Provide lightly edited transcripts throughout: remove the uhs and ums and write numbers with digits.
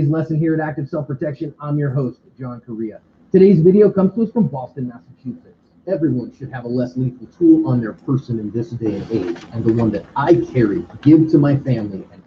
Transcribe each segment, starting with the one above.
Today's lesson here at Active Self-Protection, I'm your host, John Correa. Today's video comes to us from Boston, Massachusetts. Everyone should have a less lethal tool on their person in this day and age, and the one that I carry, give to my family, and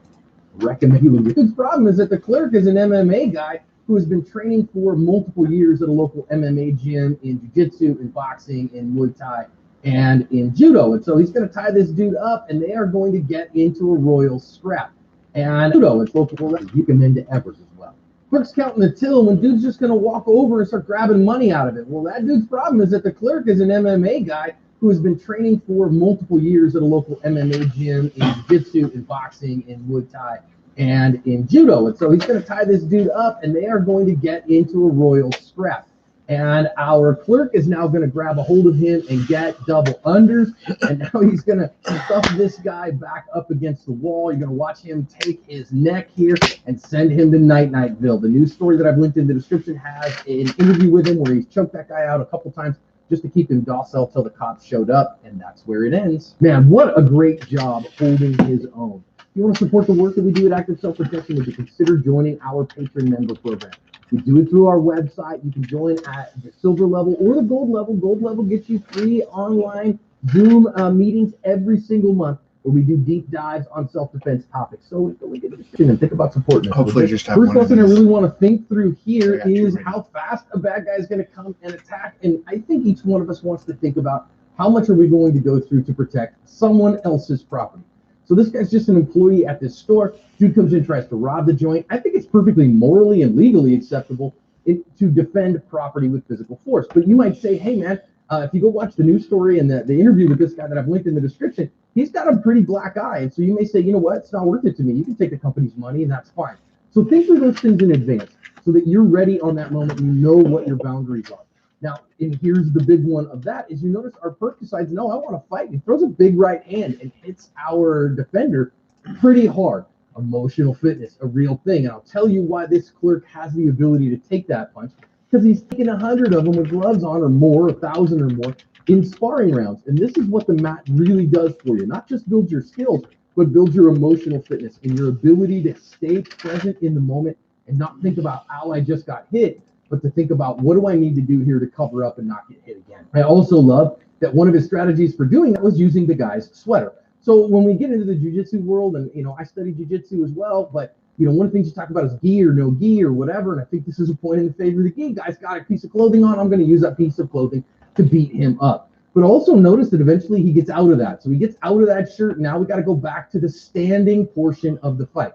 recommend you. The problem is that the clerk is an MMA guy who has been training for multiple years at a local MMA gym in jiu-jitsu, in boxing, in Muay Thai, and in judo. And so he's going to tie this dude up, and they are going to get into a royal scrap. And judo, it's local, you can then to Evers as well. Clerk's counting the till when dude's just going to walk over and start grabbing money out of it. Well, that dude's problem is that the clerk is an MMA guy who has been training for multiple years at a local MMA gym in jiu-jitsu, in boxing, in Muay Thai, and in judo. And so he's going to tie this dude up, and they are going to get into a royal scrap. And our clerk is now going to grab a hold of him and get double unders. And now he's going to stuff this guy back up against the wall. You're going to watch him take his neck here and send him to Nightville. The news story that I've linked in the description has an interview with him where he's choked that guy out a couple times just to keep him docile till the cops showed up. And that's where it ends. Man, what a great job holding his own. If you want to support the work that we do at Active Self-Protection, would you consider joining our patron member program? We do it through our website. You can join at the silver level or the gold level. Gold level gets you free online Zoom meetings every single month where we do deep dives on self-defense topics. So we get interested and think about supporting us. Hopefully just have First one lesson I really want to think through here is ready. how fast a bad guy is going to come and attack. And I think each one of us wants to think about how much are we going to go through to protect someone else's property. So this guy's just an employee at this store. Dude comes in, tries to rob the joint. I think it's perfectly morally and legally acceptable to defend property with physical force. But you might say, hey, man, if you go watch the news story and the interview with this guy that I've linked in the description, he's got a pretty black eye. And so you may say, you know what, it's not worth it to me. You can take the company's money, and that's fine. So think through those things in advance so that you're ready on that moment and you know what your boundaries are. Now, and here's the big one of that is you notice our perk decides, no, I want to fight. He throws a big right hand and hits our defender pretty hard. Emotional fitness, a real thing. And I'll tell you why this clerk has the ability to take that punch, because he's taken 100 of them with gloves on or more, 1,000 or more in sparring rounds. And this is what the mat really does for you. Not just build your skills, but build your emotional fitness and your ability to stay present in the moment and not think about, ow, I just got hit, but to think about what do I need to do here to cover up and not get hit again. I also love that one of his strategies for doing that was using the guy's sweater. So when we get into the jiu-jitsu world, and I study jiu-jitsu as well, but one of the things you talk about is gi or no gi or whatever, and I think this is a point in the favor of the gi. Guy's got a piece of clothing on, I'm going to use that piece of clothing to beat him up. But also notice that eventually he gets out of that. So he gets out of that shirt, and now we got to go back to the standing portion of the fight.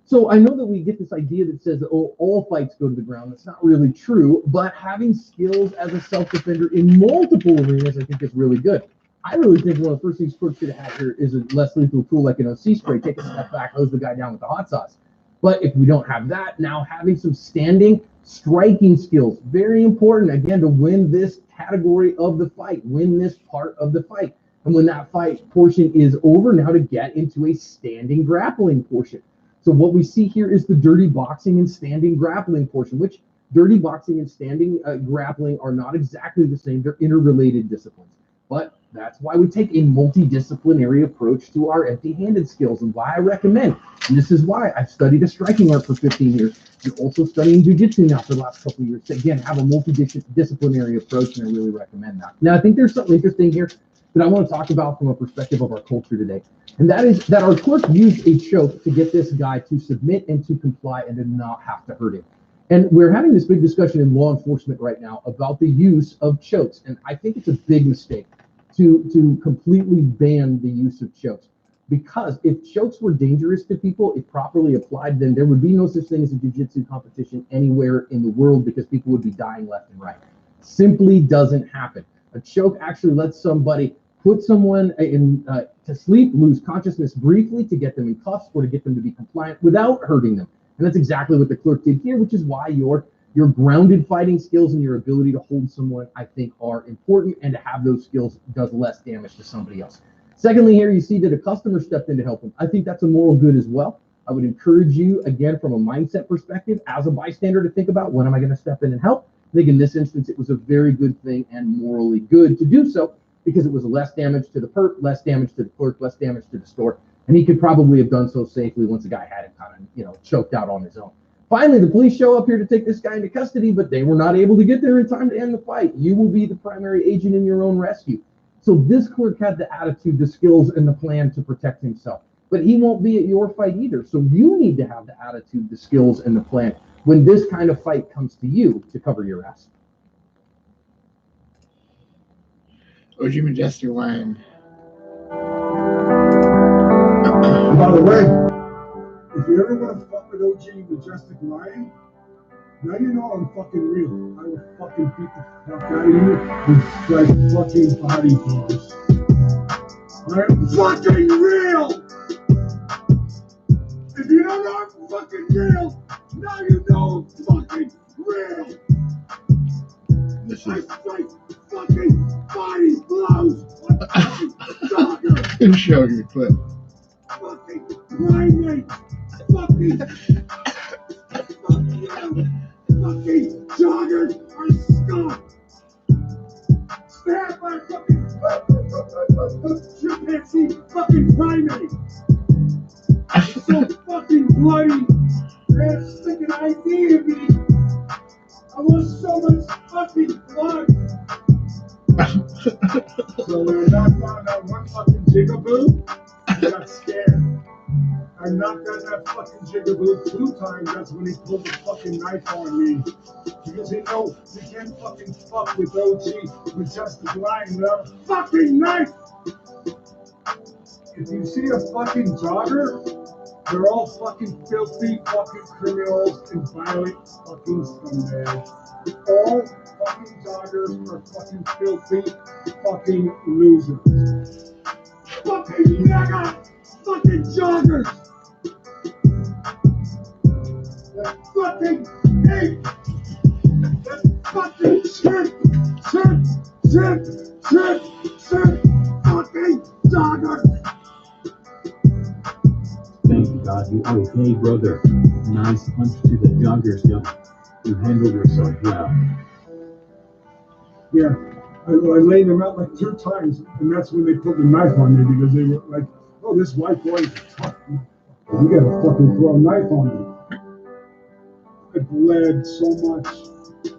So I know that we get this idea that says that all fights go to the ground. That's not really true, but having skills as a self-defender in multiple arenas I think is really good. I really think one of the first things Clerk should have had here is a less lethal tool like an OC spray. Take a step back, hose the guy down with the hot sauce. But if we don't have that, now having some standing striking skills, very important, again, to win this category of the fight, win this part of the fight. And when that fight portion is over, now to get into a standing grappling portion. So what we see here is the dirty boxing and standing grappling portion, which dirty boxing and standing grappling are not exactly the same. They're interrelated disciplines. But that's why we take a multidisciplinary approach to our empty-handed skills, and why I recommend. And this is why I've studied a striking art for 15 years and also studying jiu-jitsu now for the last couple of years. To, again, have a multidisciplinary approach, and I really recommend that. Now, I think there's something interesting here that I want to talk about from a perspective of our culture today. And that is that our clerk used a choke to get this guy to submit and to comply and to not have to hurt him. And we're having this big discussion in law enforcement right now about the use of chokes. And I think it's a big mistake to completely ban the use of chokes. Because if chokes were dangerous to people, if properly applied, then there would be no such thing as a jiu-jitsu competition anywhere in the world, because people would be dying left and right. Simply doesn't happen. A choke actually lets somebody put someone to sleep, lose consciousness briefly to get them in cuffs or to get them to be compliant without hurting them. And that's exactly what the clerk did here, which is why your grounded fighting skills and your ability to hold someone, I think, are important, and to have those skills does less damage to somebody else. Secondly, here you see that a customer stepped in to help him. I think that's a moral good as well. I would encourage you, again, from a mindset perspective, as a bystander, to think about, when am I going to step in and help? I think in this instance, it was a very good thing and morally good to do so, because it was less damage to the perp, less damage to the clerk, less damage to the store, and he could probably have done so safely once the guy had it kind of, choked out on his own. Finally, the police show up here to take this guy into custody, but they were not able to get there in time to end the fight. You will be the primary agent in your own rescue. So this clerk had the attitude, the skills, and the plan to protect himself. But he won't be at your fight either. So you need to have the attitude, the skills, and the plan when this kind of fight comes to you to cover your ass. OG Majestic Wine. By the way, if you ever want to fuck with OG Majestic Lion, now you know I'm fucking real. I will fucking beat the fuck out of you with like fucking body blows. I'm fucking real! If you don't know I'm fucking real, now you know I'm fucking real! I fight fucking body blows on fucking jogger! Show your clip. Fucking primate! Fucking fucking joggers are scum! Stand by fucking chimpanzee fucking primate! It's so fucking bloody! They're sticking ID in me! I lost so much fucking blood! So when I found out one fucking jigaboo, I got scared. I knocked on that fucking jigaboo 2 times. That's when he pulled the fucking knife on me. Because he knows you can't fucking fuck with OG Majestic Lion without a fucking knife! If you see a fucking jogger, they're all fucking filthy fucking criminals and violent fucking scumbags. All fucking joggers are fucking filthy fucking losers. Fucking mega fucking joggers! That fucking ape! That fucking shit fucking jogger! Thank God you are okay, brother. Nice punch to the joggers, yo. You handled yourself well. Yeah, I laid them out like 2 times, and that's when they put the knife on me because they were like, oh, this white boy is tough. You gotta fucking throw a knife on me. I bled so much.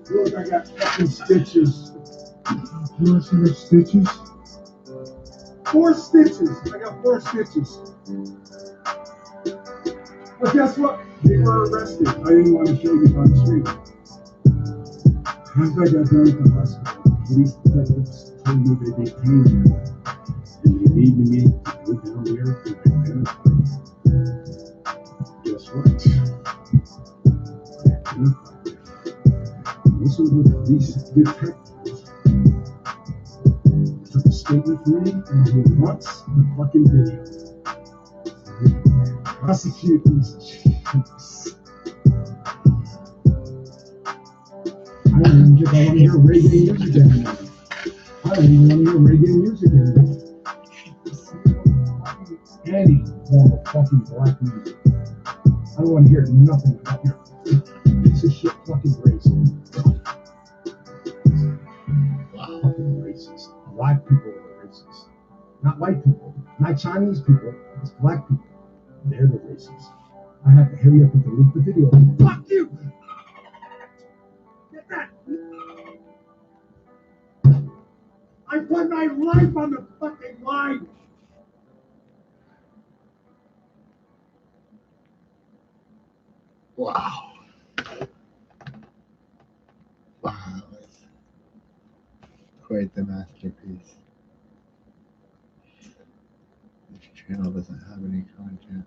Look, I got fucking stitches. You want to see the stitches? 4 stitches. I got 4 stitches. But guess what? They were arrested. I didn't want to show you on the street. After I got done at the hospital, police detectives told me they detained me. And they needed me to go down there to identify me. Guess what? I identified them. And this was what police detectives took a statement from me and he wants the fucking video. Prosecute these chimps. I don't even think I want to hear reggae music anymore. I don't even want to hear reggae music anymore. Any form of fucking black music. I don't want to hear nothing about your piece of shit fucking race. Fucking racist. Black people are racist. Not white people. Not Chinese people. It's black people. They're the racists. I have to hurry up and delete the video. Fuck you! Get that! I put my life on the fucking line! Wow. Wow. Quite the masterpiece. This channel doesn't have any content.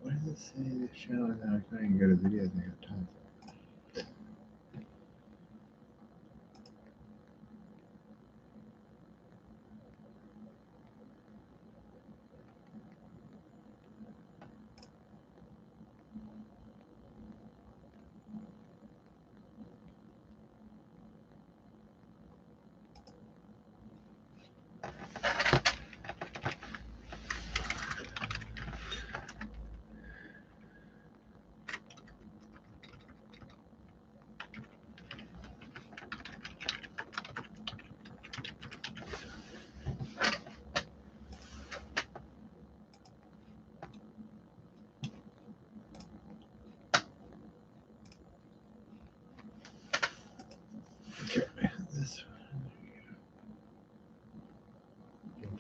What does it say? This channel is not going to go to videos and I got tons.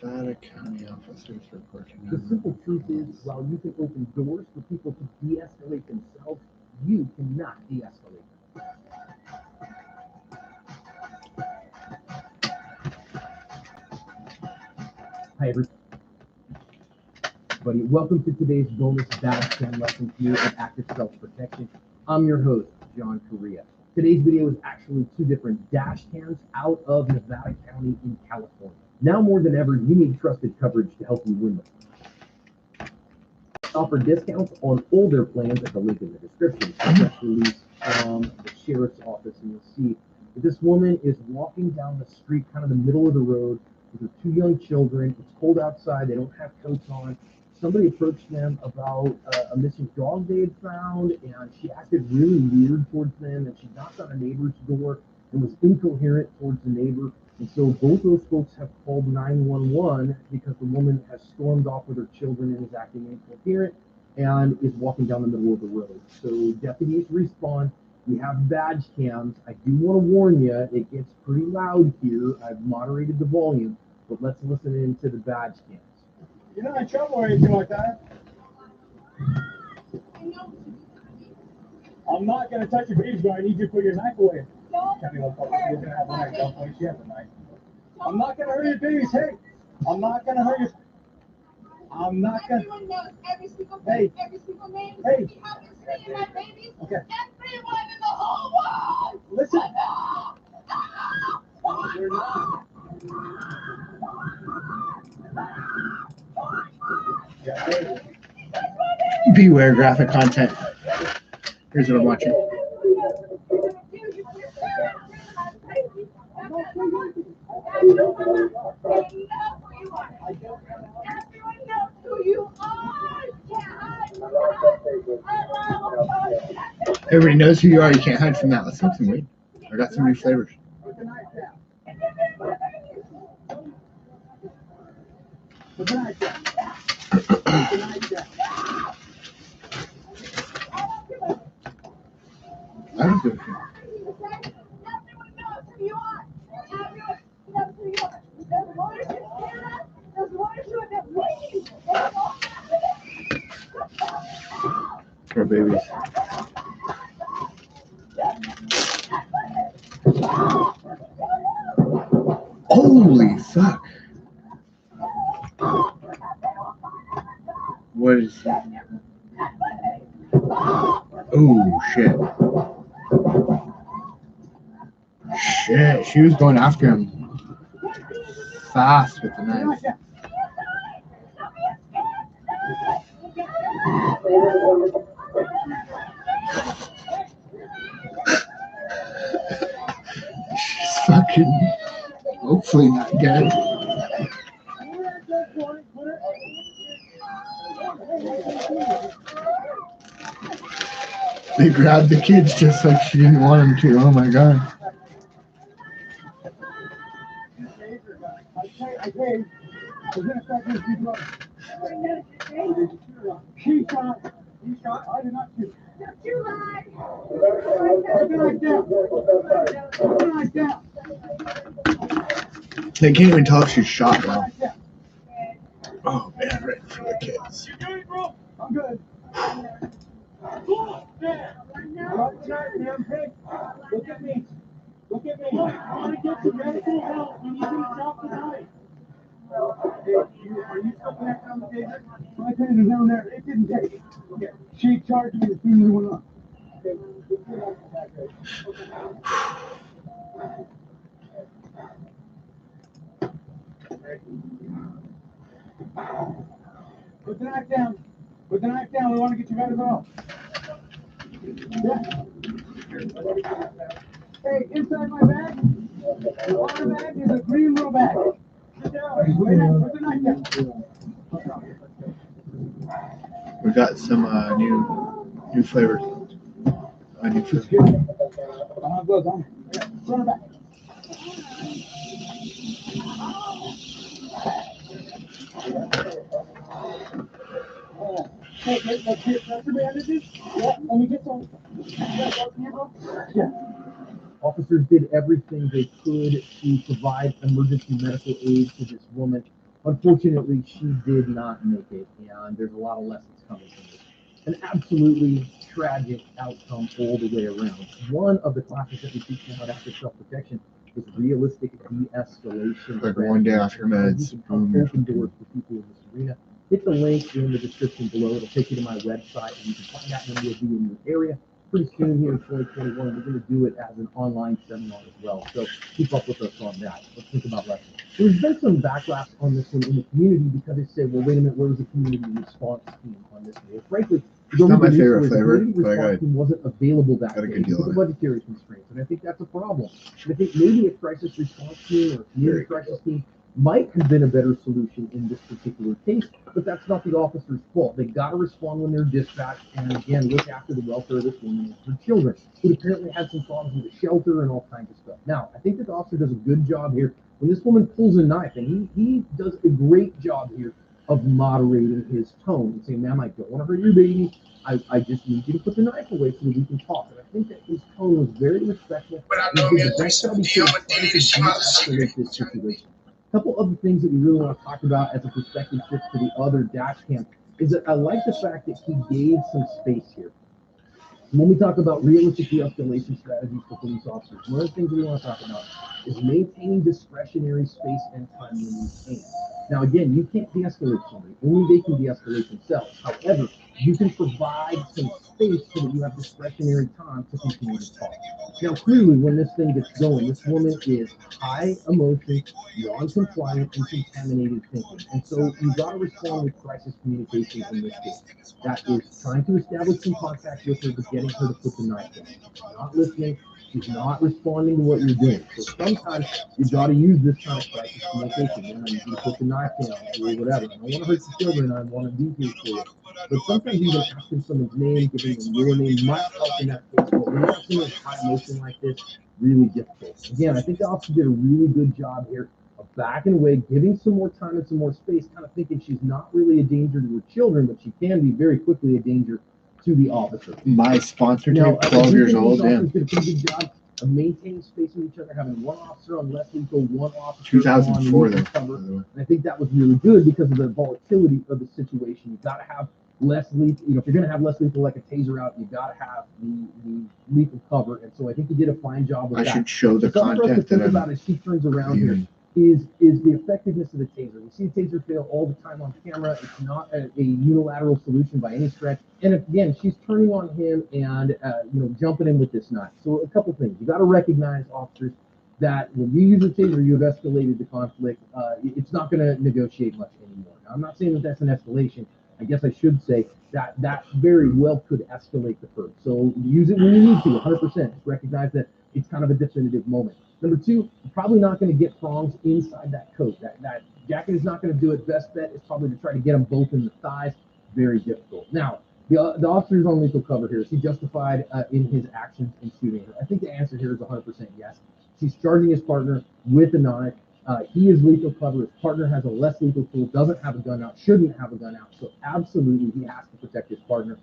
Nevada County officers report to The simple truth is, while you can open doors for people to de-escalate themselves, you cannot de-escalate them. Hi, everybody. Welcome to today's bonus dash cam lesson here at Active Self-Protection. I'm your host, John Correa. Today's video is actually two different dash cams out of Nevada County in California. Now more than ever, you need trusted coverage to help you win them. Offer discounts on older plans at the link in the description. A press release from the sheriff's office, and you'll see that this woman is walking down the street, kind of the middle of the road, with her two young children. It's cold outside. They don't have coats on. Somebody approached them about a missing dog they had found, and she acted really weird towards them, and she knocked on a neighbor's door and was incoherent towards the neighbor. And so both those folks have called 911 because the woman has stormed off with her children and is acting incoherent and is walking down the middle of the road. So deputies respond. We have badge cams. I do want to warn you, it gets pretty loud here. I've moderated the volume, but let's listen into the badge cams. You're not in trouble or anything like that. I'm not going to touch your baby, but I need you to put your knife away. Tell me what you're going to have a knife. Don't point you have a knife. I'm not going to hurt your babies. Hey, I'm not going to hurt your... I'm not going to... Everyone knows every single thing, Hey. every single name. Hey. We haven't seen my babies. Okay. Everyone in the whole world. Listen. You're not. Yeah, Beware graphic content. Here's what I'm watching. Everyone knows who you are. Everybody knows who you are. You can't hide from that. Let's make some weed. I got some new flavors. put the knife down. Put the knife down. Put the knife down. I was good. Everyone knows who you are. Everyone knows who you are. There's more to Canada. There's more to the please. Poor babies. Holy fuck. What is that? Oh shit. Shit, she was going after him fast with the knife. She's fucking hopefully not dead. They grabbed the kids just like she didn't want them to. Oh my god. She shot. He shot. I did not shoot. You lied. Put the knife down. Put the knife down. They can't even tell if she's shot now. Oh man, right for the kids. You doing, bro? I'm good. Look at me. Look at me. I want to get you medical help. We need you to drop the knife. Hey, are you still connected on the taser? My taser's down there. It didn't take. Okay. She charged me as soon as it went up. Okay. Put the knife down. Put the knife down. We want to get you medical help. Yeah. Hey, inside my bag, the water bag is a green little bag. Sit down. Lay down. Put the knife down. We got some new flavors. New food. I don't have gloves on. Yeah. Run her back. Hey, let's get pressure bandages. Yeah, let me get some. Yeah. Officers did everything they could to provide emergency medical aid to this woman. Unfortunately, she did not make it, and there's a lot of lessons coming from this. An absolutely tragic outcome all the way around. One of the classes that we teach now after self-protection is realistic de-escalation. Like one day after meds. Open doors for people in this arena. Hit the link in the description below. It'll take you to my website, and you can find out when we'll be in your area. Pretty soon here in 2021, we're going to do it as an online seminar as well. So keep up with us on that. Let's think about lessons. There's been some backlash on this one in the community because they say, well, wait a minute, where was the community response team on this one? Well, frankly, it's not my favorite flavor, the community response team wasn't available that day because of budgetary constraints, and I think that's a problem. And I think maybe a crisis response team or a community crisis team might have been a better solution in this particular case, but that's not the officer's fault. They got to respond when they're dispatched, and again, look after the welfare of this woman and her children, who apparently had some problems with the shelter and all kinds of stuff. Now, I think that the officer does a good job here. When this woman pulls a knife, and he does a great job here of moderating his tone and saying, ma'am, I don't want to hurt your baby. I just need you to put the knife away so that we can talk. And I think that his tone was very respectful. But I know me at 317, I'm addicted to this situation. A couple other things that we really want to talk about as a perspective shift to the other dash cam is that I like the fact that he gave some space here. When we talk about realistic de-escalation strategies for police officers, one of the things we want to talk about is maintaining discretionary space and time when you can. Now, again, you can't de-escalate somebody. Only they can de-escalate themselves. However, you can provide some space so that you have discretionary time to continue to talk. Now, clearly, when this thing gets going, this woman is high emotion, non-compliant, and contaminated thinking. And so you've got to respond with crisis communication in this case. That is trying to establish some contact with her, but getting her to put the knife down. She's not listening. She's not responding to what you're doing. So sometimes you've got to use this kind of crisis communication. You know, you can put the knife down or whatever. I don't want to hurt the children. I want to be here for you. But sometimes even asking someone's name, giving them your name might help in that case. But when you're seeing a high emotion like this, really difficult. Again, I think the officer did a really good job here of backing away, giving some more time and some more space, kind of thinking she's not really a danger to her children, but she can be very quickly a danger to the officer. My sponsor tape, 12 years old, did a pretty good job of maintaining space with each other, having one officer on less lethal, one officer 2004 on cover. And I think that was really good because of the volatility of the situation. You got to have less lethal. You know, if you're going to have less lethal like a taser out, you got to have the lethal cover. And so I think he did a fine job with that. I should show the content for us to think about as she turns around here is the effectiveness of the taser. We see taser fail all the time on camera. It's not a unilateral solution by any stretch. And again, she's turning on him and jumping in with this knife. So a couple things. You got to recognize, officers, that when you use a taser, you have escalated the conflict. It's not going to negotiate much anymore. Now, I'm not saying that that's an escalation. I guess I should say that very well could escalate the first. So use it when you need to, 100%. Just recognize that it's kind of a definitive moment. Number two, you're probably not going to get prongs inside that coat. That jacket is not going to do it. Best bet is probably to try to get them both in the thighs. Very difficult. Now, the officer's on lethal cover here. Is he justified in his actions in shooting her? I think the answer here is 100% yes. She's charging his partner with a knife. He is lethal cover. His partner has a less lethal tool, doesn't have a gun out, shouldn't have a gun out. So absolutely, he has to protect his partner.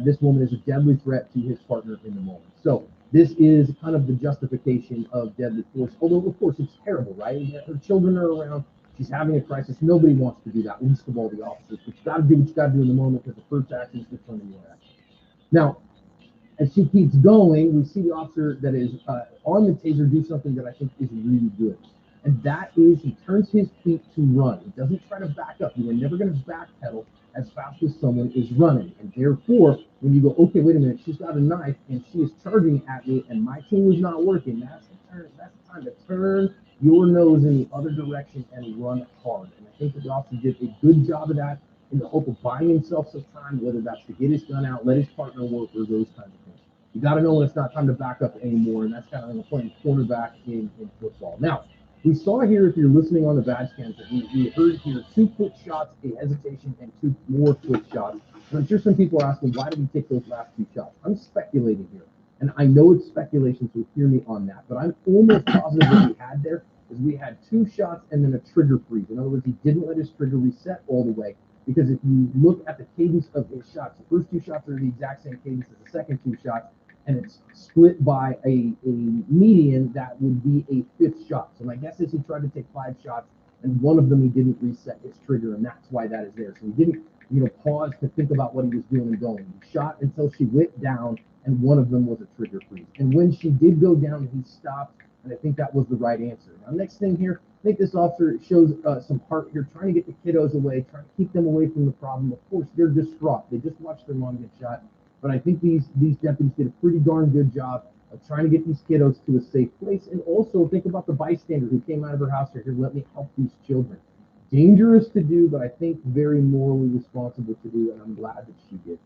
This woman is a deadly threat to his partner in the moment. So this is kind of the justification of deadly force. Although, of course, it's terrible, right? Her children are around. She's having a crisis. Nobody wants to do that, least of all the officers. But you got to do what you got to do in the moment because the first action is determining your action. Now, as she keeps going, we see the officer that is on the taser do something that I think is really good. And that is he turns his feet to run. He doesn't try to back up. You are never going to backpedal as fast as someone is running. And therefore, when you go, okay, wait a minute, she's got a knife and she is charging at me and my tool is not working, that's the time to turn your nose in the other direction and run hard. And I think that the officer did a good job of that in the hope of buying himself some time, whether that's to get his gun out, let his partner work, or those kinds of things. You got to know when it's not time to back up anymore, and that's kind of like playing quarterback in football. Now, we saw here, if you're listening on the badge cams, that we heard here 2 quick shots, a hesitation, and 2 more quick shots. And I'm sure some people are asking, why did he take those last 2 shots? I'm speculating here. And I know it's speculation, so hear me on that. But I'm almost positive what we had there is we had 2 shots and then a trigger freeze. In other words, he didn't let his trigger reset all the way. Because if you look at the cadence of his shots, the first 2 shots are the exact same cadence as the second 2 shots. And it's split by a median that would be a 5th shot. So my guess is he tried to take 5 shots and one of them he didn't reset his trigger, and that's why that is there. So he didn't, pause to think about what he was doing and going. He shot until she went down, and one of them was a trigger freeze. And when she did go down, he stopped, and I think that was the right answer. Now, next thing here, I think this officer shows some heart here, trying to get the kiddos away, trying to keep them away from the problem. Of course, they're distraught. They just watched their mom get shot. But I think these deputies did a pretty darn good job of trying to get these kiddos to a safe place. And also think about the bystander who came out of her house here, let me help these children. Dangerous to do, but I think very morally responsible to do, and I'm glad that she did.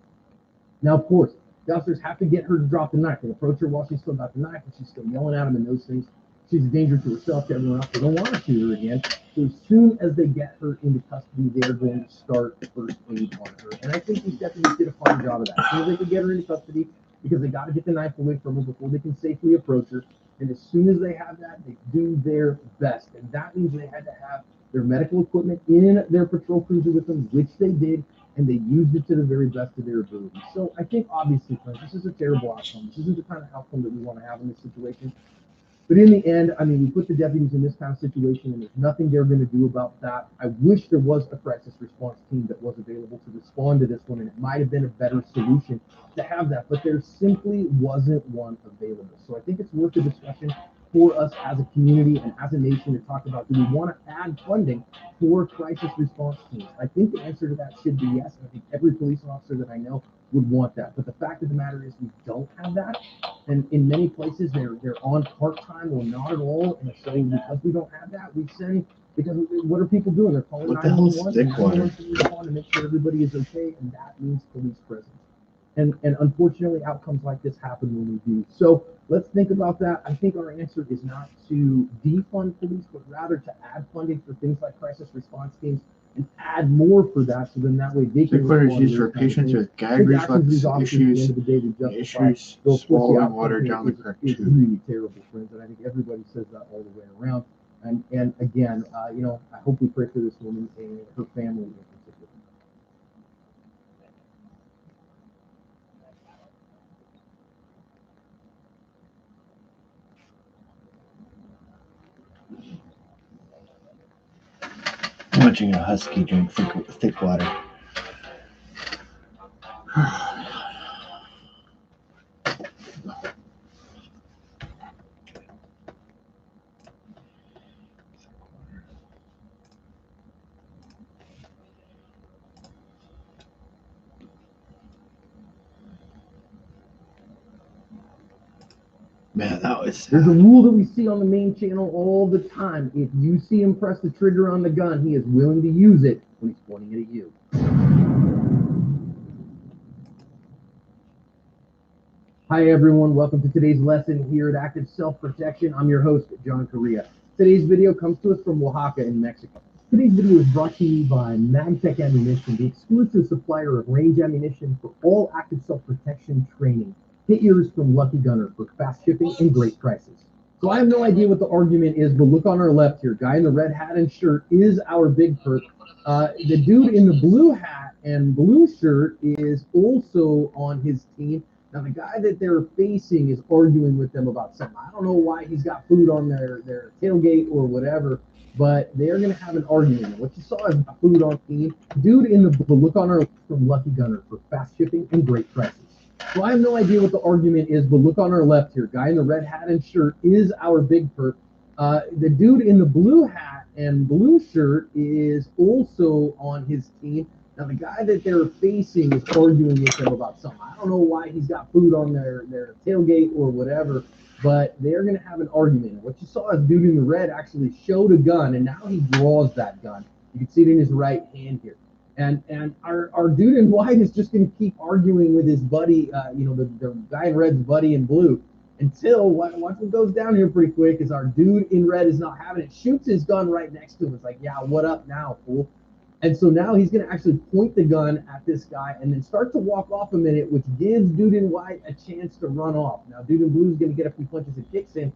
Now, of course, the officers have to get her to drop the knife and approach her while she's still got the knife, and she's still yelling at them and those things. She's a danger to herself, to everyone else. They don't want to shoot her again. So as soon as they get her into custody, they're going to start first aid on her. And I think these deputies did a fine job of that. As soon as they could get her into custody, because they got to get the knife away from her before they can safely approach her. And as soon as they have that, they do their best. And that means they had to have their medical equipment in their patrol cruiser with them, which they did, and they used it to the very best of their ability. So I think, obviously, friends, this is a terrible outcome. This isn't the kind of outcome that we want to have in this situation. But in the end, I mean, we put the deputies in this kind of situation, and there's nothing they're going to do about that. I wish there was a crisis response team that was available to respond to this one, and it might have been a better solution to have that, but there simply wasn't one available. So I think it's worth a discussion for us as a community and as a nation to talk about, do we want to add funding for crisis response teams? I think the answer to that should be yes, and I think every police officer that I know would want that. But the fact of the matter is we don't have that, and in many places they're on part-time or not at all, and so because we don't have that, we send, because what are people doing? They're calling 911 to make sure everybody is okay, and that means police presence. And unfortunately, outcomes like this happen when we do. So let's think about that. I think our answer is not to defund police, but rather to add funding for things like crisis response teams and add more for that, so then that way they can respond. Is used for patients with gag reflex issues, swallowing water down the correct tube. It's really terrible, friends, and I think everybody says that all the way around. And again, I hope we pray for this woman and her family in particular. I'm watching a husky drink thick water. Man, that was... There's a rule that we see on the main channel all the time. If you see him press the trigger on the gun, he is willing to use it when he's pointing it at you. Hi, everyone. Welcome to today's lesson here at Active Self-Protection. I'm your host, John Correa. Today's video comes to us from Oaxaca in Mexico. Today's video is brought to you by MagTech Ammunition, the exclusive supplier of range ammunition for all Active Self-Protection training. Get yours from Lucky Gunner for fast shipping and great prices. So I have no idea what the argument is, but look on our left here. Guy in the red hat and shirt is our big perk. The dude in the blue hat and blue shirt is also on his team. Now, the guy that they're facing is arguing with them about something. I don't know why he's got food on their tailgate or whatever, but they're going to have an argument. What you saw is food on team. Dude in the blue, look on our left from Lucky Gunner for fast shipping and great prices. So I have no idea what the argument is, but look on our left here. Guy in the red hat and shirt is our big perk. The dude in the blue hat and blue shirt is also on his team. Now, the guy that they're facing is arguing with them about something. I don't know why he's got food on their tailgate or whatever, but they're going to have an argument. And what you saw is dude in the red actually showed a gun, and now he draws that gun. You can see it in his right hand here. And our dude in white is just going to keep arguing with his buddy, the guy in red's buddy in blue, until watch what goes down here pretty quick is our dude in red is not having it, shoots his gun right next to him. It's like, yeah, what up now, fool? And so now he's going to actually point the gun at this guy and then start to walk off a minute, which gives dude in white a chance to run off. Now, dude in blue is going to get a few punches and kicks in.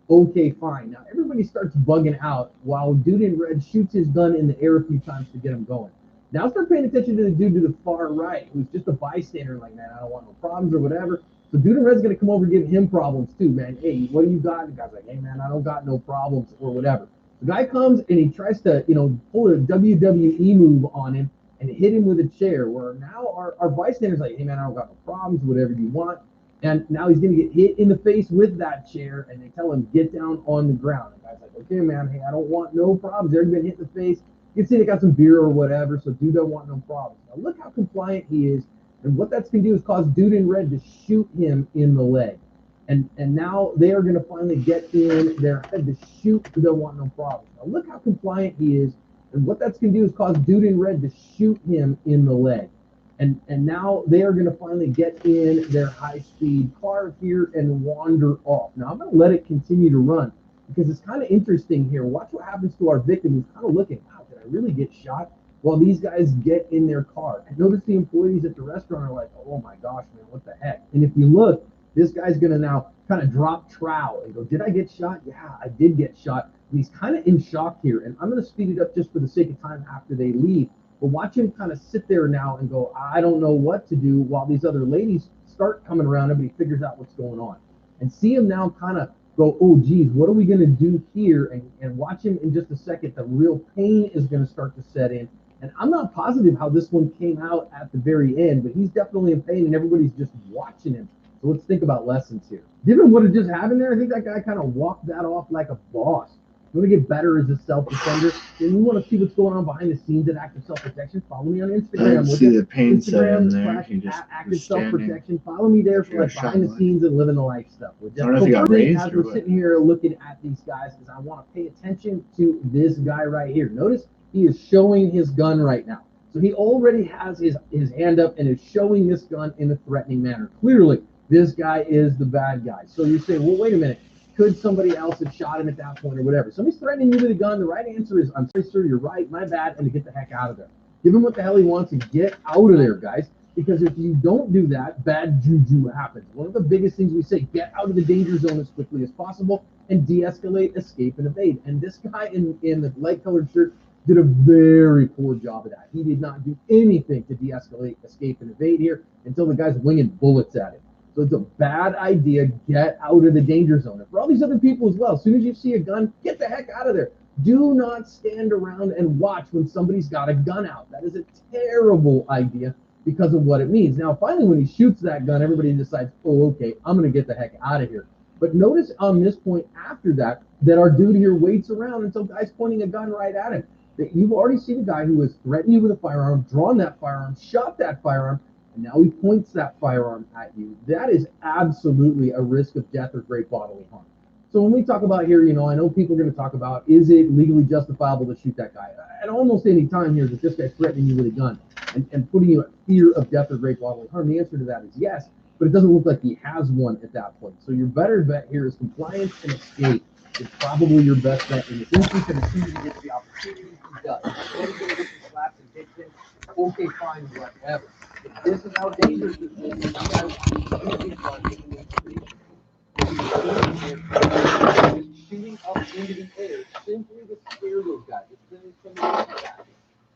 Okay, fine. Now, everybody starts bugging out while dude in red shoots his gun in the air a few times to get him going. Now start paying attention to the dude to the far right, who's just a bystander, like, man, I don't want no problems or whatever. So dude in red's going to come over and give him problems too, man. Hey, what do you got? And the guy's like, hey, man, I don't got no problems or whatever. The guy comes and he tries to, pull a WWE move on him and hit him with a chair, where now our bystander's like, hey man, I don't got no problems, whatever you want. And now he's going to get hit in the face with that chair, and they tell him, get down on the ground. And the guy's like, okay, man, hey, I don't want no problems. They're been hit in the face. You can see they got some beer or whatever, so dude don't want no problems. Now look how compliant he is, and what that's going to do is cause dude in red to shoot him in the leg. And now they are going to finally get in their head to shoot who don't want no problems. Now look how compliant he is, and what that's going to do is cause dude in red to shoot him in the leg. And now they are going to finally get in their high-speed car here and wander off. Now I'm going to let it continue to run because it's kind of interesting here. Watch what happens to our victim who's kind of looking, wow, did I really get shot? While these guys get in their car. And notice the employees at the restaurant are like, oh my gosh, man, what the heck? And if you look, this guy's going to now kind of drop trowel and go, did I get shot? Yeah, I did get shot. And he's kind of in shock here. And I'm going to speed it up just for the sake of time after they leave. But watch him kind of sit there now and go, I don't know what to do, while these other ladies start coming around him and he figures out what's going on. And see him now kind of go, oh, geez, what are we going to do here? And watch him in just a second. The real pain is going to start to set in. And I'm not positive how this one came out at the very end, but he's definitely in pain and everybody's just watching him. So let's think about lessons here. Given what had just happened there, I think that guy kind of walked that off like a boss. You want to get better as a self-defender, and you want to see what's going on behind the scenes at Active Self-Protection, follow me on Instagram. I see the pain set in there. Instagram He just Active was standing. Self-Protection. Follow me there for like behind the scenes and living the life stuff. I don't know if he got raised as or we're what. sitting here looking at these guys, because I want to pay attention to this guy right here. Notice he is showing his gun right now. So he already has his hand up and is showing this gun in a threatening manner. Clearly, this guy is the bad guy. So you say, well, wait a minute. Could somebody else have shot him at that point or whatever? Somebody's threatening you with a gun. The right answer is, I'm sorry, sir, you're right, my bad, and to get the heck out of there. Give him what the hell he wants and get out of there, guys. Because if you don't do that, bad juju happens. One of the biggest things we say, get out of the danger zone as quickly as possible and de-escalate, escape, and evade. And this guy in the light-colored shirt did a very poor job of that. He did not do anything to de-escalate, escape, and evade here until the guy's winging bullets at him. So it's a bad idea. Get out of the danger zone. And for all these other people as well, as soon as you see a gun, get the heck out of there. Do not stand around and watch when somebody's got a gun out. That is a terrible idea because of what it means. Now, finally, when he shoots that gun, everybody decides, oh, okay, I'm going to get the heck out of here. But notice on this point after that, that our dude here waits around until guys pointing a gun right at him. That you've already seen a guy who has threatened you with a firearm, drawn that firearm, shot that firearm, and now he points that firearm at you. That is absolutely a risk of death or great bodily harm. So when we talk about here, I know people are going to talk about, is it legally justifiable to shoot that guy? At almost any time here that this guy's threatening you with a gun and putting you at fear of death or great bodily harm, the answer to that is yes, but it doesn't look like he has one at that point. So your better bet here is compliance and escape. It's probably your best bet in this instance, and as soon as he gets the opportunity, he does. Then he's going to get some slaps and hits him. Okay, fine, whatever. If this is how dangerous this is, you guys shooting up into the air simply to scare those guys. It's intimidation tactic.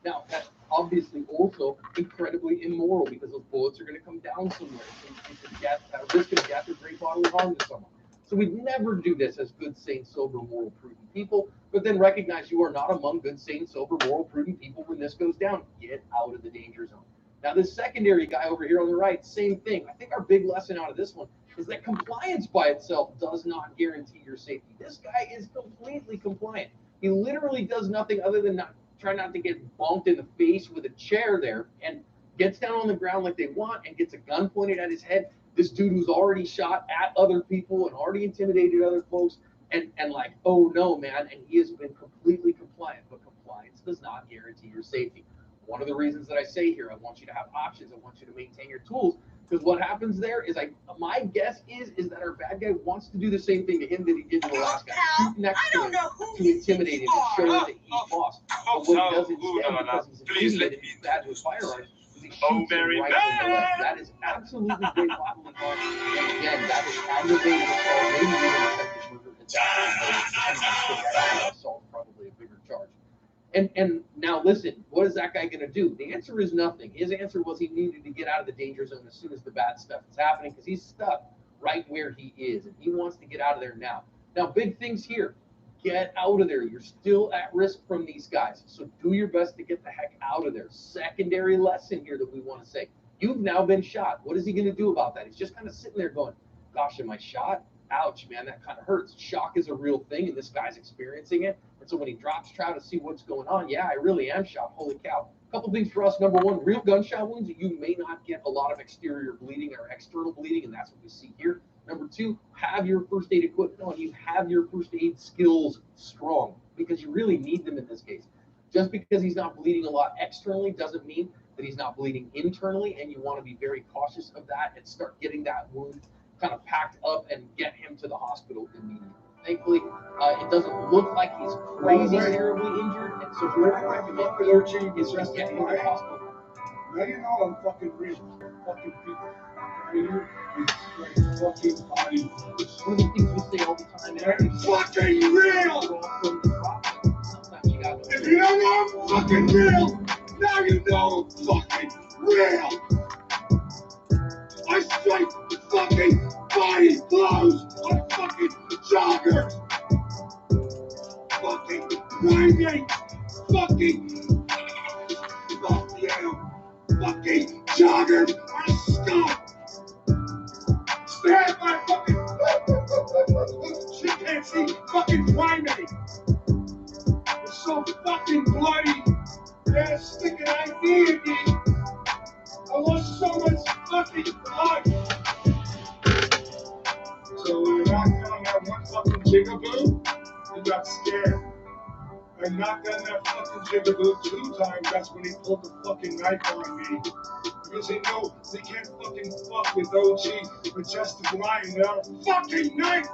Now, that's obviously also incredibly immoral because those bullets are going to come down somewhere. It's a risk of death or great bodily harm to someone. So we'd never do this as good, sane, sober, moral, prudent people, but then recognize you are not among good, sane, sober, moral, prudent people when this goes down. Get out of the danger zone. Now, this secondary guy over here on the right, same thing. I think our big lesson out of this one is that compliance by itself does not guarantee your safety. This guy is completely compliant. He literally does nothing other than try not to get bumped in the face with a chair there and gets down on the ground like they want and gets a gun pointed at his head. This dude who's already shot at other people and already intimidated other folks and like, oh no, man, and he has been completely compliant, but compliance does not guarantee your safety. One of the reasons that I say here, I want you to have options. I want you to maintain your tools, because what happens there is, my guess is that our bad guy wants to do the same thing to him that he did to the last guy, shoot next to him to intimidate him and show him that he's lost. But what he does instead, because he's intimidated, he's bad with firearms, is he shoots him right in the leg. That is absolutely great bodily harm, and again, that is aggravated assault, maybe even attempted murder. And assault, probably a bigger charge. And now listen, what is that guy going to do? The answer is nothing. His answer was he needed to get out of the danger zone as soon as the bad stuff is happening, because he's stuck right where he is, and he wants to get out of there now. Now, big things here. get out of there. You're still at risk from these guys. So do your best to get the heck out of there. Secondary lesson here that we want to say. You've now been shot. What is he going to do about that? He's just kind of sitting there going, gosh, am I shot? Ouch, man, that kind of hurts. Shock is a real thing, and this guy's experiencing it. And so when he drops trow to see what's going on, yeah, I really am shot. Holy cow. A couple things for us. Number one, real gunshot wounds, you may not get a lot of exterior bleeding or external bleeding, and that's what we see here. Number two, have your first aid equipment on. You have your first aid skills strong, because you really need them in this case. Just because he's not bleeding a lot externally doesn't mean that he's not bleeding internally, and you want to be very cautious of that and start getting that wound kind of packed up and get him to the hospital immediately. Thankfully, it doesn't look like he's crazy terribly injured, and so what I recommend is to get him to the hospital. Now you know I'm fucking real. Fucking people. You like fucking body. It's one of the things we say all the time. I'm fucking real! Sometimes you gotta If you don't know I'm fucking real, now you know I'm fucking real! I strike fucking body blows on fucking joggers! Fucking grinding! Fucking fuck you! Fucking joggers are scum! Stand by fucking she can't see fucking primate! It's so fucking bloody! They're sticking IV in me! I lost so much fucking blood! So when you're not on that one fucking jigaboo, you got scared. I knocked on that fucking jigaboo 2 times, that's when he pulled the fucking knife on me. Because they know they can't fucking fuck with OG Majestic Lion without a fucking knife!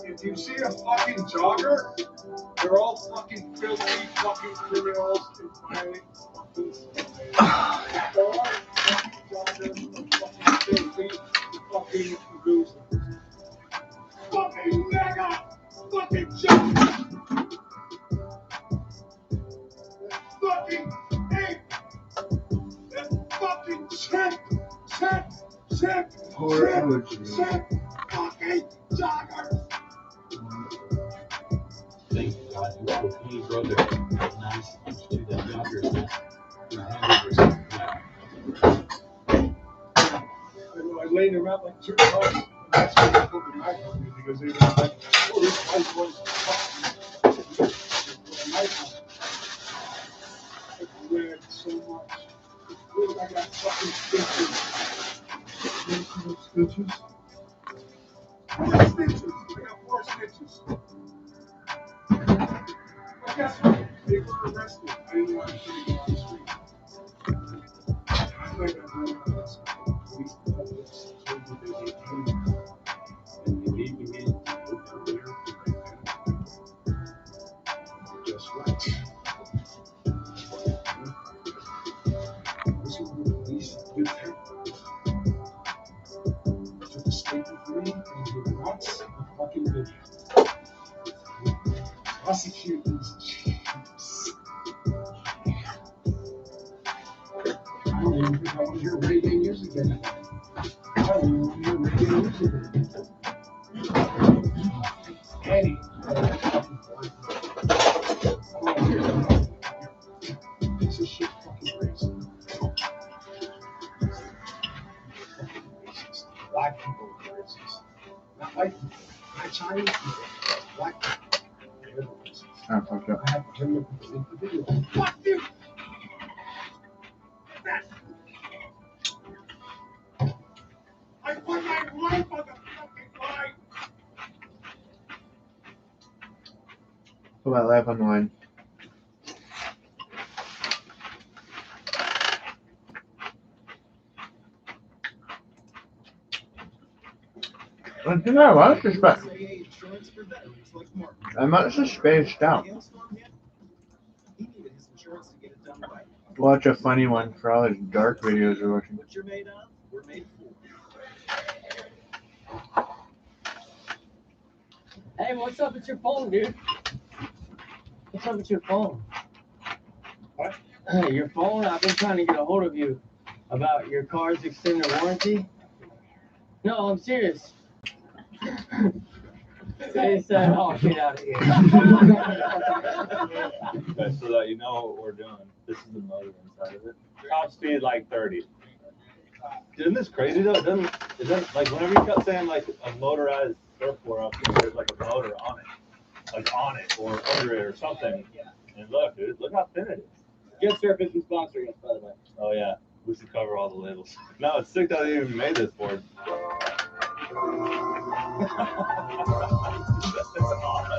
If you see a fucking jogger, they're all fucking filthy fucking criminals and violent fuckers. All fucking joggers are fucking filthy fucking losers. Fucking mega fucking jogger! Fucking ape! That fucking chimp! Fucking joggers! Thank God you're okay, brother. Nice punch to the joggers. You handled yourself well. I laid him out like 2 times. And that's when they put the knife on me because they were like, oh, this guy's going to fuck me. They put a knife on me. I bled so much. Look, I got fucking stitches. Stitches? 4 stitches. I got 4 stitches. But guess what? They were arrested. I didn't want to take them on the street. I might have been arrested. Police detectives told me that they came and they made me in to go down there to write down. Guess what? This is the police detectives. Took a statement from me and he wants a fucking video. Prosecute these champs. I don't even think I want to hear reggae music anymore. I don't even want to hear reggae music anymore. Eddie. Piece of shit fucking racist. Fucking racist. Black people are racist. Not white people. Not Chinese people. Black people. They're racist. Ah, fuck up. I have to look at the video. Fuck you! I put my life on the fucking line! Put my life on the line. You know, I must have spaced out. Watch a funny one for all these dark videos you're watching. What you're made of, we're made for. Hey, what's up with your phone, dude? What's up with your phone? What? Your phone, I've been trying to get a hold of you about your car's extended warranty. No, I'm serious. They said, "Oh, get out of here." Okay, so that you know what we're doing. This is the motor inside of it. Top speed like 30. Isn't this crazy though? Is that like whenever you kept saying like a motorized surfboard up there, there's like a motor on it, like on it or under it or something. And look, dude, look how thin it is. Get Surf isn't sponsoring us, by the way. Oh yeah, we should cover all the labels. No, it's sick that they even made this board. That's awesome.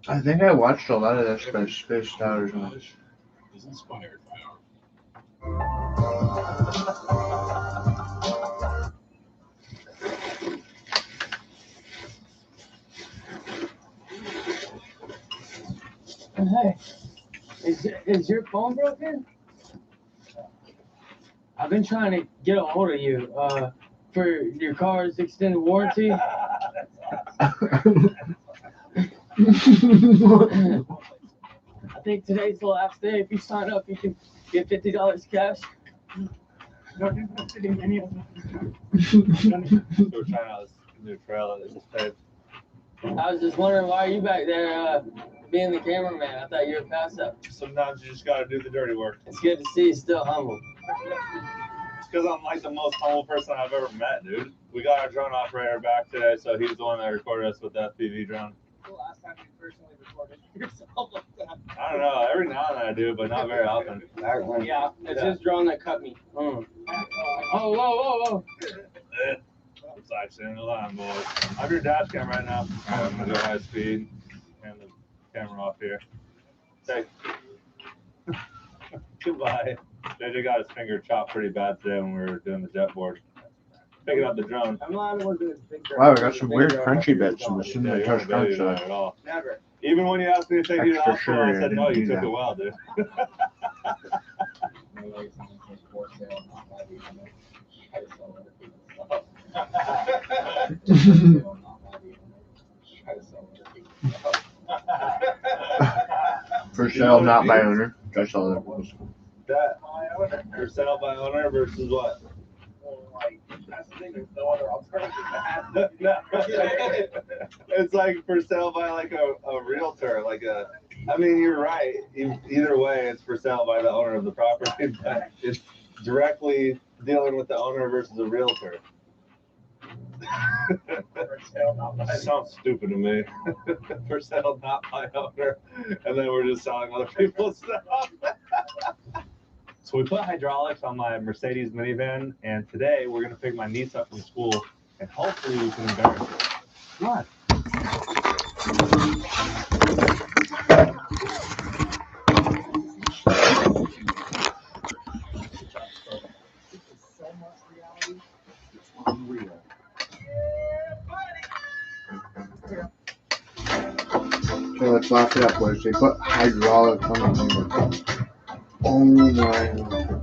I think I watched a lot of this by Spaced Out or something. Is inspired by our Hey, is your phone broken? I've been trying to get a hold of you for your car's extended warranty. I think today's the last day. If you sign up, you can get $50 cash. Not interested in any of them. So we're trying out this new trail that they just paved. I was just wondering why are you back there being the cameraman? I thought you were past that. Sometimes you just gotta do the dirty work. It's good to see you still humble. It's because I'm like the most humble person I've ever met, dude. We got our drone operator back today, so he's the one that recorded us with the FPV drone. The last time you personally recorded yourself like that. I don't know, every now and then I do, but not very often. Yeah, it's his drone that cut me. Oh, whoa. It's actually in the line, boys. I have your dash cam right now. I'm gonna go high speed and the camera off here. Okay. Goodbye. JJ got his finger chopped pretty bad today when we were doing the jet board. Picking up the drone. I'm not one to big Wow, we got some weird crunchy bits in this. Yeah, I you touched weren't on baby at all. Never. Even when you asked me to take you to the Extra hospital, I sugar, said no, I you didn't took do it well, dude. For sale, not by owner. Just all that. That for sale by owner versus what? Like, that's the thing, there's no other alternative to that. It's like for sale by like a realtor, like a. I mean, you're right. Either way, it's for sale by the owner of the property, but it's directly dealing with the owner versus a realtor. That sounds stupid to me. For sale, not by owner, and then we're just selling other people's stuff. So we put hydraulics on my Mercedes minivan, and today we're gonna pick my niece up from school, and hopefully we can embarrass her. Come on. So let's lock it up, boys. They put hydraulics on the thing. Oh my God.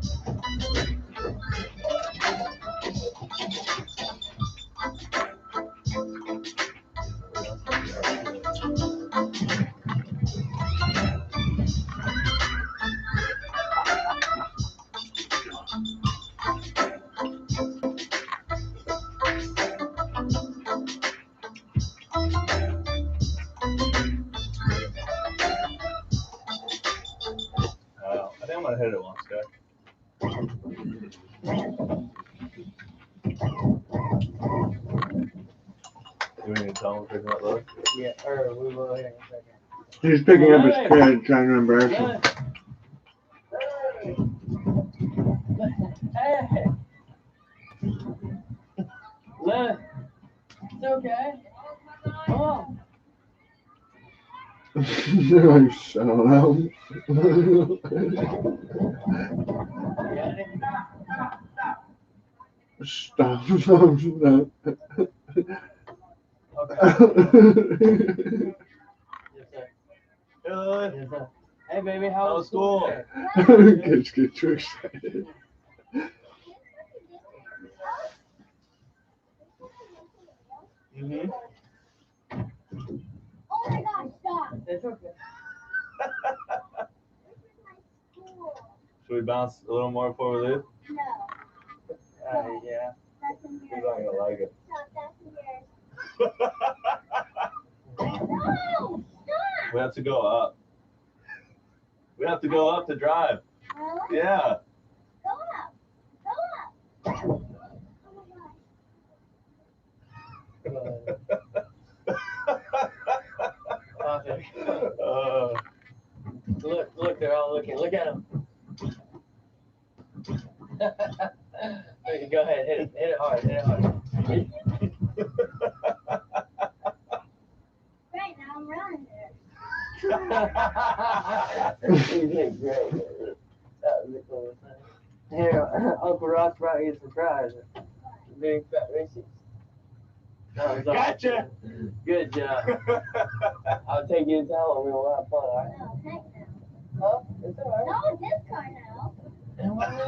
I think I'm gonna hit it once, guys. Do we need to tell him to pick up load? Yeah, or we will here in a second. He's picking up his kid, trying to embarrass him. Hey. Look. It's okay. Come on. Shut up. Stop. Okay. Yes, sir. Yes, sir. Hey, baby, how was school? today? Kids get too excited. Mm-hmm. Oh my gosh, stop. It's okay. Should we bounce a little more before we leave? No, Yeah. that's in You're here. not gonna like it. Stop, that's in here. No, stop. We have to go up. We have to go up to drive. Really? Yeah. Go up. Go up. Oh my gosh. Look, they're all looking. Look at them. Go ahead, hit it hard, hit it hard. Right now I'm running there. You did great. That was the coolest thing. Here, Uncle Ross brought you a surprise. Big fat Reese's. That was Gotcha. awesome. Good job. I'll take you to town and we'll have fun, alright? No, heck no. Huh? It's alright. Not with this car now. And why not?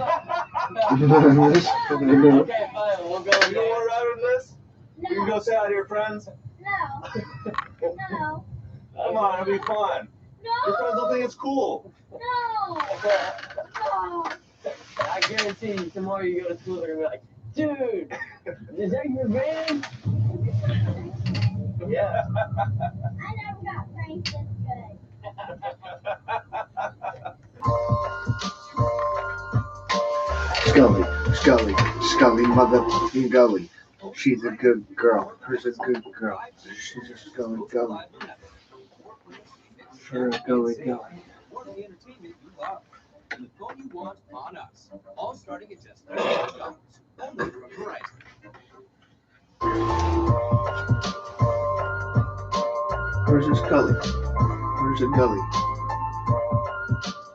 Okay, fine. We'll go You again. don't want to ride with this? You can No, go say hi to your friends. no, no, Come on, it'll be fun. Your friends will no, think it's cool. no, no. I guarantee you, tomorrow you go to school, they're gonna be like, dude, is that your van? Yeah. I never got pranked this good. Scully, motherfucking Gully. She's a good girl. She's a good girl. She's a Scully. For a Gully. More of the entertainment you love. And the phone you want on us. All starting at just $35. Only from Verizon. Where's a Scully? Where's a Gully?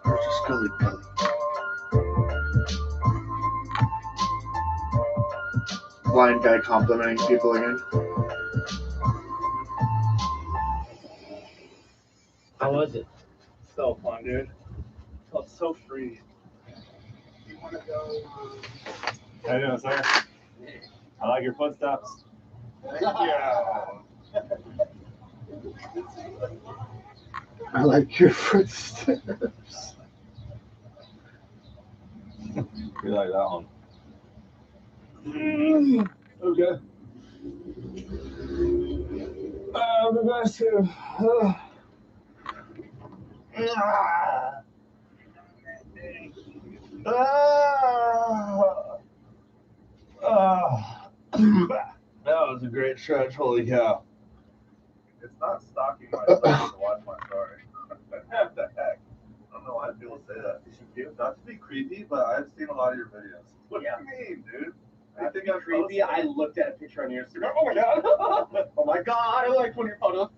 Where's a Scully Gully? Blind guy complimenting people again. How was it? So fun, dude. Felt so free. You want to go? How you doing, sir? I like your footsteps. Yeah. I like your footsteps. You like that one? Okay. The best too. That was a great stretch. Holy cow. It's not stalking myself to watch my story. What the heck? I don't know why people say that. Not to be creepy, but I've seen a lot of your videos. What do you mean, dude? I think I'm creepy. I looked at a picture on your Instagram. Oh my god! Oh my god! I like one of your photos.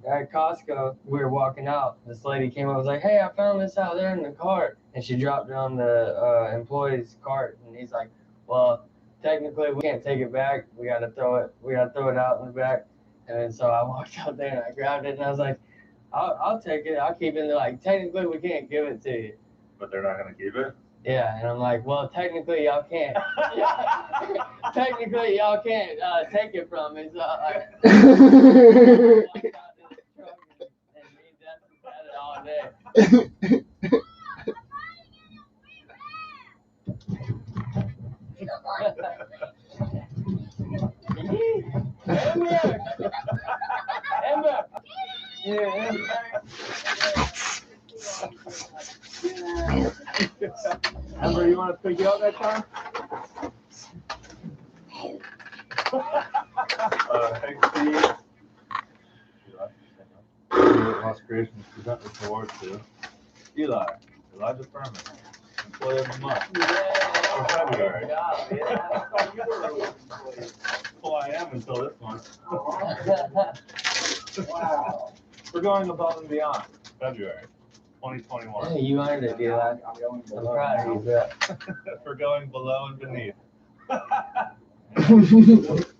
At Costco, we were walking out. This lady came up and was like, hey, I found this out there in the cart. And she dropped it on the employee's cart. And he's like, well, technically we can't take it back. We gotta throw it out in the back. And then so I walked out there and I grabbed it and I was like, I'll take it. I'll keep it. And they're like, technically we can't give it to you. But they're not gonna keep it? Yeah, and I'm like, well, technically y'all can't. Technically y'all can't take it from me. So I walked out to the truck and me and Dustin had it all day. Amber. Yeah, Amber, you want to pick you up that time? Thanks, Steve. Lost Creations present this award to Elijah Furman, Employee of the Month. For February. Well, I am until this month. Wow. We're going above and beyond. February 2021. Hey, you earned it, Eli. I'm proud of you, bro. We're going below and beneath.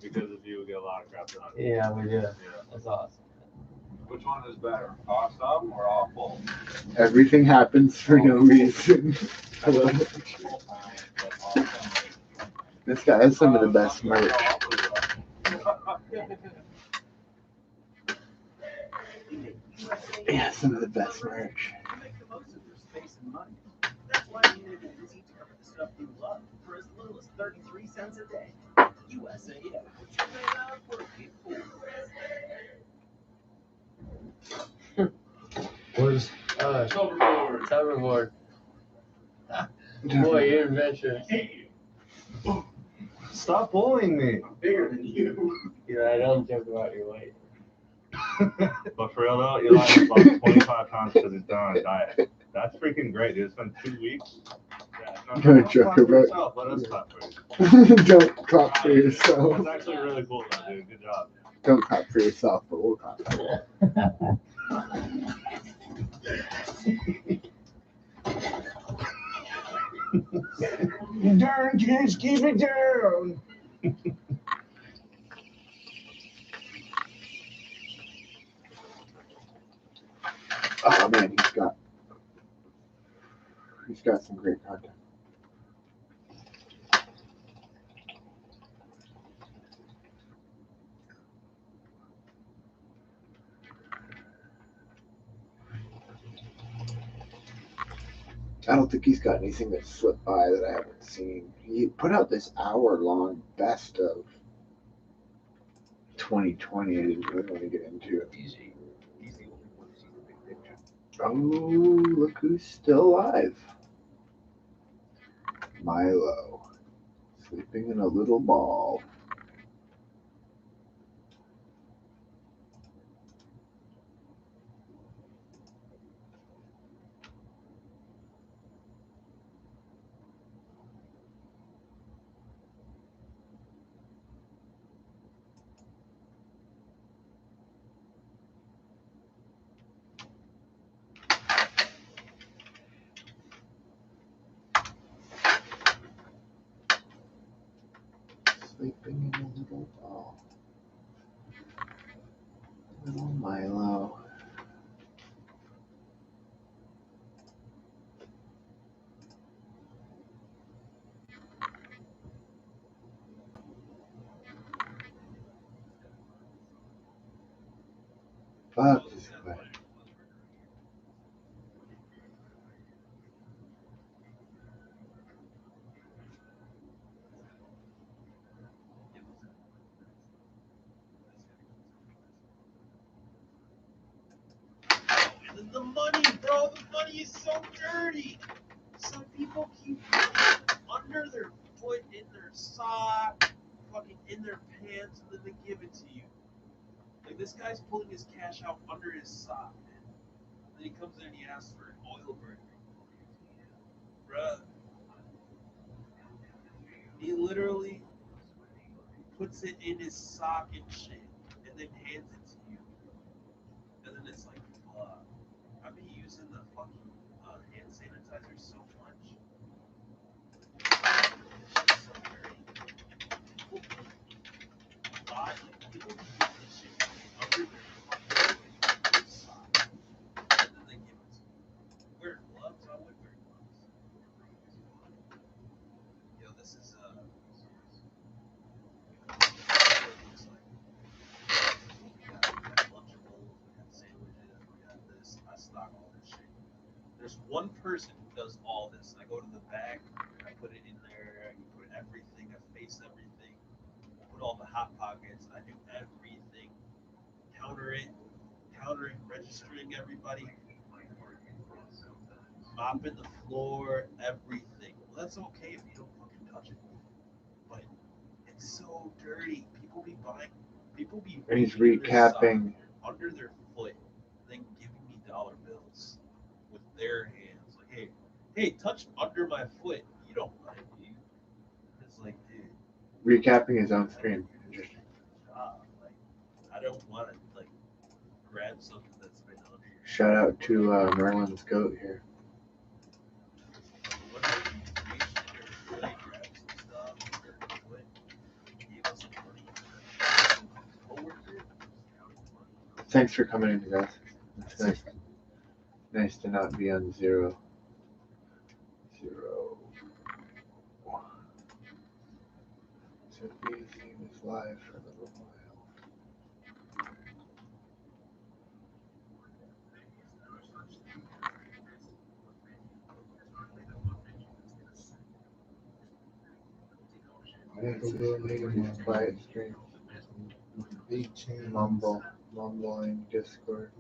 Because of you. do get a lot of crap done. Yeah, we do. Yeah. That's awesome. Which one is better, awesome or awful? Everything happens for no reason. I love it. This guy has some of the best merch. Yeah, some of the best merch. Make the most of your space and money. That's why Unity is easy to cover the stuff you love for as little as 33 cents a day. USAF, which you may not work Where's Hoverboard? Boy, you're adventurous. Stop bullying me. I'm bigger than you. Yeah, I don't joke about your weight. But for real though, Eli has lost 25 pounds because he's been on a diet. That's freaking great, dude. It's been 2 weeks. Yeah, Don't joke about yourself. Let us clap for you. Don't clap for yourself. That's actually really cool, though, dude. Good job. Don't clap for yourself, but we'll clap for you. Darn kids, keep it down. Oh man, he's got some great content. I don't think he's got anything that slipped by that I haven't seen. He put out this hour-long best of 2020. I didn't really want to get into it. Oh, look who's still alive. Milo, sleeping in a little ball. Sleeping in a little ball. Little Milo. Fuck this guy. And then the money, bro, the money is so dirty. Some people keep under their foot, in their sock, fucking in their pants, and then they give it to you. Like, this guy's pulling his cash out under his sock, man. Then he comes in and he asks for an oil burner. Bruh. He literally puts it in his sock and shit, and then hands it to you. And then it's like, fuck. I've been using the fucking hand sanitizer so much. It's just so dirty. People do this shit under their fucking sock. And then they give it to me. Wear gloves? I would wear gloves. Yo, this is what it looks like. We got Lunchables, we got sandwiches, we got this. I stock all this shit. There's one person who does all this. I go to the back, I put it in there, I put everything, I face everything, I put all the hot pockets, I do everything, countering, registering everybody, mopping the floor, everything. Well, that's okay if you don't fucking touch it. But it's so dirty. People be And he's recapping. Under their foot, then giving me dollar bills with their hands. Like, hey, touch under my foot. You don't mind, do you? It's like, dude. Recapping his own stream. Interesting. Like, I don't want to like grab something that's been under your. Shout out to Merlin's goat here. Thanks for coming in, guys. It's nice. Nice to not be on zero. So Beijing is live for a little while. Quiet stream. Mumbling Discord.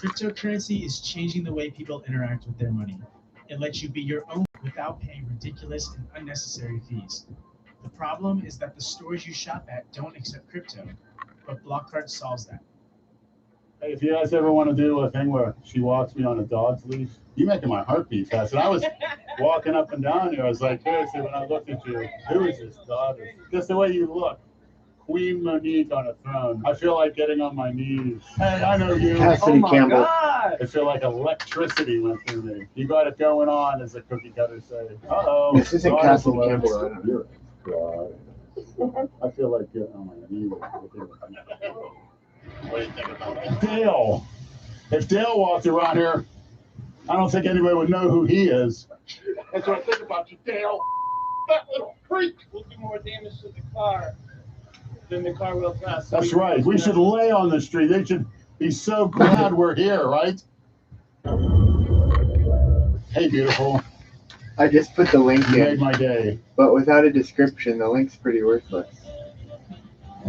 Cryptocurrency is changing the way people interact with their money. It lets you be your own without paying ridiculous and unnecessary fees. The problem is that the stores you shop at don't accept crypto, but Blockhart solves that. Hey, if you guys ever want to do a thing where she walks me on a dog's leash, you're making my heart beat fast. And I was walking up and down here. I was like, seriously, when I looked at you, who is this dog? Just the way you look. Queen Monique on a throne. I feel like getting on my knees. Hey, I know you. Cassidy Campbell. God. I feel like electricity went through me. You got it going on, as the cookie cutters say. Uh-oh. This isn't Cassidy Campbell. God. I feel like getting on my knees. What do you think about that? Dale. If Dale walked around here, I don't think anybody would know who he is. That's what I think about you, Dale. That little freak. We'll do more damage to the car than the car will pass. That's right. We should lay on the street. They should be so glad we're here, right? Hey, beautiful. I just put the link You in. made my day. But without a description, the link's pretty worthless.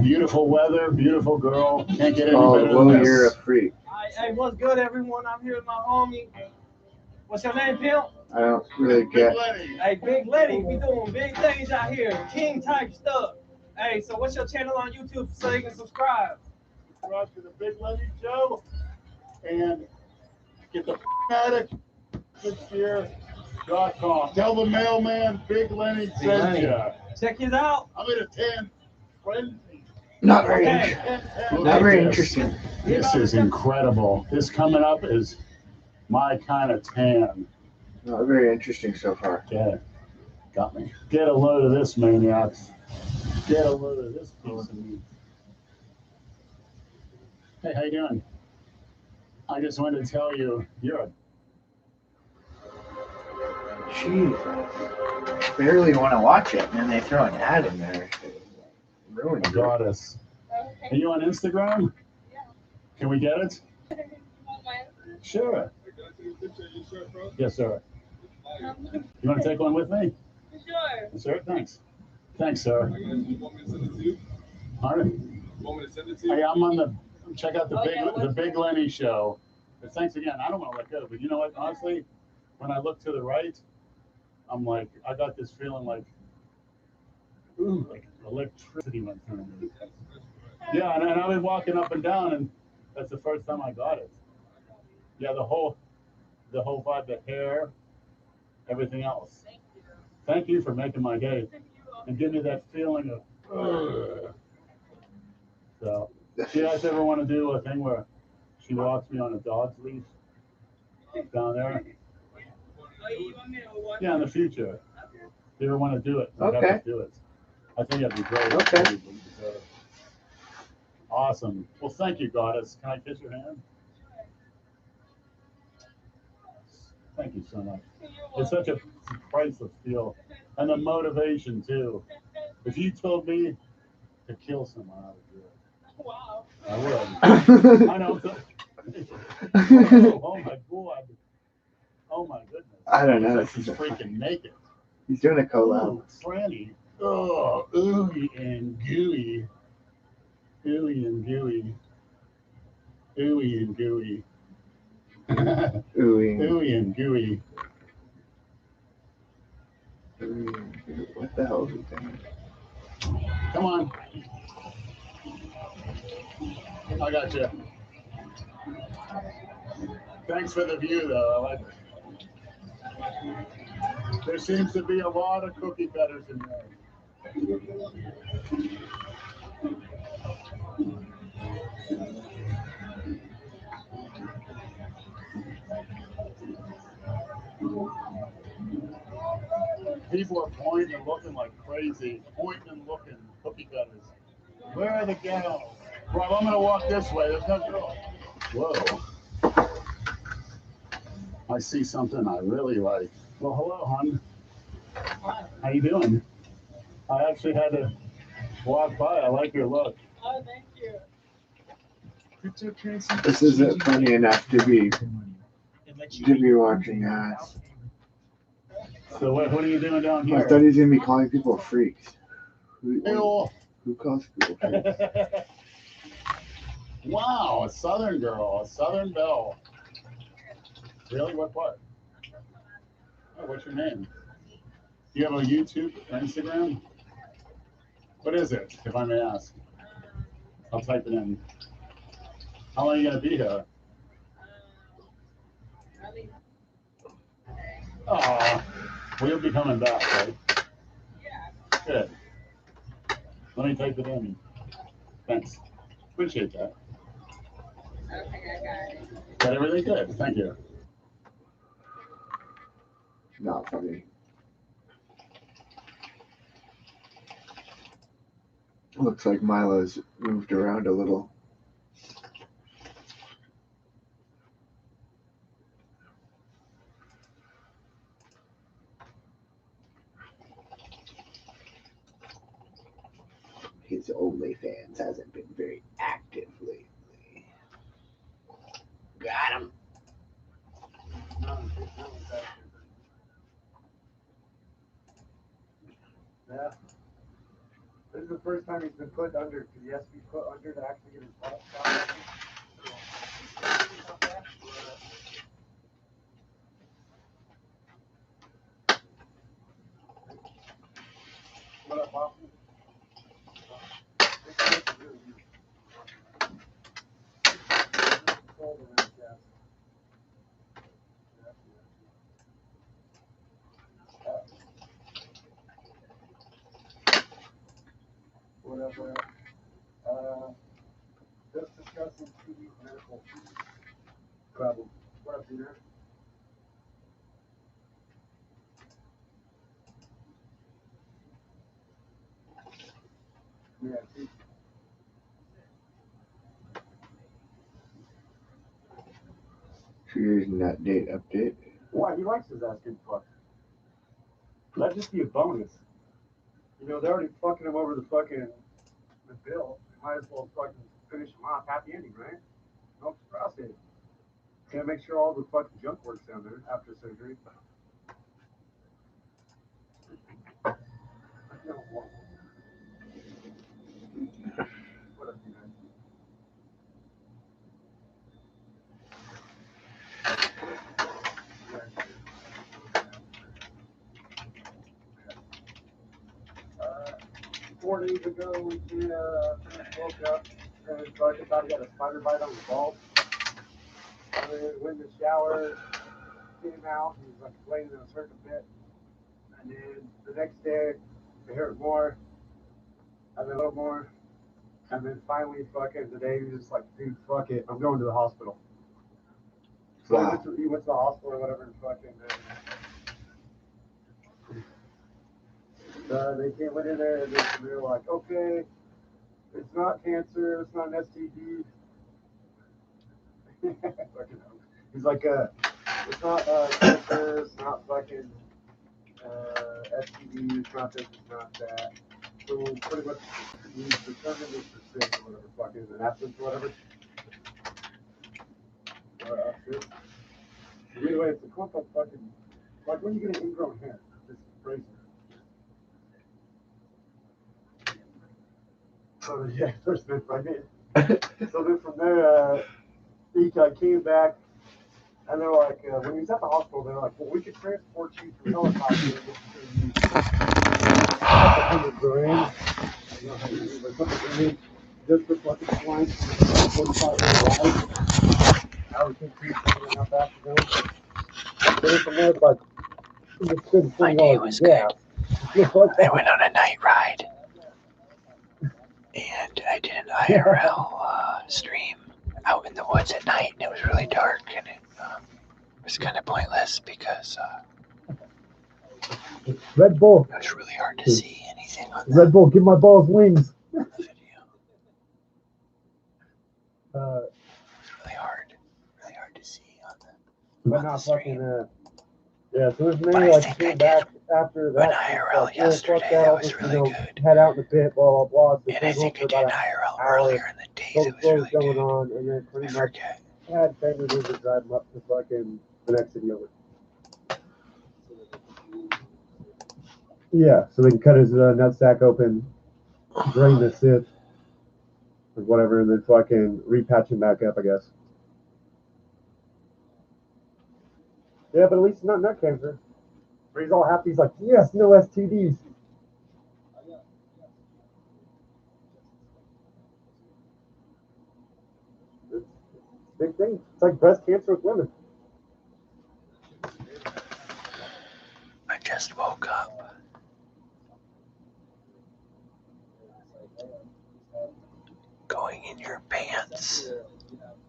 Beautiful weather, beautiful girl. Can't get any Oh, better well, than this. you're a freak. Hey, what's good, everyone? I'm here with my homie. What's your name, Pimp? I don't really get. Hey, Big Letty. We doing big things out here. King type stuff. Hey, so what's your channel on YouTube so you can subscribe? Subscribe to the Big Lenny Show and get the addict. SleepStream.com. Tell the mailman Big Lenny sent you. Check it out. I'm in a 10 frenzy. Not very, not very This. interesting. This is incredible. This coming up is my kind of tan. Not very interesting so far. Okay. Got me. Get a load of this, maniacs. Get a load of this piece of meat. Hey, how you doing? I just wanted to tell you, you're a... Jeez. Barely want to watch it, and then they throw an ad in there. Ruined it. goddess. Are you on Instagram? Yeah. Can we get it? You want my Sure. Yes, sir. answer? You want to take one with me? Sure. Yes, sir. Thanks. Thanks, sir. All right. Hey, I'm on the. Check out the Big Lenny Show. But thanks again. I don't want to let go, but you know what? Honestly, when I look to the right, I'm like, I got this feeling like, ooh, like electricity went through me. Yeah, and I've been walking up and down, and that's the first time I got it. Yeah, the whole vibe, the hair, everything else. Thank you for making my day and give me that feeling of, ugh. So, do you guys ever want to do a thing where she walks me on a dog's leash down there? Yeah, in the future. If you ever want to do it, we have to do it. I think that'd be great. Okay. Awesome. Well, thank you, Goddess. Can I kiss your hand? Thank you so much. It's such a priceless feel. And the motivation, too. If you told me to kill someone, I would do it. Wow. I would. I know. Oh, my God. Oh, my goodness. I don't know. She's freaking naked. He's doing a collab. Ooh, Franny. Oh, ooey and gooey. Ooey and gooey. Ooey and gooey. Ooey and gooey. What the hell is he doing? Come on. I got you. Thanks for the view, though. I like it. There seems to be a lot of cookie cutters in there. People are pointing and looking like crazy. Pointing and looking. Cookie cutters. Where are the gals? Rob, I'm going to walk this way. There's no girl. Whoa. I see something I really like. Well, hello, hon. How you doing? I actually had to walk by. I like your look. Oh, thank you. Cryptocurrency. This isn't funny enough to be watching ads. So what are you doing down here? I thought he was going to be calling people freaks. Who calls people freaks? Wow, a southern girl, a southern belle. Really? What part? Oh, what's your name? Do you have a YouTube or Instagram? What is it, if I may ask? I'll type it in. How long are you going to be here? Oh, well, you'll be coming back, right? Yeah. Good. Let me type it in. Thanks. Appreciate that. Okay, I got it. Got everything good. Thank you. Not funny. Looks like Milo's moved around a little. His OnlyFans hasn't been very active lately. Got him. Yeah. This is the first time he's been put under, because he has to be put under to actually get his butt shot. What up, Austin? Whatever. Just discussing TV medical problem. What up, Peter? Yeah, see. Here's an update. Why? He likes his ass getting fucked. That'd just be a bonus. You know, they're already fucking him over the bill. Might as well fucking finish him off. Happy ending, right? No prostate. Can't make sure all the fucking junk works down there after surgery. What up, you guys? days ago, we woke up and fucking thought he got a spider bite on his balls. And then went in the shower, came out, and he was like complaining that it was hurting a bit. And then the next day, it hurt more, and then a little more. And then finally, fucking today, he was just like, dude, fuck it, I'm going to the hospital. So Wow. he went to the hospital or whatever, and fucking. They went in there, and they were like, okay, it's not cancer, it's not an STD. He's like, it's not cancer, it's not fucking STD, it's not this, it's not that. So pretty much he's determined it's for sick or whatever, fucking an absence or whatever. Shit. Anyway, it's a clump of fucking, like when you get an ingrown hair, it's crazy. So yeah, first been pregnant. So then from there, he came back, and they're like, when he was at the hospital, they're like, well, we could transport you through helicopter. $100,000. Just for fucking flying 45 minute ride. I would think how fast you're going. Then from there, like, My day was good. I went on a night ride, and I did an IRL stream out in the woods at night, and it was really dark, and it was kind of pointless because Red Bull. It was really hard to see anything on Red Bull, give my balls wings. the video. It was really hard to see on the Fucking, stream. yeah, so there's But many I like think came I back after that. An IRL yesterday, that was really good. Head out in the pit, blah blah blah. So And I think I did an IRL earlier in the day that was really going good. on, and then pretty I much forget. had family members drive them up to fucking the next city over. Yeah, so they can cut his nutsack open, drain the cyst, or whatever, and then fucking repatch him back up, I guess. Yeah, but at least not nut cancer. But he's all happy. He's like, yes, no STDs. It's a big thing. It's like breast cancer with women. I just woke up. Going in your pants.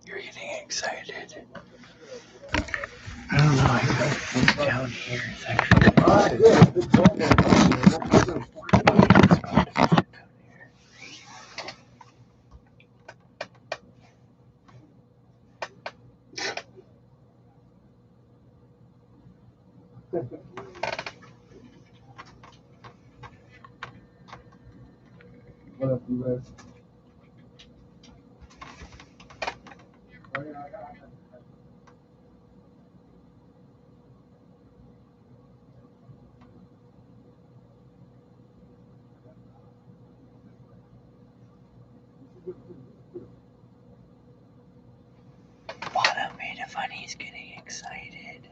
You're getting excited. I don't know, I think down here is actually What up, you guys? Lana made a fun, he's getting excited.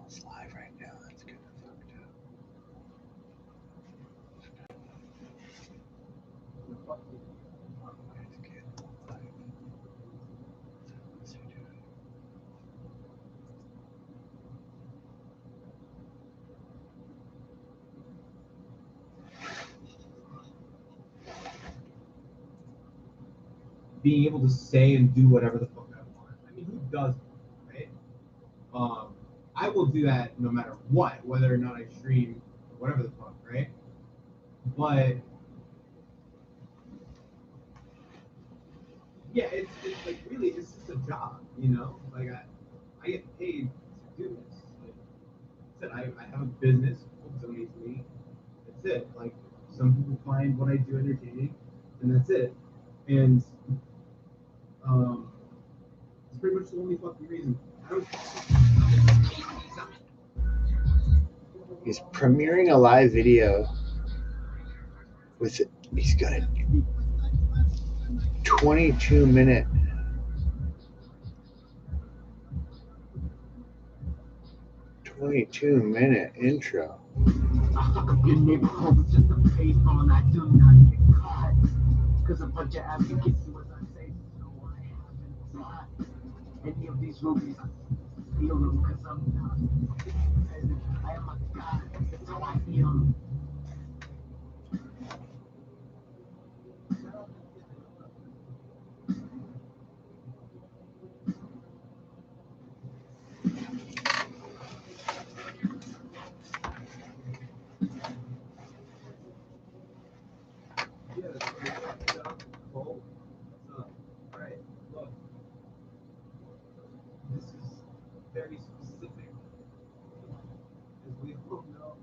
It's live right now, that's kind of fucked up. Being able to say and do whatever the fuck I want. I mean, who does, right? I will do that no matter what, whether or not I stream, or whatever the fuck, right? But yeah, it's like really, it's just a job, you know. Like I get paid to do this. Like I said, I have a business, folks donate to me. It's that's it. Like, some people find what I do entertaining, and that's it. And it's pretty much the only fucking reason. He's premiering a live video with it. He's got a 22-minute intro. Your neighborhood is just a payphone. I do not get caught. Cause a bunch of advocates do as I say, so I haven't taught any of these rubies. Feel them cause I'm not. I am a god. That's how I feel. Right? Look, this is very specific. As we all know.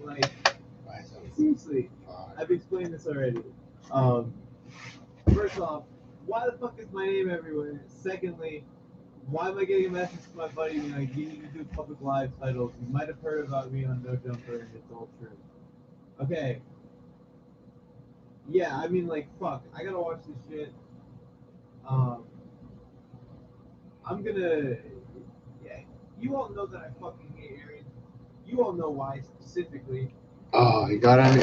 Like, seriously, I've explained this already. First off, why the fuck is my name everywhere? Secondly, why am I getting a message to my buddy being like, you need to do public live titles? You might have heard about me on No Jumper, and it's all true. Okay. Yeah, I mean, like, fuck, I gotta watch this shit. I'm gonna. Yeah, you all know that I fucking hate Aaron. You all know why specifically. Oh, he got on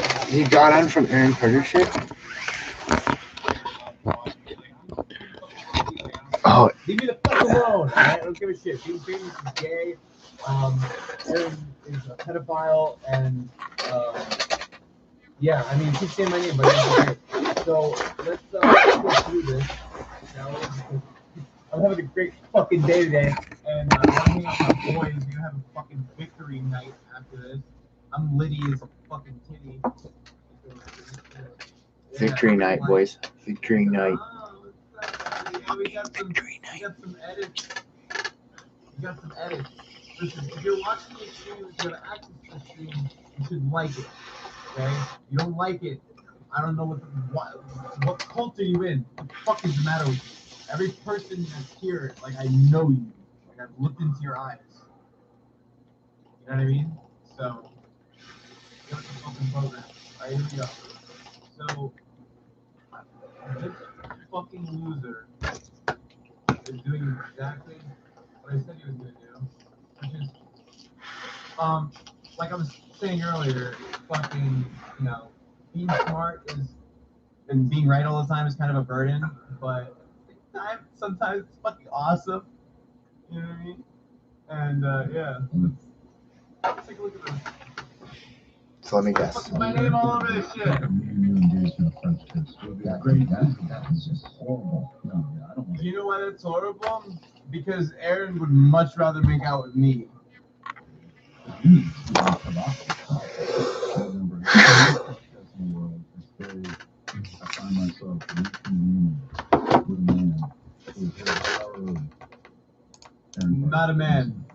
from Aaron Carter's shit? Oh. Leave me the fuck alone, right? I don't give a shit. Being famous is gay. Aaron is a pedophile, and yeah, I mean, keep saying my name, but so let's go through this. I'm having a great fucking day today, and I'm hanging out with my boys. We're gonna have a fucking victory night after this. I'm litty as a fucking titty. Victory night, boys. Victory night. We got some edits. Listen, if you're watching the stream, if you have access to the stream, you should like it. Okay? You don't like it, I don't know what cult are you in? What the fuck is the matter with you? Every person that's here, like, I know you. Like, I've looked into your eyes. You know what I mean? So, get the fucking program. Alright, here we go. So, this fucking loser is doing exactly what I said he was gonna do, which is, like I was saying earlier, fucking, you know, being smart is, and being right all the time is kind of a burden, but sometimes it's fucking awesome. You know what I mean? And yeah, let's take a look at this. So let me guess. What's my name all over this shit? Do you know why that's horrible? Because Aaron would much rather make out with me. Not a man.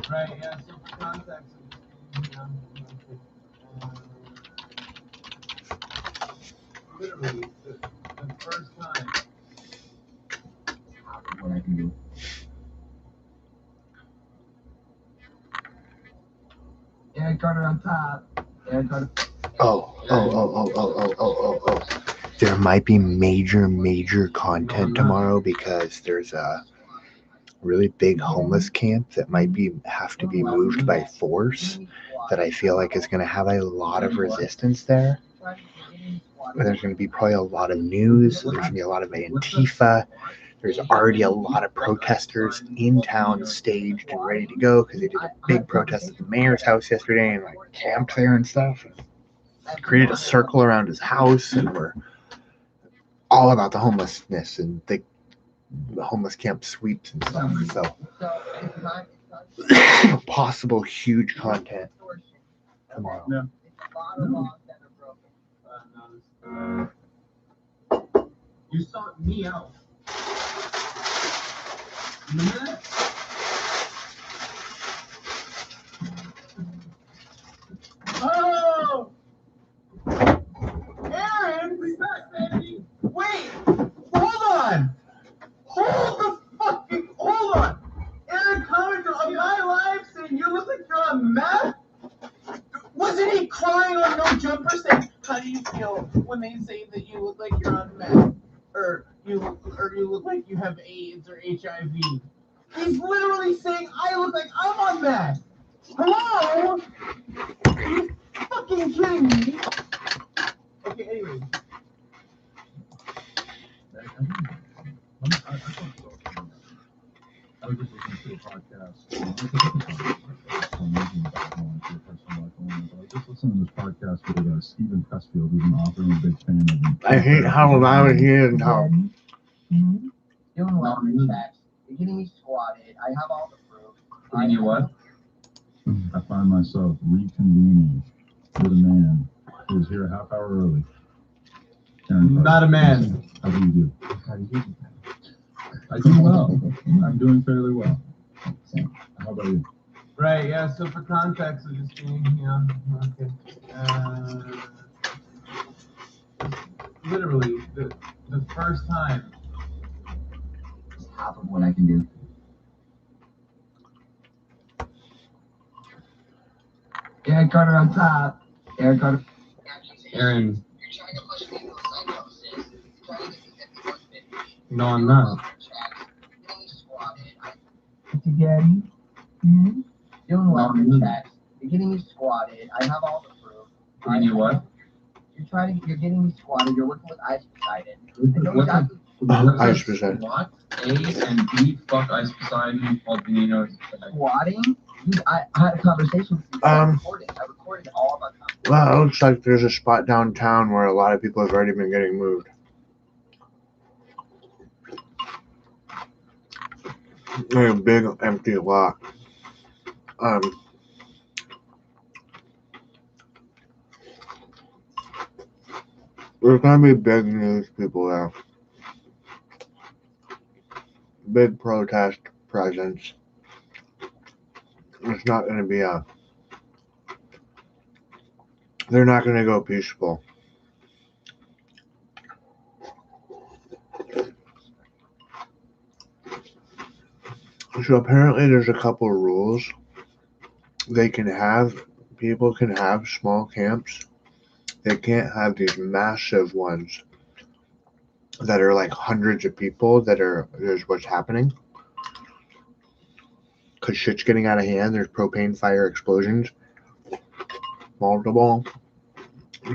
Right, yeah, so for context, literally, the first time. What I can do. Aaron Carter on top. Aaron Carter. Oh. There might be major content tomorrow because there's a really big homeless camp that might have to be moved by force that I feel like is going to have a lot of resistance there. There's going to be probably a lot of news. There's going to be a lot of Antifa. There's already a lot of protesters in town staged and ready to go because they did a big protest at the mayor's house yesterday and like camped there and stuff. And created a circle around his house, and we're all about the homelessness and the homeless camp sweeps and stuff. So possible huge content tomorrow. Yeah. You sought me out. Remember that? Oh! Aaron, we back, baby. Wait! Hold on! Hold on! Aaron commented on my live saying you look like you're on meth? Wasn't he crying on No Jumper saying, how do you feel when they say that you look like you're on meth? Or you look like you have AIDS or HIV? He's literally saying I look like I'm on meth! Hello? Are you fucking kidding me? Okay, anyway. I was just listening to a podcast. I was just listening to this podcast with Stephen Pressfield, who's an author and a big fan of him. I hate how loud he is and how. Doing well in the chat. You're getting me squatted. I have all the proof. You know what? I find myself reconvening with a man who's here a half hour early. Not a man. How do you do? I do well. I'm doing fairly well. How about you? Right, yeah, so for context, I'm just being, okay. Literally, the first time. It's half of what I can do. Eric Carter on top. Eric Carter. Aaron. No, I'm not. Again. Doing well in the chat. You're getting me squatted. I have all the proof. You what? You're getting me squatted. You're working with Ice Poseidon. Ice Poseidon. What? A and B, fuck Ice Poseidon, Albino. Squatting? I had a conversation with you. I recorded all of our conversations. Well, it looks like there's a spot downtown where a lot of people have already been getting moved. Like a big empty lot. There's gonna be big news people there. Big protest presence. It's not gonna be they're not gonna go peaceful. So apparently there's a couple of rules. People can have small camps. They can't have these massive ones that are like hundreds of people there's what's happening. Because shit's getting out of hand. There's propane fire explosions. Multiple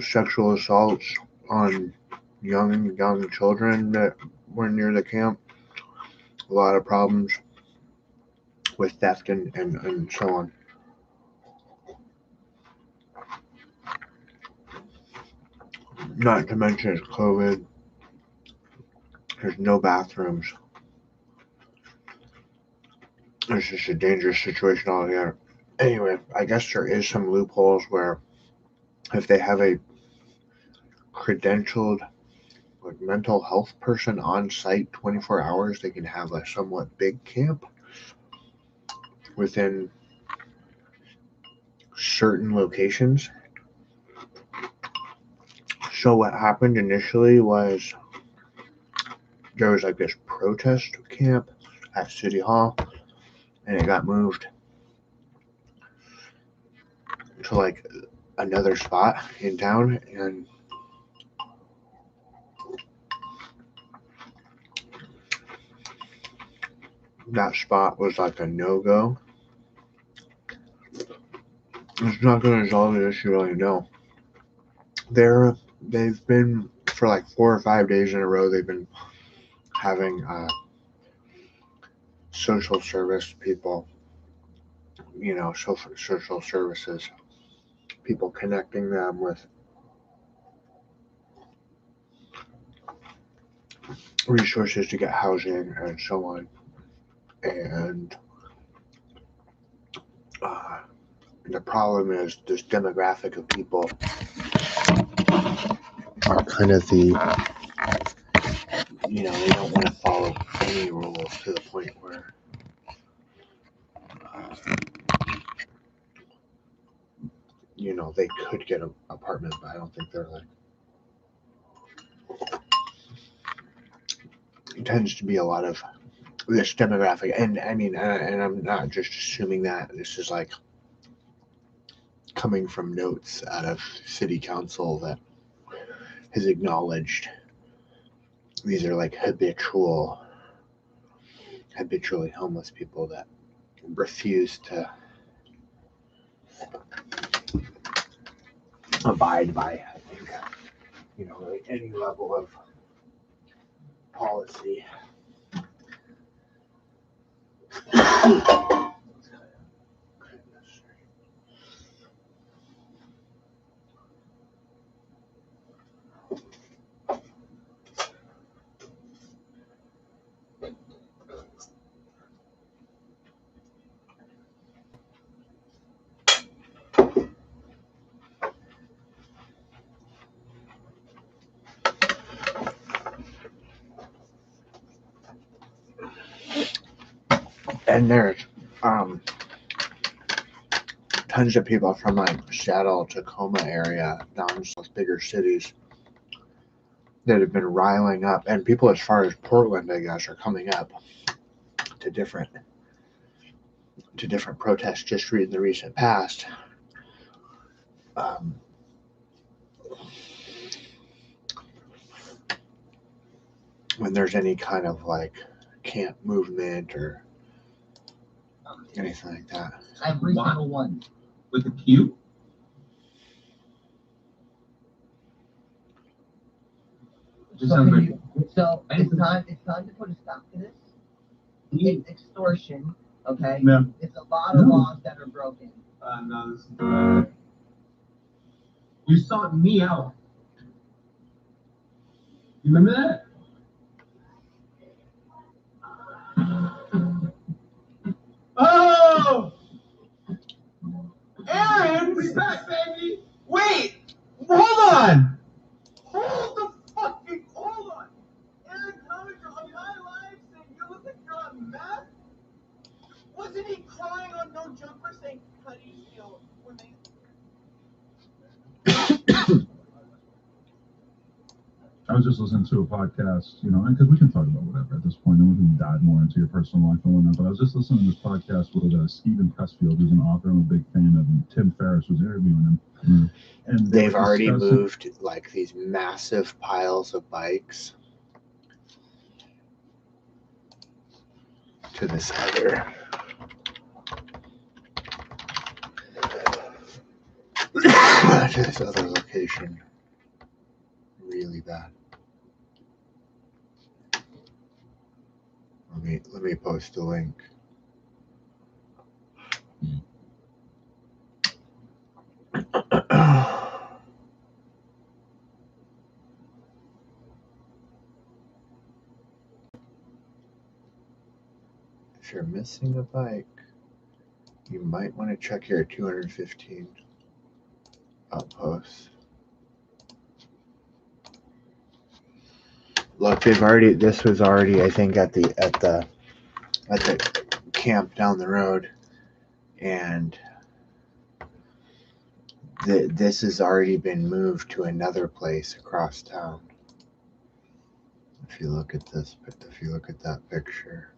sexual assaults on young children that were near the camp. A lot of problems with theft and so on. Not to mention it's COVID. There's no bathrooms. It's just a dangerous situation altogether. Anyway, I guess there is some loopholes where if they have a credentialed mental health person on site 24 hours, they can have a somewhat big camp within certain locations. So what happened initially was there was like this protest camp at City Hall, and it got moved to like another spot in town, and that spot was like a no-go. It's not going to resolve the issue, really, no. They've been, for like 4 or 5 days in a row, they've been having social service people, social services, people connecting them with resources to get housing and so on. And the problem is this demographic of people are kind of the you know, they don't want to follow any rules to the point where you know, they could get an apartment, but I don't think they're like. It tends to be a lot of this demographic, and I mean, and I'm not just assuming that. This is like coming from notes out of city council that has acknowledged these are like habitually homeless people that refuse to abide by, I think, you know, really any level of policy. And there's tons of people from like Seattle, Tacoma area, down to those bigger cities that have been riling up, and people as far as Portland, I guess, are coming up to different protests just in the recent past. When there's any kind of like camp movement or anything like that. Every single one. With a Q? So it's time to put a stop to this. It's extortion, okay? No. It's a lot of laws that are broken. No, this is you sought me out. You remember that? Oh! Aaron, we back, baby! Wait! Hold on! Hold on! Aaron commented on my live saying you look like you're on meth? Wasn't he crying on No Jumper saying, how do you feel when they... I was just listening to a podcast, you know, because we can talk about whatever at this point, and we can dive more into your personal life and whatnot. But I was just listening to this podcast with Stephen Pressfield, who's an author I'm a big fan of, and Tim Ferriss was interviewing him. And they've already moved like these massive piles of bikes to this other location. Really bad. Let me post a link. If you're missing a bike, you might want to check your 215 outposts. Look, this was already, I think, at the camp down the road, and this has already been moved to another place across town. If you look at this, if you look at that picture,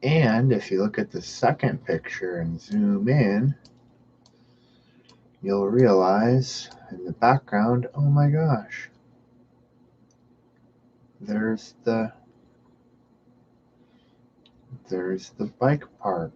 and if you look at the second picture and zoom in, you'll realize in the background, oh my gosh, there's the bike park.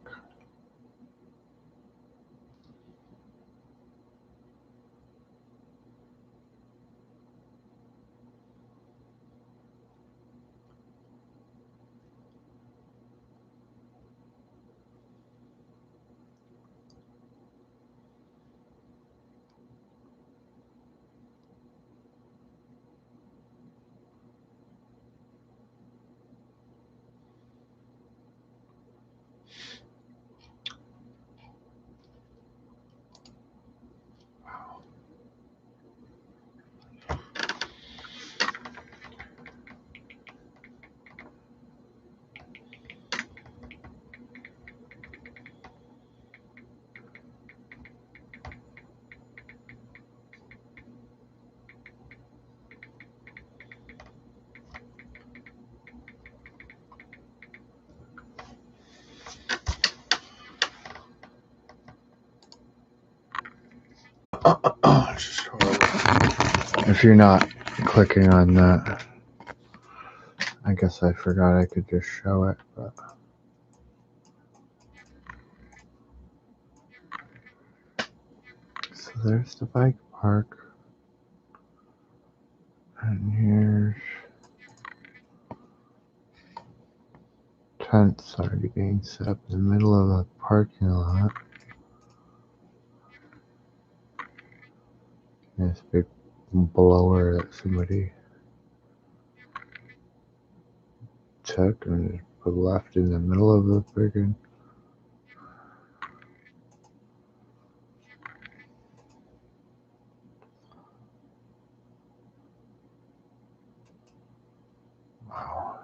If you're not clicking on that, I guess I forgot I could just show it, but so there's the bike park, and here's tents already being set up in the middle of a parking lot. This big blower that somebody took and put left in the middle of the friggin' wow.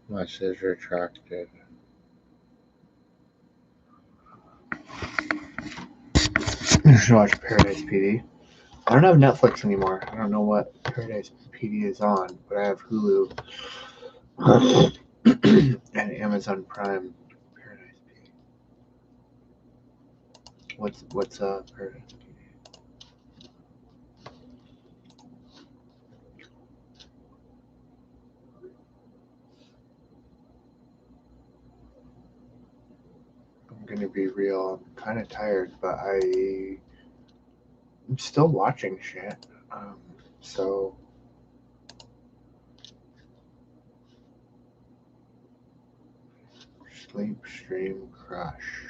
Message retracted. You should watch Paradise PD. I don't have Netflix anymore. I don't know what Paradise PD is on, but I have Hulu and Amazon Prime. Paradise PD. What's Paradise PD? I'm gonna be real. I'm kind of tired, but I'm still watching shit. So SleepStream Crush.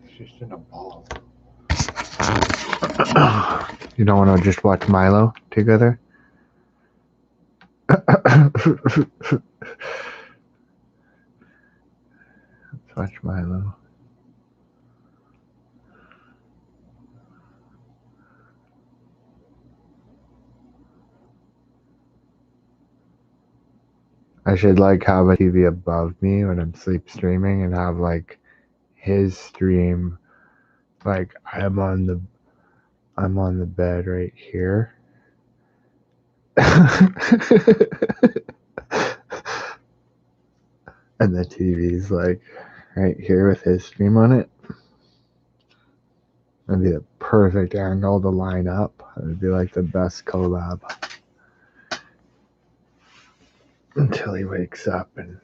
It's just in a ball. You don't want to just watch Milo together? Let's watch Milo. I should like have a TV above me when I'm sleep streaming and have like his stream, like I'm on the bed right here. And the TV's like right here with his stream on it. That'd be the perfect angle to line up. It would be like the best collab. Until he wakes up and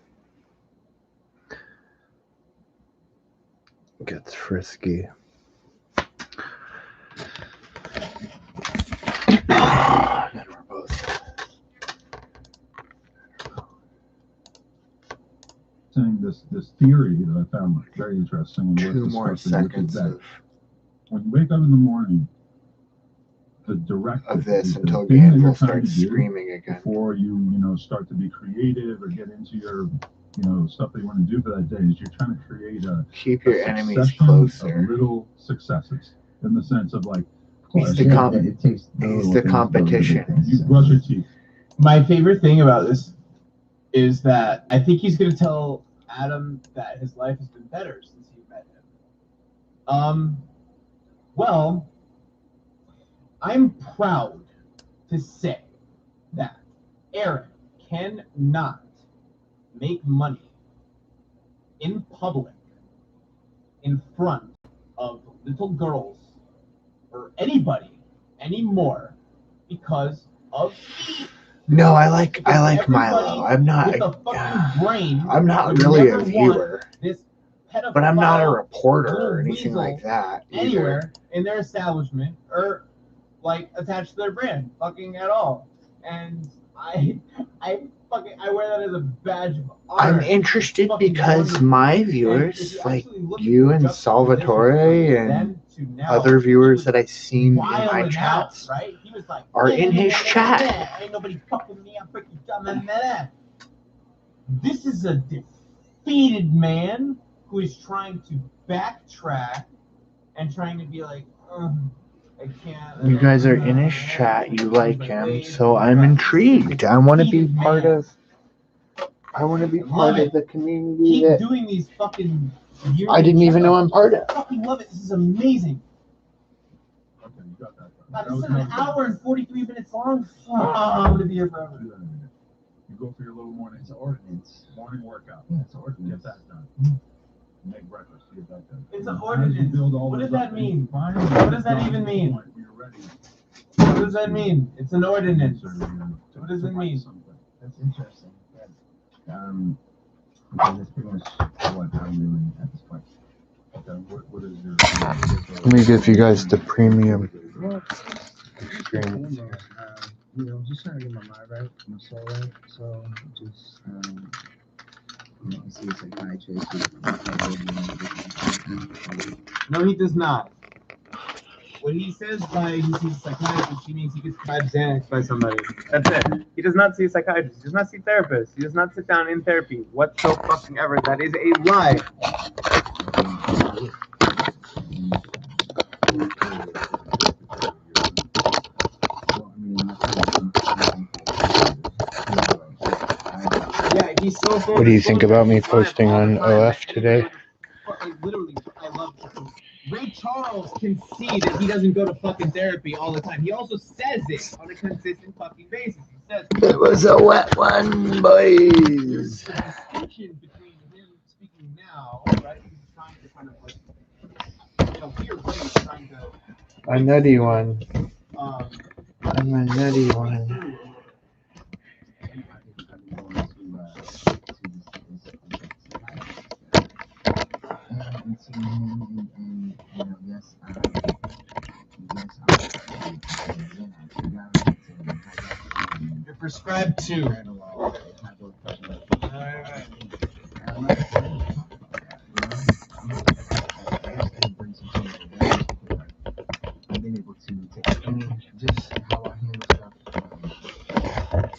gets frisky. Then we're both saying this theory that I found very interesting. And 2 more seconds of when you wake up in the morning, the directive of this the until thing that Gabe you're will trying start to do screaming again. before you start to be creative or get into your stuff that you want to do for that day is you're trying to create keep your enemies succession closer. of little successes in the sense of like He's the competition. You brush your teeth. My favorite thing about this is that I think he's going to tell Adam that his life has been better since he met him. Well, I'm proud to say that Aaron cannot make money in public in front of little girls or anybody anymore because of No, I like Milo. I'm not really a viewer, but I'm not a reporter or anything like that anywhere in their establishment or like attached to their brand fucking at all. And I wear that as a badge of honor. I'm interested because my viewers, like you and Salvatore and other viewers that I've seen in my chats, are in his chat. Ain't nobody fucking me. I'm freaking dumb and that. This is a defeated man who is trying to backtrack and trying to be like, I can't. You guys are in his chat. You like him, so I'm intrigued. I want to be part of. I want to be part of the community. Keep doing these fucking. I didn't even know I'm part of. I fucking love it. This is amazing. Okay, you got that. God, this is an hour and 43 minutes long. I'm gonna be here forever. You go for your little morning. It's an ordinance. Morning workout. Yeah, it's an ordinance. Get that done. Make breakfast. Get that done. It's an ordinance. What does that mean? What What does that even mean? What does that mean? It's an ordinance. What does it mean? That's interesting. Because that's pretty much what I'm doing at this point. Okay, what is your... Let me give you guys the premium experience. You know, just trying to get my mind right, my soul right. So just, you know, I see a psychiatrist. No, he does not. When he says by he sees a psychiatrist, he means he gets prescribed Xanax by somebody. That's it. He does not see a psychiatrist. He does not see therapists. He does not sit down in therapy whatsoever. That is a lie. Yeah, he's so. What do you think about me posting on OF today? Literally, I love it. Ray Charles can see that he doesn't go to fucking therapy all the time. He also says it on a consistent fucking basis. He says it was a wet one, boys. There's a distinction between him speaking now, right? He's trying to kind of like, in a weird way, he's trying to. A nutty one. I'm a nutty one. You're prescribed to. I've been able to take, I mean, just how I handle stuff,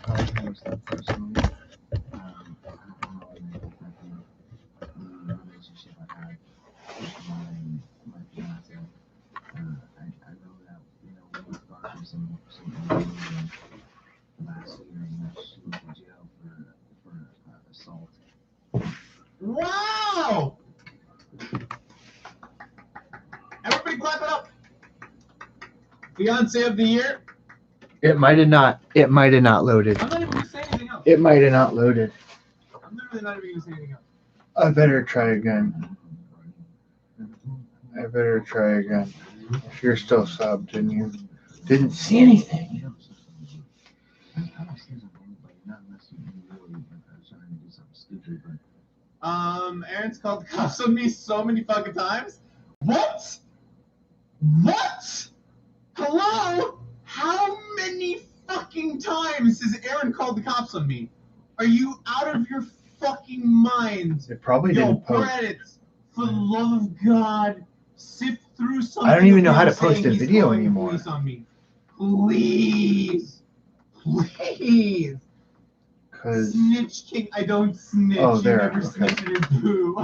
how I handle stuff personally, and how I make the relationship I have with my fiance. I know that, you know, we've gone through some last year, and she went to jail for assault. Wow! Everybody clap it up. Fiance of the year. It might have not. It might have not loaded. I'm not even gonna say anything else. It might have not loaded. I'm literally not even gonna say anything else. I better try again. I better try again. If you're still subbed and you didn't see anything. Aaron's called the cops on me so many fucking times. What? What? Hello? How many fucking times has Aaron called the cops on me? Are you out of your fucking mind? It probably didn't post. Reddit, for the love of God, sift through something. I don't even know of how him to post saying a he's video calling the anymore. police on me. Please. Please. Cause Snitch king. I don't snitch. Oh, there. You never snitch in your poo.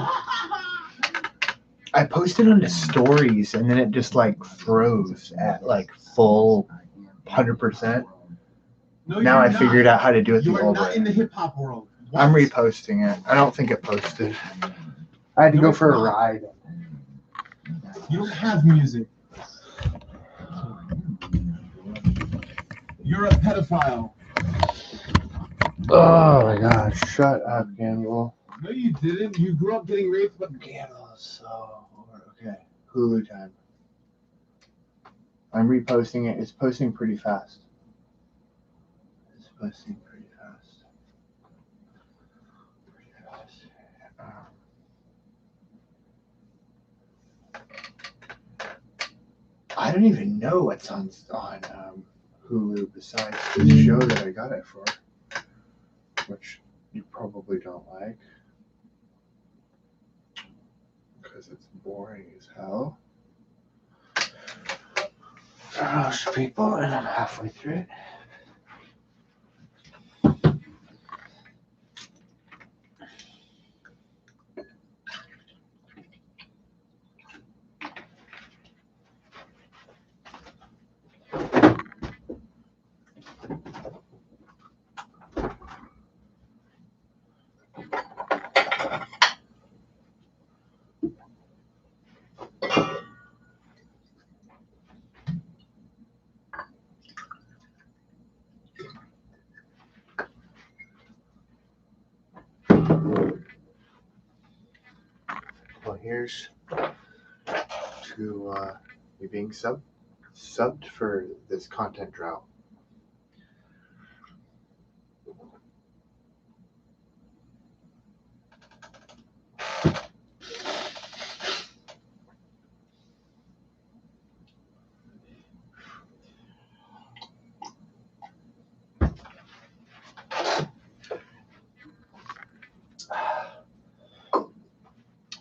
I posted on the stories and then it just like froze at like full 100%. No, now I you're figured not. out how to do it the You are old not way. in the hip hop world. What? I'm reposting it. I don't think it posted. I had to No, go it's for a not. ride. You don't have music. You're a pedophile. Oh my gosh, shut up, Gamble. No, you didn't. You grew up getting raped by Gamble, so okay. Hulu time. I'm reposting it. It's posting pretty fast. It's posting pretty fast. I don't even know what's on Hulu besides the show that I got it for, which you probably don't like because it's boring as hell. Gosh, people, and I'm halfway through it. here's to you being subbed for this content drought.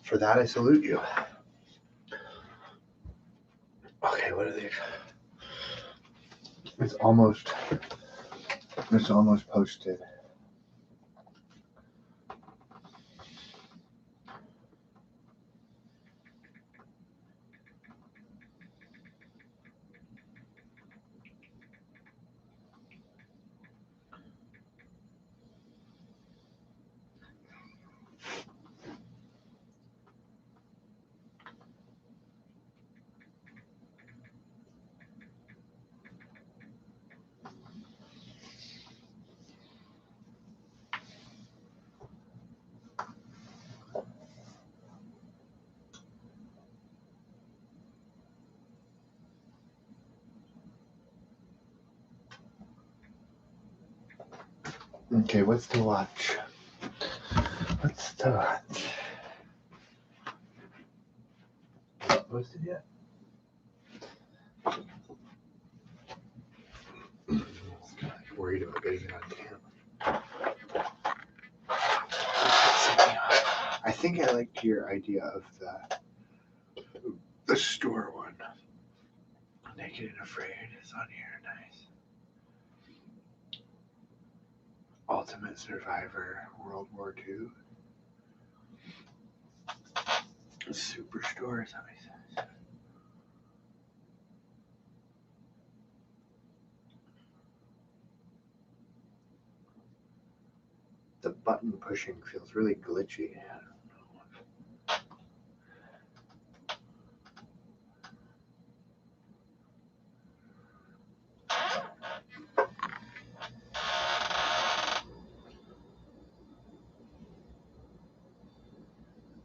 For that, I salute you. Okay, what are these? It's almost posted. Okay, what's to watch? What's to watch? Not posted yet? I'm worried about getting it on camera. I think I liked your idea of the store one. Naked and Afraid is on here, nice. Ultimate Survivor, World War II. Superstore is how he says. The button pushing feels really glitchy.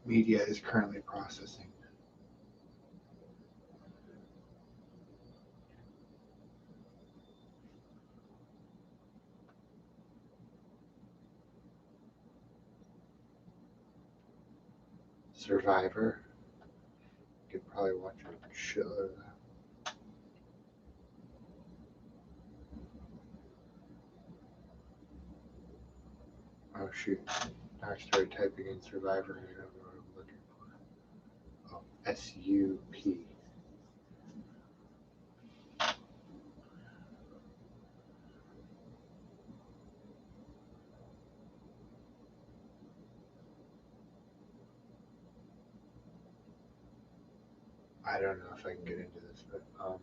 Media is currently processing. Survivor. You could probably watch a show. Oh shoot. Now I started typing in Survivor and I don't know what I'm looking for. Oh, SUP. I don't know if I can get into this, but oh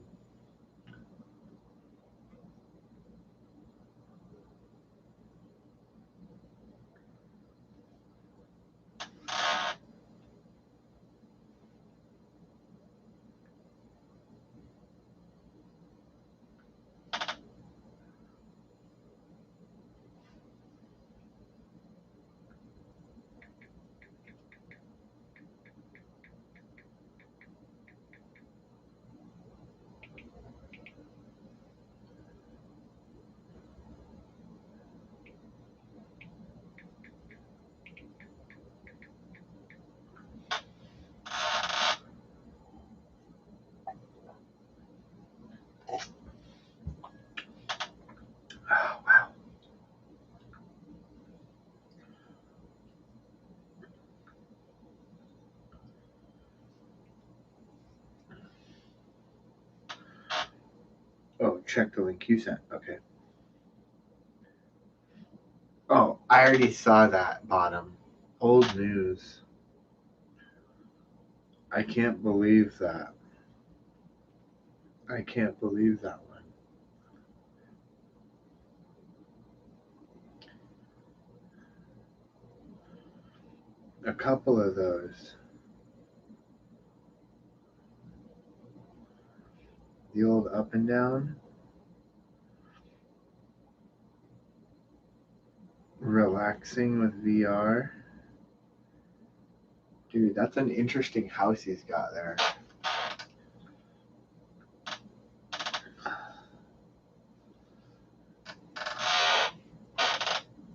wow. Oh, check the link you sent. Okay. Oh, I already saw that bottom. Old news. I can't believe that. I can't believe that one. A couple of those. The old up and down. Relaxing with VR. Dude, that's an interesting house he's got there.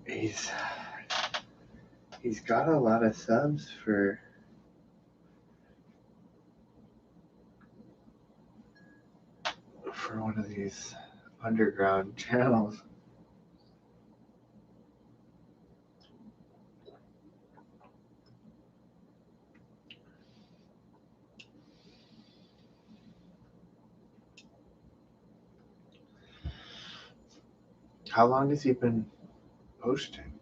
He's got a lot of subs for one of these underground channels. How long has he been posting?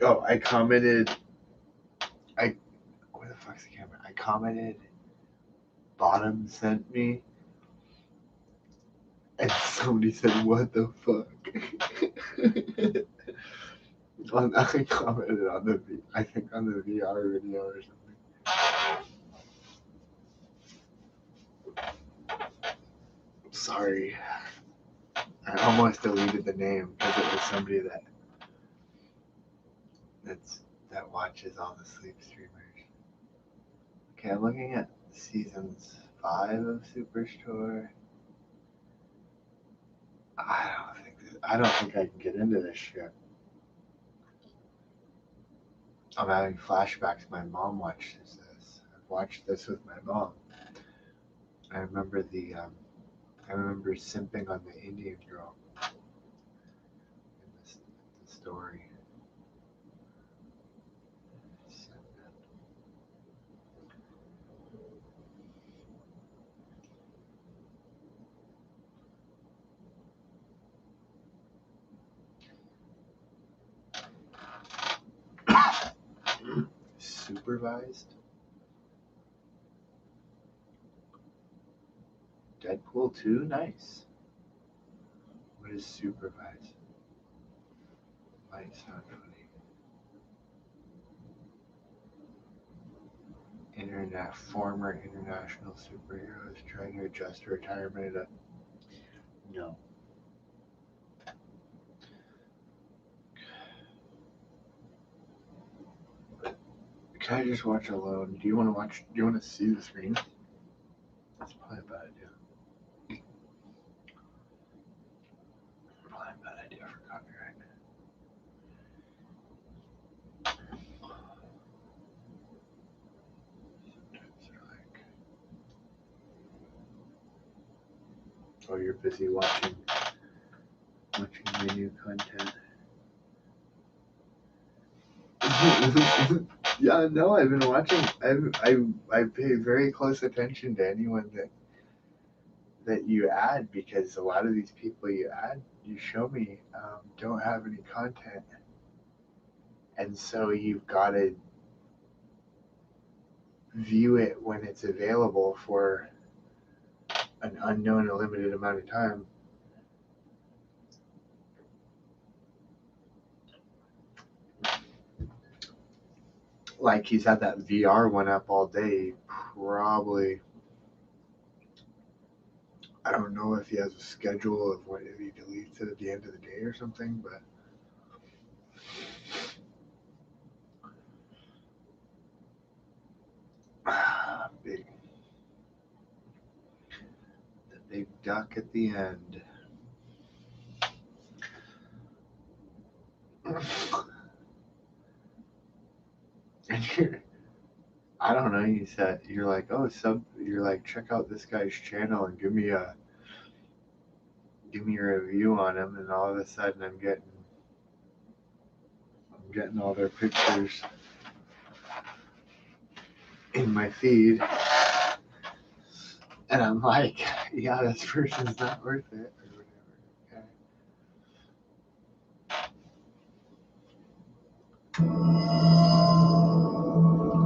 Oh, I commented. Where the fuck's the camera? I commented. Bottom sent me, and somebody said, "What the fuck?" I commented on the VR video or something. Sorry, I almost deleted the name because it was somebody that watches all the sleep streamers. Okay, I'm looking at seasons 5 of Superstore. I don't think I can get into this shit. I'm having flashbacks. My mom watches this. I've watched this with my mom. I remember simping on the Indian girl in the story. Supervised? Deadpool 2? Nice. What is supervised? Might sound funny. Former international superheroes trying to adjust to retirement. No. Can I just watch alone? Do you want to see the screen? That's probably a bad idea. Probably a bad idea for copyright. Sometimes they're like, oh, you're busy watching my new content. Yeah, no, I've been watching. I pay very close attention to anyone that you add, because a lot of these people you show me don't have any content, and so you've got to view it when it's available for an unknown or limited amount of time. Like, he's had that VR one up all day. Probably, I don't know if he has a schedule of when, if he deletes it at the end of the day or something, but the big duck at the end. And I don't know, you said, you're like, oh, you're like, check out this guy's channel and give me a review on him, and all of a sudden I'm getting all their pictures in my feed, and I'm like, yeah, this person's not worth it, or whatever. Okay.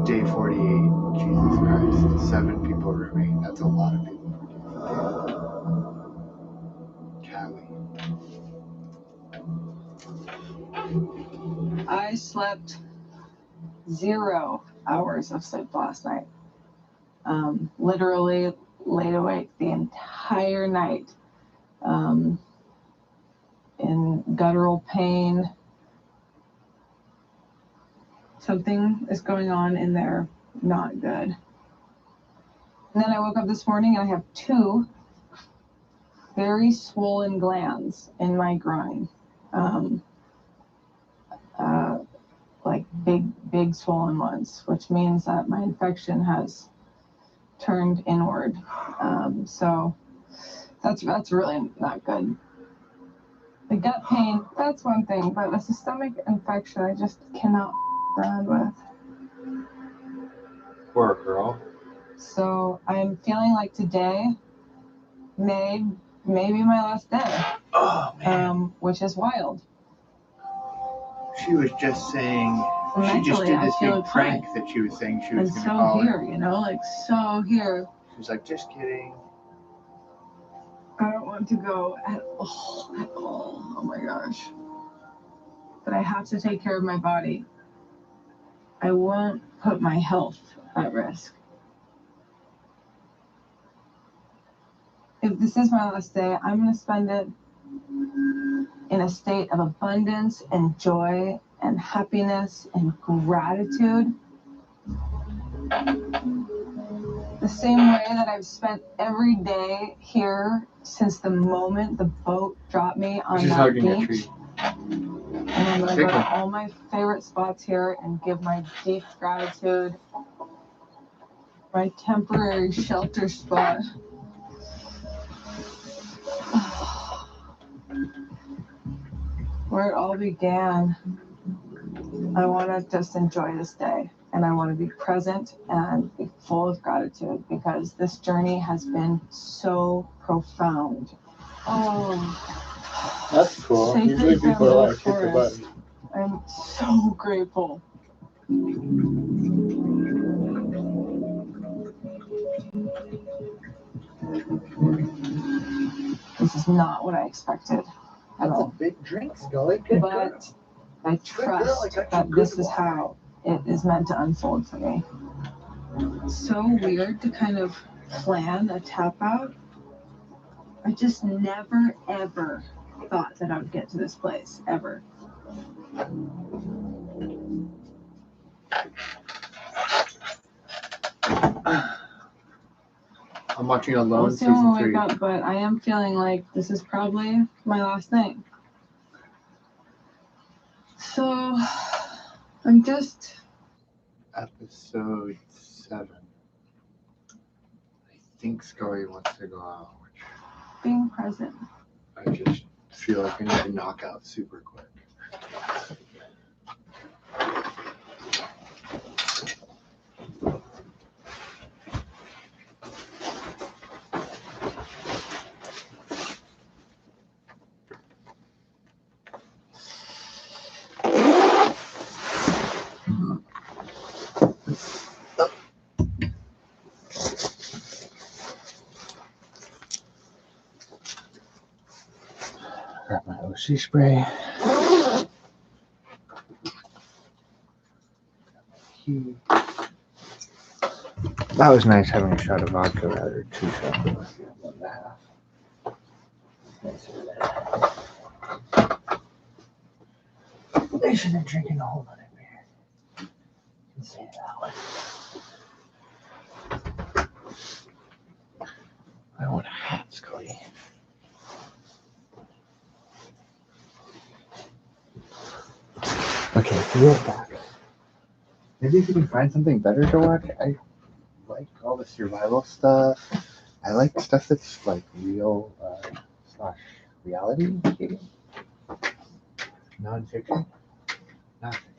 Day 48, Jesus Christ, 7 people remain. That's a lot of people. Callie. I slept 0 hours of sleep last night. Literally laid awake the entire night in guttural pain, something is going on in there, not good. And then I woke up this morning and I have 2 very swollen glands in my groin. Like big swollen ones, which means that my infection has turned inward. So that's really not good. The gut pain, that's one thing, but a systemic infection I just cannot around with. Poor girl. So I'm feeling like today may be my last day. Oh, man. Which is wild. She was just saying, she just did this big prank that she was saying she was going to call. And so here, you know, like so here. She's like, just kidding. I don't want to go at all. Oh my gosh. But I have to take care of my body. I won't put my health at risk. If this is my last day, I'm going to spend it in a state of abundance and joy and happiness and gratitude. The same way that I've spent every day here since the moment the boat dropped me on that beach. And I'm going to go to all my favorite spots here and give my deep gratitude. My temporary shelter spot. Where it all began. I want to just enjoy this day, and I want to be present and be full of gratitude because this journey has been so profound. Oh, that's cool. Usually people are like, hit the button. I'm so grateful. This is not what I expected at all. Big drink, Scully. Good but girl. I trust that this is how it is meant to unfold for me. It's so weird to kind of plan a tap out. I just never, ever thought that I would get to this place, ever. I'm watching Alone We'll see when season we 3. wake up, but I am feeling like this is probably my last thing. So, I'm just... Episode 7. I think Scully wants to go out. being present. I just feel like I need to knock out super quick. Grab my OC spray. That was nice having a shot of vodka rather than 2 shots of 1.5. They should have drinking a whole lot of beer. You can say it that way. I want a hat, Scotty. Okay, reel it back. Maybe if you can find something better to watch. I like all the survival stuff. I like stuff that's like real / reality, maybe. Non-fiction. Non-fiction.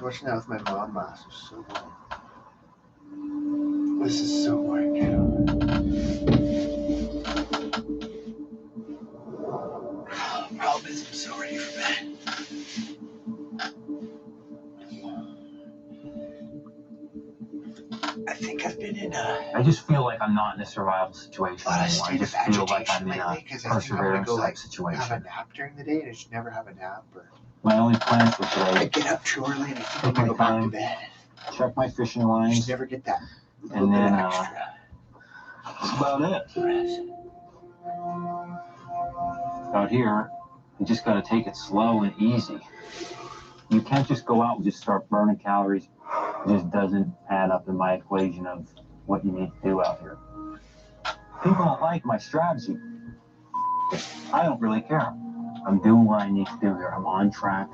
watching that with my mom last. It was so boring. This is so boring too. Problem is, I'm so ready for bed. I think I've been in a... I just feel like I'm not in a survival situation I anymore. I just feel like I'm in a perseverance type situation. Have a nap during the day, and I should never have a nap. Or My only plans for today, I get up too early, and I think I'm gonna go back to bed. check my fishing I lines, just never get that. and then extra. that's about it. Out here, you just gotta take it slow and easy. You can't just go out and just start burning calories. It just doesn't add up in my equation of what you need to do out here. People don't like my strategy. I don't really care. I'm doing what I need to do here. I'm on track.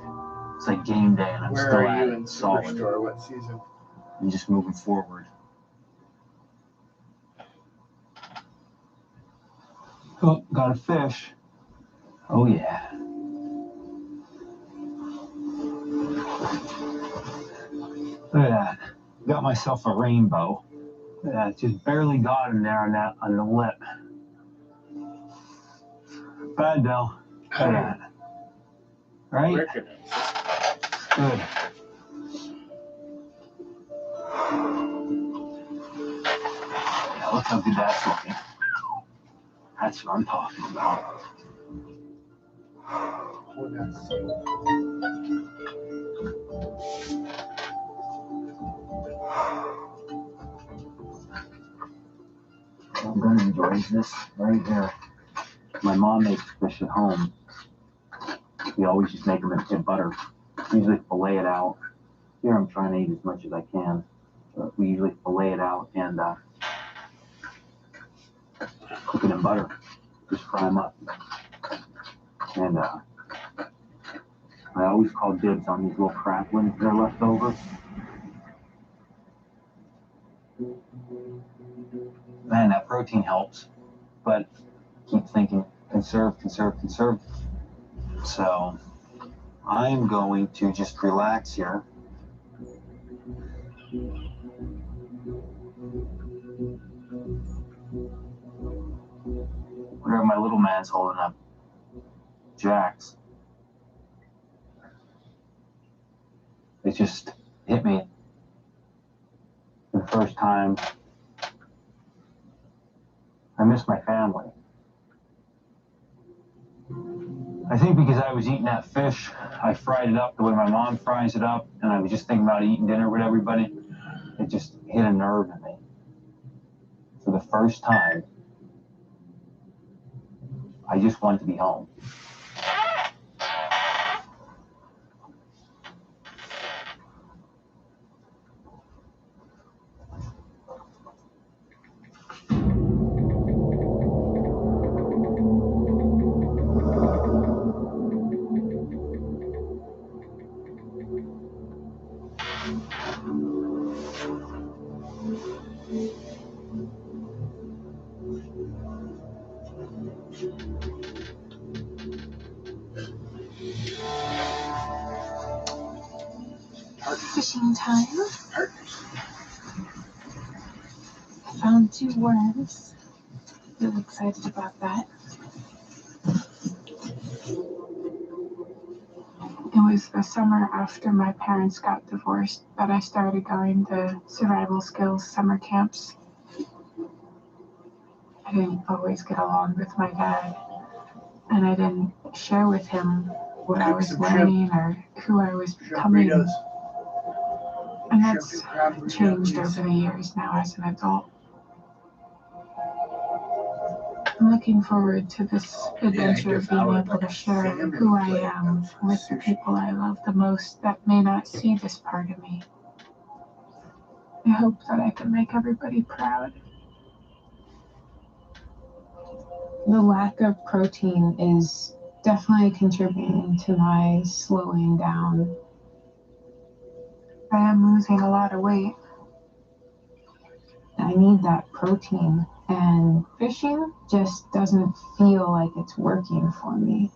It's like game day, and I'm Where still are at you it. in Solid. Superstore? What season? I'm just moving forward. Oh, got a fish. Oh yeah. Look at that. Got myself a rainbow. Look at that. Just barely got him there on the lip. Bad though. Look at that. Right? Good. Yeah, look how good that's looking. That's what I'm talking about. Oh, that's so... I'm gonna enjoy this right here. My mom makes fish at home. We always just make them in butter. Usually fillet it out. Here I'm trying to eat as much as I can. But we usually fillet it out and cook it in butter. Just fry them up. And I always call dibs on these little cracklings that are left over. Man, that protein helps, but keep thinking, conserve, conserve, conserve. So I'm going to just relax here. Whatever my little man's holding up. Jacks. It just hit me for the first time. I miss my family. I think because I was eating that fish, I fried it up the way my mom fries it up, and I was just thinking about eating dinner with everybody. It just hit a nerve in me. For the first time, I just wanted to be home. Fishing time. I found 2 worms. Really excited about that. It was the summer after my parents got divorced that I started going to survival skills summer camps. I didn't always get along with my dad, and I didn't share with him what I was learning or who I was becoming. And that's changed over the years now as an adult. I'm looking forward to this adventure of being able to share who I am with the people I love the most that may not see this part of me. I hope that I can make everybody proud. The lack of protein is definitely contributing to my slowing down. I am losing a lot of weight. I need that protein, and fishing just doesn't feel like it's working for me.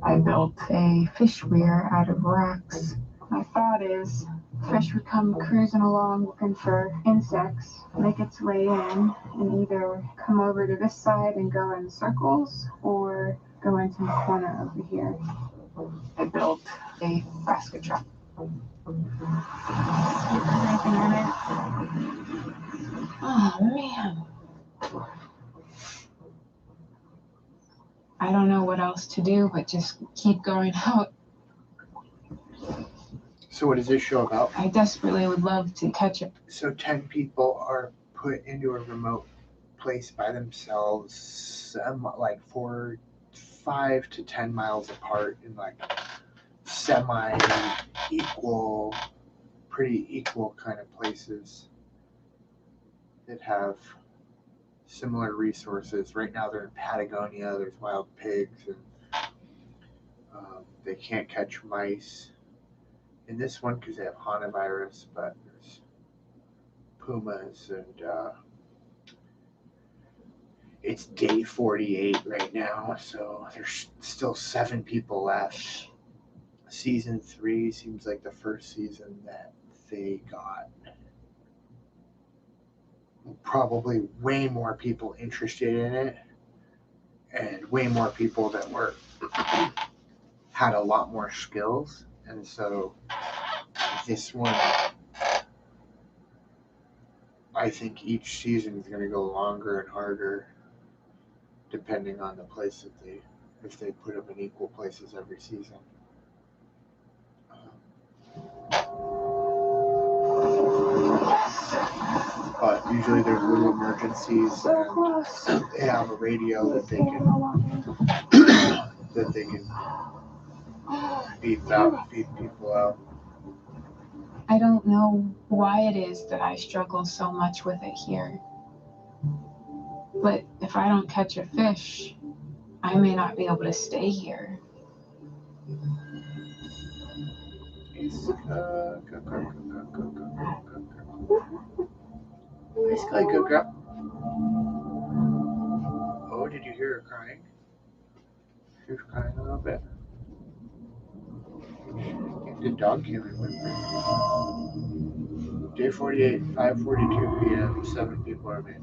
I built a fish weir out of rocks, My thought is fish would come cruising along looking for insects, make its way in, and either come over to this side and go in circles or go into the corner over here. I built a basket trap. Anything in it? Oh man. I don't know what else to do but just keep going out. So what does this show about? I desperately would love to catch it. So 10 people are put into a remote place by themselves, like 5 to 10 miles apart in like semi-equal, pretty equal kind of places that have similar resources. Right now they're in Patagonia, there's wild pigs, and they can't catch mice in this one because they have hantavirus, but there's pumas, and it's day 48 right now, so there's still 7 people left. Season 3 seems like the first season that they got probably way more people interested in it, and way more people that were had a lot more skills. And so this one, I think each season is going to go longer and harder depending on the place that if they put them in equal places every season. But usually there's little emergencies, and they have a radio that they can beep people out. I don't know why it is that I struggle so much with it here. But if I don't catch a fish, I may not be able to stay here. Basically, good girl. Oh, did you hear her crying? She was crying a little bit. The dog came in with me. Day 48, 5:42 p.m. 7 people are made.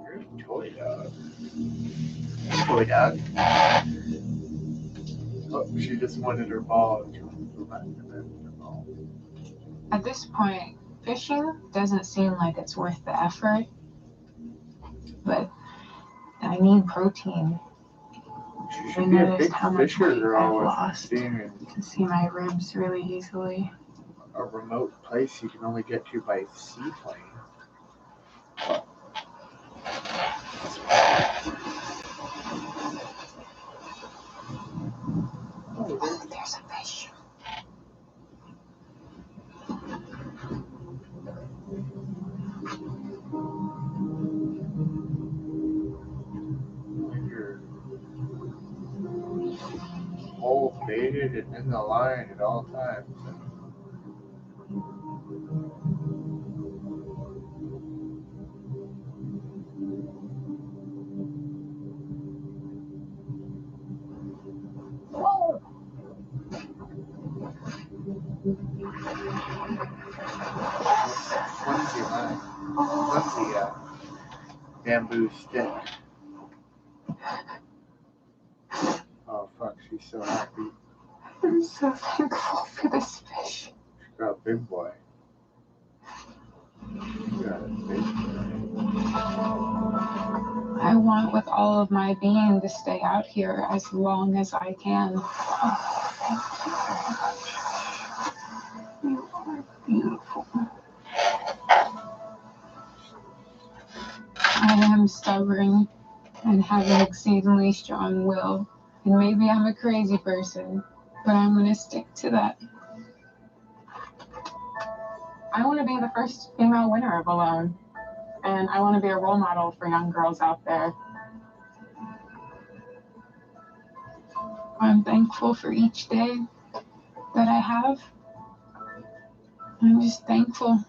You're a toy dog. Toy dog. Oh, she just wanted her ball. And she wanted to go back to bed with her ball. At this point, fishing doesn't seem like it's worth the effort. But I need protein. She should be a big fisher. They're all lost. You can see my ribs really easily. A remote place you can only get to by seaplane. Oh, there's a fish. You're hole baited and in the line at all times. Flimsy bamboo stick. Oh fuck, she's so happy. I'm so thankful for this fish. She got a big boy. She got a big boy. I want with all of my being to stay out here as long as I can. Oh, thank you very much. You are beautiful. I am stubborn and have an exceedingly strong will. And maybe I'm a crazy person, but I'm going to stick to that. I want to be the first female winner of Alone. And I want to be a role model for young girls out there. I'm thankful for each day that I have. I'm just thankful.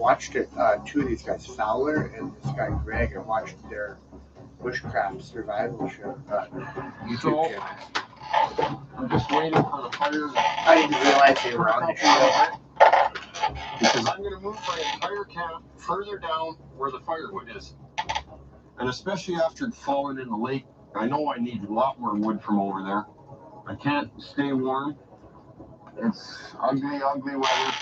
watched it. Two of these guys, Fowler and this guy Greg. I watched their bushcraft survival show YouTube channel. I'm just waiting for the fire. I didn't realize they were on the show. Because I'm going to move my entire camp further down where the firewood is. And especially after falling in the lake, I know I need a lot more wood from over there. I can't stay warm. It's ugly, ugly weather.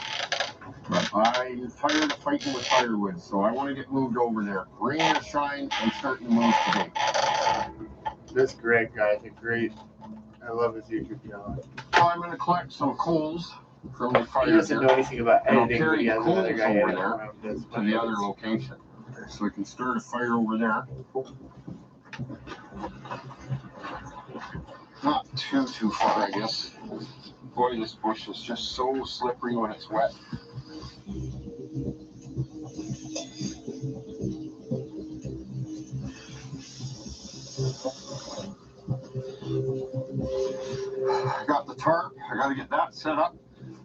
But I'm tired of fighting with firewood, so I want to get moved over there. Rain or shine, I'm starting to move today. This Greg guy is a great. I love his YouTube channel. So I'm going to collect some coals from the fire. He doesn't know anything about editing, but he has coals another guy over editing there around this. to the other location. So we can start a fire over there. Not too far, I guess. Boy, this bush is just so slippery when it's wet. I got the tarp. I got to get that set up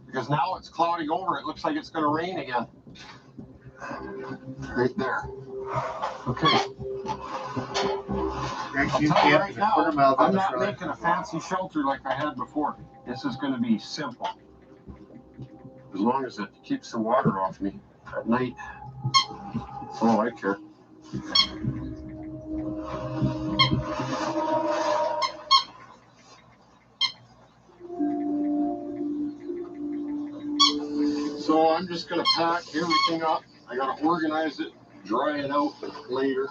because now it's clouding over. It looks like it's going to rain again. Right there. Okay. I'll tell you right now, I'm not making a fancy shelter like I had before. This is going to be simple. As long as it keeps the water off me at night. That's all I care. So I'm just going to pack everything up. I got to organize it, dry it out later.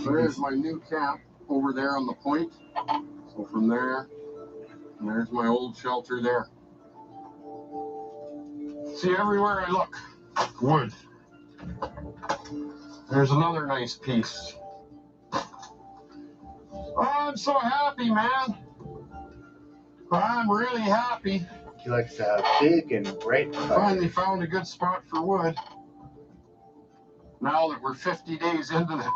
There's my new camp over there on the point. So from there, there's my old shelter there. See, everywhere I look, wood. There's another nice piece. Oh, I'm so happy, man. I'm really happy. He likes to have big and bright fire. Finally found a good spot for wood. Now that we're 50 days into the...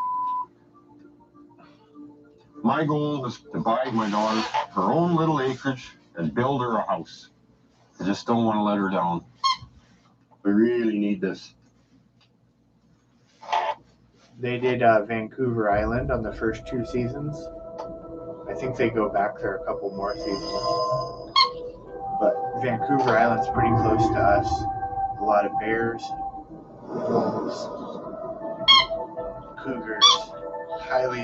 My goal is to buy my daughter her own little acreage and build her a house. I just don't want to let her down. We really need this. They did Vancouver Island on the first 2 seasons. I think they go back there a couple more seasons. But Vancouver Island's pretty close to us. A lot of bears, wolves, cougars, highly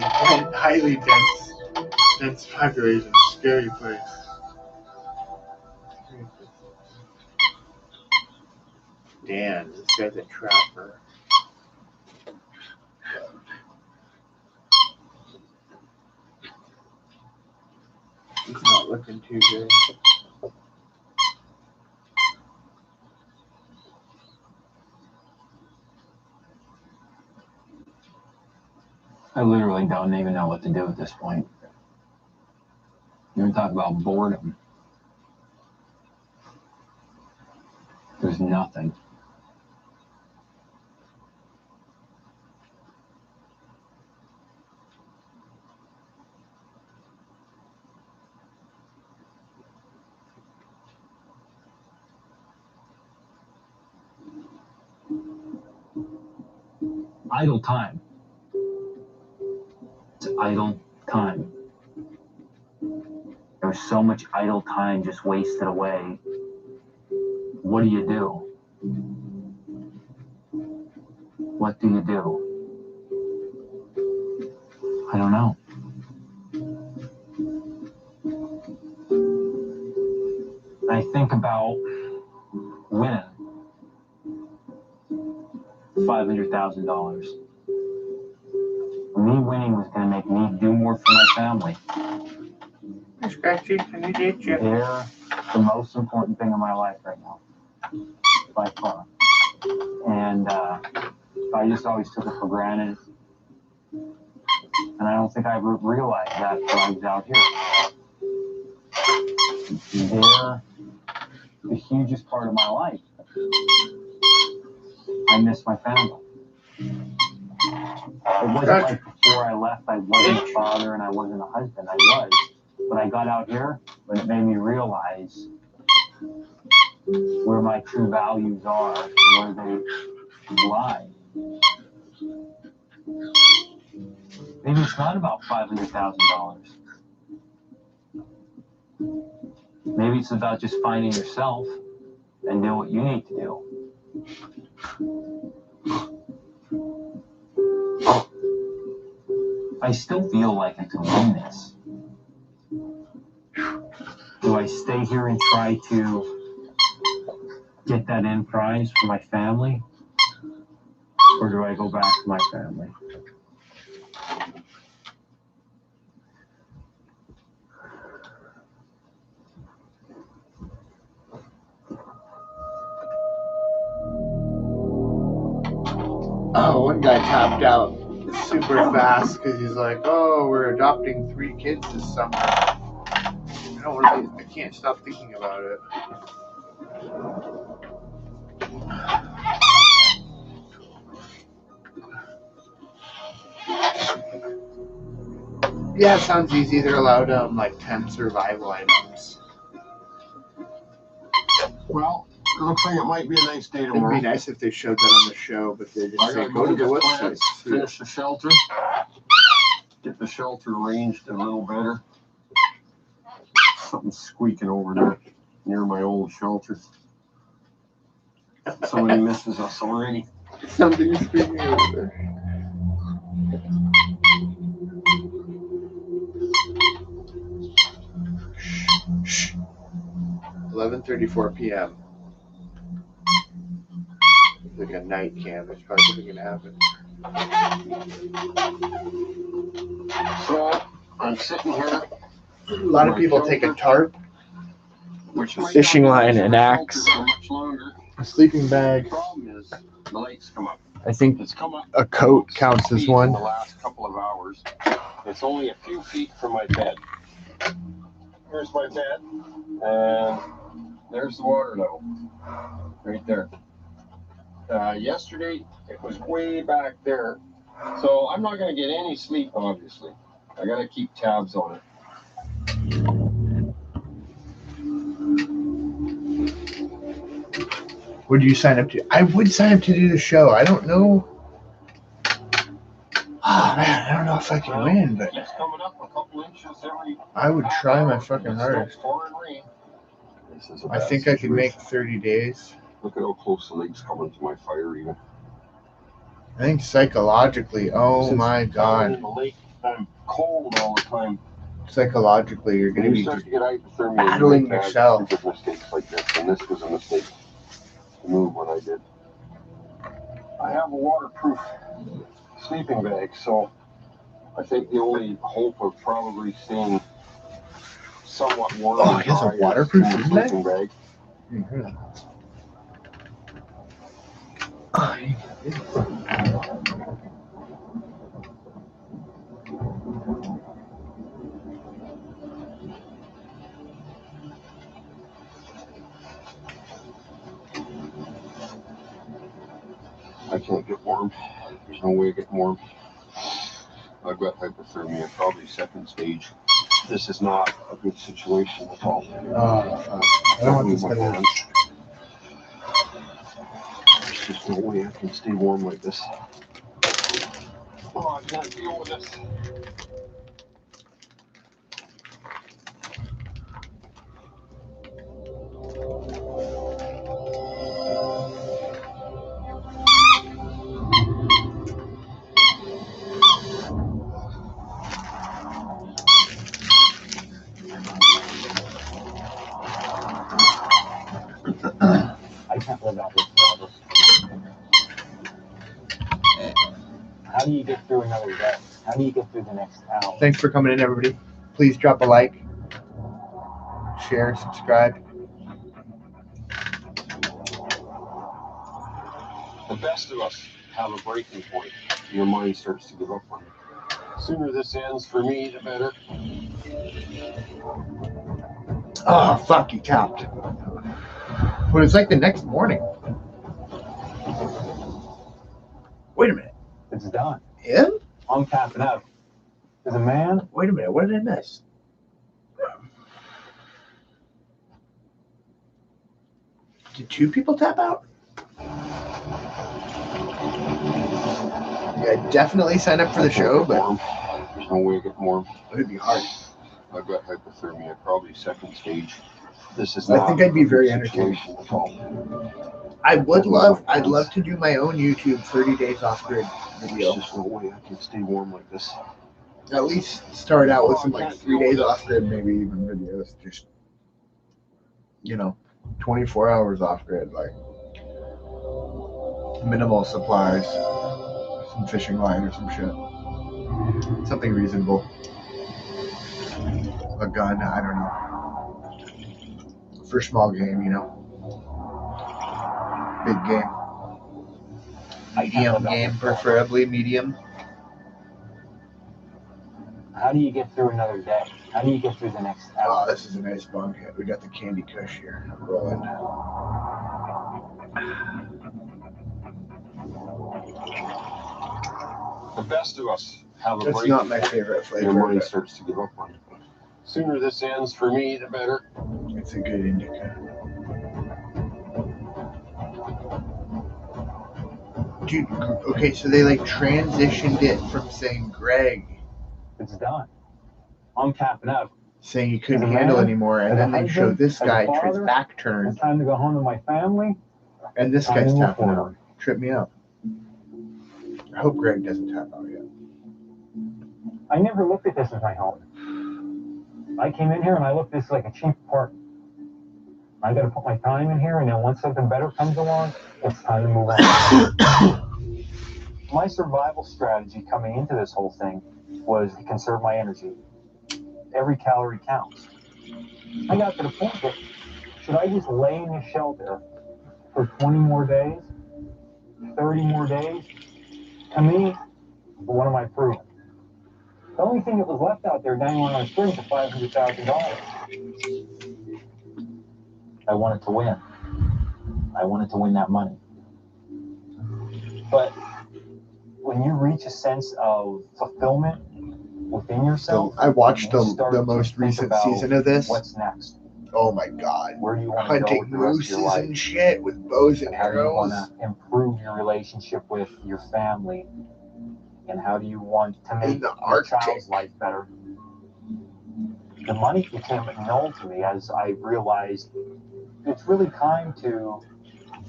dense population. Scary place. Dan, this guy's a trapper. He's not looking too good. I literally don't even know what to do at this point. You talk about boredom. There's nothing. Idle time. It's idle time. There's so much idle time just wasted away. What do you do? What do you do? I don't know. I think about winning $500,000. Me winning was going to make me do more for my family. Scratchy, can you get you? They're the most important thing in my life right now, by far. And I just always took it for granted. And I don't think I ever realized that when I was out here. They're the hugest part of my life. I miss my family. It wasn't like before I left, I wasn't a father and I wasn't a husband. I was. But I got out here, but it made me realize where my true values are and where they lie. Maybe it's not about $500,000. Maybe it's about just finding yourself and doing what you need to do. I still feel like I can win this. Do I stay here and try to get that end prize for my family? Or do I go back to my family? Oh, one guy tapped out super fast because he's like, "Oh, we're adopting 3 kids this summer." I can't stop thinking about it. Yeah, it sounds easy. They're allowed like 10 survival items. Well, it looks like it might be a nice day tomorrow. It'd be nice if they showed that on the show, but they didn't say go to the website. Finish the shelter. Get the shelter arranged a little better. Something's squeaking over there near my old shelter. Somebody misses us already. Something's squeaking over there. Shh. 11:34 p.m. It's like a NightCap. That's probably something gonna happen. So I'm sitting here. A lot of people take a tarp, a fishing line, an axe, a sleeping bag. The lights come up. I think It's come up a coat counts as in one. the last couple of hours. It's only a few feet from my bed. Here's my bed, and there's the water level, right there. Yesterday, it was way back there, so I'm not going to get any sleep, obviously. I got to keep tabs on it. Would you sign up to? I would sign up to do the show. I don't know. Oh man, I don't know if I can win, but It's coming up a couple inches every. I would try my fucking hardest. I think I could make 30 days. Look at how close the lake's coming to my fire even. I think psychologically, oh Since my I'm god. in the lake, I'm cold all the time. Psychologically, you're When going to you be start to get hypothermia, battling you make yourself. stupid mistakes like this, and this was a mistake to move when I did. I have a waterproof sleeping bag, so I think the only hope of probably staying somewhat warm. Oh, he has a waterproof sleeping bag. I can't get warm. There's no way of getting warm. I've got hypothermia, probably 2nd stage. This is not a good situation at all. Oh, fuck. I don't want this to happen. There's just no way I can stay warm like this. Oh, I can't deal with this. I can't live out here forever. How do you get through another day? How do you get through the next hour? Thanks for coming in, everybody. Please drop a like, share, subscribe. The best of us have a breaking point. Your mind starts to give up on you. The sooner this ends for me, the better. Oh, fuck, you tapped. But it's like the next morning. Wait a minute. It's done. Him? I'm tapping out. There's a man. Wait a minute. What did I miss? Did two people tap out? Yeah, definitely sign up for the show, but there's no way I get warm. It'd be hard. I've got hypothermia, probably second stage. This is. I think I'd be very entertaining. I'd love to do my own YouTube 30 days off grid video. There's just no way I can stay warm like this. At least start out with some like 3 days off grid, maybe even videos. Just 24 hours off grid, like minimal supplies, some fishing line or some shit, something reasonable. A gun, I don't know. For small game, big game. Medium game, preferably medium. How do you get through another day? How do you get through the next hour? Oh, this is a nice bunk. We got the Candy Kush here. I'm rolling. The best of us have a That's break. not my favorite flavor. Your mind starts to give up on it. Sooner this ends for me, the better. It's a good indica. Dude, okay, so they like transitioned it from saying Greg. It's done. I'm tapping out. Saying he couldn't handle anymore, and then they show this guy to his back It's turned, time to go home to my family. and this guy's Time to move tapping out. forward. Trip me out. I hope Greg doesn't tap out yet. I never looked at this as my home. I came in here and I looked at this like a cheap apartment. I got to put my time in here, and then once something better comes along, it's time to move on. My survival strategy coming into this whole thing was to conserve my energy. Every calorie counts. I got to the point that should I just lay in this shelter for 20 more days, 30 more days? To me, what am I proving? The only thing that was left out there dangling on a string was $500,000. I wanted to win. I wanted to win that money. But when you reach a sense of fulfillment within yourself, I watched you the start to most think recent about season of this. What's next? Oh my god. Where do you want to go Hunting with the rest of mooses your life? and shit with bows and How do you arrows. want to improve your relationship with your family? And how do you want to make your child's life better? The money became known to me as I realized it's really time to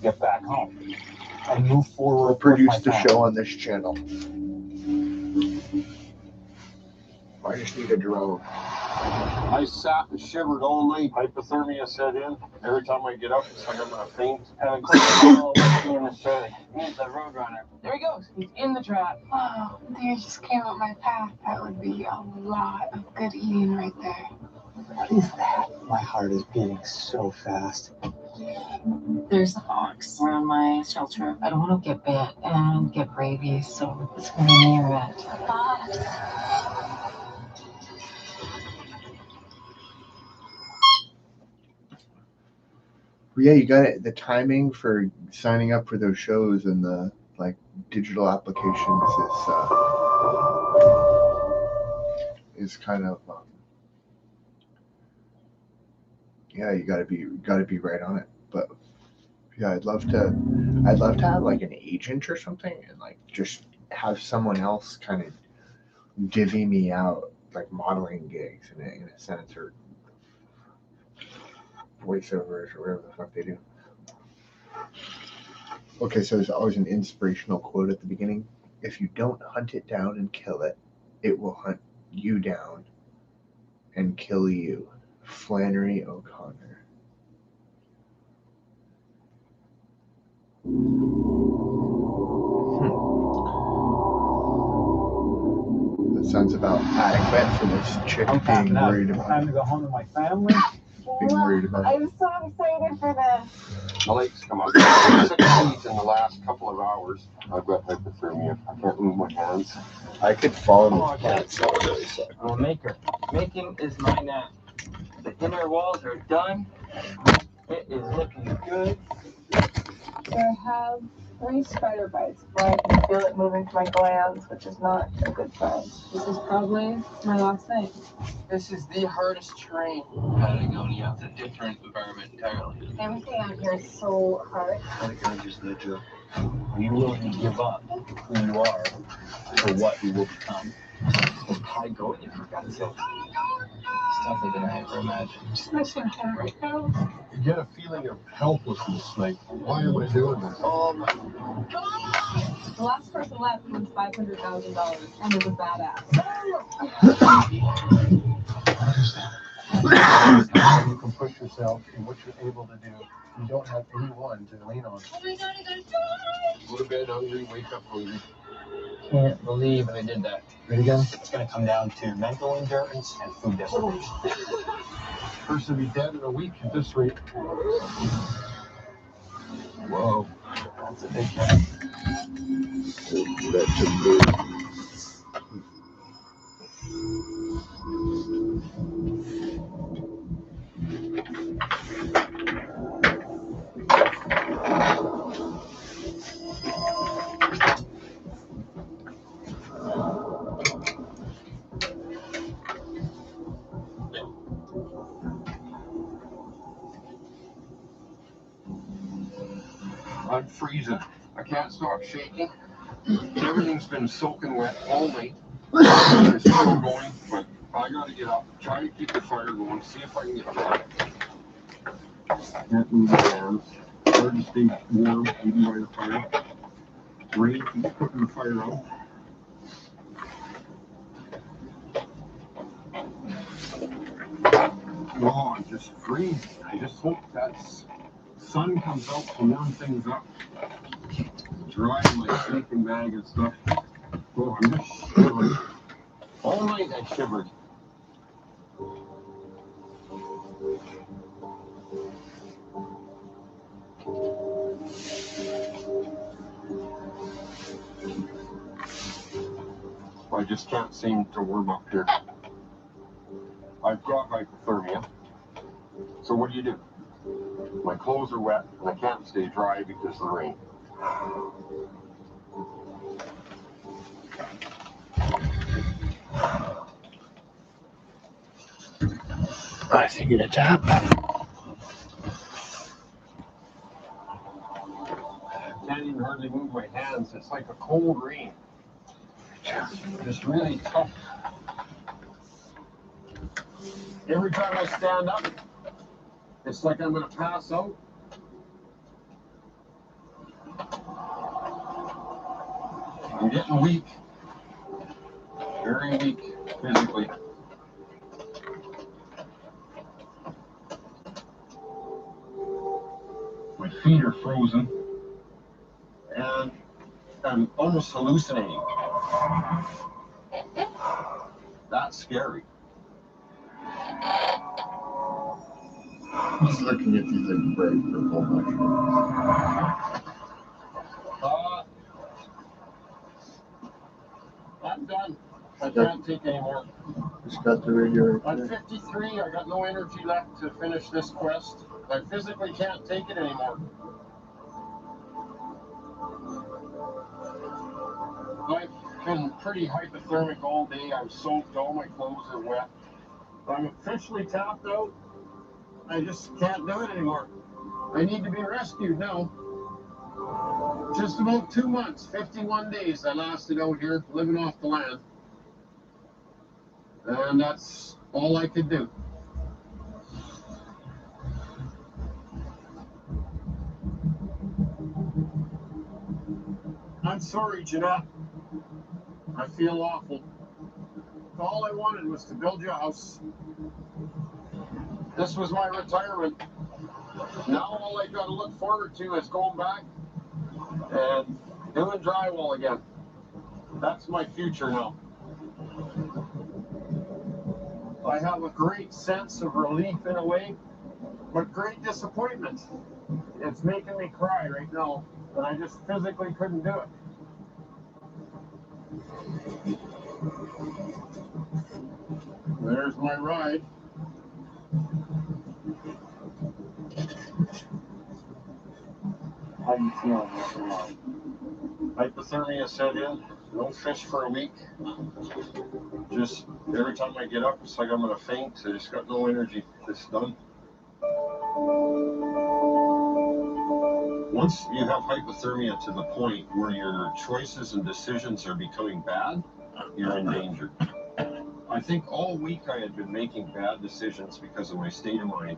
get back home and move forward. We'll produce the show on this channel. I just need a drone. I sat and shivered all night. Hypothermia set in. Every time I get up, it's like I'm gonna faint. Having in Australia. He's the roadrunner. There he goes. He's in the trap. Oh, they just came up my path. That would be a lot of good eating right there. What is that? My heart is beating so fast. There's the fox around my shelter. I don't want to get bit and get rabies, so it's going to be near it. Fox. Yeah, you got it. The timing for signing up for those shows and the like digital applications is kind of yeah, you gotta be right on it. But yeah, I'd love to have like an agent or something and like just have someone else kind of divvy me out like modeling gigs in a sense, or voiceovers or whatever the fuck they do. Okay, so there's always an inspirational quote at the beginning. If you don't hunt it down and kill it, it will hunt you down and kill you. Flannery O'Connor. That sounds about adequate for this chick being worried about. Time to go home to my family. Being worried about. I'm so excited for this. My legs come up. 6 feet in the last couple of hours. I've got hypothermia. I can't move my hands. I could fall in this plant, so it really sucks. I'm a maker. Making is my knack. The inner walls are done. It is looking good. Do I have 3 spider bites where I can feel it moving to my glands, which is not a good sign. This is probably my last thing. This is the hardest terrain. Patagonia, it's a different environment entirely. Everything out here is so hard. Patagonia's no joke. Are you willing to give up who you are for what you will become? It's Patagonia, for God's sake. It's tougher than I ever imagined. Makes my heart right now. You get a feeling of helplessness, like, why am I doing this? The last person left wins $500,000 and is a badass. You can push yourself in what you're able to do. You don't have anyone to lean on. Oh my God, I gotta Go to bed hungry, wake up hungry. Can't believe I did that. Ready again? It's going to come down to mental endurance and food deprivation. Person be dead in a week at this rate. Whoa. That's a big one. That's a big. I'm freezing. I can't stop shaking. Everything's been soaking wet all night. It's still going, but I gotta get up. Try to keep the fire going. See if I can get back. Can't move my hands. Hard to stay warm even by the fire. Rain keeps putting the fire out. Oh, I'm just freezing. I just hope that sun comes out to warm things up. Dry my sleeping bag and stuff. Oh, I'm just shivering. All night I shivered. I just can't seem to warm up here. I've got hypothermia. So what do? My clothes are wet and I can't stay dry because of the rain. I think it's up. I can't even hardly move my hands. It's like a cold rain. It's really tough. Every time I stand up, it's like I'm going to pass out. I'm getting weak. Very weak physically. My feet are frozen. And I'm almost hallucinating. That's scary. He's looking at these like bright purple mushrooms. I'm done. I can't take anymore. Just got the radio. I'm 53. I got no energy left to finish this quest. I physically can't take it anymore. I've been pretty hypothermic all day. I'm soaked. All my clothes are wet. I'm officially tapped out. I just can't do it anymore. I need to be rescued now. Just about 2 months, 51 days I lasted out here living off the land. And that's all I could do. I'm sorry, Jeanette. I feel awful. All I wanted was to build you a house. This was my retirement. Now all I got to look forward to is going back and doing drywall again. That's my future now. I have a great sense of relief in a way, but great disappointment. It's making me cry right now, and I just physically couldn't do it. There's my ride. How do you feel after a while? Hypothermia set in. No fish for a week. Just every time I get up, it's like I'm gonna faint. I just got no energy. It's done. Once you have hypothermia to the point where your choices and decisions are becoming bad, you're in danger. I think all week I had been making bad decisions because of my state of mind.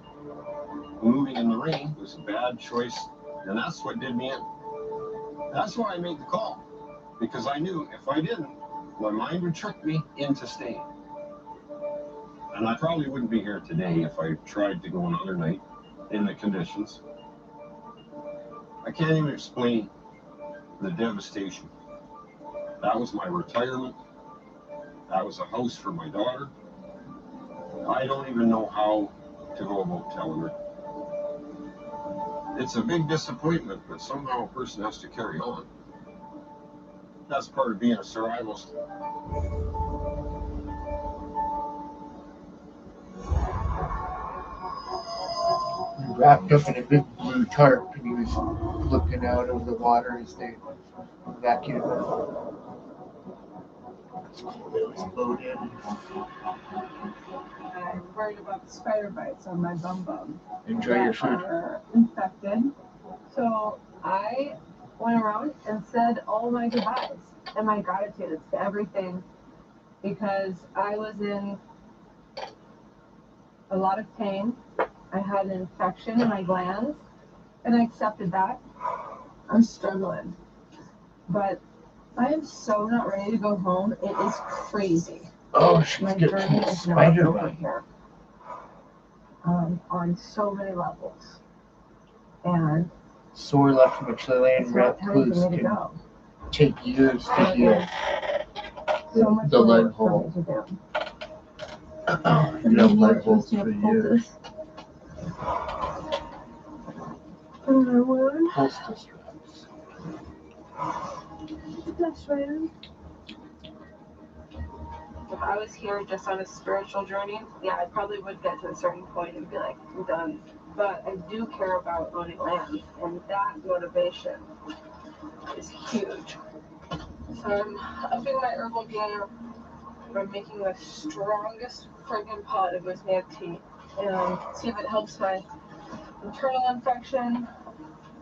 Moving in the rain was a bad choice, and that's what did me in. That's why I made the call, because I knew if I didn't, my mind would trick me into staying. And I probably wouldn't be here today if I tried to go another night in the conditions. I can't even explain the devastation. That was my retirement. That was a house for my daughter. I don't even know how to go about telling her. It's a big disappointment, but somehow a person has to carry on. That's part of being a survivalist. Wrapped up in a big blue tarp, and he was looking out over the water as they vacuumed him. It was boat in. I'm worried about the spider bites on my bum. Enjoy your food. Are infected. So I went around and said all my goodbyes and my gratitudes to everything because I was in a lot of pain. I had an infection in my glands and I accepted that. I'm struggling. But I am so not ready to go home. It is crazy. Oh, she's my getting journey a is not spider over bite. here. On so many levels. And Sore left from a Chilean it's rat not time for loose me to can go. take years to heal. So much The leg work for hole. me to do. You have leg holes for years. Holster straps. That's right. If I was here just on a spiritual journey, yeah, I probably would get to a certain point and be like, I'm done. But I do care about owning land, and that motivation is huge. So I'm upping my herbal game by making the strongest friggin' pot of Wisniewski tea and see if it helps my internal infection.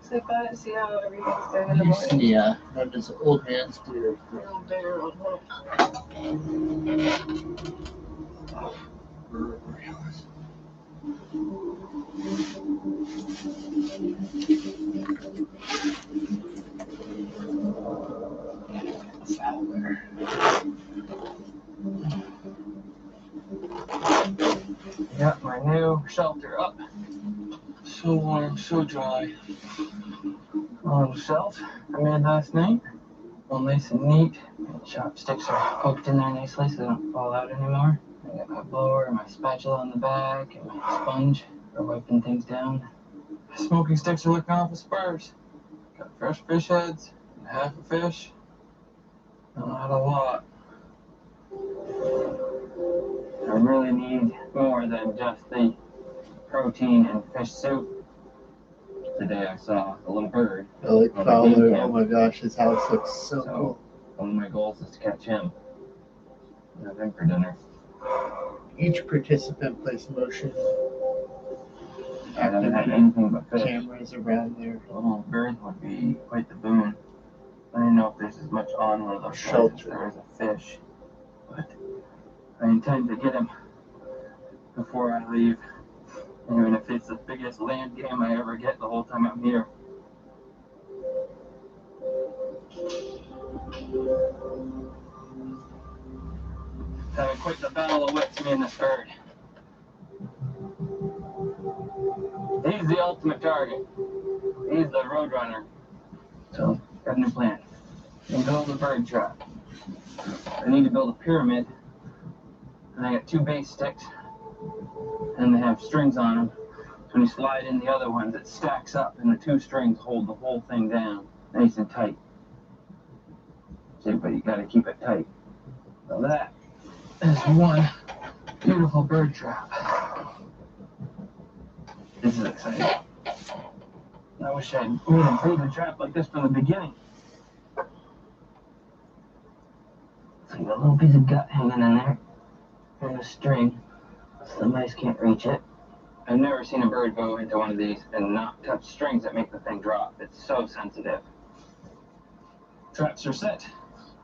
Sleep on it, see how everything's doing in the morning. Yeah, that is old man's beer. Real bear, old man. Got my new shelter up. So warm, so dry. On the shelf I made last night. All nice and neat. Chopsticks are poked in there nicely so they don't fall out anymore. I got my blower, my spatula on the back, and my sponge for wiping things down. Smoking sticks are looking awful sparse. Got fresh fish heads and half a fish. Not a lot. I really need more than just the protein and fish soup. Today I saw a little bird. Like Fowler, oh my gosh, his house looks so cool. One of my goals is to catch him. And have him for dinner. Each participant plays motion. I haven't had anything but fish. Cameras around there. A little bird would be quite the boon. I don't know if there's as much on one of those shells as there is a fish. But I intend to get him before I leave. Even if it's the biggest land game I ever get the whole time I'm here. Having quite the battle of wits, me and this bird. He's the ultimate target. He's the roadrunner. So, got a new plan. I'm build a bird trap. I need to build a pyramid. And I got 2 base sticks. And they have strings on them. So when you slide in the other ones, it stacks up and the 2 strings hold the whole thing down. Nice and tight. See, but you gotta keep it tight. So that is one beautiful bird trap. This is exciting. I wish I'd made a bait and trap like this from the beginning. So you got a little piece of gut hanging in there, and a string, so the mice can't reach it. I've never seen a bird go into one of these and not touch strings that make the thing drop. It's so sensitive. Traps are set.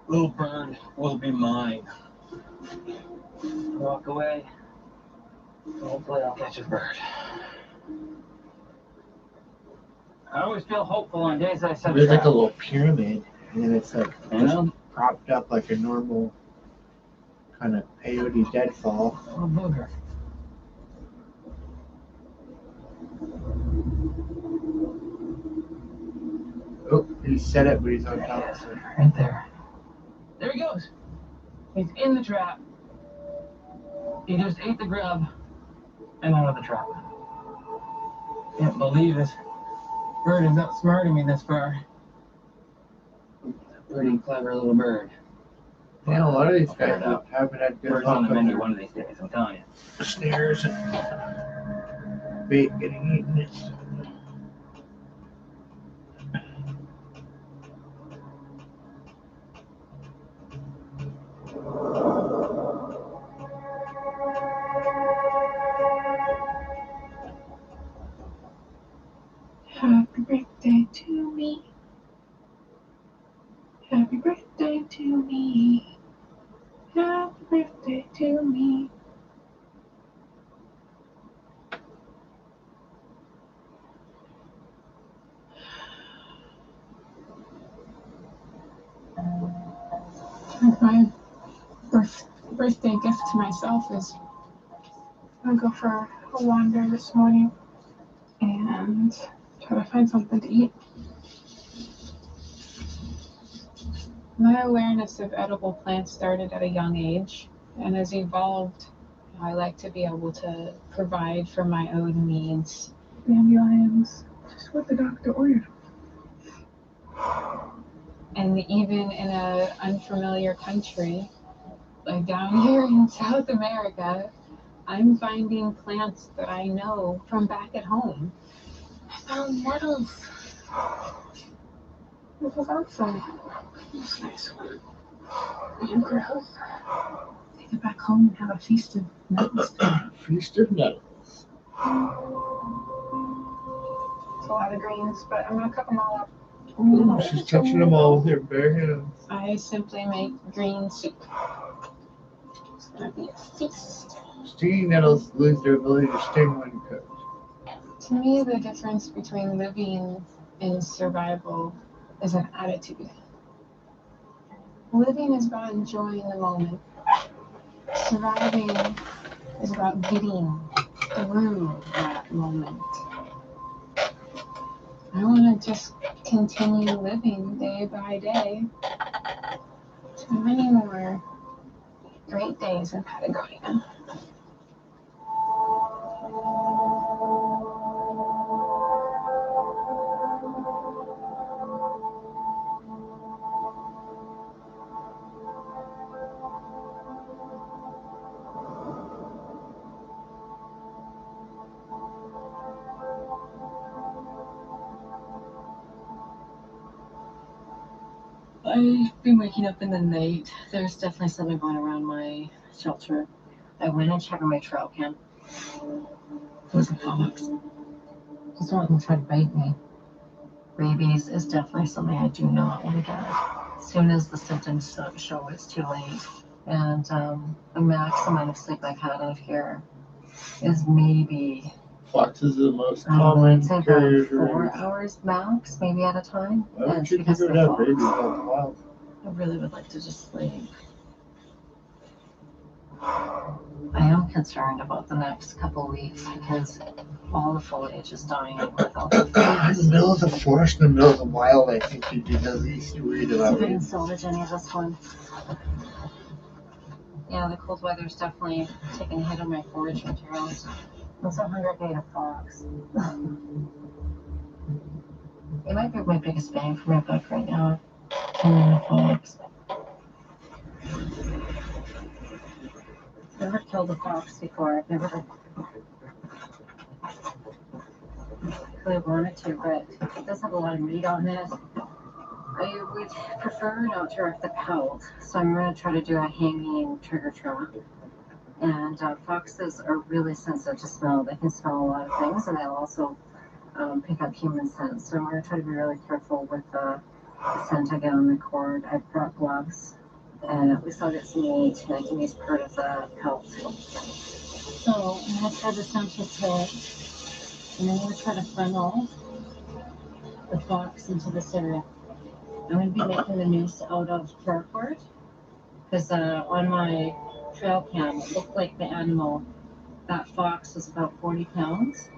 Little bird will be mine. Walk away. Hopefully I'll catch a bird. I always feel hopeful on days that I set a There's trap. like a little pyramid, and then it's like You know? propped up like a normal kind of peyote deadfall. Oh, booger. Oh, he set it, but he's on top of it. Right there. There he goes. He's in the trap. He just ate the grub and out of the trap. Can't believe this bird is outsmarting me this far. A pretty clever little bird. Man, a lot of these guys haven't had good Bird's luck on the with menu their one of these days, I'm telling you. snares and bait getting eaten. Happy birthday to me. Happy birthday to me. Happy birthday to me. My birthday gift to myself is I'll go for a wander this morning and try to find something to eat. My awareness of edible plants started at a young age and has evolved. I like to be able to provide for my own needs. Dandelions, just what the doctor ordered. And even in an unfamiliar country, like down here in South America, I'm finding plants that I know from back at home. I found nettles. This is awesome. That's nice one. And gross. Take it back home and have a feast of nettles. Feast of nettles. It's a lot of greens, but I'm gonna cook them all up. Ooh, she's touching them all with her bare hands. I simply make green soup. It's gonna be a feast. Stinging nettles lose their ability to sting when cooked. To me, the difference between living and survival is an attitude. Living is about enjoying the moment. Surviving is about getting through that moment. I want to just continue living day by day to many more great days in Patagonia. I've been waking up in the night. There's definitely something going around my shelter. I went and checked on my trail cam. It was a fox. Just wanting to try to bite me. Rabies is definitely something I do not want to get. As soon as the symptoms show, it's too late. And the max amount of sleep I've had out here is maybe Foxes are the most common I'd say carriers about of 4 rabies. hours max, maybe at a time. Why And would it's you think because it of would the have fox. rabies out in the wild? I really would like to just sleep. I am concerned about the next couple of weeks because all the foliage is dying with all the In the middle of the forest, in the middle of the wild, I think you'd be the least worried about I didn't rabies. salvage any of this one. Yeah, the cold weather's definitely taking a hit on my forage materials. I'm so hungry I ate a fox. It might be my biggest bang for my buck right now. Killing a fox. I've never killed a fox before. I've never. technically wanted to, but it does have a lot of meat on it. I would prefer not to wreck the pelt, so I'm going to try to do a hanging trigger trap. And foxes are really sensitive to smell. They can smell a lot of things, and they'll also pick up human scent. So I'm going to try to be really careful with the scent I get on the cord. I've brought gloves, and at least I'll get some meat, and I can use part of the pelt. So I'm going to try to scent his head, and I'm going to try to funnel the fox into this area. I'm going to be making the noose out of paracord, because on my trail cam, it looked like the animal, that fox, was about 40 pounds.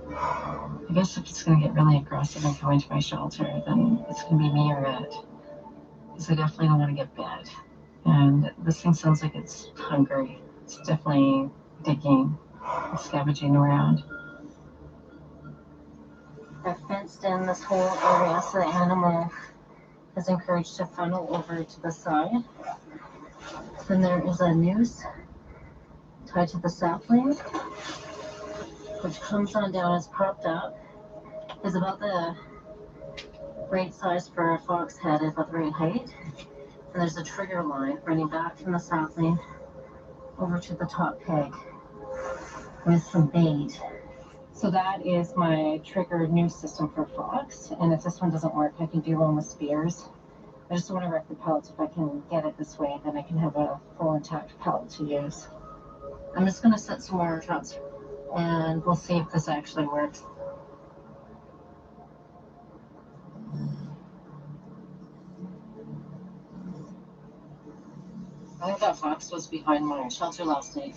I guess if it's going to get really aggressive and go into my shelter, then it's going to be me or it. Because I definitely don't want to get bit. And this thing sounds like it's hungry. It's definitely digging, scavenging around. I've fenced in this whole area so the animal is encouraged to funnel over to the side. Then there is a noose tied to the sapling, which comes on down, is propped up, is about the right size for a fox head, about the right height. And there's a trigger line running back from the sapling over to the top peg with some bait. So that is my trigger noose system for fox, and if this one doesn't work, I can do one with spears. I just want to wreck the pelt. If I can get it this way, then I can have a full intact pelt to use. I'm just going to set some more traps, and we'll see if this actually works. I think that fox was behind my shelter last night.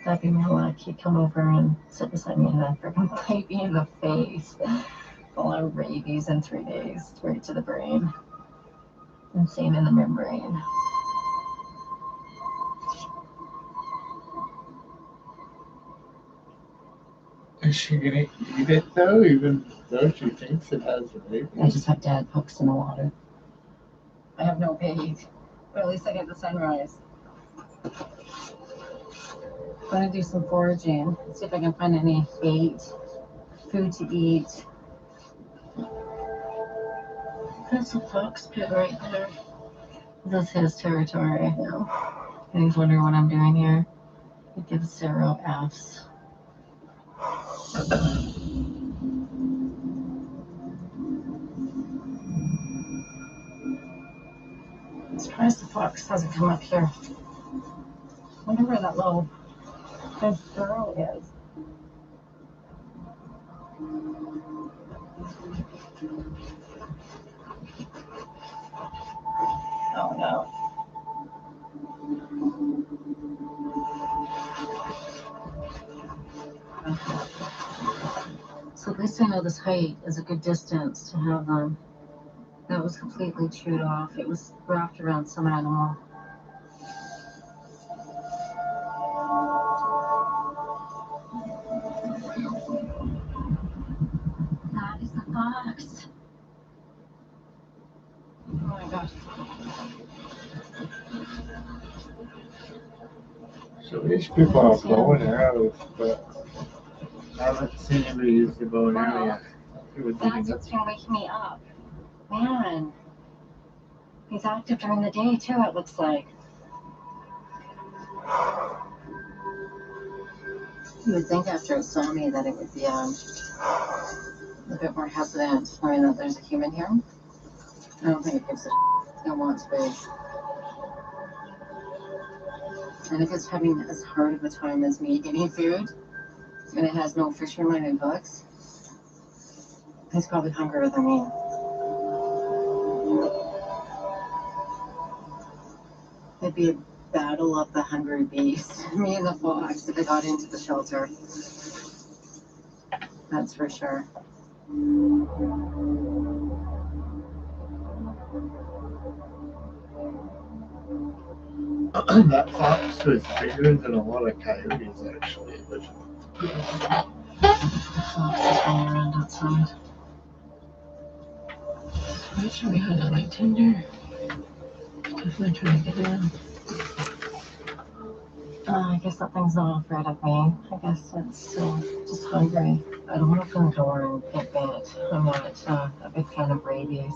That'd be my luck. He'd come over and sit beside me and then freaking bite me in the face. Full of rabies in 3 days, straight to the brain. Insane in the membrane. Is she gonna eat it though, even though she thinks it has rabies? I just have dad pokes in the water. I have no bait, but at least I get the sunrise. I'm gonna do some foraging, see if I can find any bait, food to eat. There's a fox pit right there. This is his territory now. And he's wondering what I'm doing here. It gives 0 Fs. I'm surprised the fox hasn't come up here. I wonder where that little girl is. Oh no. So at least I know this height is a good distance to have them. That was completely chewed off. It was wrapped around some animal. That is the fox. Oh my gosh. So these people are bow and arrows, but I haven't seen anybody use the bow and arrow yet. That's what's gonna wake me up. Man. He's active during the day too, it looks like. You would think after it saw me that it would be a bit more hesitant, knowing that there's a human here. I don't think it gives a shit. It wants space. And if it's having as hard of a time as me getting food, and it has no fisherman and hooks, he's probably hungrier than me. It'd be a battle of the hungry beast. Me and the fox if it got into the shelter. That's for sure. That fox was bigger than a lot of coyotes actually, but The fox is running around outside. I'm sure we had it like Tinder. Definitely trying to get in. I guess that thing's not afraid of me. I guess it's just hungry. I don't want to open the door and get bit. I'm not a big fan of rabies.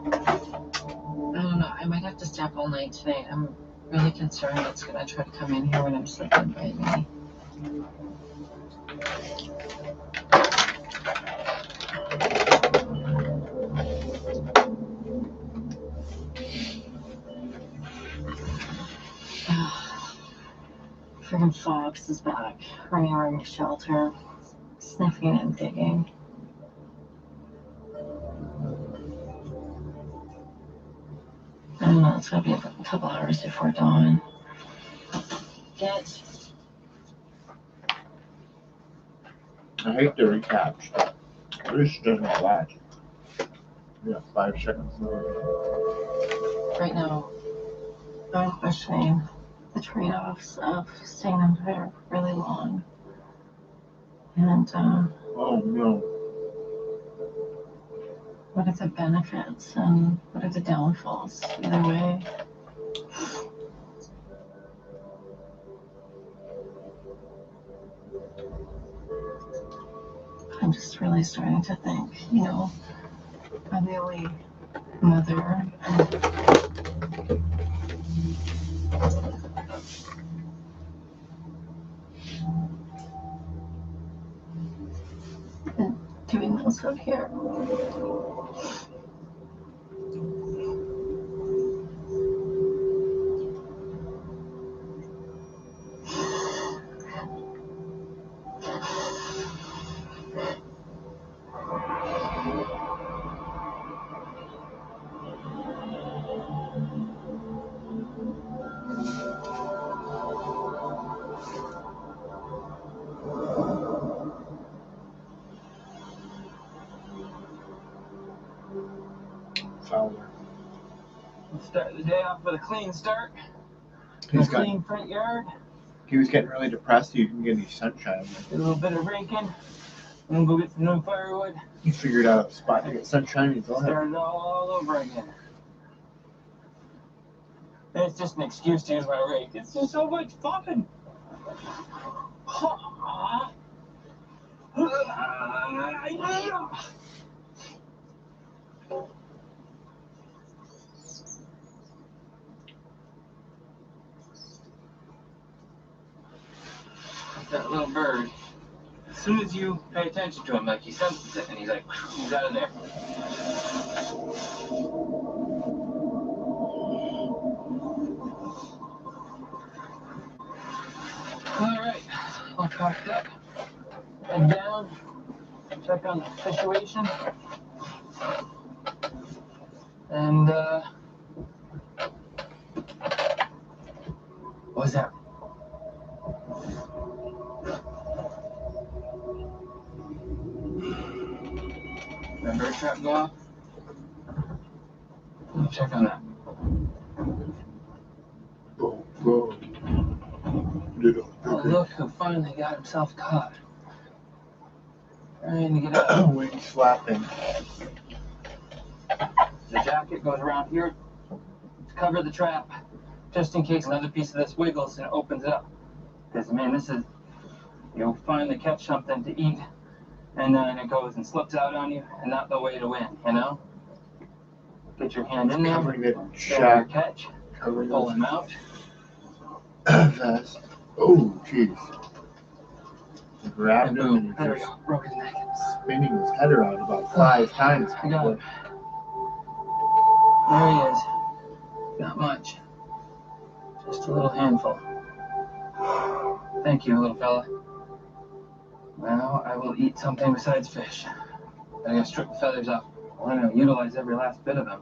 I don't know. I might have to stay up all night tonight. I'm really concerned it's gonna try to come in here when I'm sleeping and bite me. Friggin' fox is back, running around the shelter, sniffing and digging. I don't know, it's gonna be a couple hours before dawn. Get. I hate the recaps. This doesn't last. Yeah, 5 seconds. Right now, I'm questioning the trade-offs of staying in there really long. And, oh no. What are the benefits and what are the downfalls? Either way. I'm just really starting to think, you know, I'm the only mother. And doing this up here. Fowler. Let's start the day off with a clean start. He's a clean front yard. He was getting really depressed. He didn't get any sunshine. Get a little bit of raking. And then go get some new firewood. He figured out a spot to get sunshine. He's all Start it all over again. And it's just an excuse to use my rake. It's just so much fun. That little bird, as soon as you pay attention to him, like he senses it and he's like, he's out of there. Alright, all packed up, head down, check on the situation, and what was that? That bird trap go off? Let me check on that. Go. Oh, look who finally got himself caught. Trying to get out. Wings flapping. The jacket goes around here to cover the trap, just in case another piece of this wiggles and opens it up. Because, man, this is, you'll finally catch something to eat, and then it goes and slips out on you, and not the way to win, you know? Get your hand in there, Covering the grab your shack. catch, Covering pull him out. Fast. Oh, jeez. Grabbed him and There we just go, broke his neck. spinning his head around about 5 times. I got him. There he is. Not much. Just a little handful. Thank you, little fella. Now I will eat something besides fish. I gotta strip the feathers off. I'm gonna utilize every last bit of them.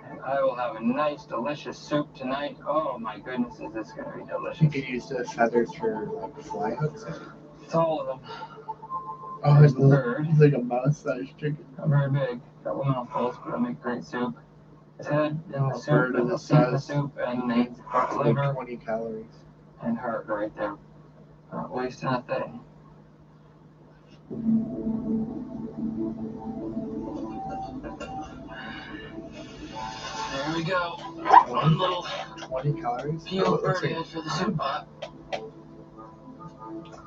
And I will have a nice, delicious soup tonight. Oh my goodness, is this gonna be delicious. You can use the feathers for like fly hooks. It's all of them. Oh, There's it's the bird. like a mouse-sized chicken. Not very big. Couple mouthfuls, but it'll make great soup. His head in the soup, Bird and of the the feet in the size. soup, and the Like liver 20 calories. and heart right there. Not wasting a thing. There we go. One little 20 calories. peeled birdie for the soup pot.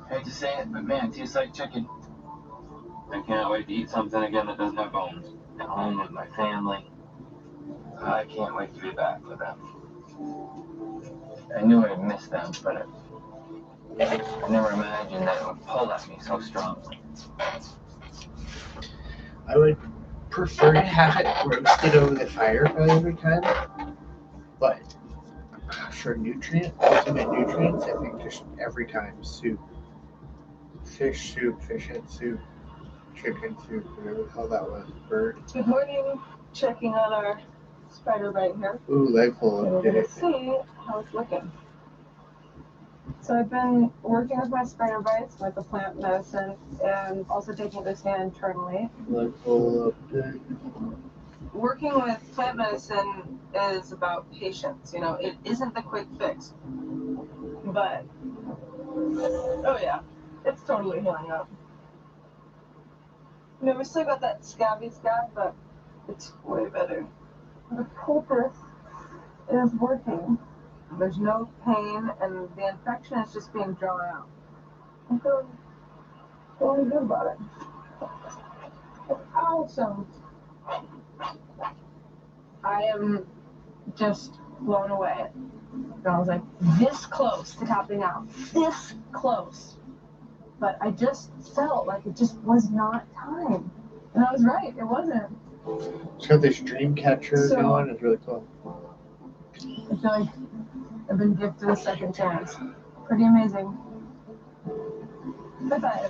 Hate to say it, but man, it tastes like chicken. I can't wait to eat something again that doesn't have bones. At home with my family. I can't wait to be back with them. I knew I'd miss them, but I never imagined that it would pull at me so strongly. I would prefer to have it roasted over the fire probably every time, but for ultimate nutrients, I think just every time soup. Fish soup, fish head soup, chicken soup, whatever the hell that was, bird. Good morning. Checking on our spider bite here. Ooh, leg pull And up, we're did going it. to see how it's looking. So I've been working with my spider bites with the plant medicine and also taking this hand internally. Leg pull up, did. Working with plant medicine is about patience. You know, it isn't the quick fix. But, oh yeah, it's totally healing up. You know, we still got that scabby scab, but it's way better. The poultice is working. There's no pain, and the infection is just being drawn out. I'm feeling good about it. It's awesome. I am just blown away. And I was like, this close to tapping out. This close. But I just felt like it just was not time. And I was right, it wasn't. It's got this dream catcher going, it's really cool. I feel like I've been gifted a second chance. Pretty amazing. Bye-bye.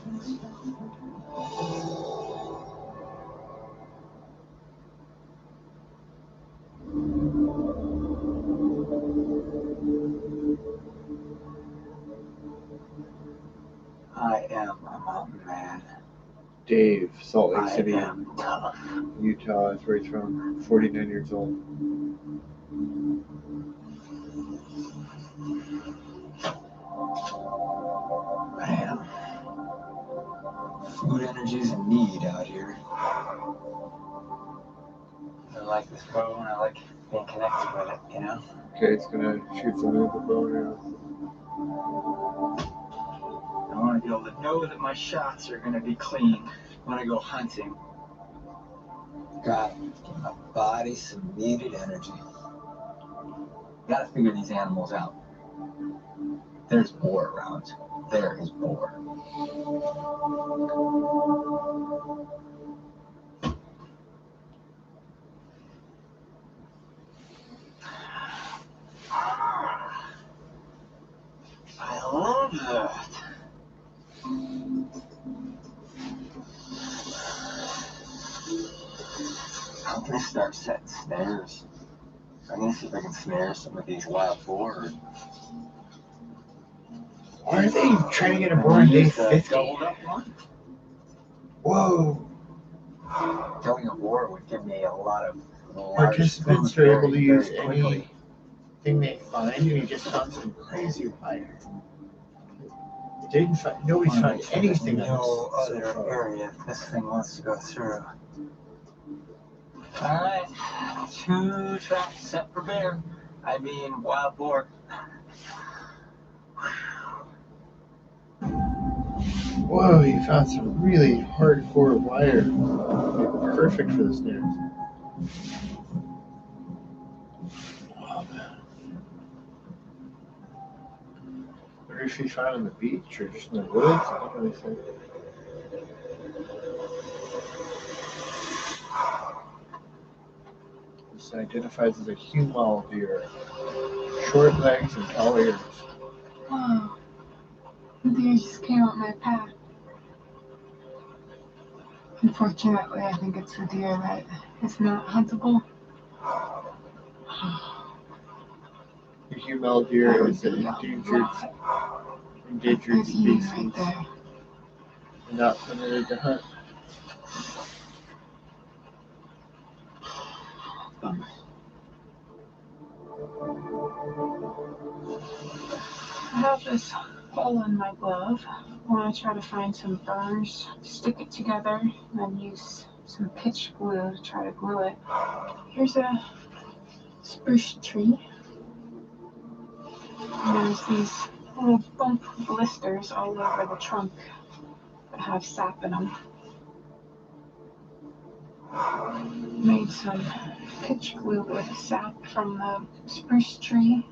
I am a mountain man. Dave, Salt Lake I City, am tough. Utah is where he's from, 49 years old. Man, food energy's in need out here. I like this bow and I like being connected with it, you know? Okay, it's gonna shoot something with the bow now. I want to be able to know that my shots are going to be clean when I go hunting. Gotta give my body some needed energy. Gotta figure these animals out. There's boar around. There is boar. I love that. I'm gonna start setting snares. I'm gonna see if I can snare some of these wild boar. Why are they trying to get a boar on day 50? Doubled up one. Whoa! Killing a boar would give me a lot of Participants are able to use anything they find, and you just found some crazy fire. Didn't find, nobody's found anything no else other so far. area this thing wants to go through. Alright, 2 traps set for bear. I mean wild boar. Whoa, you found some really hardcore wire. Perfect for the snares. Oh, man. I wonder if you found on the beach or just in the woods. I don't really think. This identifies as a humal deer. Short legs and tall ears. Wow. The deer just came up my path. Unfortunately, I think it's the deer that is not huntable. The humal deer is an endangered species. Right there. Not permitted to hunt. Bummer. I have this hole in my glove. I want to try to find some burrs, stick it together, and then use some pitch glue to try to glue it. Here's a spruce tree. There's these little bump blisters all over the trunk that have sap in them. Made some pitch glue with sap from the spruce tree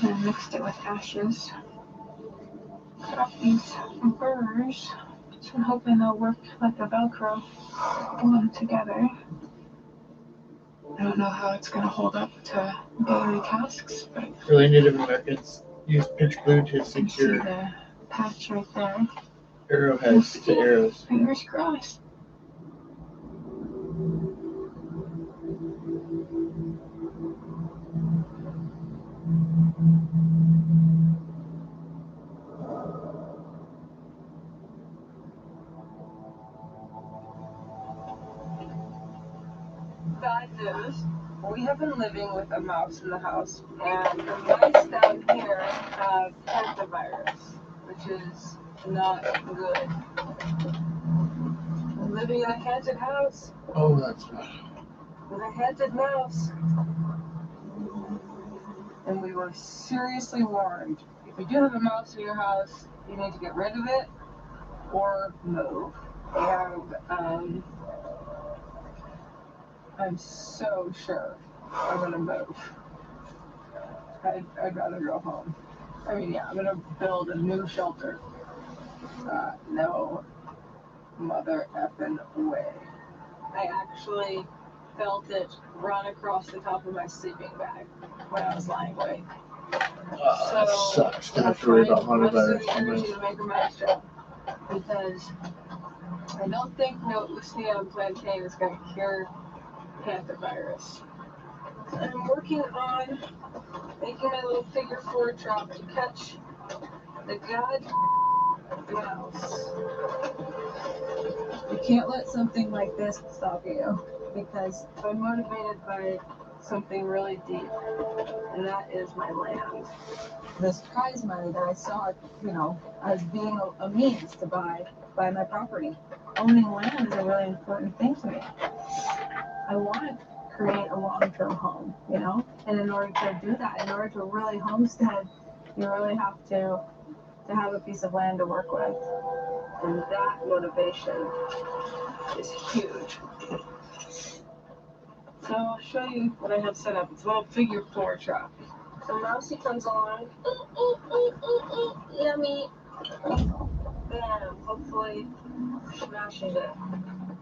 and mixed it with ashes. Cut off these burrs, so I'm hoping they'll work like a Velcro, pull them together. I don't know how it's going to hold up to daily tasks, but Really, Native Americans use pitch glue to you see secure the patch right there. arrowheads to arrows. Fingers crossed. Bad news. We have been living with a mouse in the house, and the mice down here have hantavirus, which is not good. We're living in a haunted house Oh, that's bad. with a haunted mouse. And we were seriously warned. If you do have a mouse in your house, you need to get rid of it or move. And I'm so sure I'm gonna move. I'd rather go home. I mean, yeah, I'm gonna build a new shelter. No mother effing way. I actually felt it run across the top of my sleeping bag when I was lying awake. That sucks to have to worry about coronavirus. Energy to make a mouse job, because I don't think no Auston on plantain is going to cure hantavirus. I'm working on making my little figure 4 trap to catch the god mouse. You can't let something like this stop you, because I'm motivated by something really deep, and that is my land. This prize money that I saw, as being a means to buy my property. Owning land is a really important thing to me. I want to create a long-term home, and in order to do that, in order to really homestead, you really have to have a piece of land to work with, and that motivation is huge. So I'll show you what I have set up. It's a little figure 4 trap. So Mousy comes along, yummy, bam, hopefully smashing it.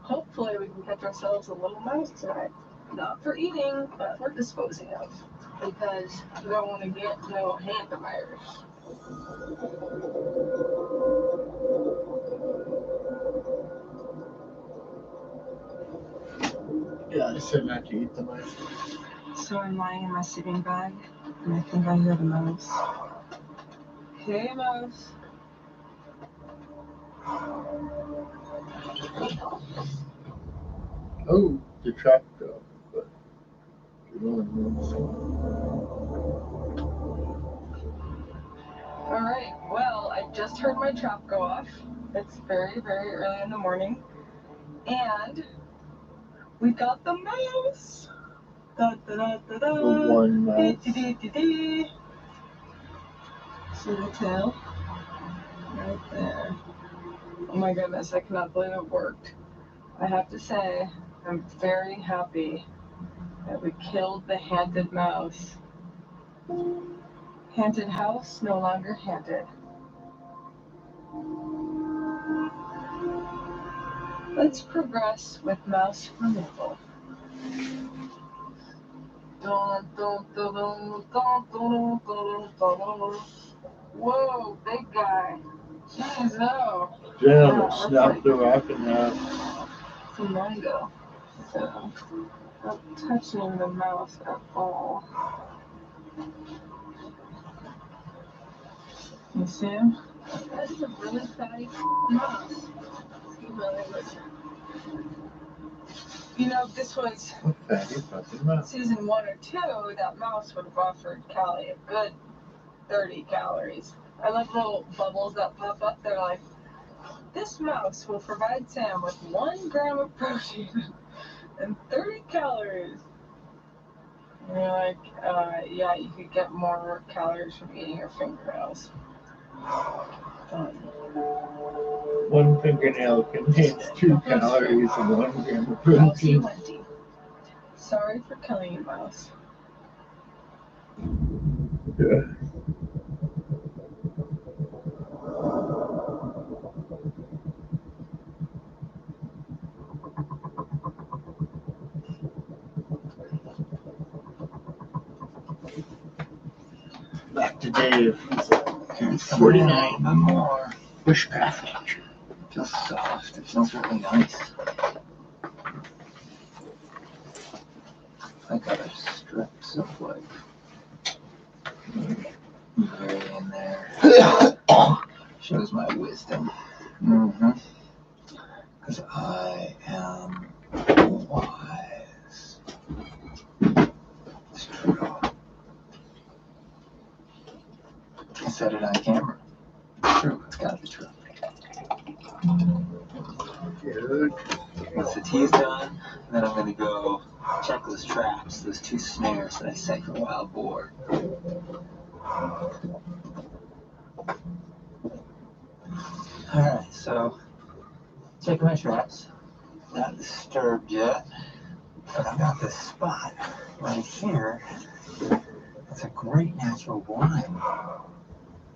Hopefully we can catch ourselves a little mouse tonight. Not for eating, but for disposing of, because we don't want to get no hantavirus. Yeah, I said not to eat the mice. So I'm lying in my sleeping bag, and I think I hear the mouse. Hey, mouse. Oh, the trap go. But it only moves. Alright, well, I just heard my trap go off. It's very, very early in the morning. And we got the mouse! Da, da, da, da, da. The one mouse. See the tail? Right there. Oh my goodness, I cannot believe it worked. I have to say, I'm very happy that we killed the haunted mouse. Haunted house, no longer haunted. Let's progress with mouse removal. Whoa, big guy. Jeez, no. Damn, it snapped the rock in half. It's a mango. So, not touching the mouse at all. You see him? This is a really fatty mouse. He really was. If this was season 1 or 2, that mouse would have offered Callie a good 30 calories. I love little bubbles that pop up. They're like, this mouse will provide Sam with 1 gram of protein and 30 calories. And you're like, yeah, you could get more calories from eating your fingernails. One fingernail contains 2 calories and 1 gram of protein. Sorry for killing you, Miles. Yeah. Back to Dave. 49 more. Bushcraft launcher. Feels soft. It feels really nice. I got a strips of like gray in there. Shows my wisdom. Because I am wise. It's true. I said it on camera. It's true. It's gotta be true. Good. Once the tea's done, then I'm gonna go check those traps, those 2 snares that I set for wild boar. Alright, so checking my traps. Not disturbed yet, but I've got this spot right here. It's a great natural blind.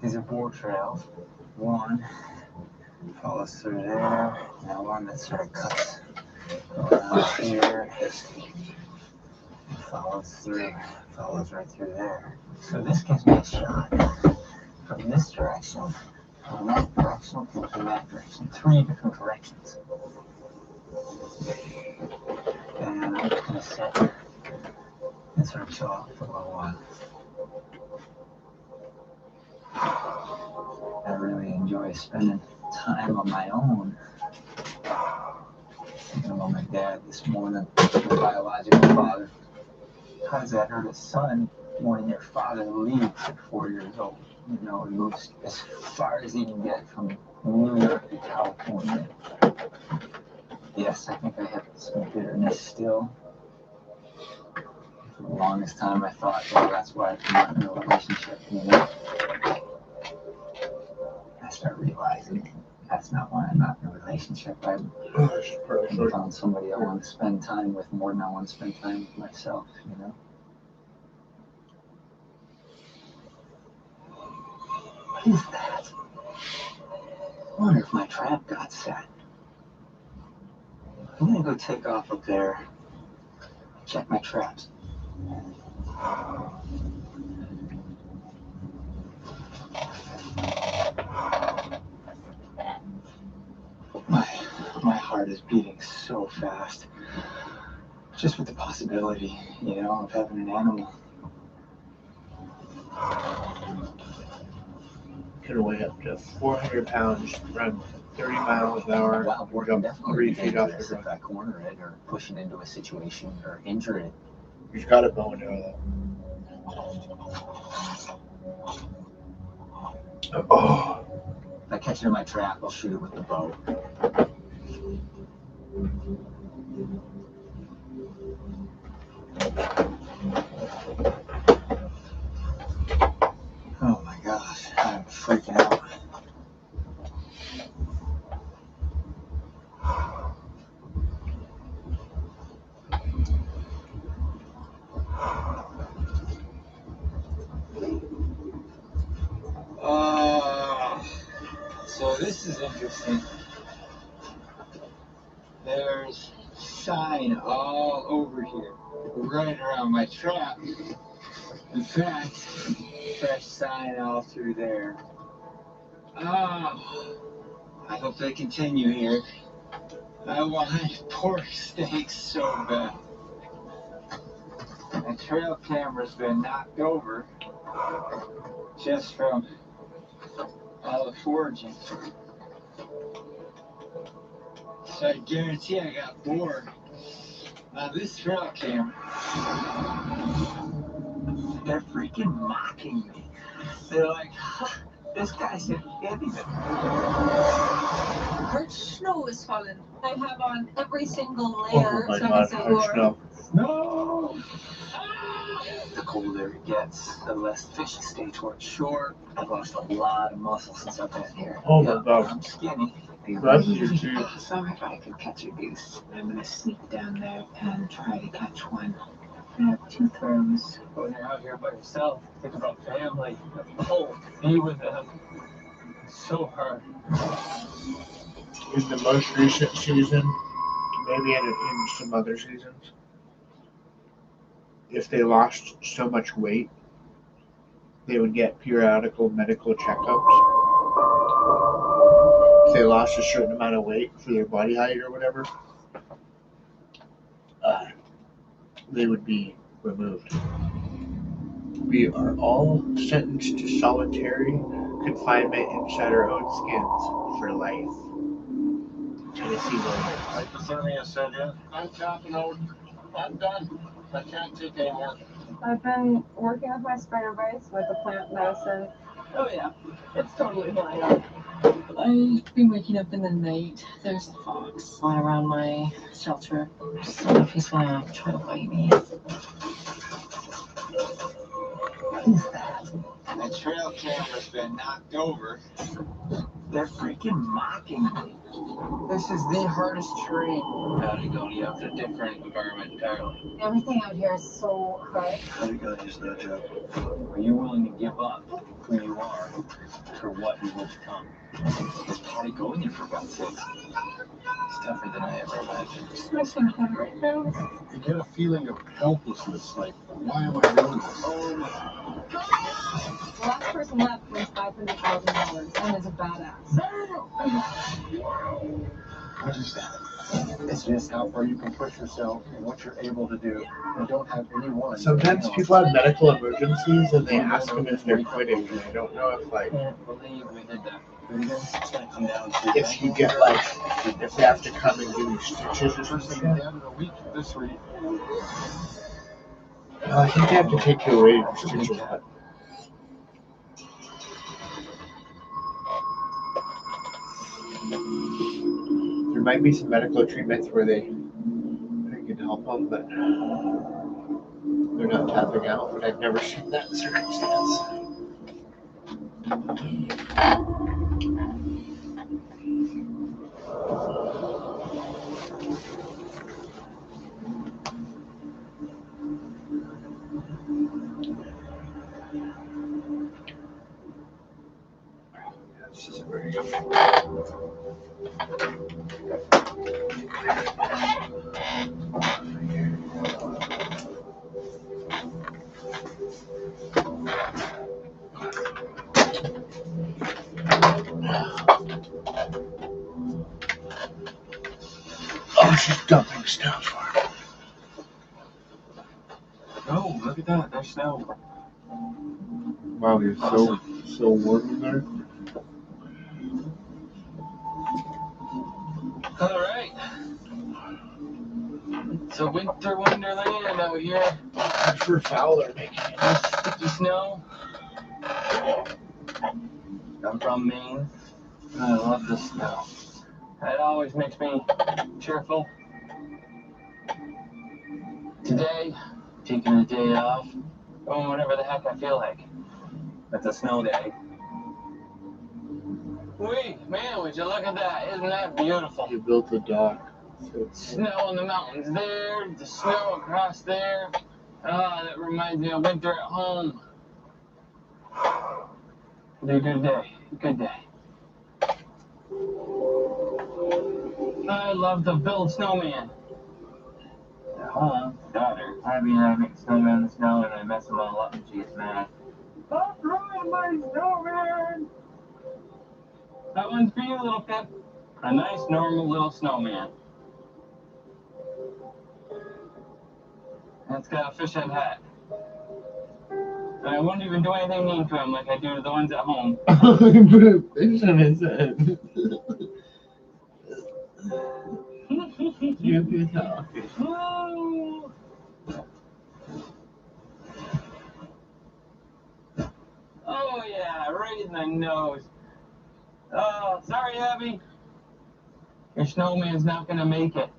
These are boar trails. One follows through there, now one that sort of cuts around here, follows right through there. So this gives me a shot from this direction, from that direction, and from that direction. 3 different directions. And I'm just going to sit and sort of chill out for a little while. I really enjoy spending time on my own. Thinking about my dad this morning, my biological father. How does that hurt his son when your father leaves at 4 years old? You know, he moves as far as he can get from New York to California. Yes, I think I have some bitterness still. For the longest time I thought, well, that's why I'm not in a relationship, you know? I start realizing that's not why I'm not in a relationship. I found somebody I want to spend time with more than I want to spend time with myself, you know? What is that? I wonder if my trap got set. I'm gonna go take off up there, check my traps. My heart is beating so fast. Just with the possibility, you know, of having an animal. Could weigh up to 400 pounds, run 30 miles an hour, Wow, we're go definitely 3 feet off the dangerous ground. if I corner it or push it into a situation or injure it. You've got a bow and arrow though. Oh. If I catch it in my trap, I'll shoot it with the bow. Oh my gosh, I'm freaking out. So this is interesting. There's sign all over here, right around my trap. In fact, fresh sign all through there. Oh, I hope they continue here. I want pork steaks so bad. My trail camera's been knocked over just from all the foraging. So I guarantee I got bored on this trail camera. They're freaking mocking me. They're like, this guy's an idiot. Hard snow is falling. I have on every single layer. Oh my so God, I can say hard snow. No! The colder it gets, the less fish stay towards shore. I've lost a lot of muscle since I've been here. Oh my God. I'm skinny. That's your too. So if I could catch a goose, I'm gonna sneak down there and try to catch one. I have 2 throws. When you're out here by yourself, think about family. Oh, be with them. It's so hard. In the most recent season, maybe in some other seasons, if they lost so much weight, they would get periodical medical checkups. If they lost a certain amount of weight for their body height or whatever, they would be removed. We are all sentenced to solitary confinement inside our own skins for life. Tennessee lawyer. Hypothermia set in. I'm tapping out. I'm done. I can't take anymore. I've been working with my spider bites with the plant medicine. Oh yeah, it's totally fine. I've been waking up in the night. There's a fox flying around my shelter. I just don't know if he's gonna try to bite me. Who's that? The trail camera's been knocked over. They're freaking mocking me. This is the hardest terrain. Howdy go, you have a different environment entirely. Everything out here is so hard. Howdy go, just no joke. Are you willing to give up who you are for what you will become? There's Howdy go in there for God's sake. It's tougher than I ever imagined. What's my head right now? You get a feeling of helplessness, like, why am I doing this? Oh my God. The last person left wins $500,000 and is a badass. What is that? It's just how far you can push yourself and what you're able to do. And don't have anyone. Sometimes people have medical emergencies and they ask them if they're quitting, and I don't know if I can't believe we did that. It's gonna come down to if you get like, if they have to come and give you stitches or something. At the end of the week, this week. I think they have to take you away to stitches, but there might be some medical treatments where they can help them, but they're not tapping out. But I've never seen that circumstance. This isn't very good. Oh, she's dumping stuff. Oh, look at that. There's snow. Wow, you're so warm in there. All right. It's a winter wonderland out here. That's for Fowler making it. Nice sticky snow. I'm from Maine. I love the snow. It always makes me cheerful. Today, taking a day off, doing whatever the heck I feel like. It's a snow day. Wait, man, would you look at that? Isn't that beautiful? You built a dock. Snow in the mountains there, the snow across there. Ah, that reminds me of winter at home. It'll be a good day. Good day. I love to build snowman. At home, daughter, I'd be having snowman in the snow and I mess them all up and she gets mad. Stop ruining my snowman! That one's for you, little Pip. A nice, normal little snowman. And it's got a fishhead hat. And I won't even do anything mean to him like I do to the ones at home. Put a fish on his head. You're good talk. Oh yeah, right in the nose. Oh, sorry, Abby. Your snowman's not gonna make it.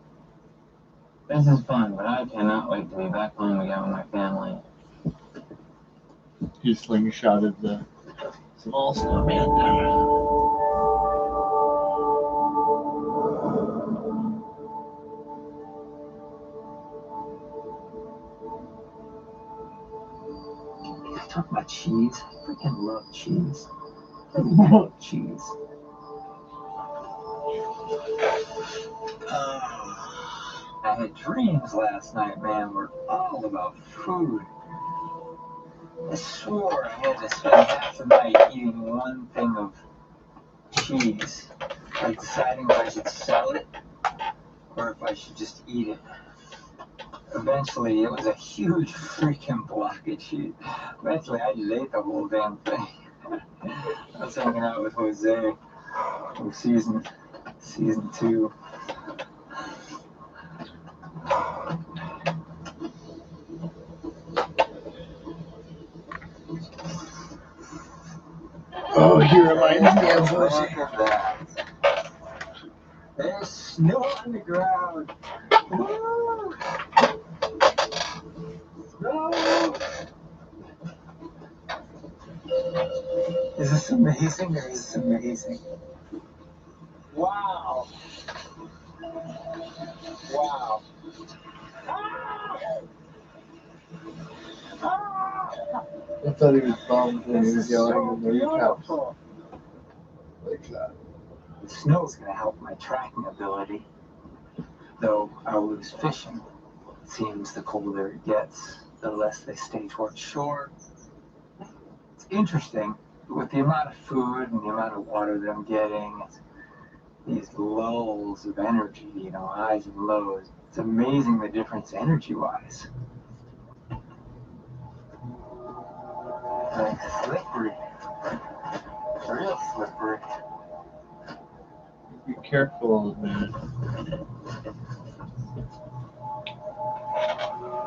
This is fun, but I cannot wait to be back home again with my family. He slingshotted the small snowman. Talk about cheese. I freaking love cheese. I love cheese. I had dreams last night, man, were all about food. I swore I had to spend half the night eating one thing of cheese, like deciding if I should sell it or if I should just eat it. Eventually, it was a huge freaking block of cheese. Eventually, I just ate the whole damn thing. I was hanging out with Jose from season 2. Oh, he reminds me of Jose. Look at that. There's snow on the ground. Woo! Snow! Is this amazing or is this amazing? Wow. Wow. I thought he was bummed when he was yelling in the recaps. Like that. The snow's going to help my tracking ability, though I'll lose fishing. It seems the colder it gets, the less they stay towards shore. It's interesting, with the amount of food and the amount of water that I'm getting, these lulls of energy, highs and lows. It's amazing the difference energy-wise. Like slippery. Real slippery. Be careful, man.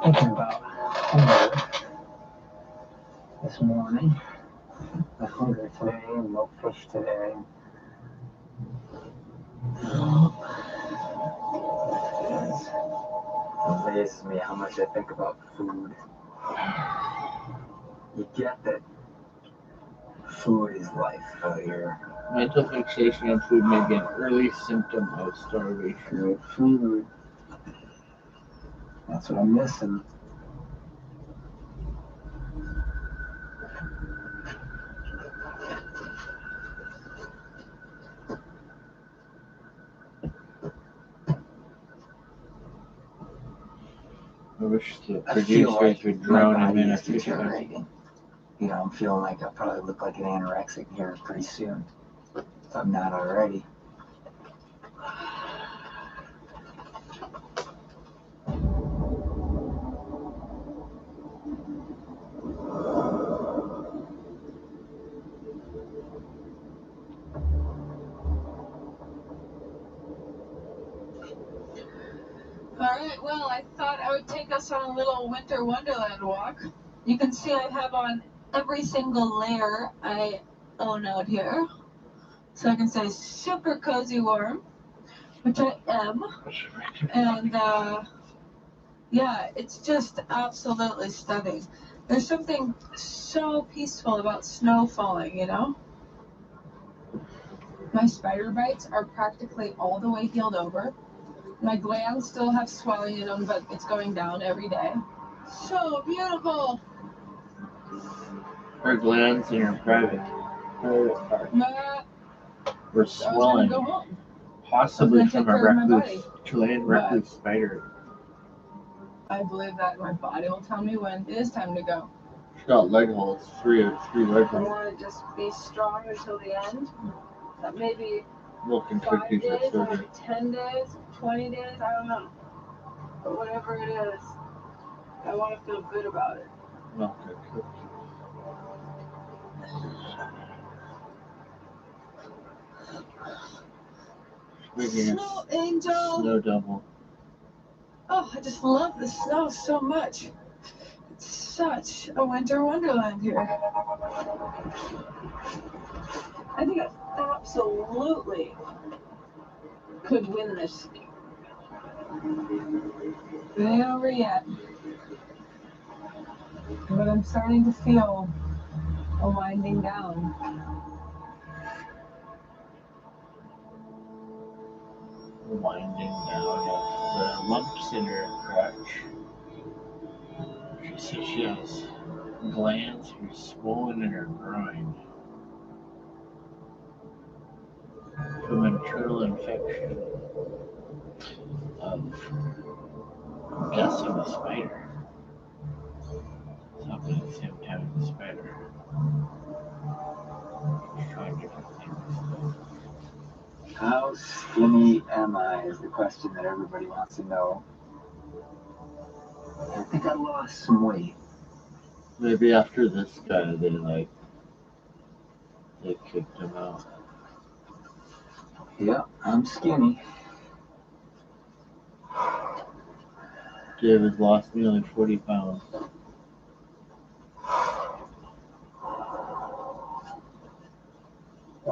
Thinking about hunger this morning. The hunger today, no fish today. It amazes me how much I think about food. You get that food is life out here. Mental fixation on food may be an early symptom of starvation. Good food. That's what I'm missing. I wish the producers would drone him in a fish. I'm feeling like I'll probably look like an anorexic here pretty soon. If I'm not already. Alright, well, I thought I would take us on a little winter wonderland walk. You can see I have on every single layer I own out here. So I can say super cozy warm, which I am. And yeah, it's just absolutely stunning. There's something so peaceful about snow falling, My spider bites are practically all the way healed over. My glands still have swelling in them, but it's going down every day. So beautiful! Her glands in her private part were swelling, possibly from a Chilean recluse spider. I believe that my body will tell me when it is time to go. She's got leg holes, three leg I holes. want to just be strong until the end. That maybe Milk and 5 cookies days, are so maybe good. 10 days, 20 days, I don't know. But whatever it is, I want to feel good about it. Milk and cookies. Snow angel! Snow devil. Oh, I just love the snow so much. It's such a winter wonderland here. I think I absolutely could win this. It ain't over yet. But I'm starting to feel winding down. Winding down of the lumps in her crotch. She says she has glands that are swollen in her groin from internal infection of, I'm guessing, a spider. Something at the same time as a spider. She's trying different things. How skinny am I is the question that everybody wants to know. I think I lost some weight. Maybe after this guy, they kicked him out. Yeah, I'm skinny. David lost nearly 40 pounds.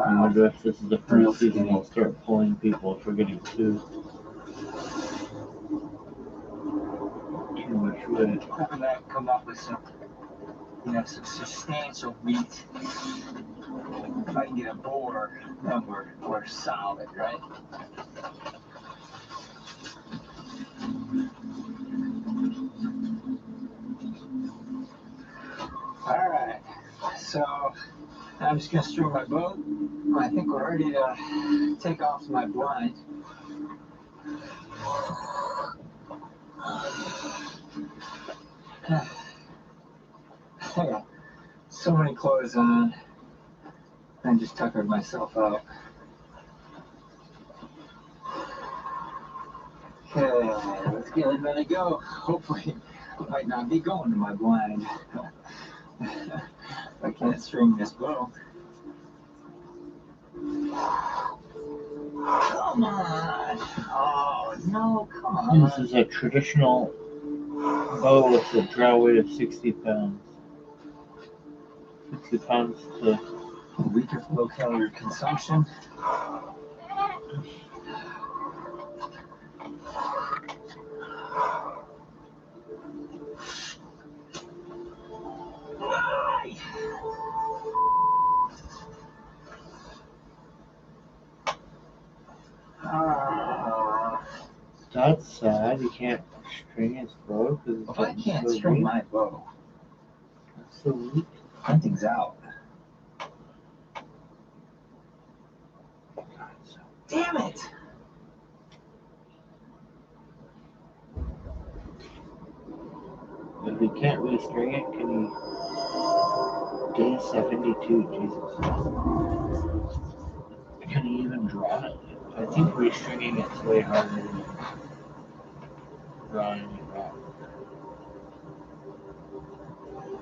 I wonder if this is the first season we'll start pulling people for getting food. Too much weight. Hoping that I can come up with some substantial meat. If I can get a boar, then we're solid, right? Alright, so I'm just gonna string my boat. I think we're ready to take off my blind. I got so many clothes on. I just tuckered myself out. Okay, let's get it ready to go. Hopefully, I might not be going to my blind. I can't string this bow. Come on! Oh, no, come on. This is a traditional bow with a draw weight of 60 pounds. 60 pounds to a week of low calorie consumption. That's sad. You can't string his bow because if I can't string my bow, that's so weak. Hunting's out. Damn it! If he can't restring it, can he? Day 72, Jesus. Can he even draw it? I think restringing it's way harder than drawing it back.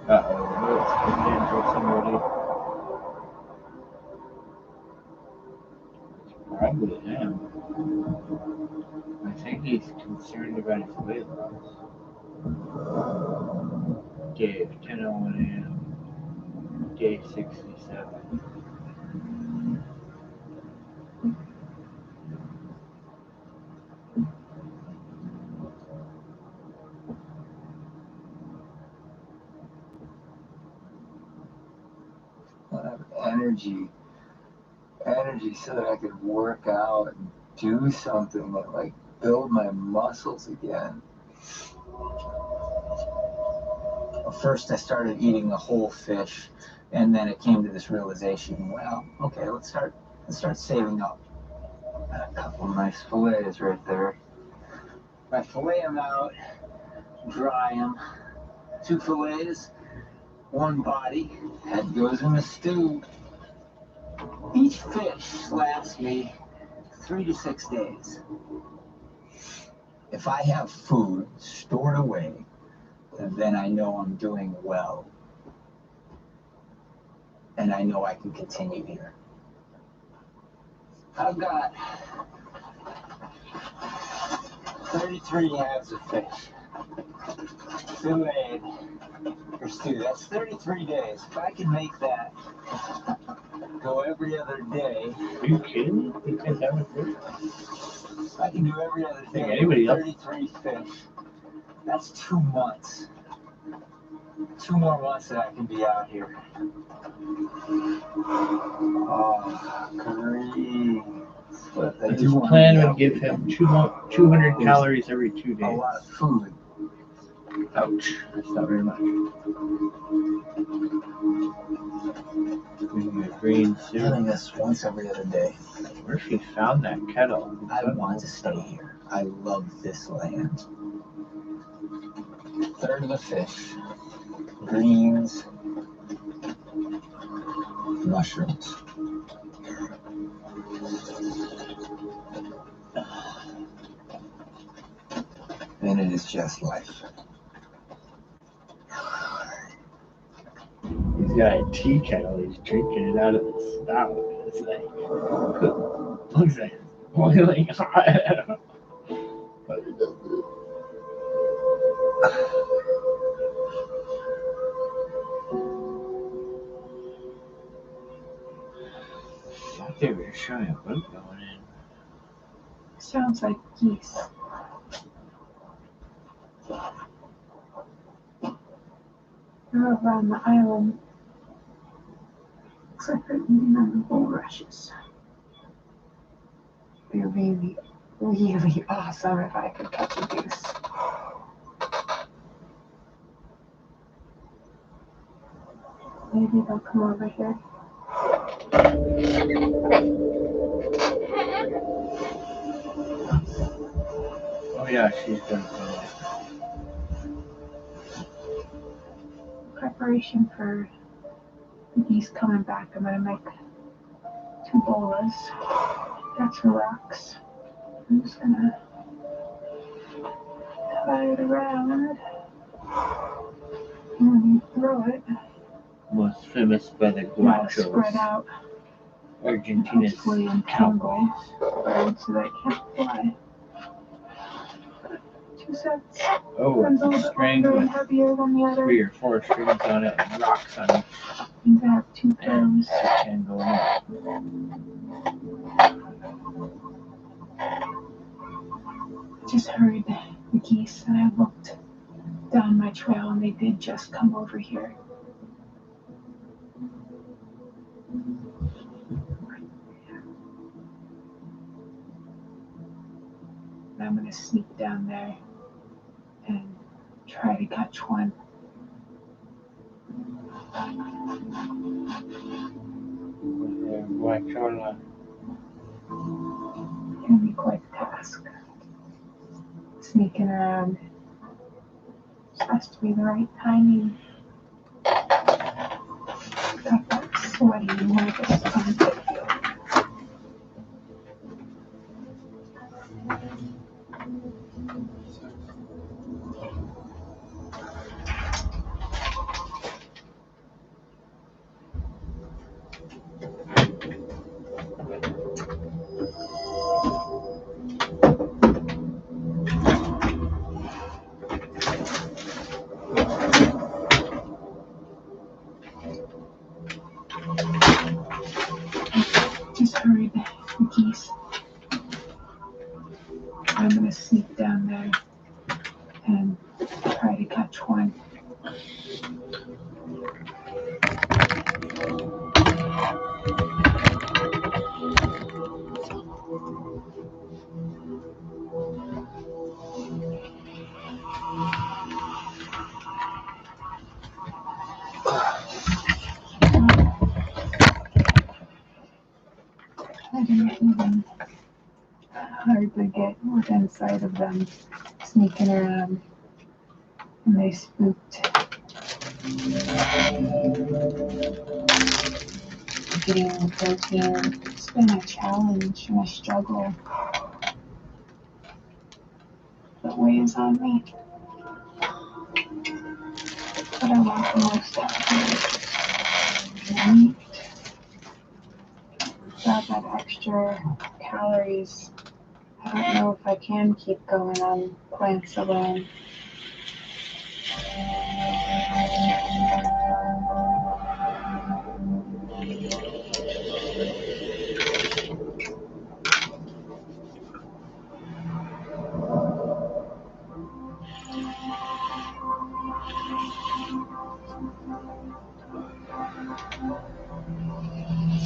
Uh-oh, it's coming in for somebody. It's probably him. I think he's concerned about his weight loss. Dave, 10:01 a.m. Day 67. Energy so that I could work out and do something and like build my muscles again. Well, first I started eating the whole fish, and then it came to this realization, well, okay, let's start saving up. Got a couple of nice fillets right there. I fillet them out, dry them. 2 fillets, 1 body, head goes in the stew. Each fish lasts me 3 to 6 days. If I have food stored away, then I know I'm doing well. And I know I can continue here. I've got 33 halves of fish. Filleted or stew. That's 33 days. If I can make that go every other day. Are you kidding me? You can't have it fish? If I can do every other day, anybody else? 33 fish. That's 2 months. 2 more months that I can be out here. Oh, great. But I His do want plan to be would out give here. him 200 calories every 2 A days. lot of food. Ouch. That's not very much. Maybe a green soup. Having this once every other day. Where she found that kettle? I want to stay here. I love this land. Third of the fish. Greens. Mushrooms. And it is just life. He's got a tea kettle. He's drinking it out of the spout. It's like, looks like it's boiling hot. I thought they were showing a boat going in. Sounds like geese. They're around the island. Looks like they're eating on the bulrushes. It'd be really, really awesome if I could catch a goose. Maybe they'll come over here. Oh yeah, she's gonna go. Preparation for the geese coming back. I'm gonna make 2 bolas. Got some rocks. I'm just gonna tie it around and throw it. Most famous by the Now guachos. spread out. Argentina's Hopefully cowboys. entangle birds so they can't fly. 2 sets. Oh, One's a it's a little bit string longer and with heavier than the other. 3 or 4 strings on it and rocks on each. You can have 2 And throws. it can go in. Just heard the geese and I looked down my trail and they did just come over here. And I'm gonna sneak down there and try to catch one. Guachola. It's gonna be quite a task. Sneaking around. Just has to be the right timing. Got that sweaty nervous armpit feel. Just heard the geese. I'm gonna sneak down there and try to catch one. I didn't even hardly get within sight of them sneaking around, and they spooked. Getting the protein, it's been a challenge and a struggle that weighs on me. But I want the most out of it. And eat. Without that extra calories, I don't know if I can keep going on plants alone.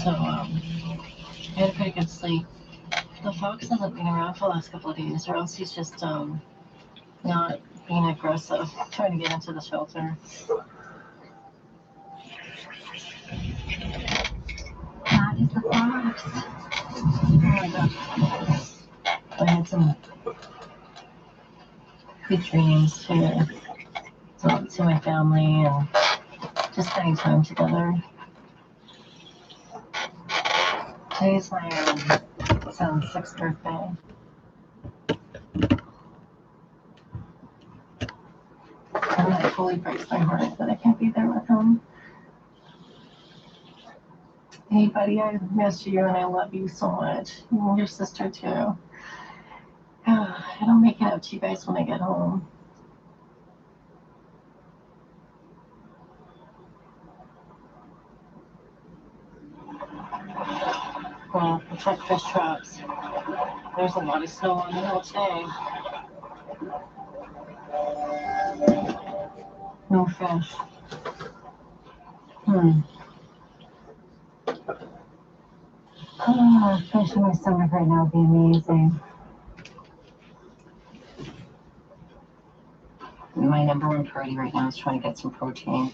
So I had a pretty good sleep. The fox hasn't been around for the last couple of days, or else he's just not being aggressive, trying to get into the shelter. That is the fox. Oh my gosh. I had some good dreams to my family and just spending time together. Today's my son's 6th birthday. And it fully breaks my heart that I can't be there with him. Hey buddy, I miss you and I love you so much. And your sister too. I'll make it up to you guys when I get home. Well, we'll check fish traps. There's a lot of snow on the hill today. No fish. Fish in my stomach right now would be amazing. My number one priority right now is trying to get some protein.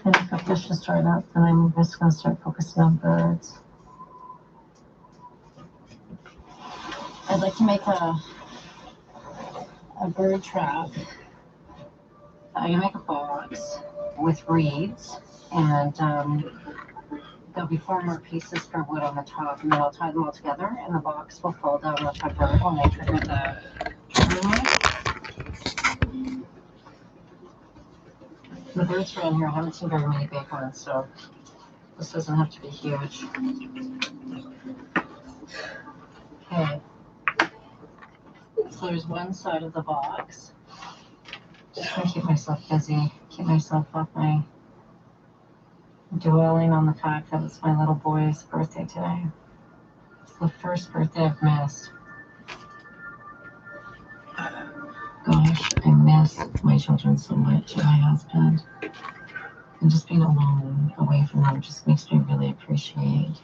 And if the fish is dried up, then I'm just going to start focusing on birds. I'd like to make a bird trap. I'm going to make a box with reeds, and there'll be 4 more pieces for wood on the top, and then I'll tie them all together, and the box will fall down on top of it when I trigger the trigger line. The birds around here, I haven't seen very many big ones, so this doesn't have to be huge. Okay. So there's one side of the box. Just trying to keep myself busy, keep myself off my dwelling on the fact that it's my little boy's birthday today. It's the first birthday I've missed. Gosh, I miss my children so much and my husband. And just being alone, away from them, just makes me really appreciate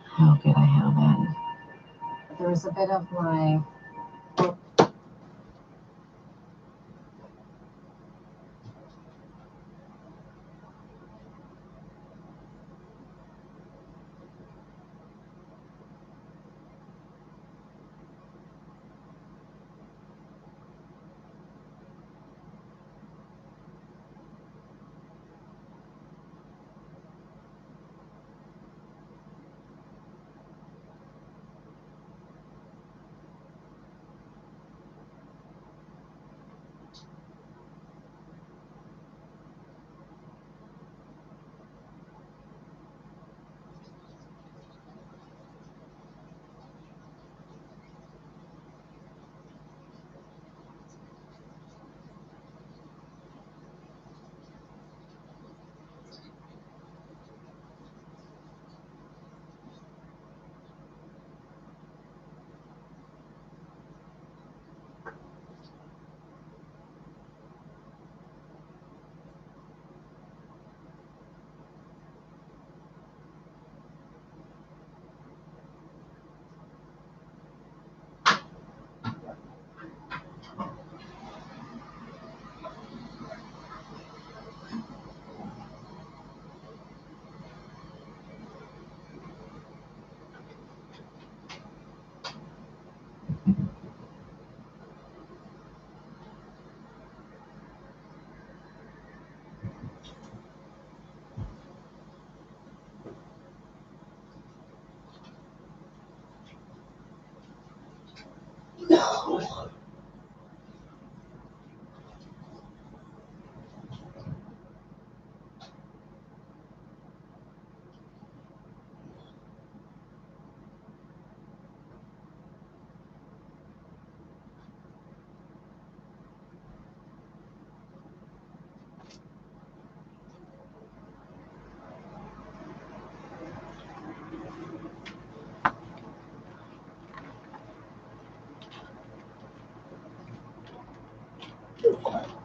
how good I have it. There was a bit of my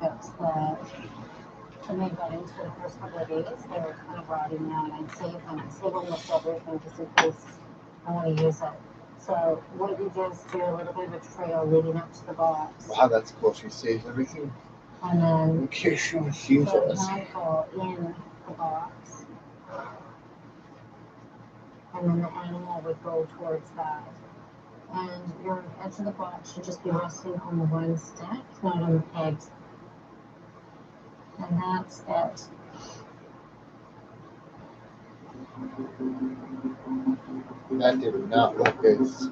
that's that. When they got into the first couple of days, they were kind of rotting out. I'd save them. I'd save almost everything just in case I want to use it. So what you do is do a little bit of a trail leading up to the box. Wow, that's cool. She saves everything. And then In case she wants to use put a us. handful in the box. And then the animal would go towards that. And your edge of the box should just be resting on the one stick, not on the pegs. And that's it. That did not look as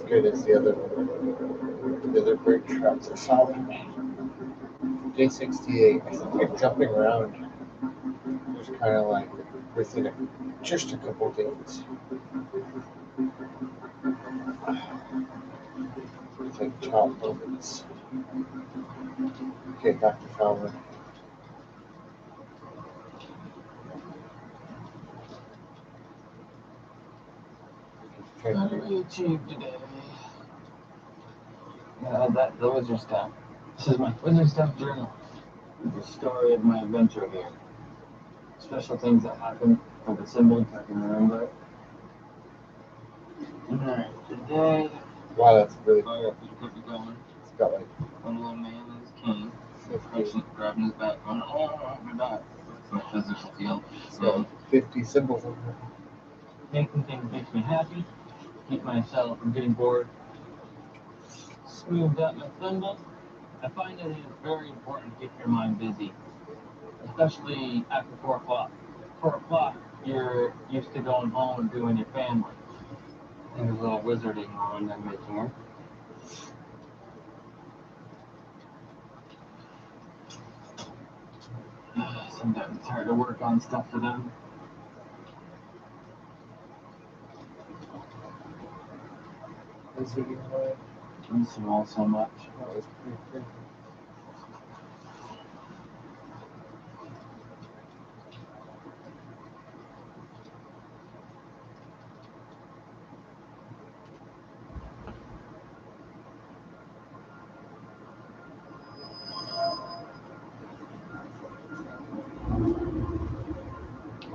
good as the other one. The other bird traps are solid. Day 68, I think you're jumping around. Just kind of like within just a couple days. It's like top moments. Okay, Dr. Fowler. What did we achieve today? The wizard stuff. This is my wizard stuff journal. The story of my adventure here. Special things that happen for the symbol, if I can remember it. Alright, today. Wow, that's really cool. Oh, yeah, keep it going. It's got like one little man and his cane. Grabbing his back, going, oh, my back. It's my physical field. So 50 symbols on there. Making things makes me happy. Keep myself from getting bored. Smoothed out my thimble. I find that it is very important to keep your mind busy, especially after 4 o'clock. 4 o'clock, you're used to going home and doing your family. And a little wizarding on I'm making her. Sometimes it's hard to work on stuff for them. Wizarding away. Miss them all so much. That was pretty cool.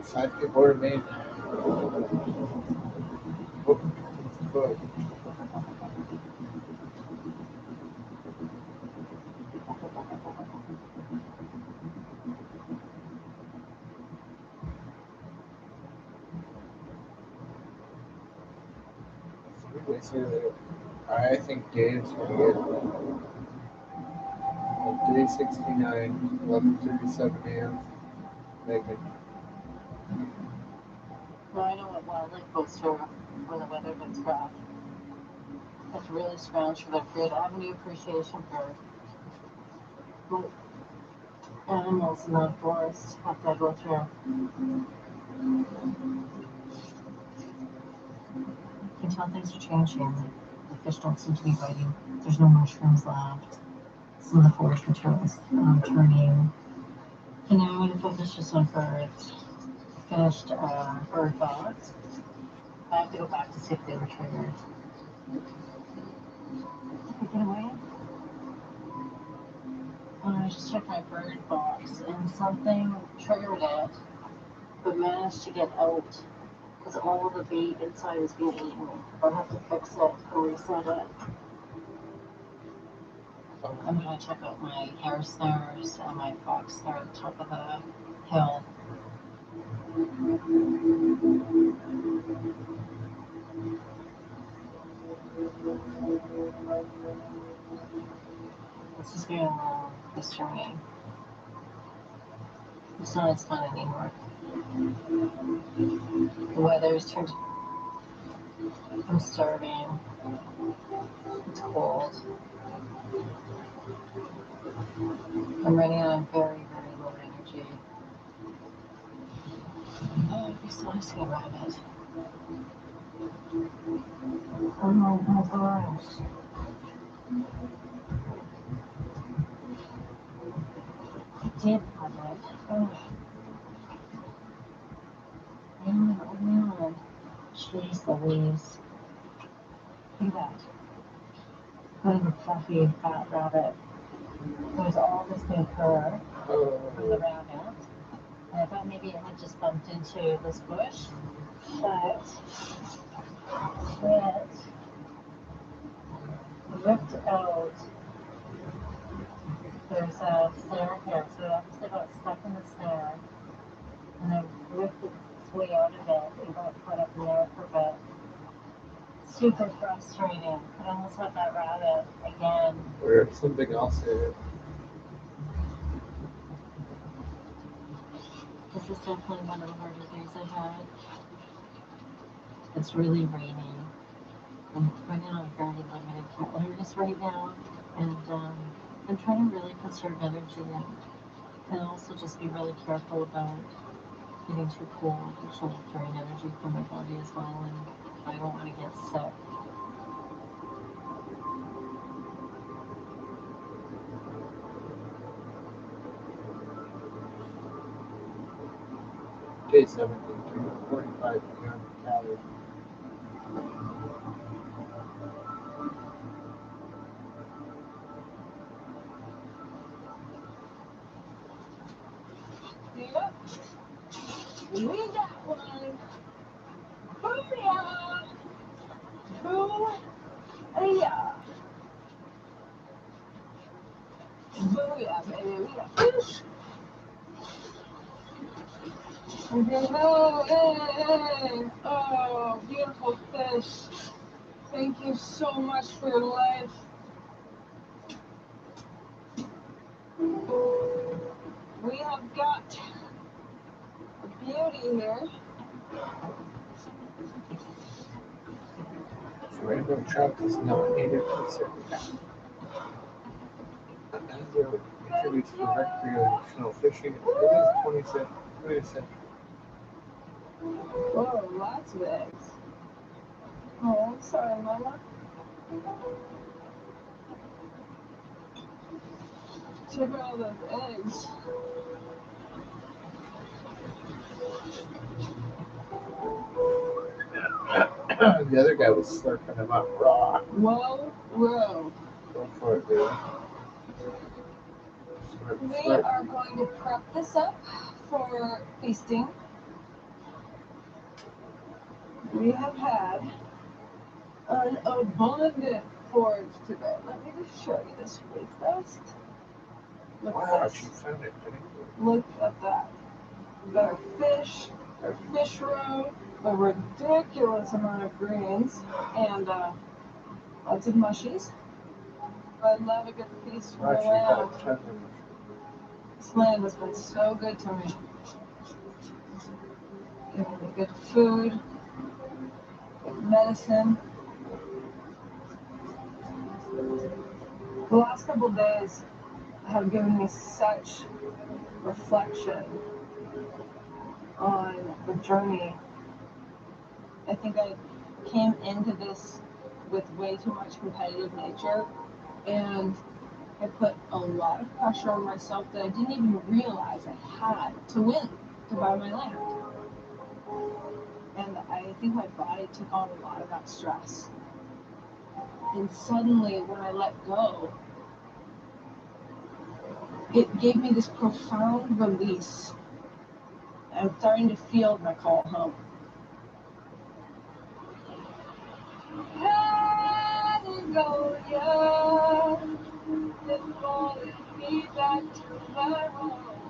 Sidekick order made. Book. I think Dave's gonna get day 69, 11:37 a.m. Megan. Well, I know what wildlife goes through when the weather gets rough. It's really scrounge for their food. I have a new appreciation for what animals in the forest have to go through. You can tell things are changing. The fish don't seem to be biting. There's no mushrooms left. Some of the forest material is turning. And now I'm going to focus just on birds. Finished bird box. I have to go back to see if they were triggered. Get away. I just checked my bird box and something triggered it, but managed to get out because all of the bait inside is being eaten. I'll have to fix it or reset it. I'm going to check out my hair snares and my fox snare at the top of the hill. This is getting long, this journey. It's not as fun anymore. The weather is turned. I'm starving. It's cold. I'm running on very, very low energy. Oh, it'd be so nice to get rabbit. Oh my gosh. I did have it. Oh. Man. Jeez Louise. Look at that. What a fluffy, fat rabbit. There's all this new fur from the rabbit. And I thought maybe it had just bumped into this bush, but it ripped out. There's a snare here, so it obviously got stuck in the snare, and I ripped its way out of it and got caught up in there for a bit. Super frustrating. I almost had that rabbit again. Or something else here. This is definitely one of the harder days I've had. It's really raining. I'm running on very limited calories right now, and I'm trying to really conserve energy and also just be really careful about getting too cold, which will drain energy from my body as well, and I don't want to get sick. Day 17, 45 calories. Yep. We got one. Booyah! Booyah! Booyah, baby. We got fish. Hey. Oh, beautiful fish. Thank you so much for your life. We have got a beauty here. Rainbow trout is not native to Serpentine. As they were introduced for recreational fishing, it is 20th century. Whoa, lots of eggs. Oh, I'm sorry, Mama. Check out all those eggs. The other guy was slurping them up raw. Whoa. Go for it, dude. We are going to prep this up for feasting. We have had an abundant forage today. Let me just show you this really fast. Look at this. She found it, didn't you? Look at that. We've got our fish roe, a ridiculous amount of greens, and lots of mushies. I love a good feast from the land. This land has been so good to me. Giving me good food, good medicine. The last couple of days have given me such reflection on the journey. I think I came into this with way too much competitive nature, and I put a lot of pressure on myself that I didn't even realize I had to win, to buy my land. And I think my body took on a lot of that stress. And suddenly, when I let go, it gave me this profound release. I'm starting to feel my call home. Hallelujah, it's calling me back to my home.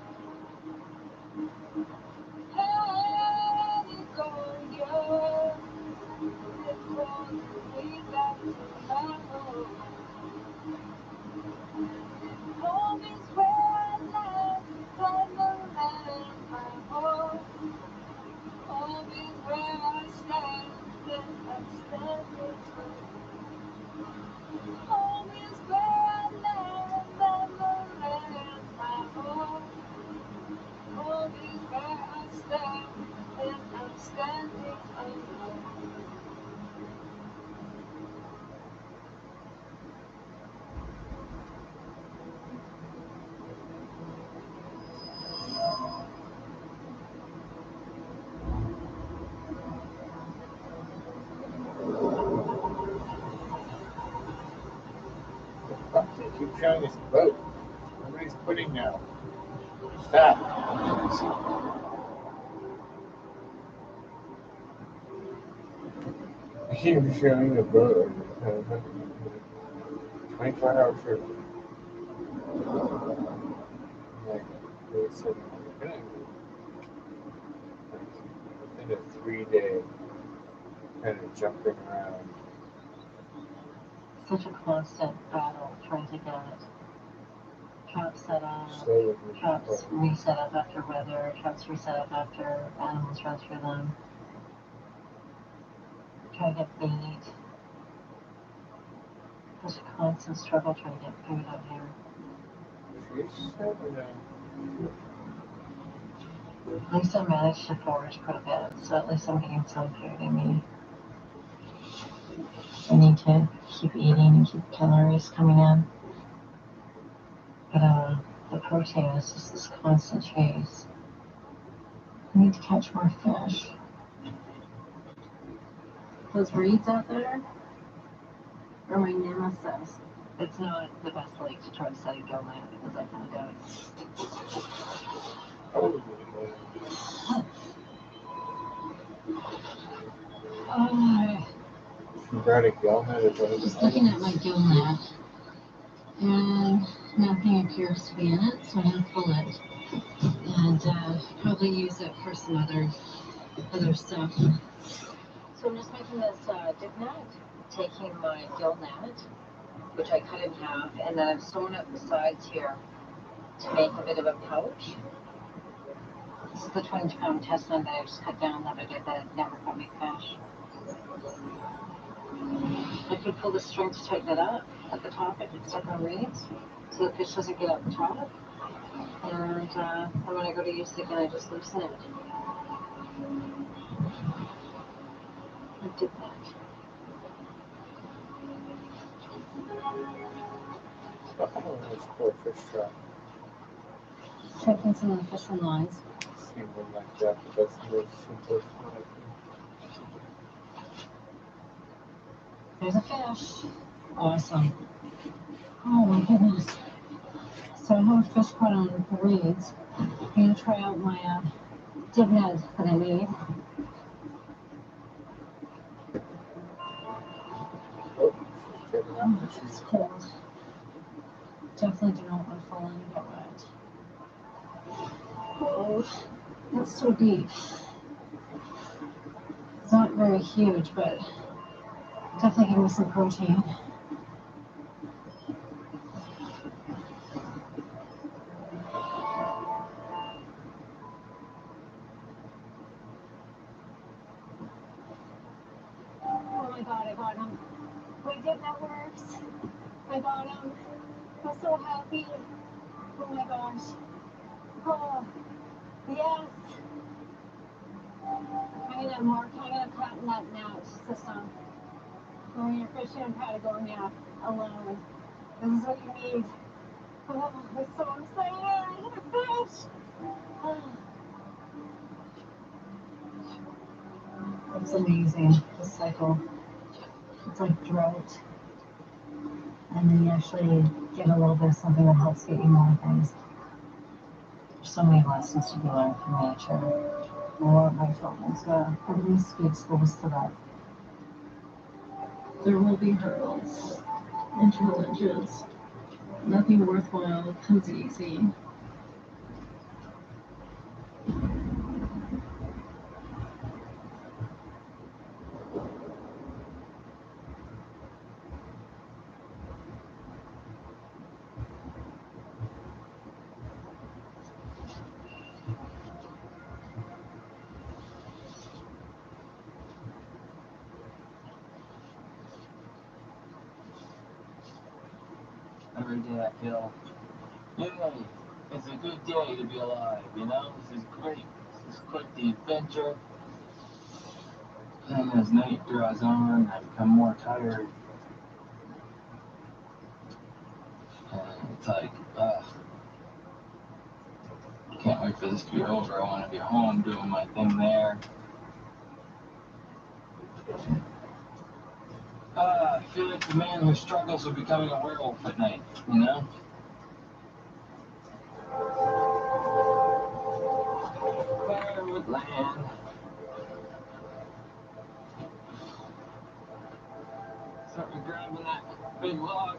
Hallelujah, it's calling me back to my home. Home is where I land, find the land, my home. Home is where I stand, and I'm standing firm. Home is where I land, find the land, my home. Home is where I stand, and I'm standing alone. Keep trying this boat. Quitting now. Stop. He was showing the boat. 24-hour trip. Like, they said, within a 3-day kind of jumping around. Such a constant battle trying to get it. Traps set up, traps reset up after weather, traps reset up after animals run through them. Try to get bait. There's a constant struggle trying to get food out here. At least I managed to forage quite a bit, so at least I'm getting some food in me. I need to keep eating and keep calories coming in. But the protein is just this constant chase. I need to catch more fish. Those reeds out there are my nemesis. It's not the best lake to try to set a gill net because I found out. You brought a gill net? I was looking at my gill net and nothing appears to be in it, so I'm going to pull it and probably use it for some other stuff. So I'm just making this dip net, taking my gill net, which I cut in half, and then I've sewn up the sides here to make a bit of a pouch. This is the 20-pound test net that I just cut down that I did that never caught me fish. I could pull the string to tighten it up at the top. I could stuck on reeds so the fish doesn't get out the top. And when I go to use it again, I just loosen it. I did that. Poor fish trap. Checking some of the fishing lines. Seemed like that, but that's the most simplest one. There's a fish. Awesome. Oh my goodness. So I have a fish caught on reeds. I'm going to try out my jig net that I made. Oh, it's cold. Definitely do not want to fall in and get wet. Oh, that's so deep. It's not very huge, but definitely give me some protein. Oh my god, I got him. My dip net works. I got him. I'm so happy. Oh my gosh. Oh, yes. I'm gonna patent that now system. When you're fishing in Patagonia alone. This is what you need. Oh, I'm so excited. I got a fish. Oh. It's amazing, the cycle. It's like drought. And then you actually get a little bit of something that helps get you more things. There's so many lessons to be learned from nature. More vitamins. Everybody speaks goes to that. There will be hurdles and challenges. Nothing worthwhile comes easy. Every day I feel, yay, it's a good day to be alive, you know? This is great. This is quite the adventure. And as night draws on, I become more tired. And it's like, can't wait for this to be over. I want to be home doing my thing there. I feel like the man who struggles with becoming a werewolf at night, you know? Firewood land. Started grabbing that big log.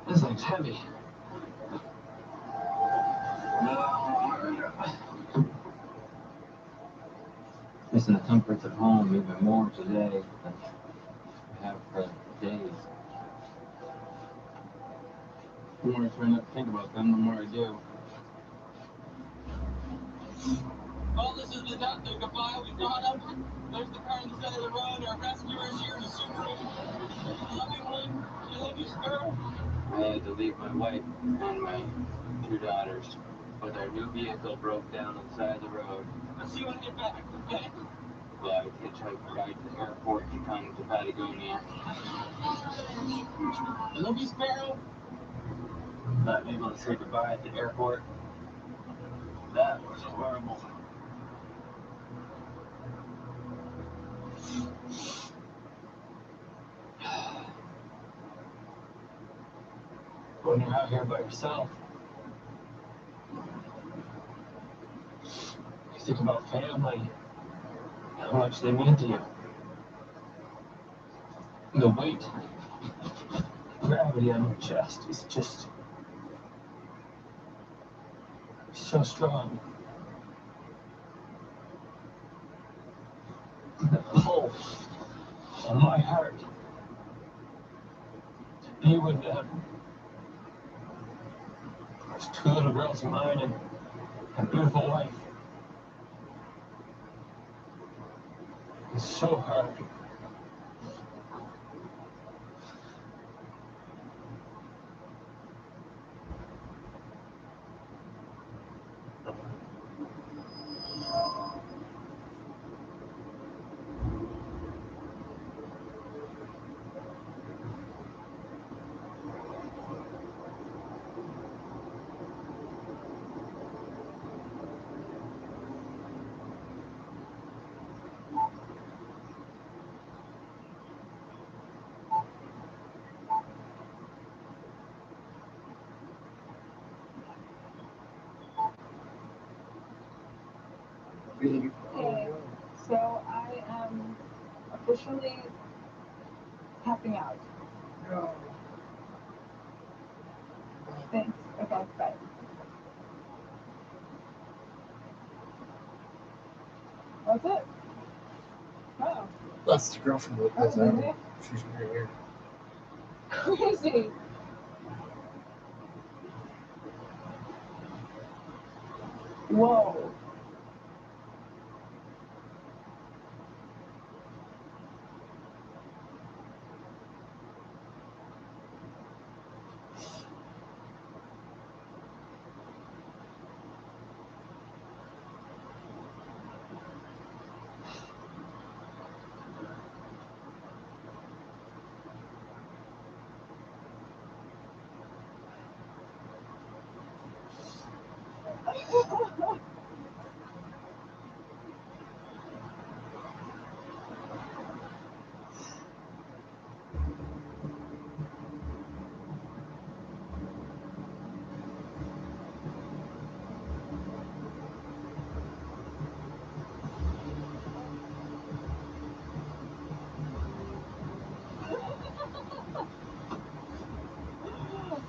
This thing's heavy. Missing the comforts at home even more today than I have for days. The more I try not to think about them, the more I do. Well, this is the doctor. Goodbye. We got him. There's the car on the side of the road. Our rescuers here in the Subaru. Loving one. I love you, Sparrow. I had to leave my wife and my 2 daughters, but their new vehicle broke down on the side of the road. I'll see you when I get back, okay? Well, I hitchhiked a ride to the airport to come to Patagonia. I love you, Sparrow. Not able to say goodbye at the airport. That was horrible. When you're out here by yourself, you think about family, how much they mean to you. The weight, gravity on your chest is just so strong. The pull on my heart to be with them. There's 2 little girls of mine and a beautiful wife. It's so hard. Hey, so I am officially tapping out. Thanks. Okay, bye. That's it. Oh. That's the girl from the That's easy. She's right here. Crazy. Whoa.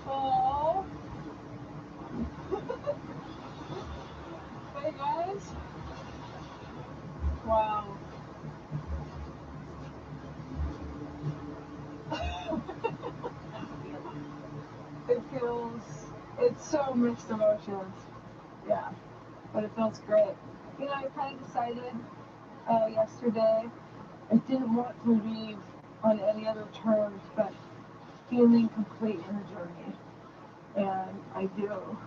Aww. Hey guys. Wow. It's so mixed emotions. Yeah, but it feels great. You know, I kind of decided yesterday I didn't want to leave on any other terms but feeling complete in the journey. And I do.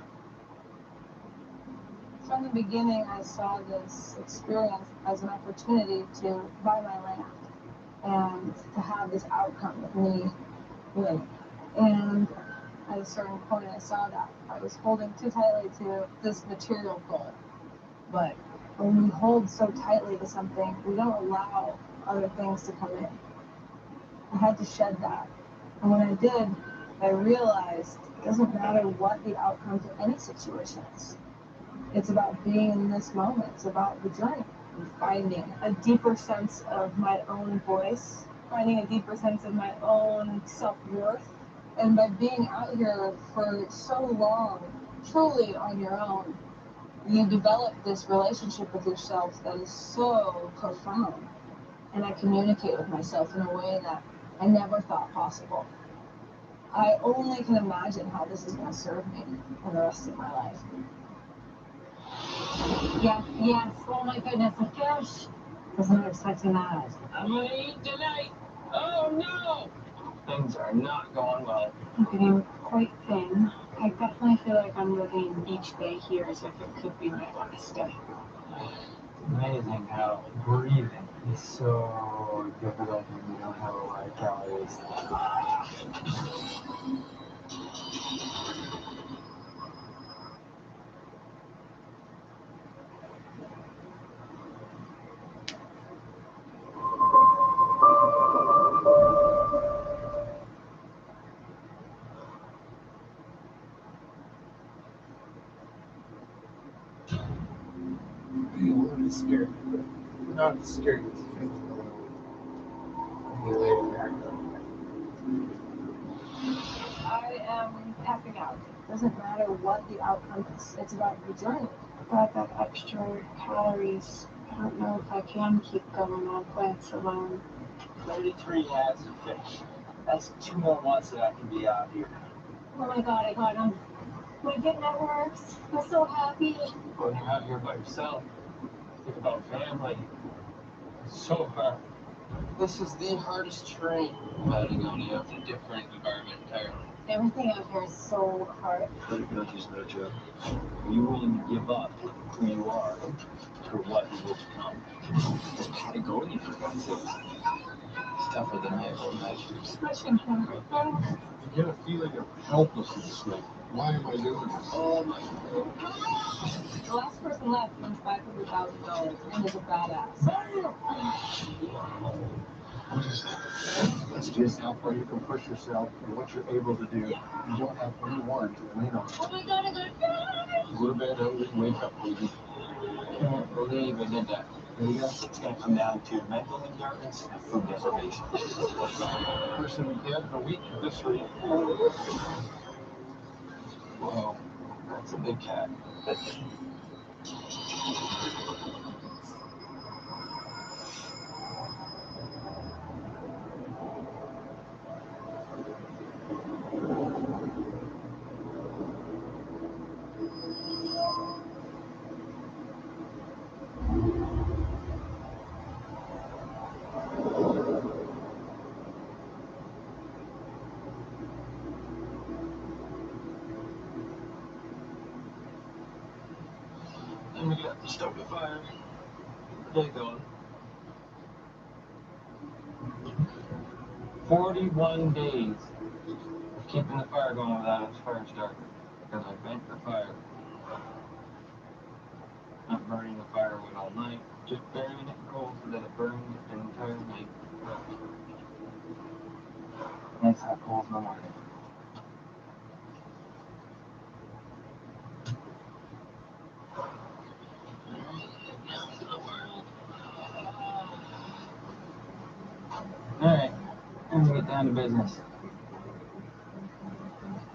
From the beginning, I saw this experience as an opportunity to buy my land and to have this outcome with me with. And at a certain point, I saw that I was holding too tightly to this material goal. But when we hold so tightly to something, we don't allow other things to come in. I had to shed that. And when I did, I realized it doesn't matter what the outcome to any situation is. It's about being in this moment. It's about the journey. Finding a deeper sense of my own voice, finding a deeper sense of my own self-worth. And by being out here for so long, truly on your own, you develop this relationship with yourself that is so profound. And I communicate with myself in a way that I never thought possible. I only can imagine how this is going to serve me for the rest of my life. Yes, yes, oh my goodness, a fish! Was not expecting that. I'm gonna eat tonight. Oh no! Things are not going well. I'm getting quite thin. I definitely feel like I'm living each day here as if it could be my last day. Amazing how breathing is so difficult when you don't have a lot of calories. Be a little bit scary, but not as scary as you think. You lay it back up. I am tapping out. It doesn't matter what the outcome is. It's about the journey. Without that extra calories, I don't know if I can keep going on plants alone. 33 heads of fish. That's 2 more months that I can be out here. Oh my god, I got them. My get networks. I'm so happy. When you're out here by yourself, think about family. It's so hard. This is the hardest terrain. Patagonia, it's a different environment entirely. Everything out here is so hard. Patagonia's no joke. Are you willing to give up who you are for what you will become? It's Patagonia, for God's sake. It's tougher than I ever imagined. Especially in Canada. You get a feeling of helplessness, like, why am I doing this? Oh my God. The last person left wins $500,000 and is a badass. What is that? That's just how far you can push yourself and what you're able to do. You don't have anyone to lean on. Oh my god, I got died! Go to bed early, wake up early. I can't believe I did that. There you go. It's going to come down to mental endurance and food deprivation. Person dead in a week at this rate. Whoa, that's a big cat. Then we got stoked the fire. Day going. 41 days of keeping the fire going without a fire starter. Because I bent the fire. Not burning the firewood all night, just burying it in coal so that it burned an entire night. Nice hot coals in the morning. Alright, I'm gonna get down to business.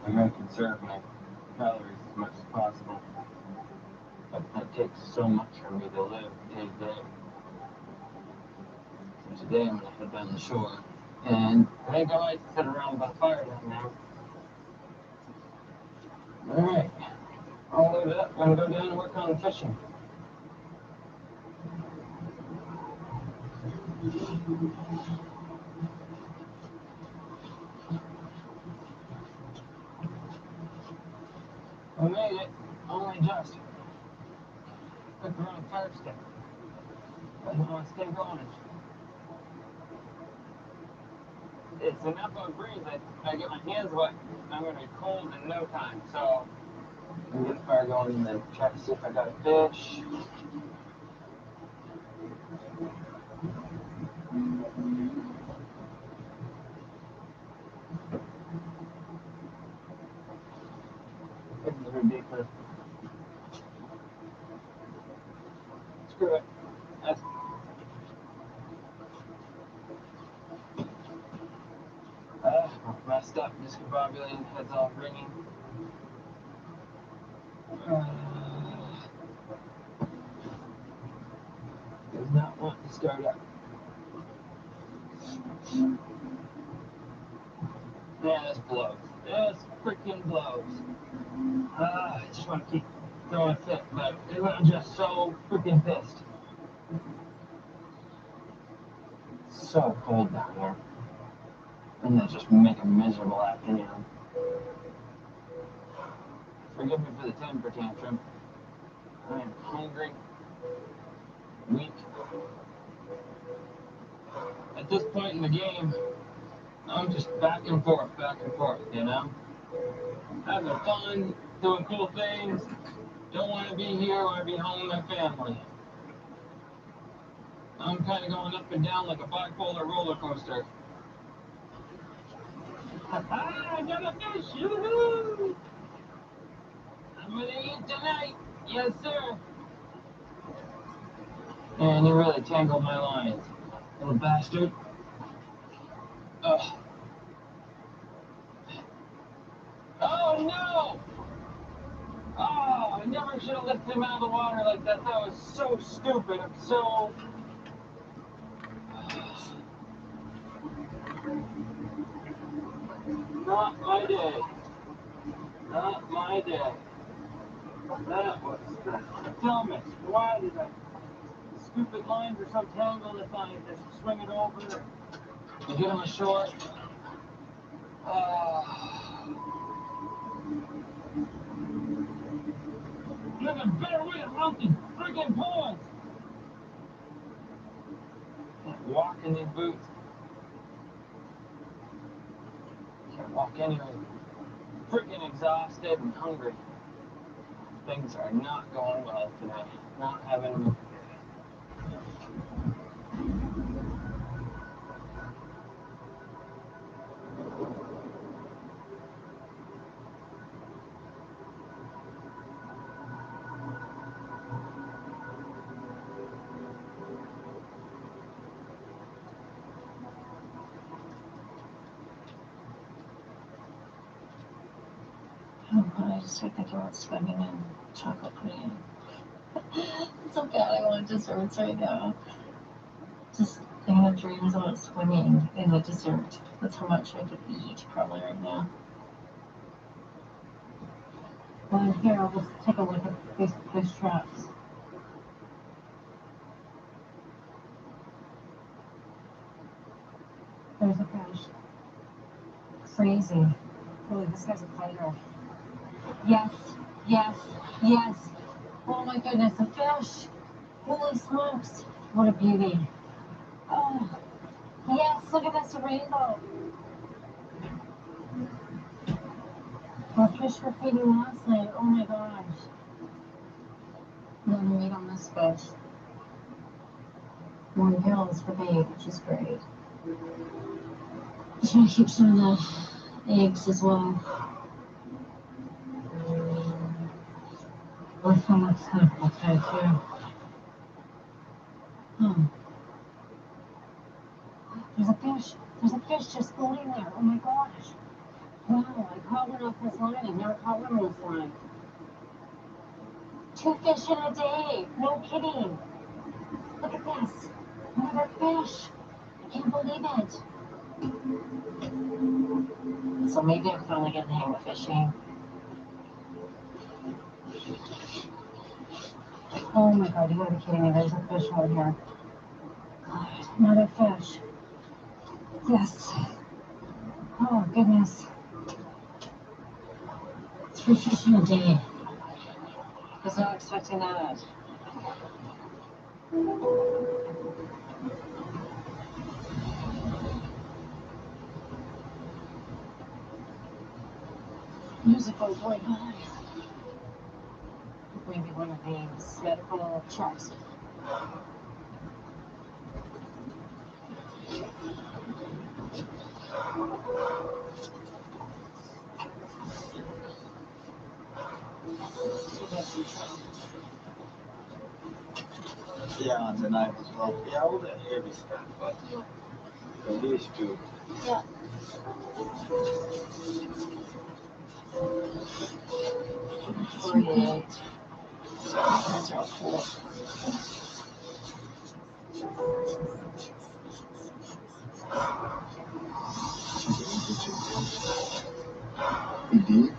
I'm gonna conserve my calories as much as possible. But that takes so much for me to live day to day. So today I'm gonna head down the shore. And I think I might sit around by the fire down there. Alright, I'll load it up. I'm gonna go down and work on the fishing. I made it, only just. Took the wrong fire stick. I don't want to stay going. It's enough of a breeze that I get my hands wet, I'm going to be cold in no time. So I'm going to get the fire going and then try to see if I got a fish. deeper. Screw it. That's messed up. Discombobulated, head's all ringing. Does not want to start up. Man, this blows. This freaking blows. I just want to keep throwing a fit, but I'm just so freaking pissed. It's so cold down here. And that just make a miserable afternoon. Forgive me for the temper tantrum. I am hungry, weak. At this point in the game, I'm just back and forth, you know? Having fun, doing cool things. Don't want to be here, want to be home with my family. I'm kind of going up and down like a bipolar roller coaster. I got a fish! Yoo-hoo! I'm gonna eat tonight! Yes, sir! Man, you really tangled my lines, little bastard. Ugh. Oh no! Oh, I never should have lifted him out of the water like that. That was so stupid. I'm so... Not my day. Not my day. That was the dumbest. Why did I... The stupid lines are so tangled if I just swing it over and get him ashore. You have a better way of mounting friggin' ponds! Can't walk in these boots. Can't walk anywhere. Freaking exhausted and hungry. Things are not going well today. Not having... I just started thinking about swimming in chocolate pudding. It's so bad I want desserts right now. Just thinking of dreams about swimming in a dessert. That's how much I could eat probably right now. Well, here, I'll just take a look at these fish traps. There's a fish. Crazy. Really, this guy's a fighter. Yes, yes, yes. Oh my goodness, a fish. Holy smokes. What a beauty. Oh, yes, look at this rainbow. The fish were feeding last night. Oh my gosh. No meat on this fish. More gills for bait, which is great. I'm trying to keep some of the eggs as well. With some of the snapple today too. There's a fish. There's a fish just floating there. Oh my gosh. Wow, I caught one off this line. I've never caught one on this line. 2 fish in a day. No kidding. Look at this. Another fish. I can't believe it. So maybe I'm finally getting the hang of fishing. Oh my god, you gotta be kidding me. There's a fish over here. God, another fish. Yes. Oh goodness. 3 fish in a day. Was not expecting that. Music was going on. Maybe one of these medical checks. Yeah, undeniable as well. Yeah, all that heavy stuff, but at least good. Yeah. That's helpful. ED?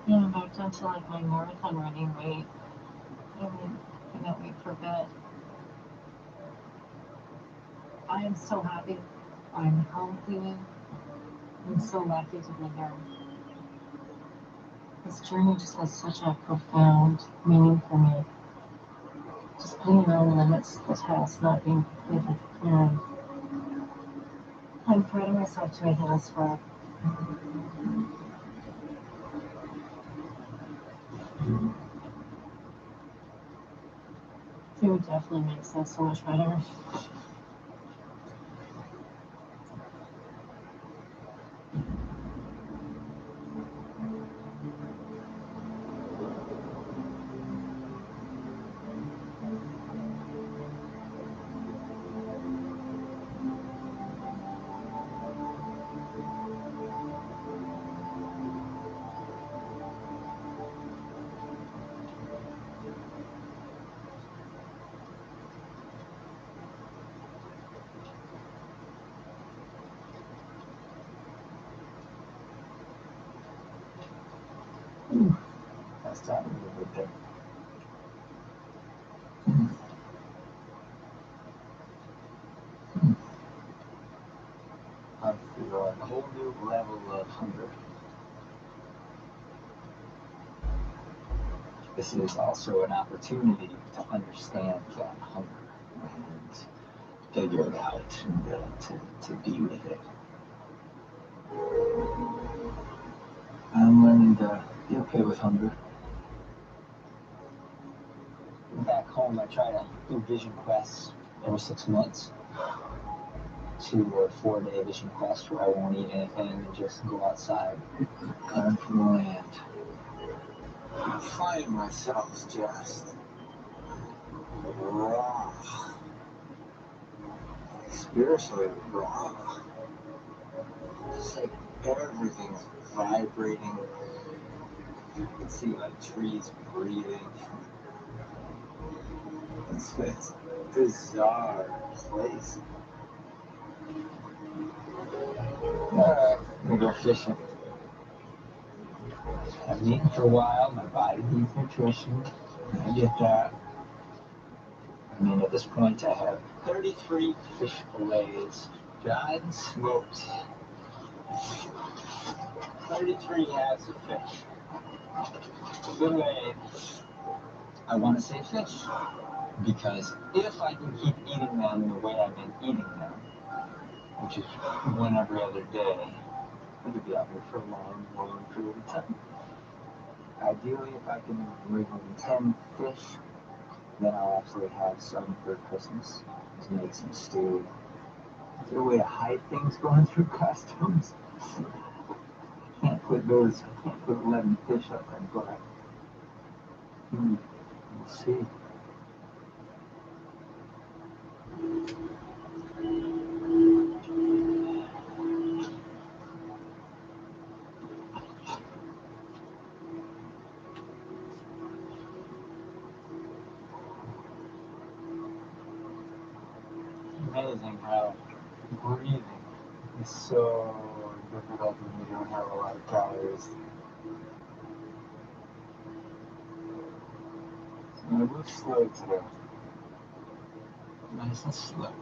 Yeah, I'm back down to like my marathon running weight. I got weight for a bit. I am so happy. I'm healthy. I'm so lucky to be here. This journey just has such a profound meaning for me. Just putting my own limits to the test, not being completely prepared. I'm proud of myself to make it this far. Food definitely makes that so much better. That's time a little bit there. I feel a whole new level of hunger. This is also an opportunity to understand that hunger and figure it out and to be with it. I'm learning to be okay with hunger. Back home, I try to do vision quests every 6 months. 2 or 4 day vision quest where I won't eat anything and just go outside, hunt for the land. I find myself just raw, spiritually raw. It's like everything's vibrating. You can see like trees breathing. It's a bizarre place. Alright, we go fishing. I've been eating for a while, my body needs nutrition. I get that. I mean, at this point, I have 33 fish fillets, dried and smoked. 33 halves of fish. Fillet. I want to say fish, because if I can keep eating them the way I've been eating them, which is one every other day, I could be out here for a long, long period of time. Ideally, if I can bring home 10 fish, then I'll actually have some for Christmas to make some stew. Is there a way to hide things going through customs? Can't put 11 fish up there, but we'll see. Amazing how breathing is so difficult when you don't have a lot of calories. So I'm gonna move slow today. Nice and slow.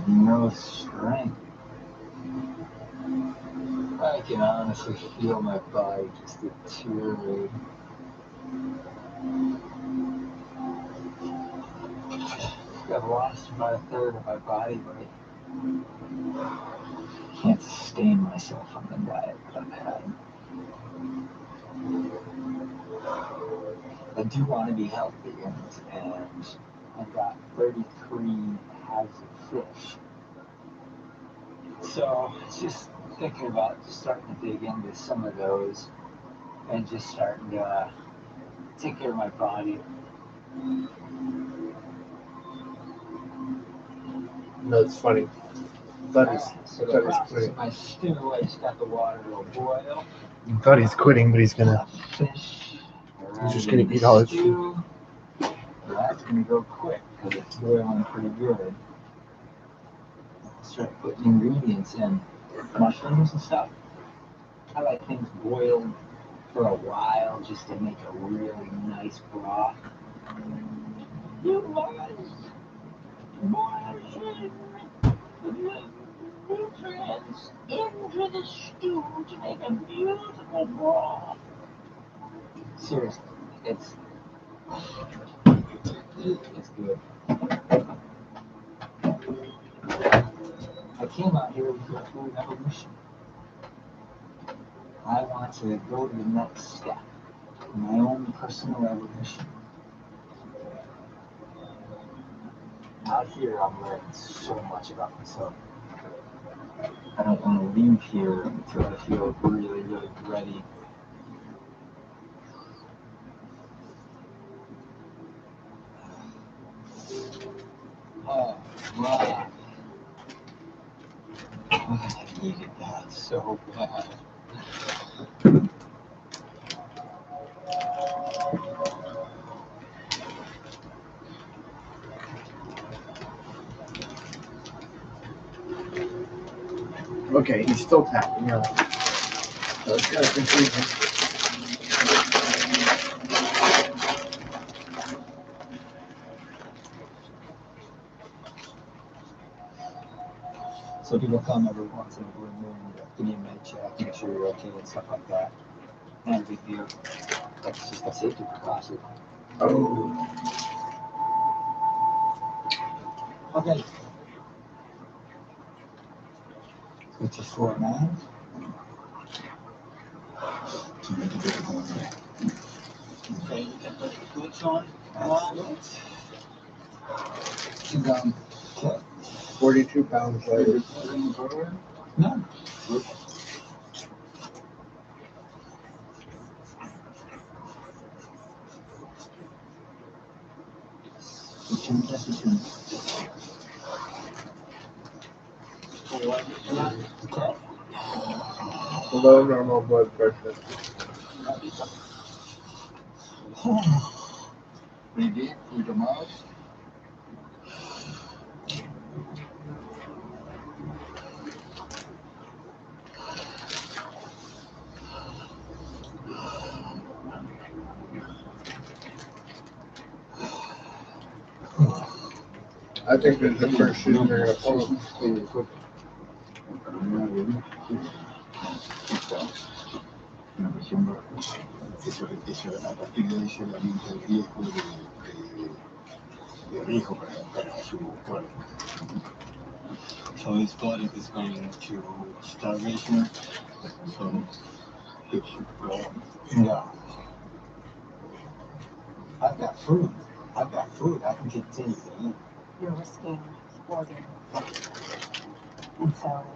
No strength. I can honestly feel my body just deteriorate. I've lost about a third of my body weight. Can't sustain myself on the diet that I've had. I do want to be healthy, and I've got 33 halves of fish. So it's just thinking about just starting to dig into some of those and just starting to take care of my body. No, it's funny. Thought he's quitting. My stew, I just got the water to boil. I thought he's quitting, but he's gonna. He's just gonna eat all his food. That's gonna go quick because it's boiling pretty good. Start putting ingredients in, mushrooms and stuff. I like things boiled for a while just to make a really nice broth. You must boil nutrients into the stew to make a beautiful broth. Seriously, it's good. I came out here with a food evolution. I want to go to the next step, my own personal evolution. Out here, I'm learning so much about myself. I don't want to leave here until I feel really, really ready. Oh, wow. I needed that so bad. Okay, he's still tapping now. So it's gotta confuse him. So people come every once in a blue moon and give me a med check, make sure you're okay and stuff like that. Not a big deal. That's just a safety precaution. Oh. Okay. It's a 4-9. Okay, you got the boots on? Two down. 42 pounds later. None. Below normal blood pressure. Pretty deep through the mouth. I think this is the first season they're gonna pull. Eso a partir de ahí se le aumenta el riesgo de riesgo para su cuerpo. So his body is going to starvation. So yeah. I've got food. I can continue to eat. You're risking organ. And so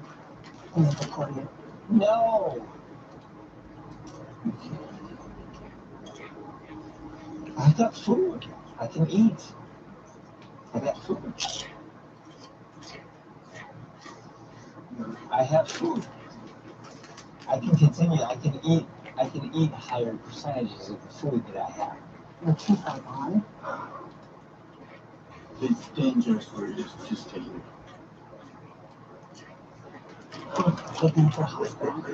he was deported. No! I got food. I can eat. I got food. I have food. I can continue. I can eat higher percentages of the food that I have. The teeth are gone. It's dangerous for you. Just take it. Take them to the hospital.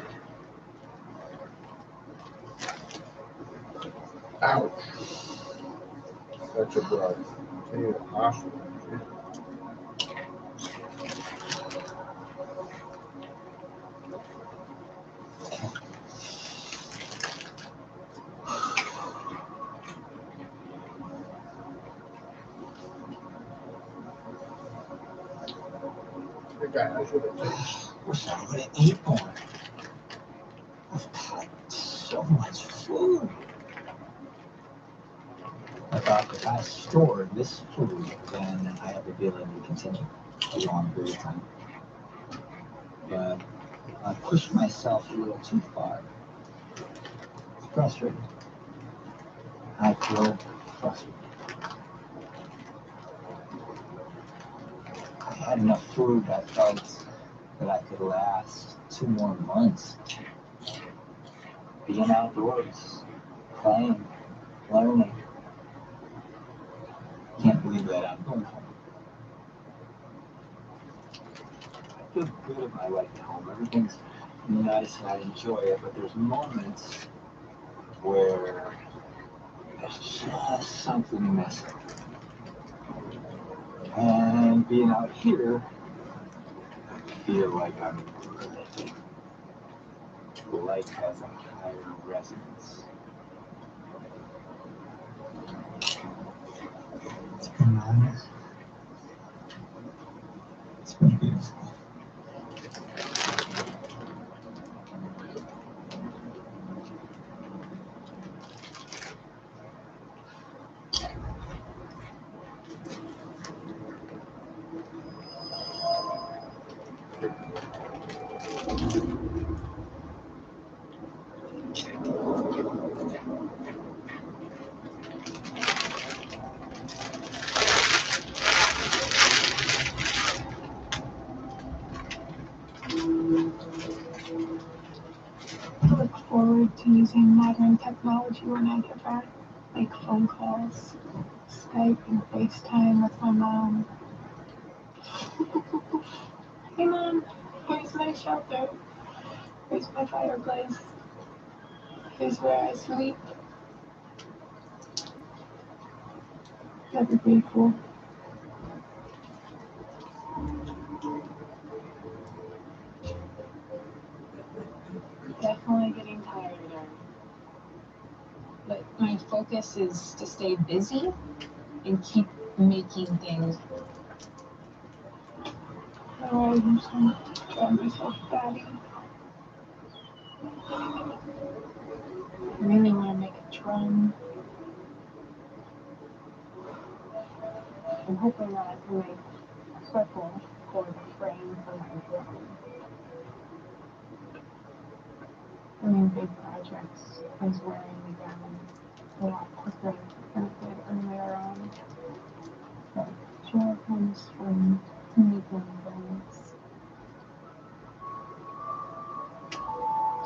Ouch. Such a blood. Take it to the hospital. The guy knows what it is. Wish I would have ate more. I've got so much food. I thought if I store this food, then I have the ability to continue a long period of time. But I pushed myself a little too far. It's frustrating. I feel frustrated. I had enough food, I felt that I could last 2 more months. Being outdoors, playing, learning. Can't believe that I'm going home. I feel good at my life at home. Everything's nice and I enjoy it, but there's moments where there's just something missing. And being out here, I feel like I'm living. Life has a higher resonance. It's been nice. It's been beautiful. I look forward to using modern technology when I get back, like phone calls, Skype and FaceTime with my mom. Hey Mom, here's my shelter. Here's my fireplace. Here's where I sleep. That'd be pretty cool. Definitely getting tired of it. But my focus is to stay busy and keep making things. Oh, I just want to drive myself batty. I really want to make a drum. I'm hoping that I can make a circle for the frame for my drum. I mean, big projects is wearing me down a lot quicker than it did earlier on. But joy comes from making things.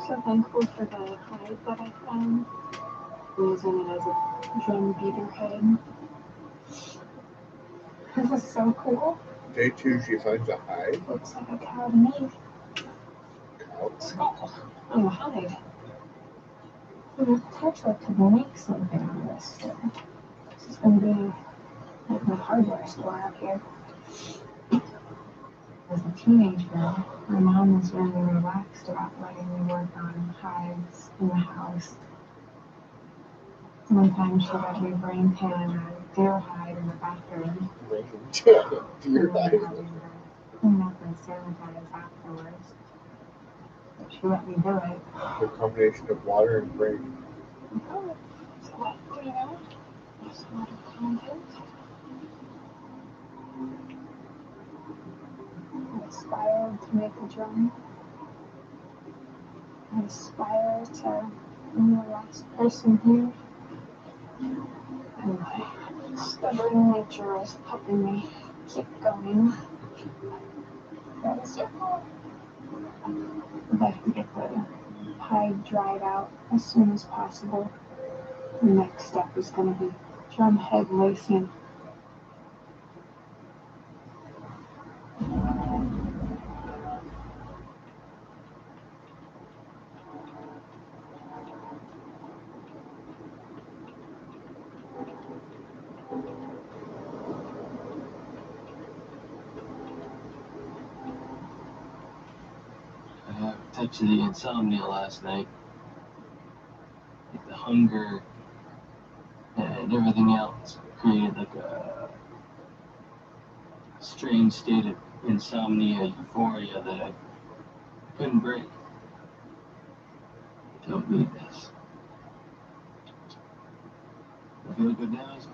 So thankful for the hide that I found. I'm using it as a drum beater head. This is so cool. Day 2, she finds a hide. Looks like a cow to me. Cow. Skull on the hide. I'm gonna potentially could make something on this. So this is gonna be like my hardware store out here. As a teenage girl, my mom was really relaxed about letting me work on hides in the house. One time she let me brain pan a deer hide in the bathroom. Deer hide. Clean up and sanitize afterwards. But she let me do it. The combination of water and brain. Oh, it's a lot cleaner. There's a lot of content. It's inspired to make a drum. I aspire to be the last person here. And my stubborn nature is helping me keep going. That is it. If I can get the pie dried out as soon as possible, the next step is going to be drum head lacing. I had a touch of the insomnia last night. Like the hunger and everything else created like a strange state of insomnia, euphoria that I couldn't break. Don't need this. I feel good now, so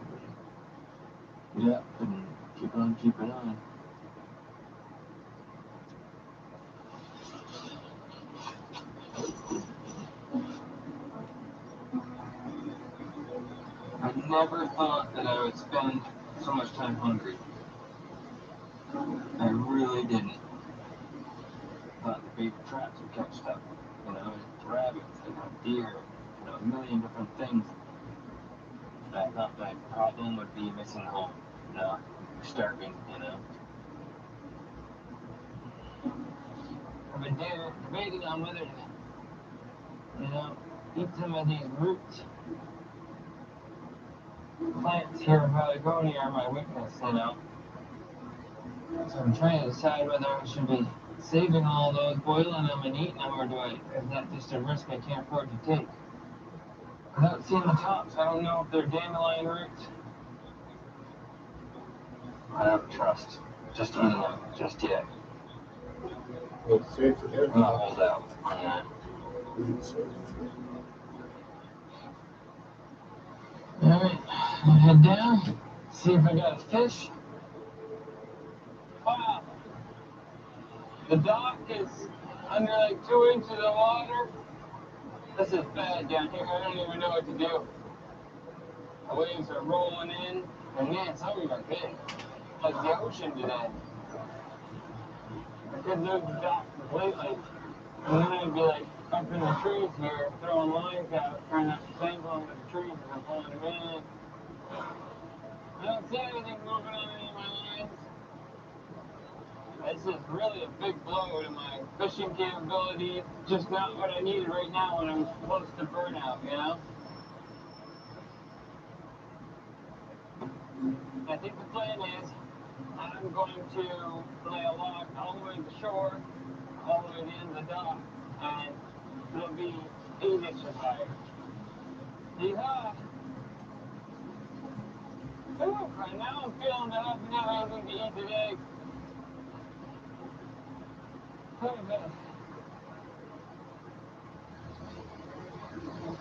get up and keep on keeping on. I never thought that I would spend so much time hungry. I really didn't. I thought the baby traps would catch stuff, rabbits, deer, a million different things. I thought my problem would be missing home, starving, I've been debating on whether to, eat some of these roots. Plants here in Patagonia are my weakness, So I'm trying to decide whether I should be saving all those, boiling them and eating them, or is that just a risk I can't afford to take? Without seeing the tops, I don't know if they're dandelion roots. I don't trust just eating them just yet. I'm gonna hold out on that. Alright, I'll head down, see if I got a fish. Wow! The dock is under like 2 inches of water. This is bad down here. I don't even know what to do. The waves are rolling in, and man, some of them are big. Like the ocean today. I could lose the dock completely. And then I'd be like up in the trees here, throwing lines out, trying not to tangle them with the trees as I'm pulling them in. I don't see anything moving on any of my lines. This is really a big blow to my fishing capability. Just not what I needed right now when I'm close to burnout, I think the plan is I'm going to lay a log all the way to the shore, all the way to the end of the dock, and it'll be easy to survive. Yeehaw! Ooh, and now I'm feeling that I don't have anything to eat today.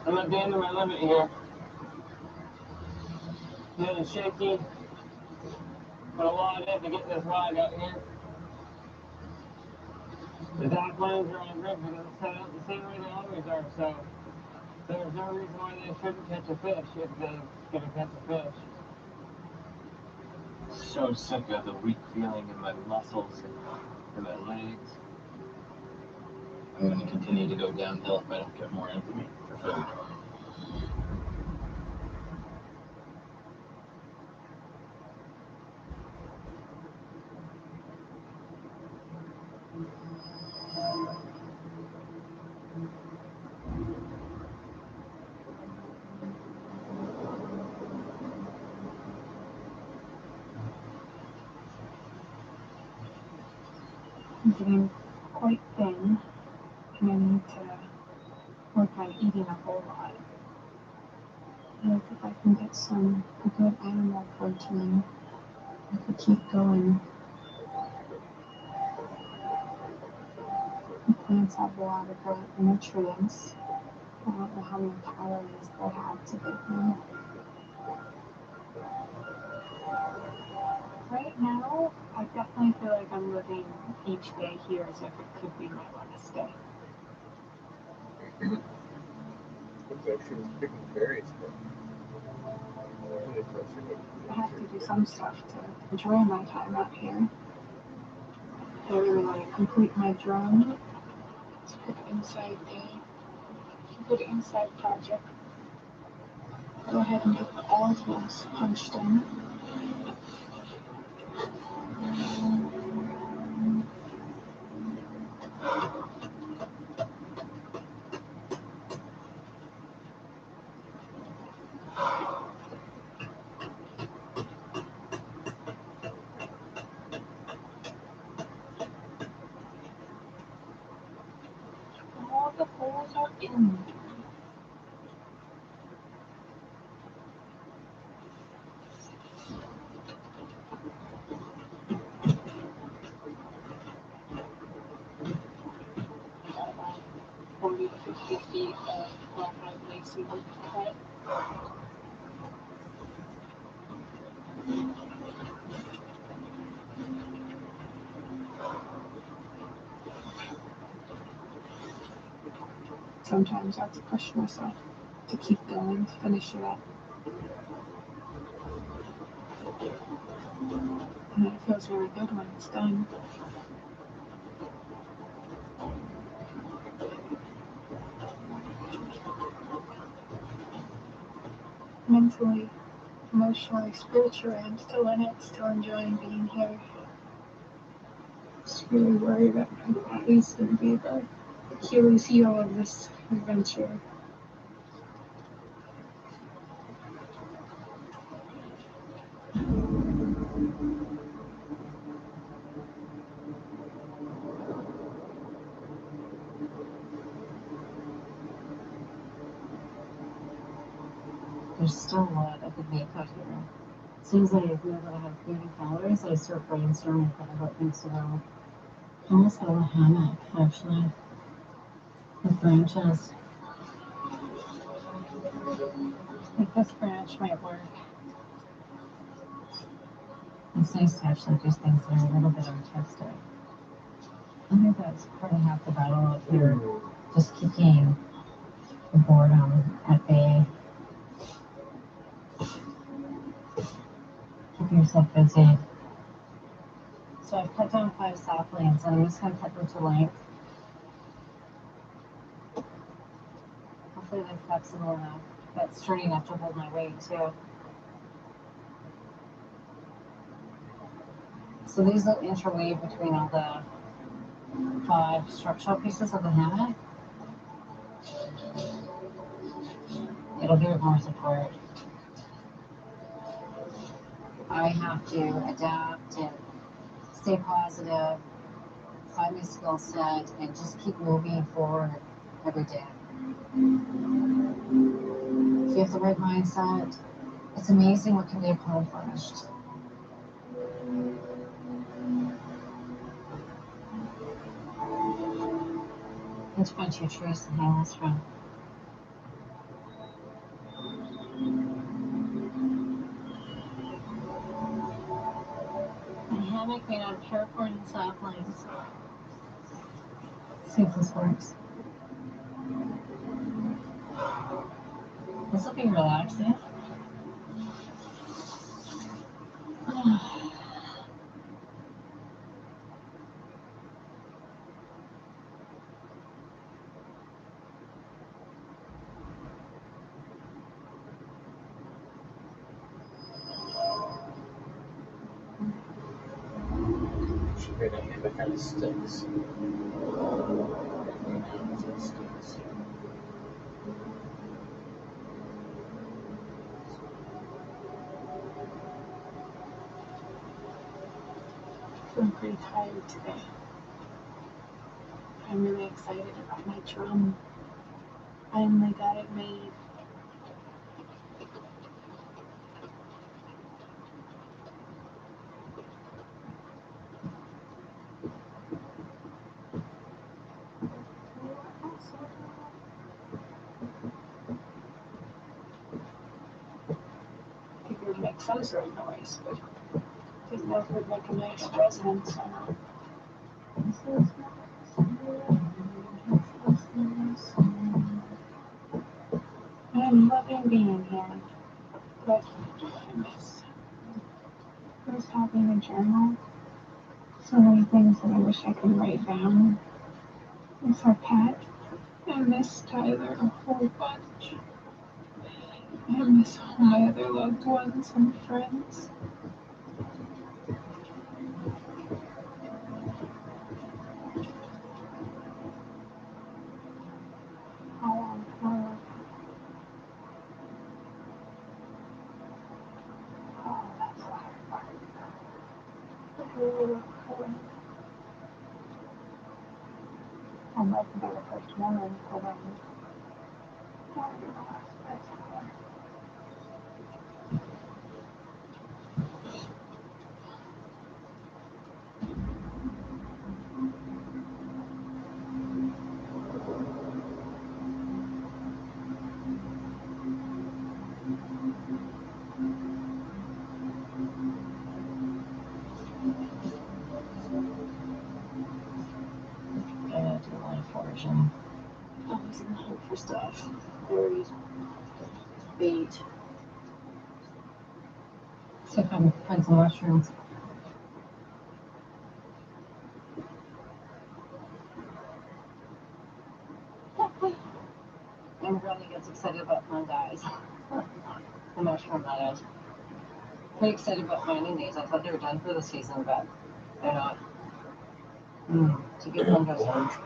I'm at the end of my limit here. Feeling shaky. Put a lot in to get this log out here. The dock lines are on grip because it's set up the same way they always are, so there's no reason why they shouldn't catch a fish if they're gonna catch a fish. So sick of the weak feeling in my muscles and my legs. I'm going to continue to go downhill if I don't get more into me for food. I'm getting quite thin, and I need to work on eating a whole lot. And if I can get some good animal protein, I could keep going. The plants have a lot of great nutrients. I don't know how many calories they have to get me. Right now, I definitely feel like I'm living each day here as if it could be my last day. Looks like she was picking berries, but really closer I have to do some stuff to enjoy my time out here. I really want to complete my drone. It's a good inside project. Go ahead and get all of those punched in. All the holes are in. About 40 to 50 feet of graphite lacy wood cut. Sometimes I have to push myself to keep going, to finish it up. And it feels really good when it's done. Mentally, emotionally, spiritually, I'm still in it, still enjoying being here. Just really worried that my body's going to be the Achilles heel of this adventure. There's still a lot I could make out here. As soon as I feel that I have 30 calories, I start brainstorming about things to do. I almost got a hammock, actually, with branches. I think this branch might work. It's nice to actually do things that are a little bit artistic. I think that's part of half the battle out here, just keeping the boredom at bay. Keep yourself busy. So I've cut down 5 saplings and I'm just going to cut them to length. Hopefully they're flexible enough, but sturdy enough to hold my weight too. So these will interweave between all the 5 structural pieces of the hammock. It'll give it more support. I have to adapt and stay positive, find my skill set, and just keep moving forward every day. If you have the right mindset, it's amazing what can be accomplished. Need to find 2 trees to hang this from. A hammock made out of paracord and saplings. Let's see if this works. This will be relaxing. She made a kind of sticks. I'm pretty tired today. I'm really excited about my drum. Finally got it made. Figured make some sort of noise, but Because that would make a nice residence center. I'm loving being here, but I was having a journal. So many things that I wish I could write down. Miss our pet. I miss Tyler a whole bunch. I miss all my other loved ones and friends. I'd like to be the first woman to win. I do a lot of foraging. Always in the hunt for stuff. Berries, bait. See if I can find some mushrooms. Everybody gets excited about fungi. The mushroom, that is. Pretty excited about finding these. I thought they were done for the season, but they're not. It's a good fungus.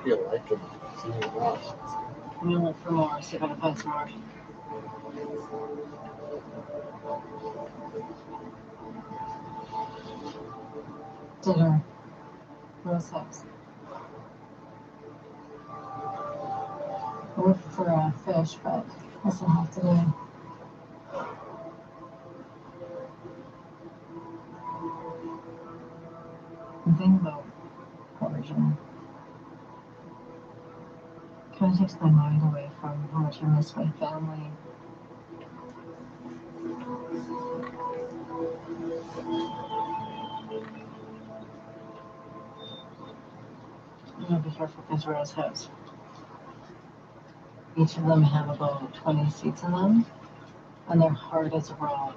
You like them. I'm gonna look for more, see if I can find some more. Dinner. Rose hips. I looked for fish, but that's what I have to do. The thing about foraging kind of takes my mind away from how much I miss my family. I'm gonna be careful with these rose hips. Each of them have about 20 seeds in them, and they're hard as a rock.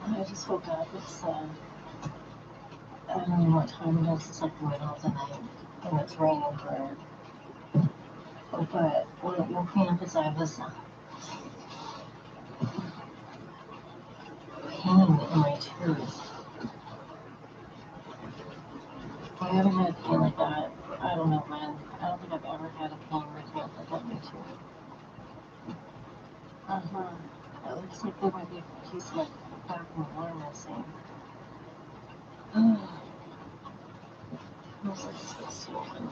I just woke up. It's I don't know what time it is. It's like the middle of the night, and it's raining for. But when it woke me up, as I was pain in my tooth. I haven't had pain like that. I don't know when. I don't think I've ever had a pain wake me up like that in my tooth. It looks like there might be a piece of my back and arm missing. Feels like it's so swollen.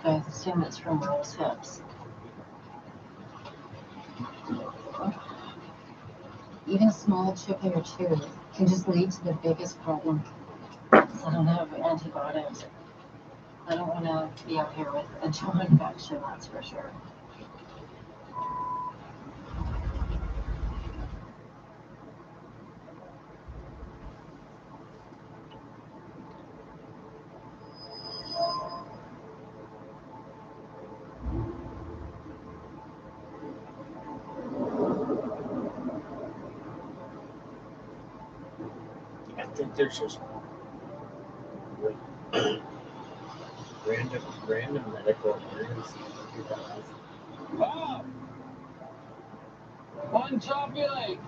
I assume it's from rose hips. Even a small chip in your tooth can just lead to the biggest problem. Because I don't have antibiotics. I don't want to be out here with a jaw infection, that's for sure. I think there's just random medical emergencies. Wow! One choppy lake.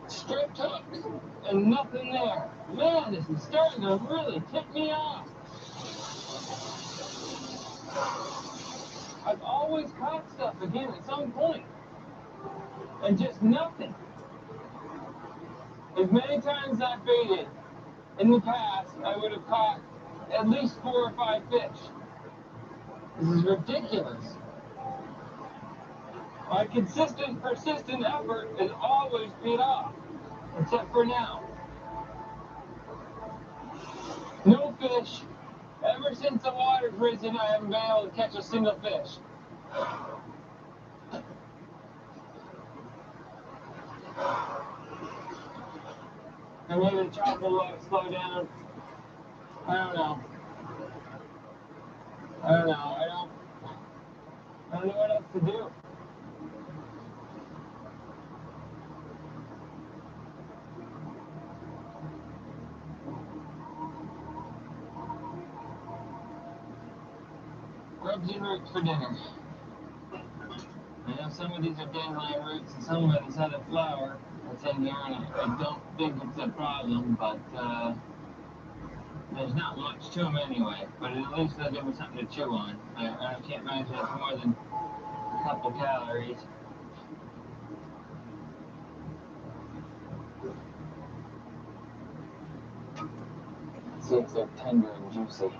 Stripped hooks and nothing there. Man, this is starting to really tick me off. I've always caught stuff again at some point. And just nothing. As many times as I baited in the past, I would have caught at least 4 or 5 fish. This is ridiculous. My consistent, persistent effort has always paid off, except for now. No fish. Ever since the water's risen, I haven't been able to catch a single fish. And maybe the chop will slow down. I don't know. I don't know what else to do. Rubs and roots for dinner. I know some of these are dandelion roots and some of this other flower that's in there, and I don't think it's a problem, but there's not much to them anyway. But at least they'll give me something to chew on. I can't imagine it's more than a couple calories. Let's see if they're tender and juicy.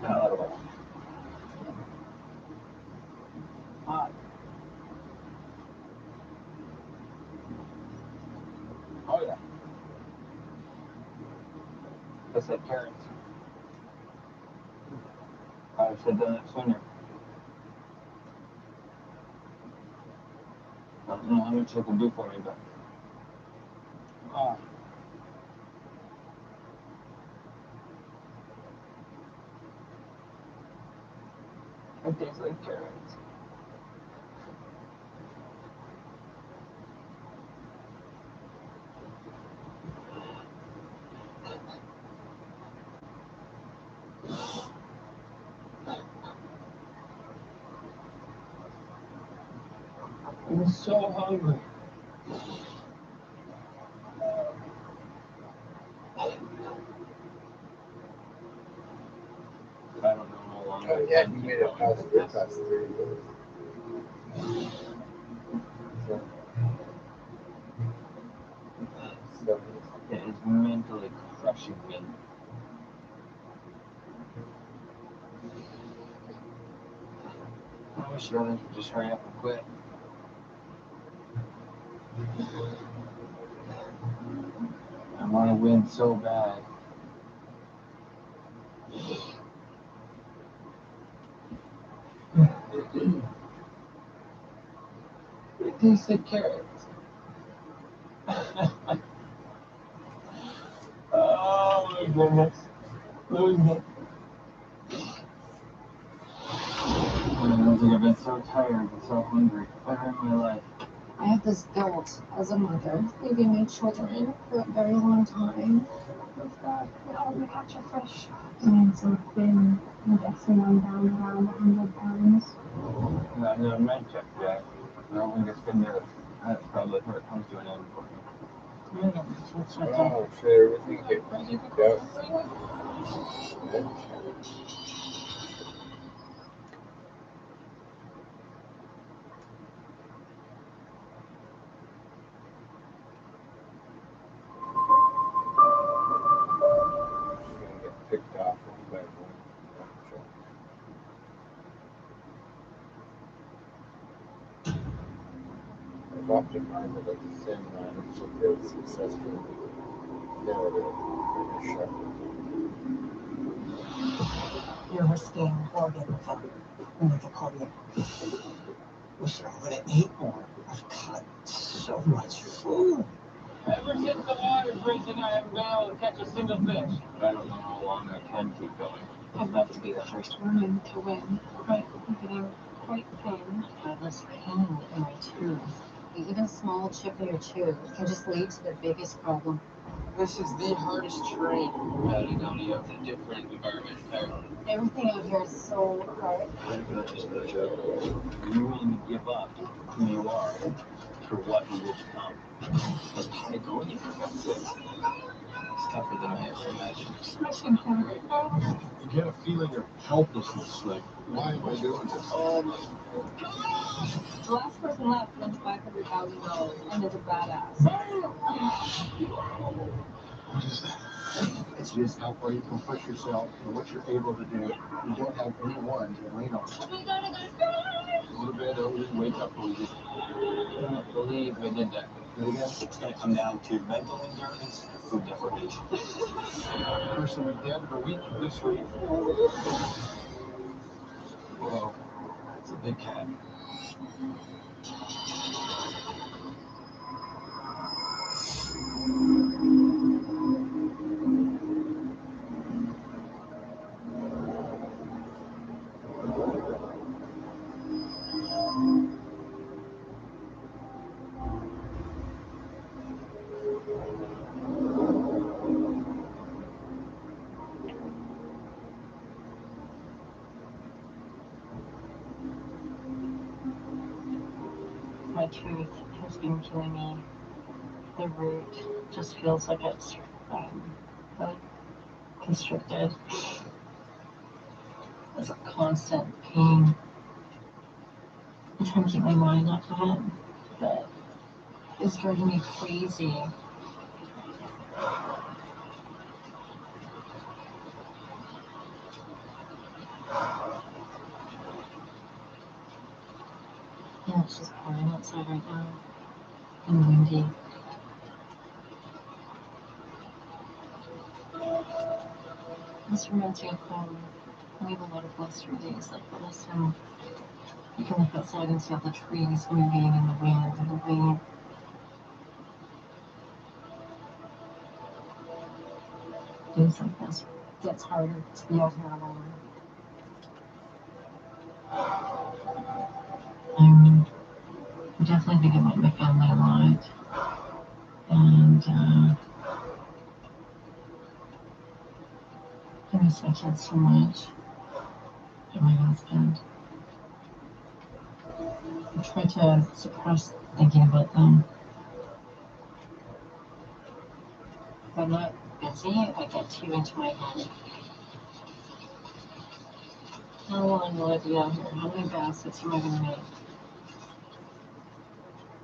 Palatable. Hot. Oh yeah. Just like carrots. I should have done it sooner. I don't know how much it can do for me, but it tastes like carrots. I'm so hungry. I don't know how long. Oh, yeah, you made it past 3 minutes. It is mentally crushing me. I wish the others would just hurry up and quit. I want to win so bad. It tastes like carrots. Oh my goodness. Losing it. I don't think I've been so tired and so hungry ever in my life. I have this guilt as a mother, leaving my children for a very long time. With that, how do we catch a fish? And so it's been, I'm guessing I'm down around 100 pounds. No, no, NightCap yet. I don't think it's been there. That's probably where it comes to an end for me. Oh, shit, everything get kicked out. Picked off one by one. I've often found that like the same line is so good successful. You're risking organ failure. We need to call you. Wish I would have ate more. I've cut so much food. Ever since the water's risen, I haven't been able to catch a single fish. I don't know how long I can keep going. I'd love to be the first woman to win, but I'm quite thin. I have this pain in my tooth. Even a small chip in your tooth can just lead to the biggest problem. This is the hardest terrain in Patagonia. It's a different environment entirely. Everything out here is so hard. Are you willing to give up who you are for what and will to come. Because Patagonia, for God's sake, it's tougher than I ever imagined. Especially in Canada right now. You get a feeling of helplessness, like, why am I doing this? The last person left wins $500,000 and is a badass. What is that? It's just how far you can push yourself and what you're able to do. You don't have anyone to lean on. Go to bed early, wake up early. I don't believe I did that. It's going to come down to mental endurance and food deprivation. Person is dead in a week at this rate. Whoa, it's a big cat. My tooth has been killing me. The root just feels like it's constricted. It's a constant pain. I'm trying to keep my mind off of it, but it's driving me crazy. Yeah, it's just pouring outside right now and windy. This reminds me of home. We have a lot of blustery days like this, and you can look outside and see all the trees moving in the wind and the rain. Days like this, it gets harder to be out here alone. I'm definitely thinking about my family a lot, and I miss my kids so much, and my husband. I try to suppress thinking about them. If I'm not busy, I get too into my head. How long will I be out here? How many baskets am I going to make?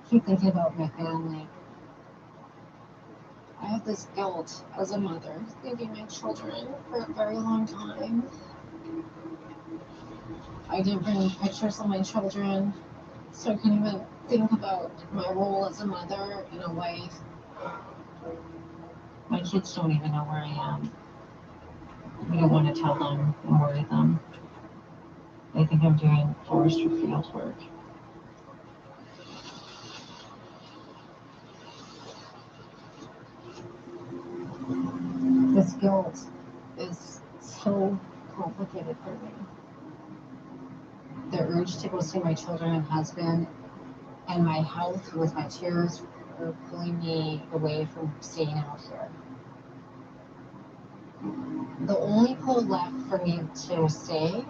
I keep thinking about my family. I have this guilt as a mother, leaving my children for a very long time. I didn't bring pictures of my children, so I can't even think about my role as a mother and a wife. My kids don't even know where I am. I don't want to tell them and worry them. They think I'm doing forestry field work. This guilt is so complicated for me. The urge to go see my children and husband and my health with my tears are pulling me away from staying out here. The only pull left for me to stay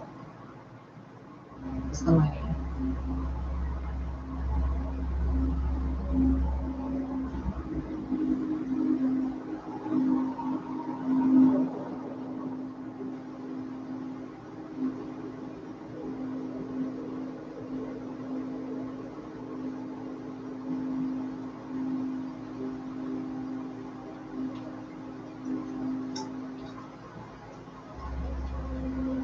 is the money.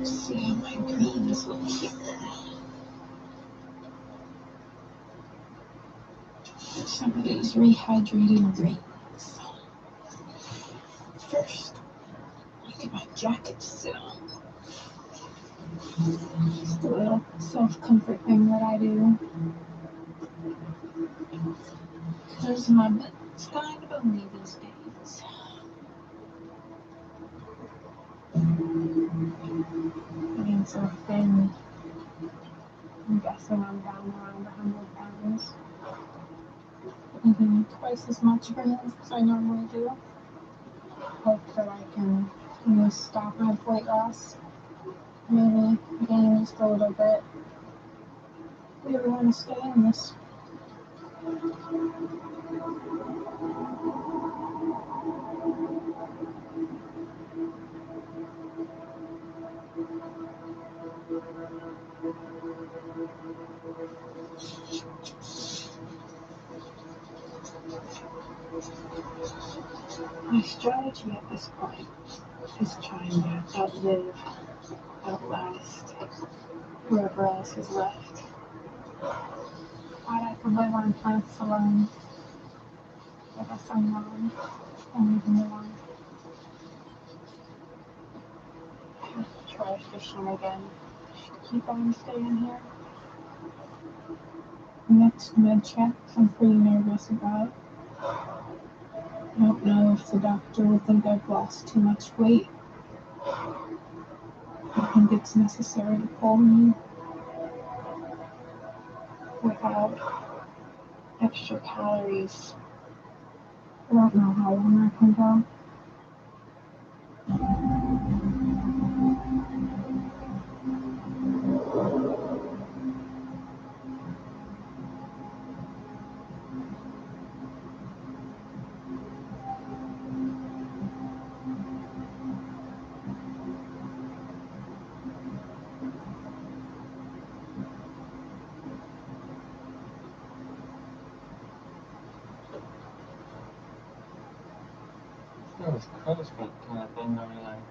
See how my greens look here. Some of these rehydrated greens. First, I get my jacket to sit on. Just a little self-comfort thing that I do. Because my butt's kind of only these days. Getting so thin. I'm guessing I'm down around 100 pounds. Eating twice as much greens as I normally do. Hope that I can stop my weight loss. Maybe gain just a little bit. We really want to stay in this My strategy at this point is trying to outlive, outlast whoever else is left. Why'd I have to live on plants alone? I guess I'm wrong. And even more. Try fishing again. Keep on staying here. Next med check, I'm pretty nervous about. I don't know if the doctor will think I've lost too much weight. I think it's necessary to pull me without extra calories. I don't know how long I can go. This crow's feet kind of thing going on.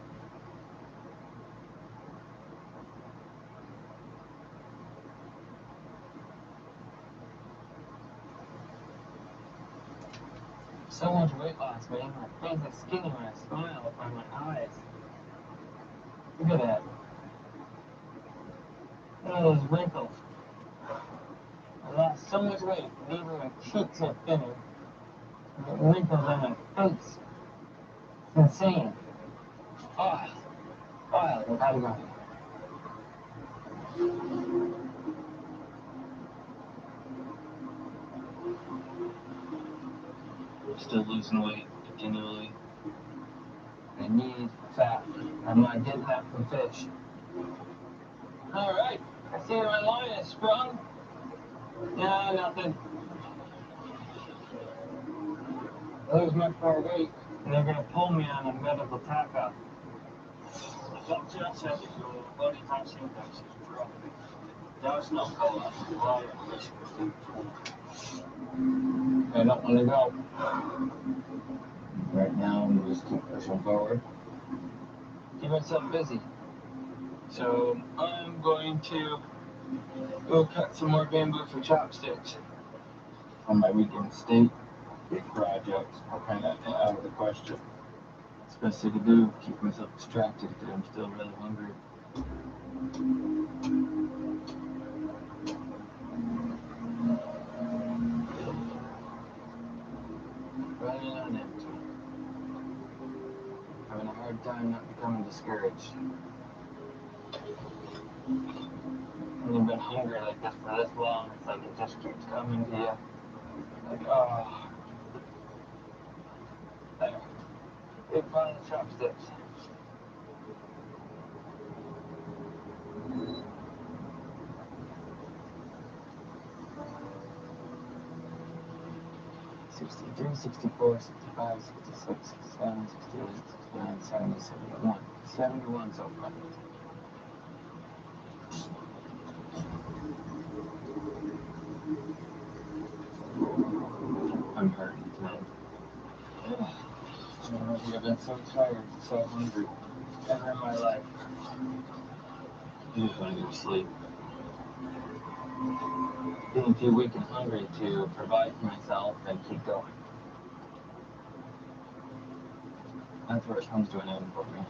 So much weight loss, man. My face is skinny when I smile up on my eyes. Look at that. Look at those wrinkles. I lost so much weight, even my cheeks are thinner. I got wrinkles on my face. It's insane. Oh, I gotta go. Still losing weight continually. I need fat. I'm not getting that from fish. Alright, I see my line is sprung. Nah, nothing. I lose much more weight, and they're gonna pull me on a medical tack-up. I don't want to go. Right now, I'm just keep pushing forward. Keep myself busy. So, I'm going to go cut some more bamboo for chopsticks. On my weekend state, big projects are kind of out of the question. It's best I can do, keep myself distracted because I'm still really hungry. Running on empty. Having a hard time not becoming discouraged. When you've been hungry like this for this long, it's like it just keeps coming to you. Like, oh. There. Big pile of chopsticks. $63, $64, $65, $66, $67, $68, $69, $70, $71. 71 so far. I'm hurting tonight. I don't think I've been so tired, so hungry, ever in my life. I just want to go to sleep. Being too weak and hungry to provide for myself and keep going. That's where it comes to an end for me.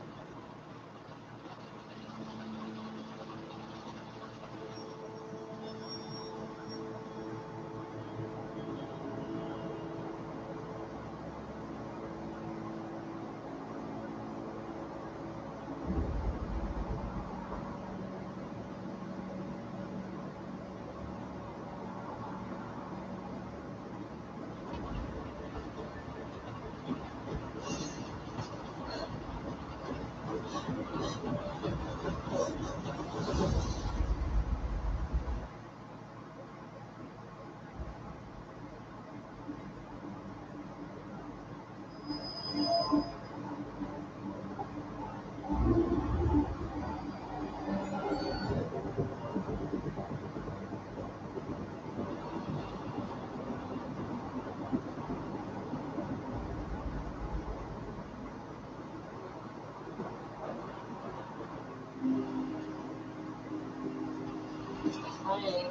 way,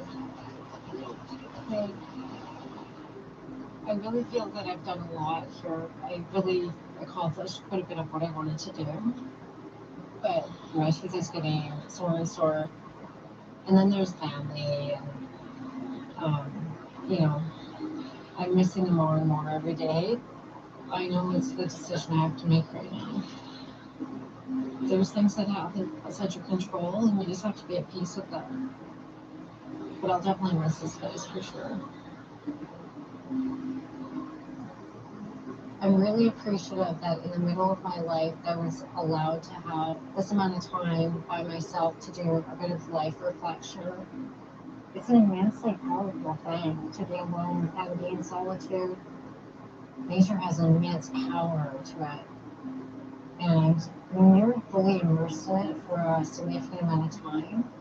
I really feel that I've done a lot here. I really accomplished quite a bit of what I wanted to do. But my tooth is getting sore and sore. And then there's family, and, you know, I'm missing them more and more every day. I know it's the decision I have to make right now. There's things that happen outside your control, and you just have to be at peace with them. But I'll definitely miss this place for sure. I'm really appreciative that in the middle of my life, I was allowed to have this amount of time by myself to do a bit of life reflection. It's an immensely powerful thing to be alone and be in solitude. Nature has an immense power to it. And when you're fully immersed in it for a significant amount of time,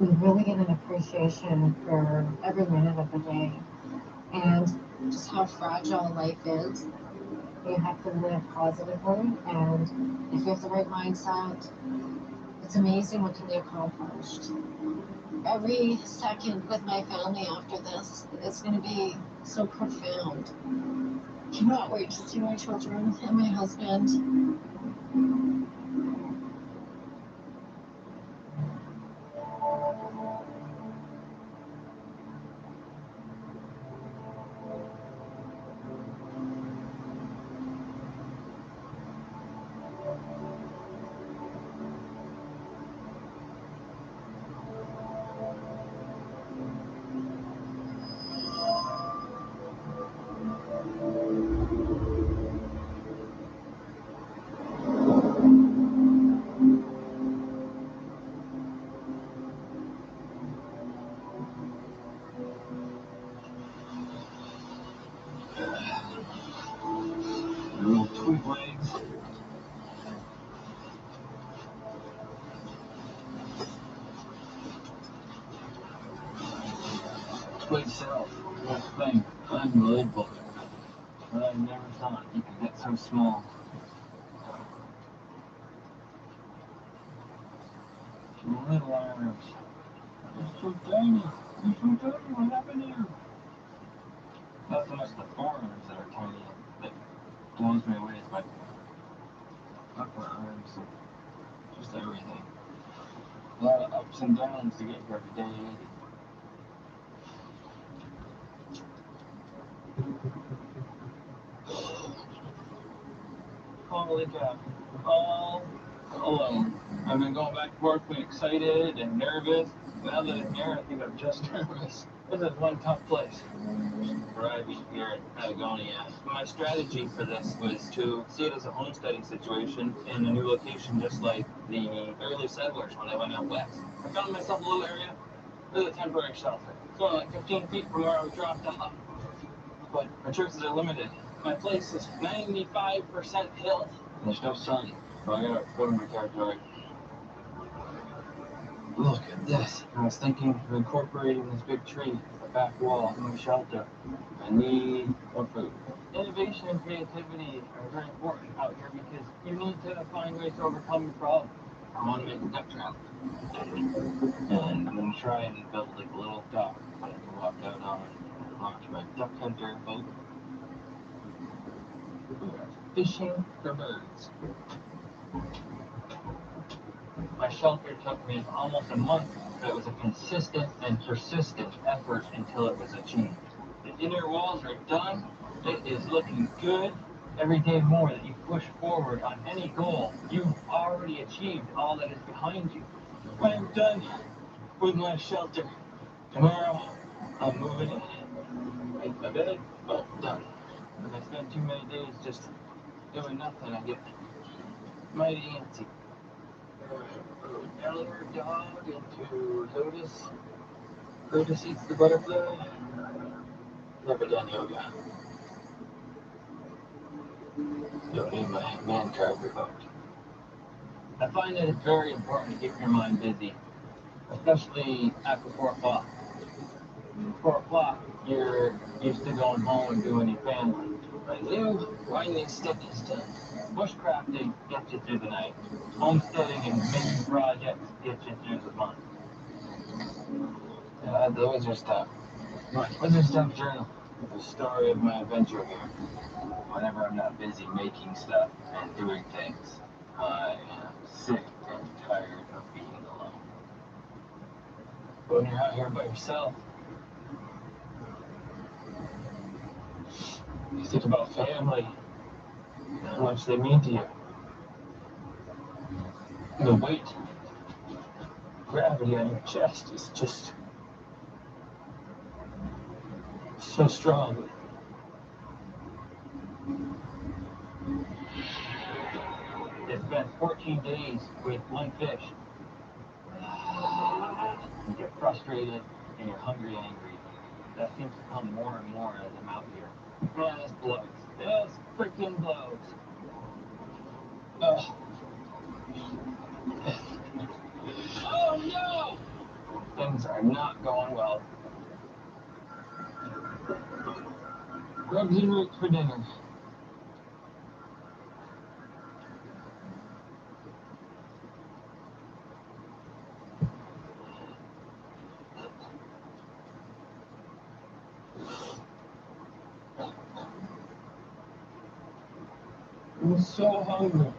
you really get an appreciation for every minute of the day. And just how fragile life is. You have to live positively, and if you have the right mindset, it's amazing what can be accomplished. Every second with my family after this is going to be so profound. Cannot wait to see my children and my husband. Little twig legs. Twig cells. Whole thing. Unbelievable. But I never thought you could get so small. Little arms. They're so tiny. They're so tiny. What happened here? Not so much the forearms that are tiny that blows me away. It's my upper arms and just everything. A lot of ups and downs to get here every day. Holy cow. All alone. I've been going back and forth between excited and nervous. Now that I'm here, I think I'm just nervous. This is one tough place. Arriving here in Patagonia. My strategy for this was to see it as a homesteading situation in a new location, just like the early settlers when they went out west. I found myself a little area. This is a temporary shelter. It's only like 15 feet from where I was dropped off. But my choices are limited. My place is 95% hill. There's no sun, so I gotta go to my territory. Look at this. I was thinking of incorporating this big tree, the back wall, in my shelter. I need more food. Innovation and creativity are very important out here because you need to find ways to overcome your problem. I want to make a duck trap. And I'm going to try and build like a little dock that I can walk out on and launch my duck hunter boat. We are fishing for birds. My shelter took me almost a month, but it was a consistent and persistent effort until it was achieved. The inner walls are done. It is looking good. Every day more that you push forward on any goal, you've already achieved all that is behind you. I'm done with my shelter. Tomorrow, I'm moving in. Make my bed, well, done. If I spend too many days just doing nothing, I get mighty antsy. Downward dog into lotus. Lotus eats the butterfly. Never done yoga. Don't need my man card revoked. I find that it's very important to keep your mind busy, especially after 4 o'clock. 4 o'clock, you're used to going home and doing your family. But you, winding stick is done. Bushcrafting gets you through the night. Homesteading and making projects get you through the month. Yeah, the Wizard Stuff. Wizard Stuff Journal. The story of my adventure here. Whenever I'm not busy making stuff and doing things, I am sick and tired of being alone. But when you're out here by yourself, you think about family, how much they mean to you. The weight, gravity on your chest is just so strong. It's been 14 days with one fish. You get frustrated and you're hungry and angry. That seems to come more and more as I'm out here. Man, this blows. This freaking blows. Ugh. Oh no! Things are not going well. Rubs and roots for dinner. I'm so hungry.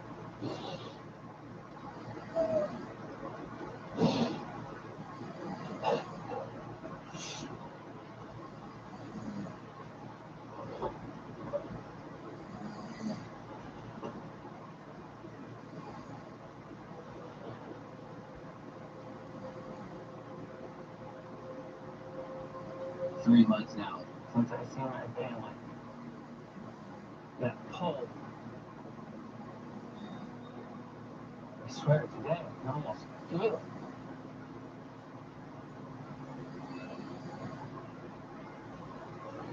3 months now since I see my family. That pull. I swear today I can almost feel it.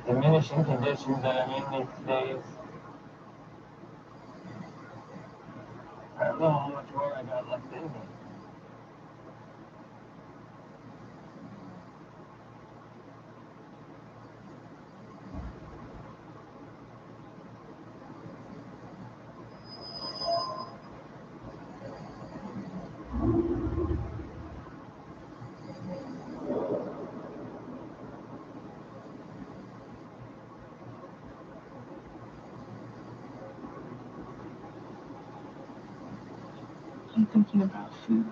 Diminishing conditions that I'm in these days. I don't know how much more I got left in me. I'm thinking about food.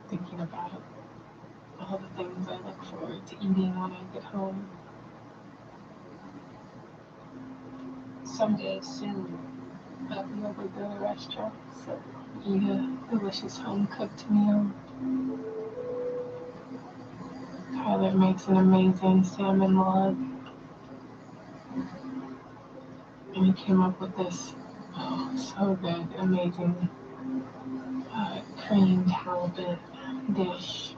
Thinking about all the things I look forward to eating when I get home. Someday soon, I'll be able to go to restaurants and eat a delicious home-cooked meal. Tyler makes an amazing salmon log. And he came up with this, so good, amazing creamed halibut dish.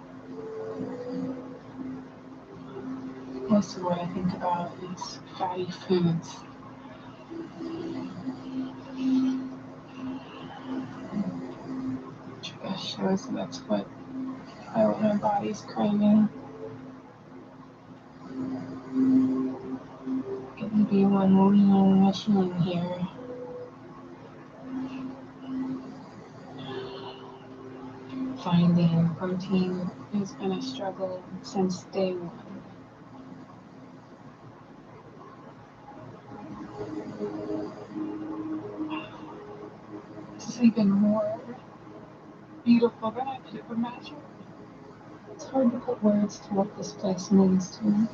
Most of what I think about is fatty foods. Which I guess shows that's what my body's craving. Gonna be one lean machine here. Finding protein has been a struggle since day one. This is even more beautiful than I could have imagined. It's hard to put words to what this place means to me.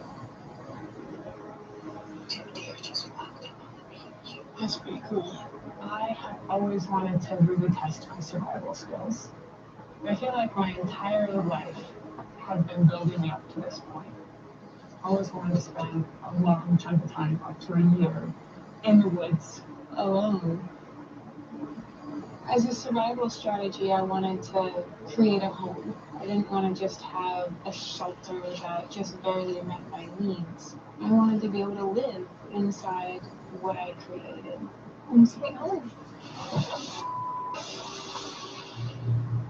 2 deer just walked up on the beach. That's pretty cool. I have always wanted to really test my survival skills. I feel like my entire life has been building me up to this point. I always wanted to spend a long chunk of time, up to a year, in the woods, alone. As a survival strategy, I wanted to create a home. I didn't want to just have a shelter that just barely met my needs. I wanted to be able to live inside what I created. And sweet home.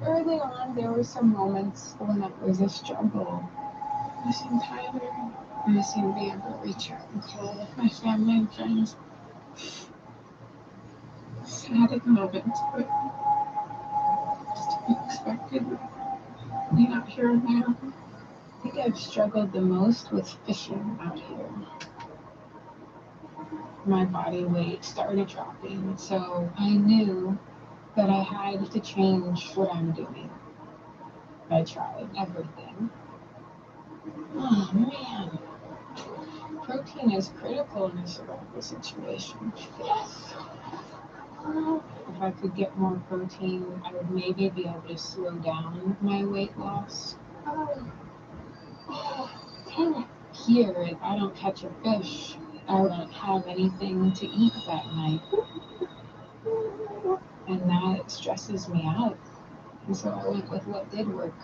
Early on, there were some moments when it was a struggle. Missing Tyler, missing being able to reach out and call my family and friends. Sad at moments, but just to be expected. being out here now. I think I've struggled the most with fishing out here. My body weight started dropping, so I knew that I had to change what I'm doing. I tried everything. Oh man, protein is critical in a survival situation. Yes. If I could get more protein, I would maybe be able to slow down my weight loss. Oh, dang it. Here, if I don't catch a fish, I won't have anything to eat that night. And that stresses me out. And so I went with what did work,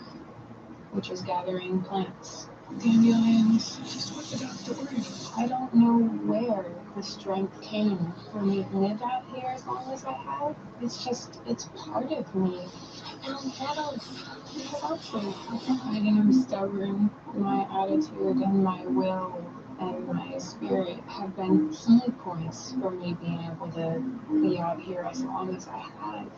which was gathering plants. Dandelions, just what the doctor ordered. I don't know where the strength came for me to live out here as long as I have. It's just, it's part of me. And I'm proud of I am stubborn. My attitude and my will and my spirit have been key points for me being able to be out here as long as I have.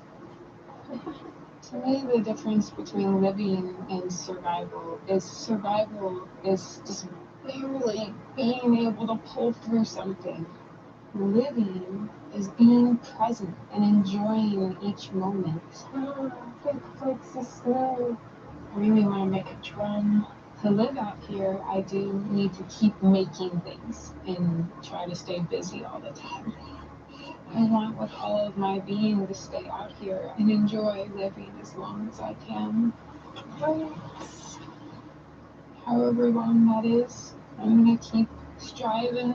To me, the difference between living and survival is just barely being able to pull through something. Living is being present and enjoying each moment. It's so slow. I really want to make a drum. To live out here, I do need to keep making things and try to stay busy all the time. I want with all of my being to stay out here and enjoy living as long as I can. However long that is, I'm going to keep striving.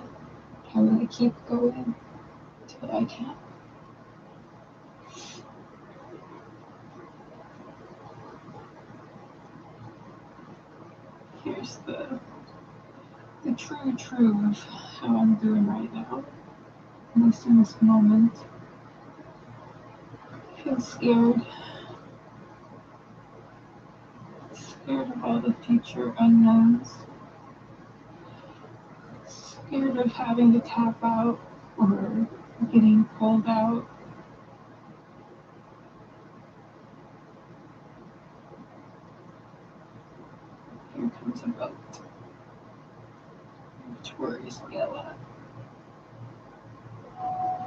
I'm going to keep going till I can. Here's the true of how I'm doing right now. At least in this moment. I feel scared. Scared of all the future unknowns. Scared of having to tap out or getting pulled out. Here comes a boat, which worries me a lot.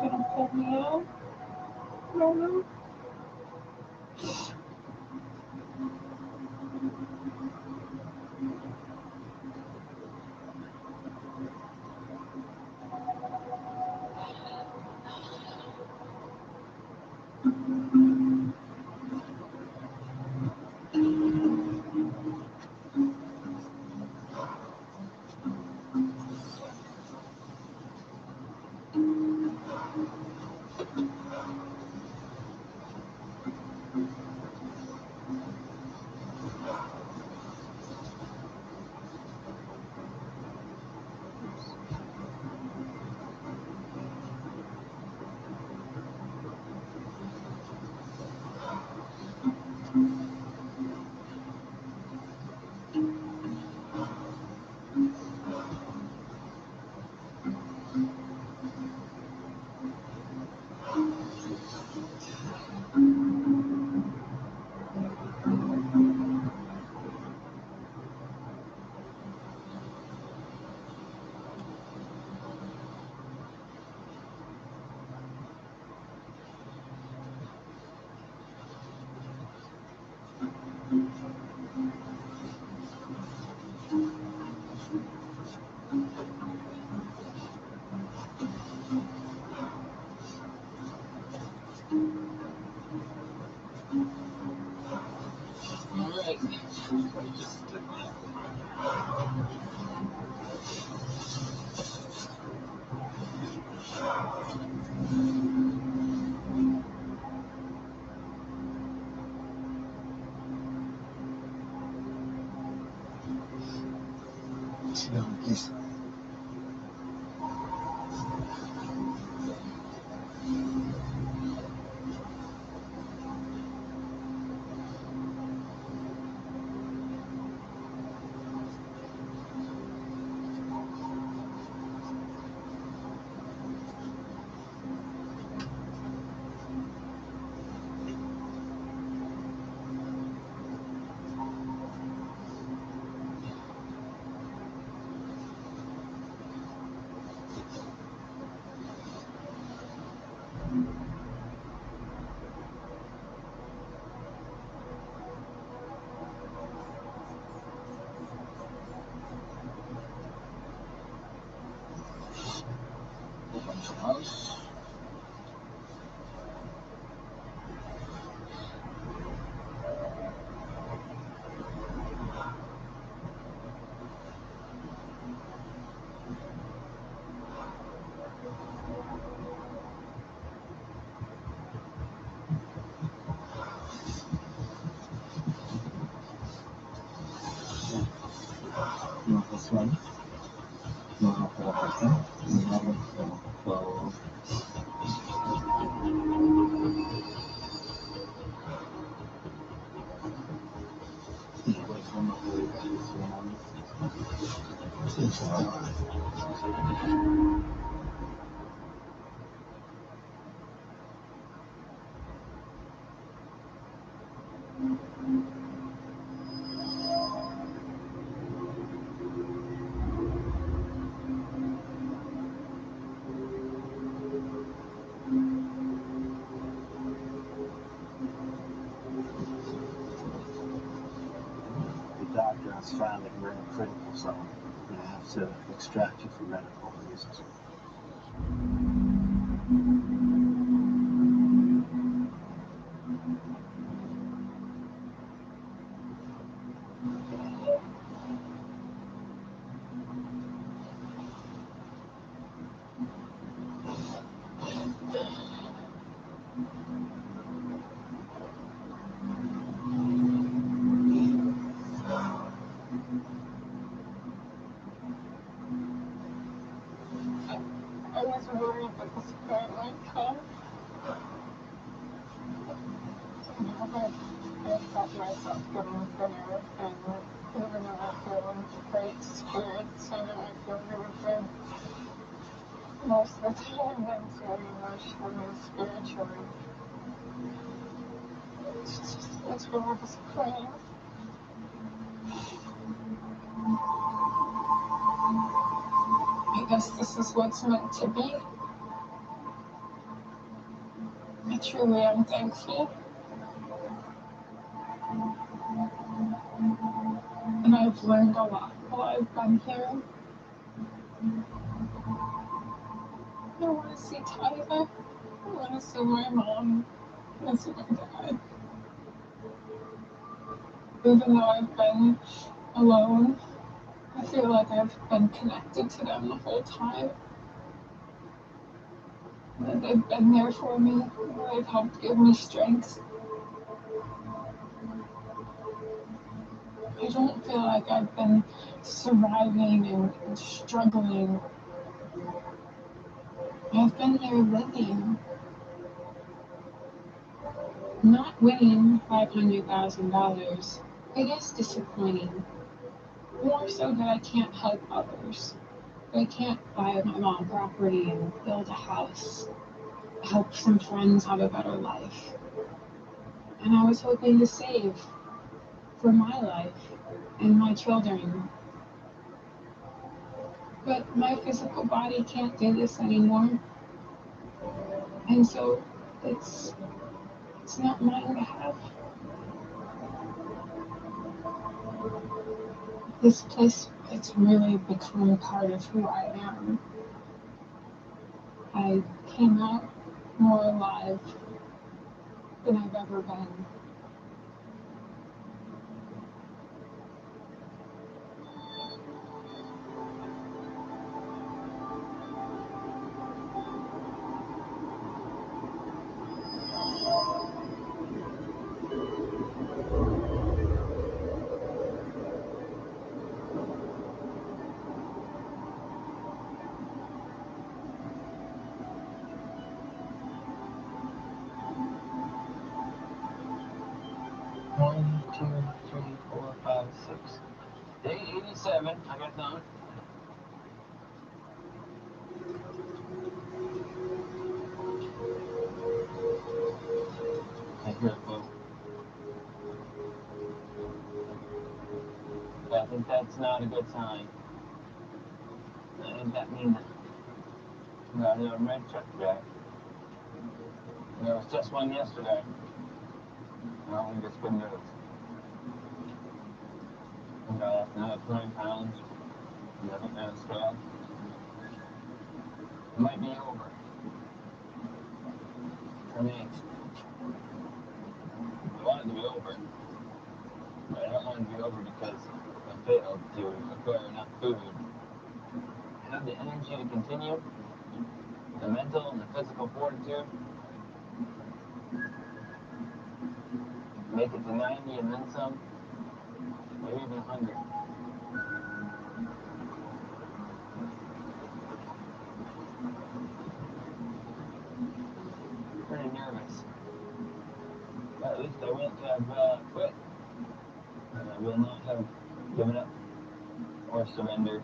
Gonna pull me out? I don't know. Sit down, please. Doctor has found that you're in a critical zone. We have to extract you for medical reasons. I was worried that this point might come. I felt myself getting thinner, and even though I feel in great spirits, I know I feel really good. Most of the time, I'm feeling emotionally and spiritually. It's really disappointing. I guess this is what's meant to be. I truly am thankful. And I've learned a lot while I've been here. I want to see Tyler. I want to see my mom. I want to see my dad. Even though I've been alone, I feel like I've been connected to them the whole time. And they've been there for me. They've helped give me strength. I don't feel like I've been surviving and struggling. I've been there living. Not winning $500,000. It is disappointing. More so that I can't help others. I can't buy my mom property and build a house. Help some friends have a better life. And I was hoping to save for my life and my children. But my physical body can't do this anymore. And so it's not mine to have. This place, it's really become part of who I am. I came out more alive than I've ever been. One, two, three, four, five, six. Day 87. I got done. I hear a boat. I think that's not a good sign. I think that means we got a red truck today. There was just one yesterday. I don't think it's good news. We got another 20 pounds. We haven't been scale. It might be over. For me. I want it to be over. But I don't want it to be over because I failed to acquire enough food. I have the energy to continue, the mental and the physical fortitude. Make it to 90 and then some, maybe even 100. not have quit, and I will not have given up or surrendered.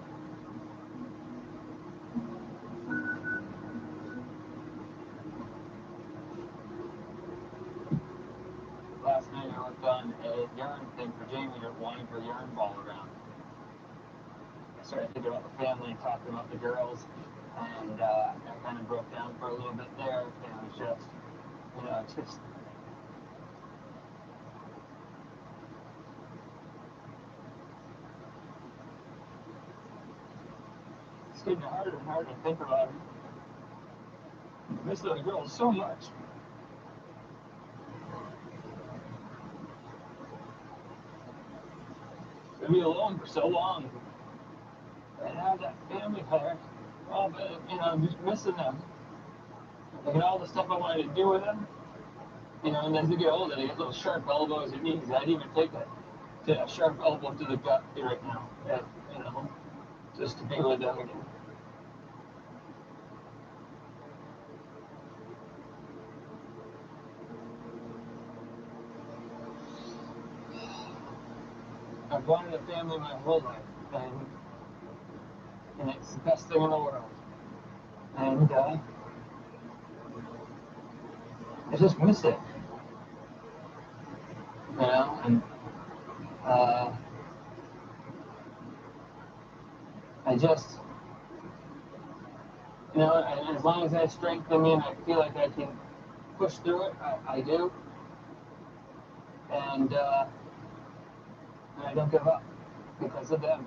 Last night I worked on a yarn thing for Jamie to wind her yarn ball around. I started thinking about the family and talking about the girls, and I kind of broke down for a little bit there, and it was just, you know, it's just it's getting harder and harder to think about it. I miss those girls so much. To be alone for so long and have that family there, all the, you know, I'm just missing them. Like, and all the stuff I wanted to do with them, you know, and as you get older, they get little sharp elbows and knees. I'd even take a sharp elbow to the gut right now, and, you know, just to be with them again. I've wanted a family my whole life, and it's the best thing in the world. And I just miss it, you know. And I just, you know, and as long as I have strength in me and I feel like I can push through it, I do. And I don't give up because of them.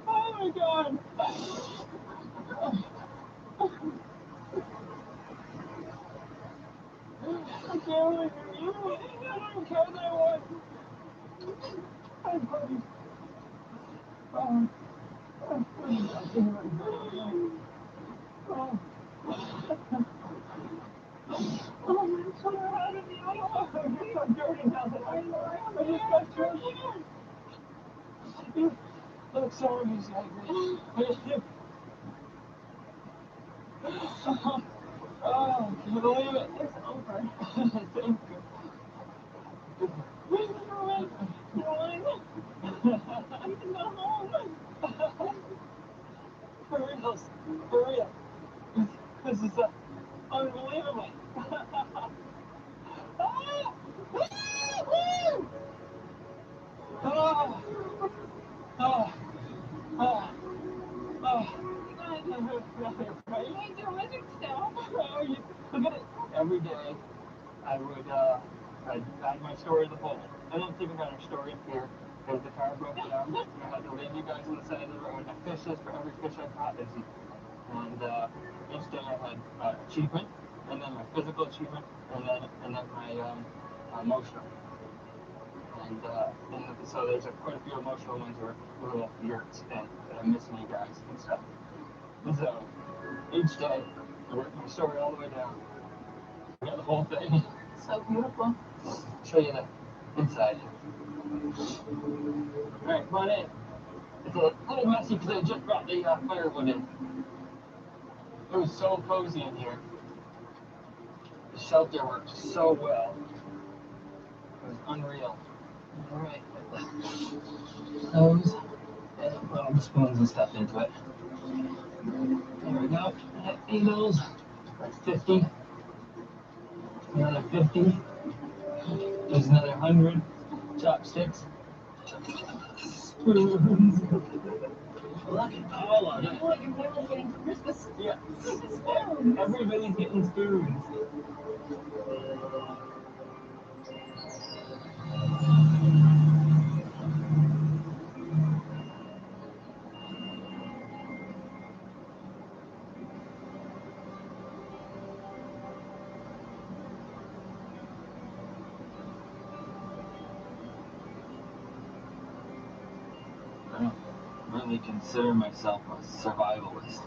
Oh my God. Oh my God. I can't believe you. I don't care that I won. I'm funny. Oh. I'm so proud of you. I'm so dirty now that I just got you. You look so amazing. Oh, can you believe it? It's over. Thank you. Where's the room? You won? I can go home. For real. For real. This is unbelievable. Oh! Woo! Oh! Oh! Oh! Oh! You ain't doing magic stuff. Oh, you look at it. Every day, I would I'd add my story to the poll. I don't think about our story up here because the car broke down. And I had to leave you guys on the side of the road. I fished this for every fish I caught. And each day I had achievement, and then my physical achievement, and then my emotional. And so there's quite a few emotional ones where little yurts and I'm missing you guys and stuff. And so each day I work my story all the way down. I got the whole thing. So beautiful. Show you the inside. Alright, come on in. It's a little messy because I just brought the firewood in. It was so cozy in here. The shelter worked so well. It was unreal. Alright. Those and put all the spoons and stuff into it. There we go. Eagles. That's 50. Another 50. There's another 100 chopsticks. spoons. Look at all of them. Look, everyone's getting Christmas. Yeah. Christmas spoons. Everybody's getting spoons. I don't really consider myself a survivalist.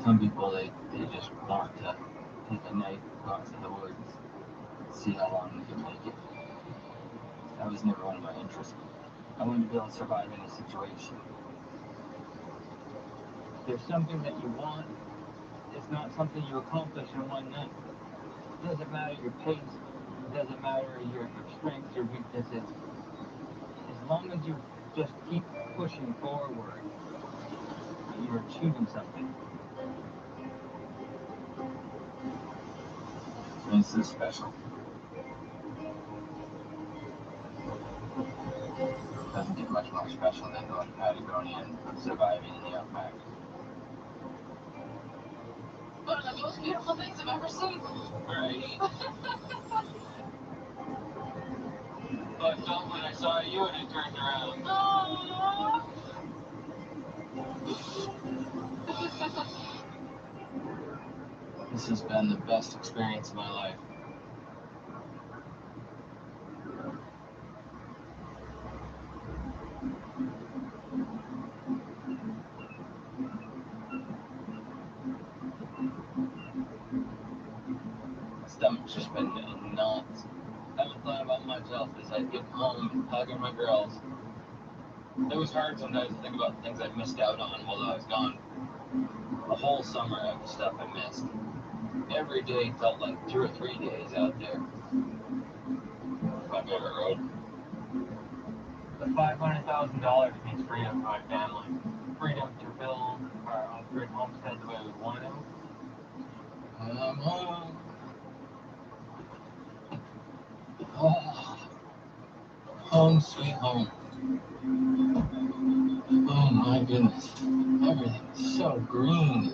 Some people, they just want to take a knife, go out to the woods, see how long they can make it. That was never one of my interests. I wanted to be able to survive any situation. If there's something that you want, it's not something you accomplish in one night. It doesn't matter your pace, it doesn't matter your strengths or weaknesses. As long as you just keep pushing forward, you're achieving something. And it's so special. Doesn't get much more special than going to Patagonia and surviving in the outback. One of the most beautiful things I've ever seen. Right. But not when I saw you and I turned around. Aww. This has been the best experience of my life. My stomach's just been going nuts. I haven't thought about much else besides getting home and hugging my girls. It was hard sometimes to think about the things I missed out on while I was gone. The whole summer of stuff I missed. Every day felt like 2 or 3 days out there. My favorite road. The $500,000 means freedom for my family. Freedom to build our off-grid homestead the way we want to. I'm home. Oh, home sweet home. Oh my goodness. Everything is so green.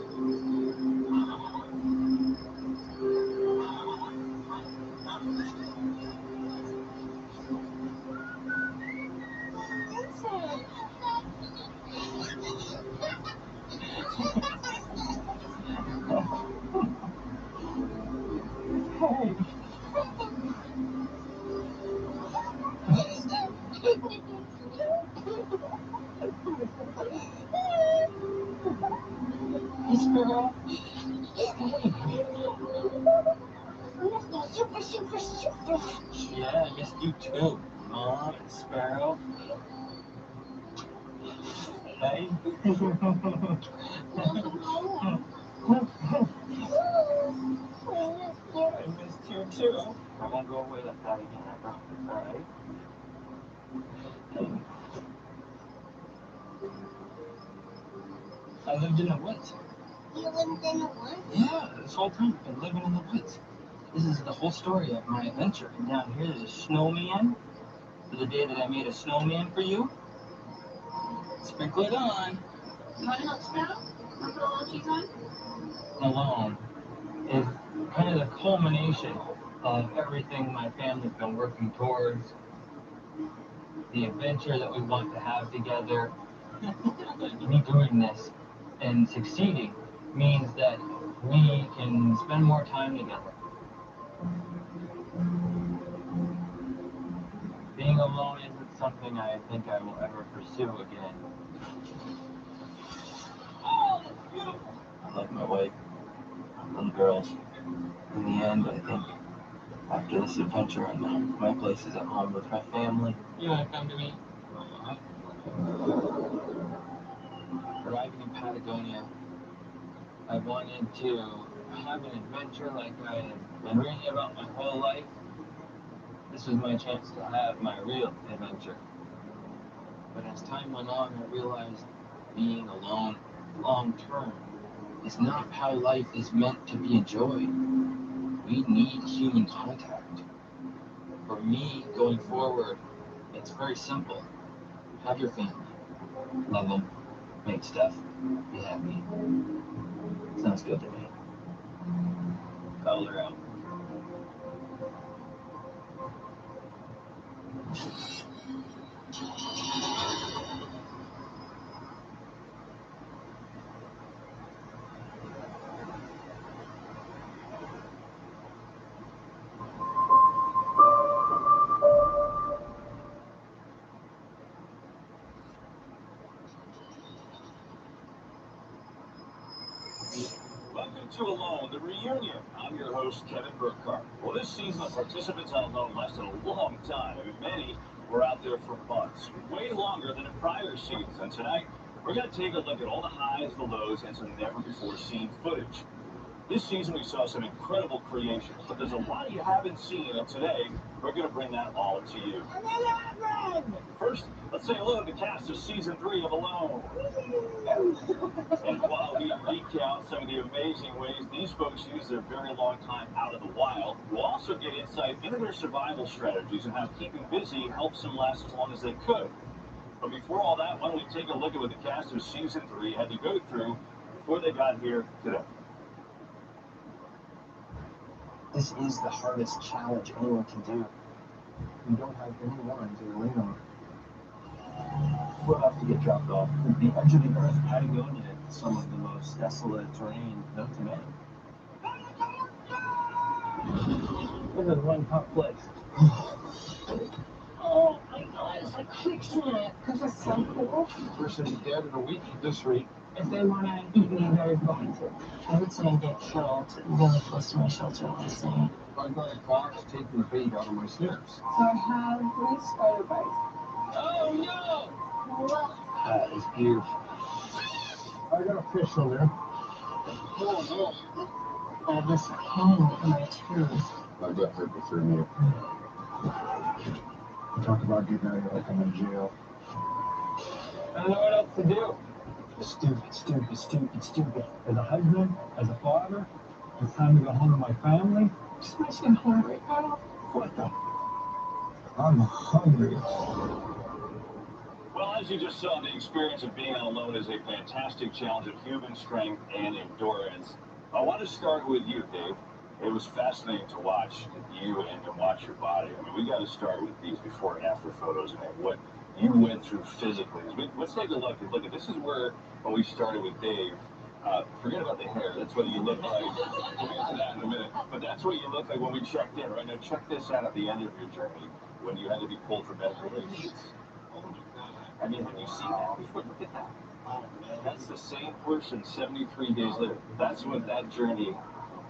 Hey, Sparrow. Super, super, super. Yeah, I missed you too, Mom and Sparrow. Hey. I missed you too. I won't go away like that again, I promise, alright? I lived in the woods. You lived in the woods? Yeah, this whole time I've been living in the woods. This is the whole story of my adventure. And down here there's a snowman. For the day that I made a snowman for you. Sprinkle it on. You want to help Sparrow? Want to put a little cheese on? Alone is kind of the culmination of everything my family's been working towards. The adventure that we want to have together. Me doing this and succeeding means that we can spend more time together. Being alone isn't something I think I will ever pursue again. Oh, that's beautiful. I love my wife, my little girls. In the end, I think after this adventure, I know my place is at home with my family. You want to come to me? Arriving in Patagonia, I wanted to have an adventure like I had been reading about my whole life. This was my chance to have my real adventure. But as time went on, I realized being alone long term is not how life is meant to be enjoyed. We need human contact. For me, going forward, it's very simple. Have your family. Love them. Make stuff. Be happy. Sounds good to me. Color out. Welcome to Alone, the reunion. I'm your host, Kevin Burkhardt. Well, this season, the participants on Alone lasted a long time. I mean, many were out there for months, way longer than in prior seasons. And tonight, we're going to take a look at all the highs, the lows, and some never-before-seen footage. This season, we saw some incredible creations, but there's a lot you haven't seen, and today, we're going to bring that all to you. First, let's say hello to the cast of Season 3 of Alone. And while we recount some of the amazing ways these folks use their very long time out of the wild, we'll also get insight into their survival strategies and how keeping busy helps them last as long as they could. But before all that, why don't we take a look at what the cast of Season 3 had to go through before they got here today. This is the hardest challenge anyone can do. You don't have anyone to lean on. We'll have to get dropped off. The edge of the earth, Patagonia, some of the most desolate terrain known to man. This is one tough place. Oh my gosh, I fixed it. This is so cool. Person is dead in a week at this rate. If they want to eat me, they're going to. I would say I get killed really close to my shelter last night. I've got a fox taking the bait out of my snares. So I have 3 spider bites. Oh no! What? That is beautiful. I got a fish over there. Oh I have this pain in my tooth. no. I've got hypothermia. Talk about getting out of here like I'm in jail. I don't know what else to do. Stupid. As a husband, as a father, it's time to go home to my family. Just makes me hungry. What the? I'm hungry. Well, as you just saw, the experience of being on Alone is a fantastic challenge of human strength and endurance. I want to start with you, Dave. It was fascinating to watch you and to watch your body. I mean, we got to start with these before and after photos and what you went through physically. Let's take a look. Look, this is where, when we started with Dave, forget about the hair. That's what you look like. We'll get to that in a minute. But that's what you look like when we checked in, right? Now, check this out at the end of your journey, when you had to be pulled for medical reasons. I mean, have you seen that before? Look at that. That's the same person 73 days later. That's what that journey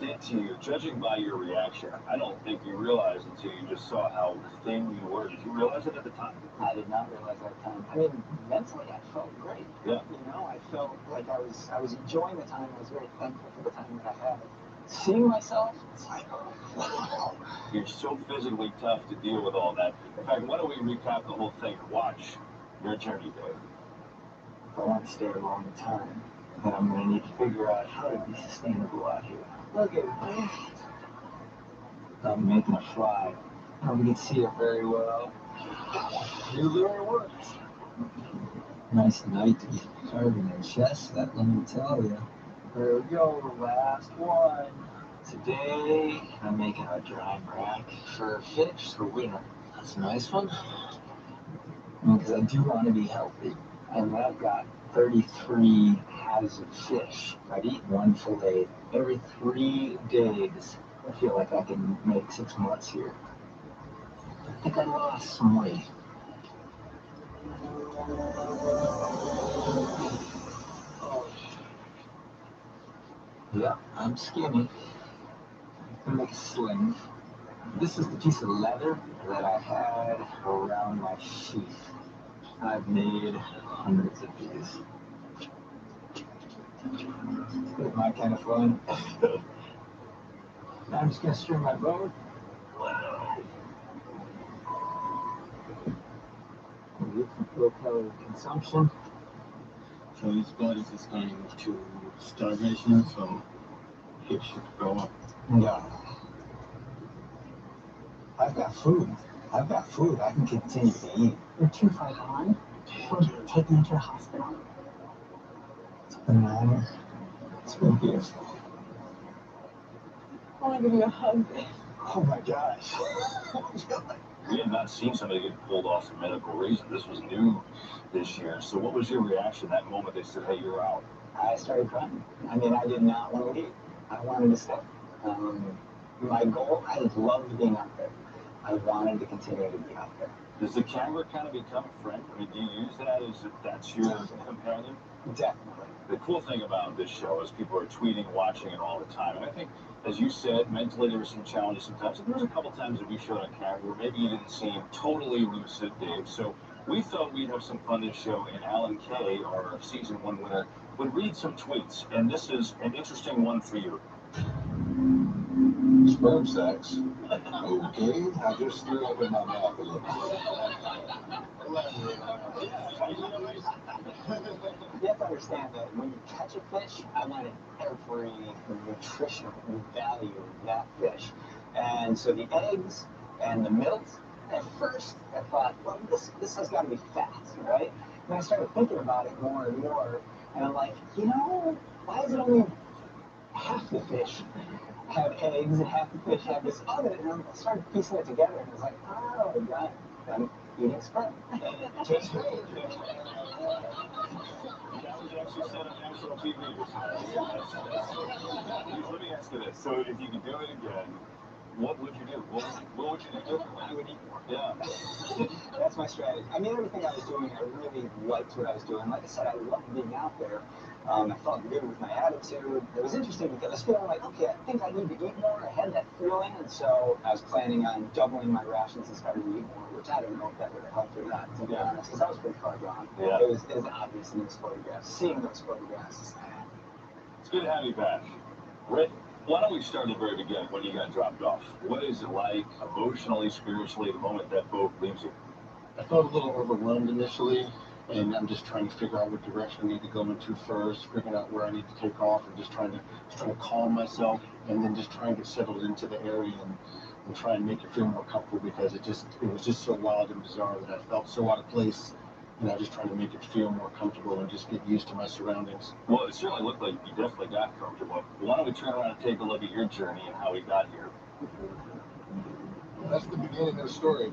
did to you, judging by your reaction. I don't think you realized until you just saw how thin you were. Did you realize it at the time? I did not realize that time. I mean, mentally, I felt great. Yeah. You know, I felt like I was enjoying the time. I was very thankful for the time that I had. Seeing myself, it's like, oh, wow. You're so physically tough to deal with all that. In fact, why don't we recap the whole thing and watch your journey, Dave? If I want to stay a long time, then I'm going to need to figure out how to be sustainable out here. Look at me. I'm making a fly. Nobody can see it very well. Here there it works. Nice night to be carving your chest, that let me tell you. There we go, last one. Today, I'm making a dry rack for fish for winter. That's a nice one. Because I do want to be healthy. And I've got 33 halves of fish. I'd eat one fillet every 3 days. I feel like I can make 6 months here. I think I lost some weight. Oh. Yeah, I'm skinny. I make a sling. This is the piece of leather that I had around my sheath. I've made hundreds of these. It's my kind of fun. Now I'm just going to string my boat. Low calorie consumption. So his body's just going to starvation, so it should go up. Yeah. I've got food. I've got food. I can continue to eat. You're too far gone. We're taking you to the hospital. It's been an honor. It's been beautiful. I want to give you a hug. Oh my gosh. We had not seen somebody get pulled off for medical reasons. This was new this year. So what was your reaction that moment they said, hey, you're out? I started crying. I mean, I did not want to leave. I wanted to stay. My goal, I loved being out there. I wanted to continue to be out there. Does the camera kind of become a friend? I mean, do you use that as if that's your companion? Definitely. The cool thing about this show is people are tweeting, watching it all the time. And I think, as you said, mentally there were some challenges sometimes. And there was a couple times that we showed on camera where maybe you didn't seem totally lucid, Dave. So we thought we'd have some fun this show. And Alan Kay, our season 1 winner, would read some tweets. And this is an interesting one for you. Sperm sex. Okay, I just threw up in my mouth a little bit. You have to understand that when you catch a fish, I wanted every nutritional value of that fish. And so the eggs and the milk, at first I thought, well, this has got to be fat, right? And I started thinking about it more and more, and I'm like, you know, why is it only half the fish have eggs and half the fish have this other? And I started piecing it together, and I was like, oh, God, I'm eating sperm. Tastes great. That was actually said on national TV. Let me ask you this. So if you could do it again, what would you do? What would you do differently? I would eat more. Yeah. That's my strategy. I mean, everything I was doing, I really liked what I was doing. Like I said, I loved being out there. I felt good with my attitude. It was interesting because I was feeling like, okay, I think I need to eat more. I had that feeling, and so I was planning on doubling my rations and starting to eat more, which I don't know if that would have helped or not, to be honest, because I was pretty far gone. Yeah. It was obvious in those photographs. Seeing those photographs. It's good to have you back. Rick, why don't we start at the very beginning when you got dropped off? What is it like emotionally, spiritually, the moment that boat leaves you? I felt a little overwhelmed initially, and I'm just trying to figure out what direction I need to go into first, figuring out where I need to take off, and just trying to calm myself, and then just trying to get settled into the area and try and make it feel more comfortable, because it was just so wild and bizarre that I felt so out of place. And I'm just trying to make it feel more comfortable and just get used to my surroundings. Well, it certainly looked like you definitely got comfortable. Why don't we turn around and take a look at your journey and how we got here? That's the beginning of the story.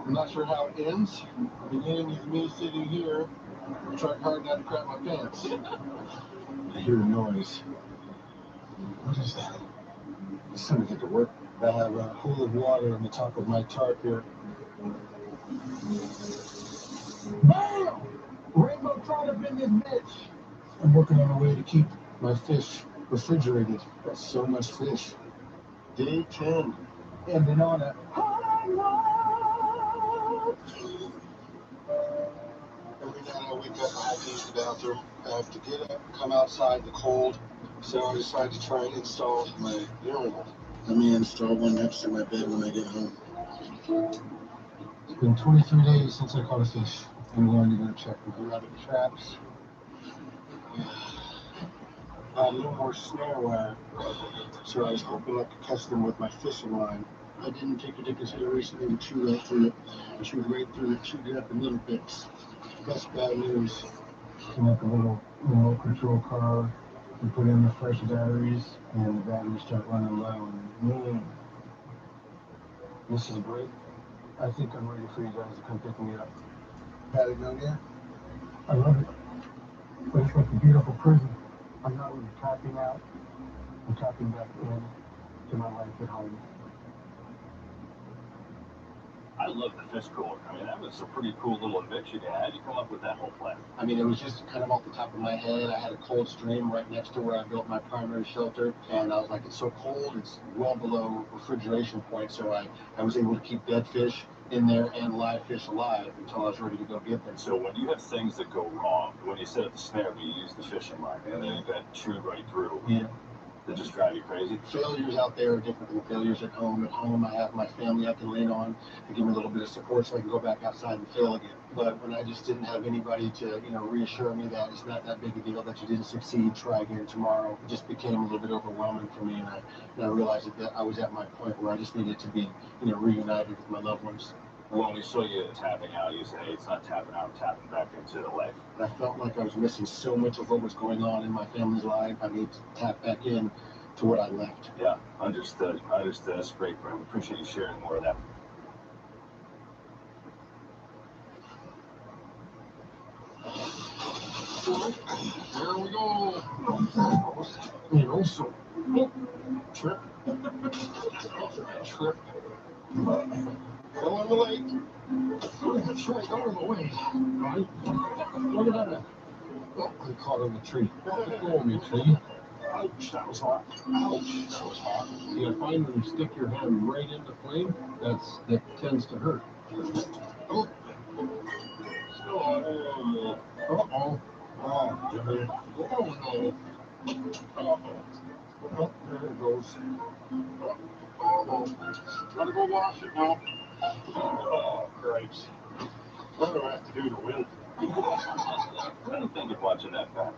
I'm not sure how it ends. The beginning is me sitting here, trying hard not to crap my pants. I hear a noise. What is that? It's time to get to work. I have a pool of water on the top of my tarp here. Bam! Rainbow trout up in this bitch. I'm working on a way to keep my fish refrigerated. Got so much fish. Day 10. Ending on a high note. Every night I wake up, I have to use the bathroom. I have to get up, come outside in the cold. So I decided to try and install my urinal. Let me install one next to my bed when I get home. It's been 23 days since I caught a fish. I'm going to go check my rabbit traps. A little more snare wire, so I was hoping I could catch them with my fishing line. I didn't take into consideration they would chew right through it. Chewed right through it, chewed it up in little bits. That's bad news. Connect a little remote control car, we put in the fresh batteries, and the batteries start running low. And this is great. I think I'm ready for you guys to come pick me up. Patagonia? I love it. But it's like a beautiful prison. I'm not really tapping out. I'm tapping back in to my life at home. I love the fish cooler. I mean, that was a pretty cool little invention. How did you come up with that whole plan? I mean, it was just kind of off the top of my head. I had a cold stream right next to where I built my primary shelter, and I was like, it's so cold, it's well below refrigeration point, so I was able to keep dead fish in there and live fish alive until I was ready to go get them. So when you have things that go wrong, when you set up the snare, you use the fishing line, and then it got chewed right through. Yeah. that just drive you crazy? Failures out there are different than failures at home. At home, I have my family I can lean on to give me a little bit of support so I can go back outside and fail again. But when I just didn't have anybody to, reassure me that it's not that big a deal, that you didn't succeed, try again tomorrow, it just became a little bit overwhelming for me. And I realized that I was at my point where I just needed to be, reunited with my loved ones. When we saw you tapping out, you said, hey, it's not tapping out, I'm tapping back into life. I felt like I was missing so much of what was going on in my family's life. I need to tap back in to what I left. Yeah, understood. That's great, Brian. We appreciate you sharing more of that. There we go. So trip. Fell on the lake. That's right, out of the way. Right. Look at that. Oh, I caught on the tree. Let go of me, tree. Ouch, that was hot. Ouch, that was hot. See, I find when you stick your hand right in the flame, that tends to hurt. Oh. Uh-oh. Oh, Jimmy. Oh, no. Uh-oh. Oh, there it goes. Uh-oh. Gotta go wash it now. Oh, Christ. What do I have to do to win? What do you think of watching that back?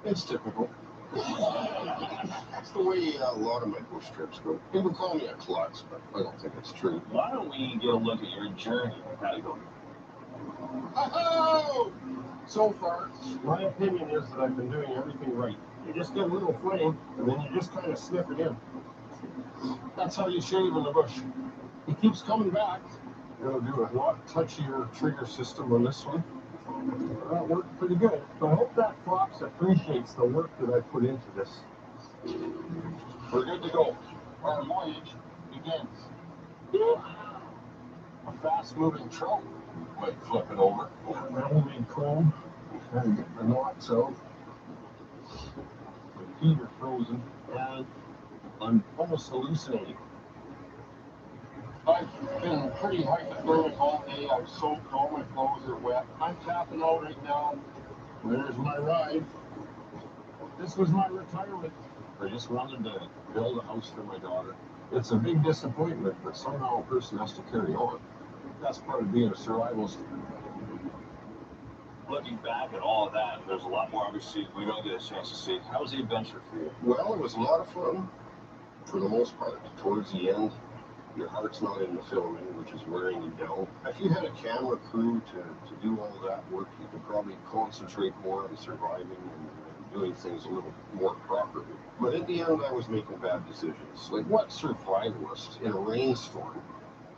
It's typical. That's the way a lot of my bush trips go. People call me a klutz, but I don't think it's true. Why don't we get a look at your journey and how to go? Oh! So far, my opinion is that I've been doing everything right. You just get a little flame, and then you just kind of snip it in. That's how you shave in the bush. He keeps coming back. I'm going to do a lot touchier trigger system on this one. That worked pretty good. So I hope that fox appreciates the work that I put into this. We're good to go. Our voyage begins. A fast-moving trout might flip it over. My homemade comb. Trying to get the knots out. My feet are frozen, and I'm almost hallucinating. I've been pretty hypothermic all day. I've soaked, all my clothes are wet. I'm tapping out right now. There's my ride. This was my retirement. I just wanted to build a house for my daughter. It's a big disappointment, but somehow a person has to carry on. That's part of being a survivalist. Looking back at all of that, there's a lot more obviously we don't get a chance to see. How was the adventure for you? Well, it was a lot of fun, for the most part. Towards the end, your heart's not in the filming, which is wearing you down. If you had a camera crew to do all that work, you could probably concentrate more on surviving and doing things a little more properly. But at the end, I was making bad decisions. Like, what survivalist in a rainstorm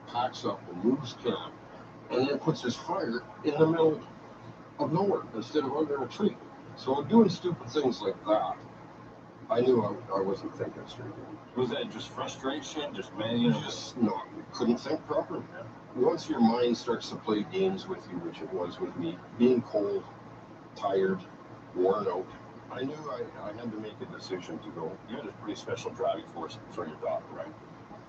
packs up and moves camp and then puts his fire in the middle of nowhere instead of under a tree? So doing stupid things like that, I knew I wasn't thinking straight. Was that just frustration? Just couldn't think properly. Once your mind starts to play games with you, which it was with me, being cold, tired, worn out, I knew I had to make a decision to go. You had a pretty special driving force for your daughter, right?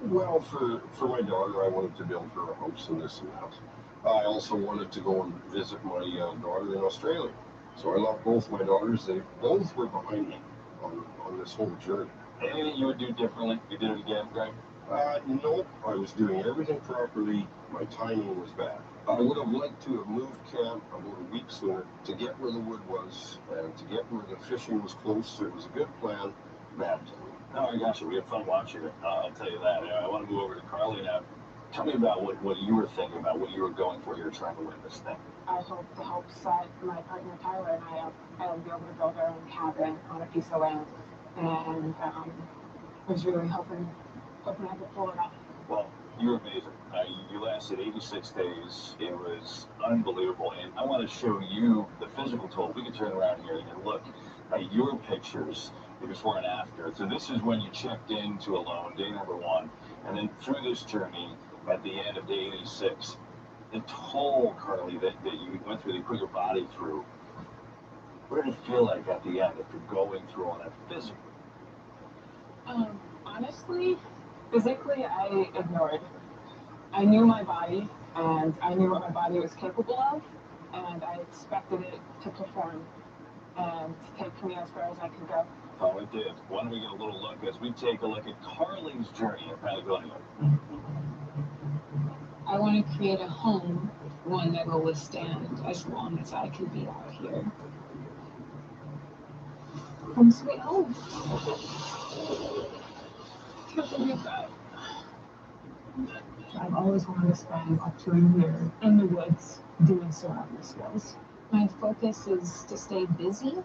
Well, for my daughter, I wanted to build her a house and this and that. I also wanted to go and visit my daughter in Australia. So I love both my daughters. They both were behind me on this whole journey. Anything you would do differently? You did it again, Greg? Nope. I was doing everything properly. My timing was bad. I would have liked to have moved camp about a week sooner to get where the wood was and to get where the fishing was close. It was a good plan. Bad timing. No, I got you. We had fun watching it. I'll tell you that. I want to move over to Carly now. Tell me about what you were thinking about, what you were going for. You were trying to win this thing. I hope to help set my partner Tyler and I up and be able to build our own cabin on a piece of land. And I was really hoping I could pull it off. Well, you're amazing. You lasted 86 days. It was unbelievable. And I want to show you the physical toll. We can turn around here and look at your pictures, the before and after. So this is when you checked into Alone, day number 1. And then through this journey, at the end of day 86, the toll, Carly, that you went through, they put your body through. What did it feel like at the end after going through all that physically? Honestly, physically, I ignored. I knew my body, and I knew what my body was capable of, and I expected it to perform and to take me as far as I could go. Oh, it did. Why don't we get a little look as we take a look at Carly's journey in Patagonia? I want to create a home, one that will withstand as long as I can be out here. Home sweet home. Can't believe that. I've always wanted to spend up to a year in the woods doing survival skills. My focus is to stay busy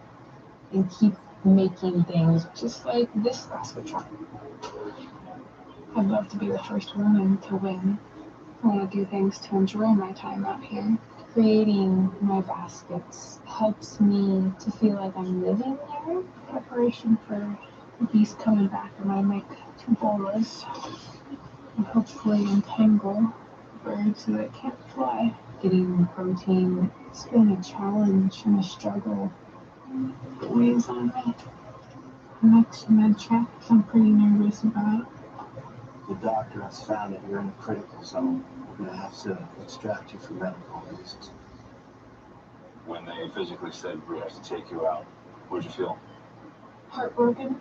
and keep making things just like this basket truck. I'd love to be the first woman to win. I want to do things to enjoy my time out here. Creating my baskets helps me to feel like I'm living there. Preparation for the beast coming back, and I make 2 bolas and hopefully entangle birds so that can't fly. Getting protein, it's been a challenge and a struggle. It weighs on me. The next med check I'm pretty nervous about. The doctor has found that you're in a critical zone. We're going to have to extract you for medical reasons. When they physically said we have to take you out, what'd you feel? Heartbroken.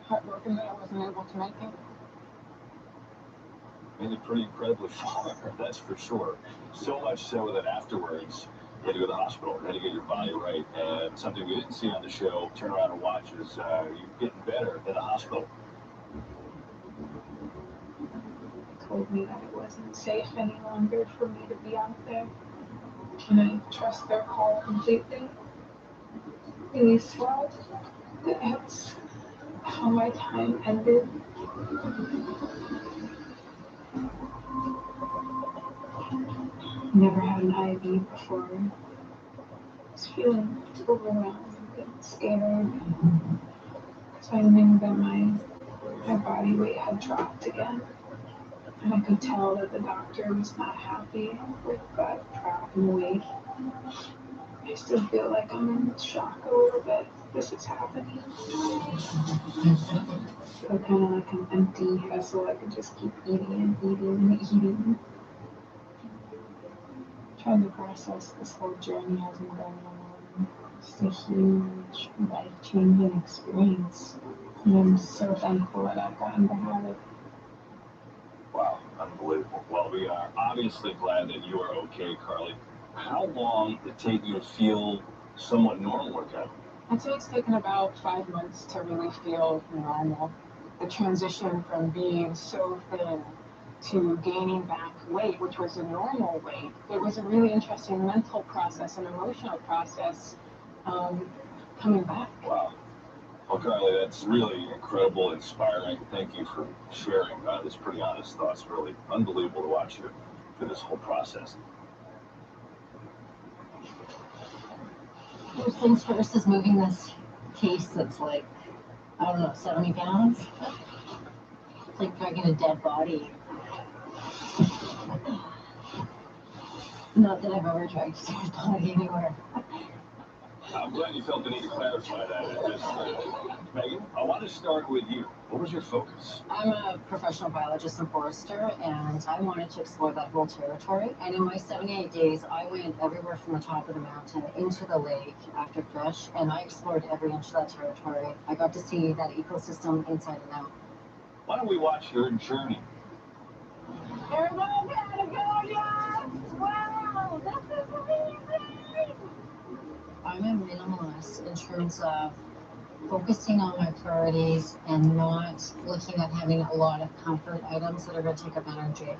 Heartbroken that I wasn't able to make it. Made it pretty incredibly far, that's for sure. So much so that afterwards, you had to go to the hospital, you had to get your body right. And something we didn't see on the show, turn around and watch, is you getting better in the hospital. Told me that it wasn't safe any longer for me to be out there. Can I trust their call completely? Really swelled. That's how my time ended. Never had an IV before. I was feeling overwhelmed and scared. Because I knew that my body weight had dropped again. And I could tell that the doctor was not happy with that drop in weight. I still feel like I'm in shock a little bit. This is happening. I feel kind of like an empty vessel. I could just keep eating and eating and eating. Trying to process this whole journey as I'm going along. It's a huge, life-changing experience. And I'm so thankful that I've gotten to have it. Wow, unbelievable. Well, we are obviously glad that you are okay, Carly. How long did it take you to feel somewhat normal again? I'd say it's taken about 5 months to really feel normal. The transition from being so thin to gaining back weight, which was a normal weight, it was a really interesting mental process and emotional process coming back. Wow. Well, Carly, that's really incredible, inspiring. Thank you for sharing this pretty honest thoughts. Really unbelievable to watch you through this whole process. First things first is moving this case that's like, I don't know, 70 pounds. It's like dragging a dead body. Not that I've ever dragged a dead body anywhere. I'm glad you felt the need to clarify that. Megan, I want to start with you. What was your focus? I'm a professional biologist and forester, and I wanted to explore that whole territory. And in my 78 days, I went everywhere from the top of the mountain into the lake after fish, and I explored every inch of that territory. I got to see that ecosystem inside and out. Why don't we watch your journey? Here we go, Patagonia! Wow, this is amazing! I'm a minimalist in terms of focusing on my priorities and not looking at having a lot of comfort items that are going to take up energy.